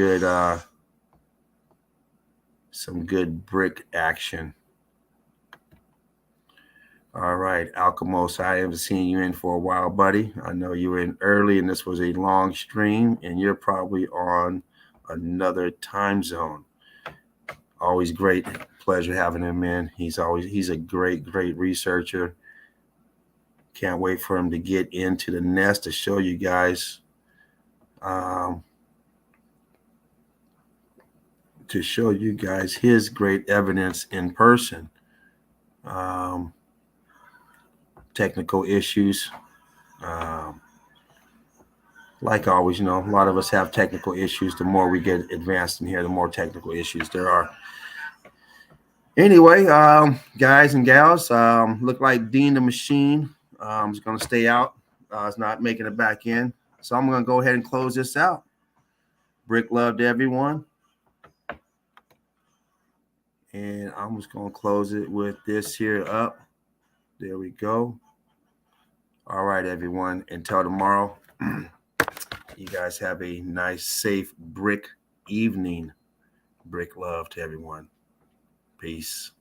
good brick action. All right, Alchemos, I haven't seen you in for a while, buddy. I know you were in early, and this was a long stream, and you're probably on another time zone. Always great pleasure having him in. He's a great researcher. Can't wait for him to get into the nest to show you guys his great evidence in person. Technical issues. Like always, a lot of us have technical issues. The more we get advanced in here, the more technical issues there are. Anyway, guys and gals, look like Dean the Machine is going to stay out. It's not making it back in. So I'm going to go ahead and close this out. Brick love to everyone. And I'm just going to close it with this here up. There we go. All right, everyone. Until tomorrow, you guys have a nice, safe brick evening. Brick love to everyone. Peace.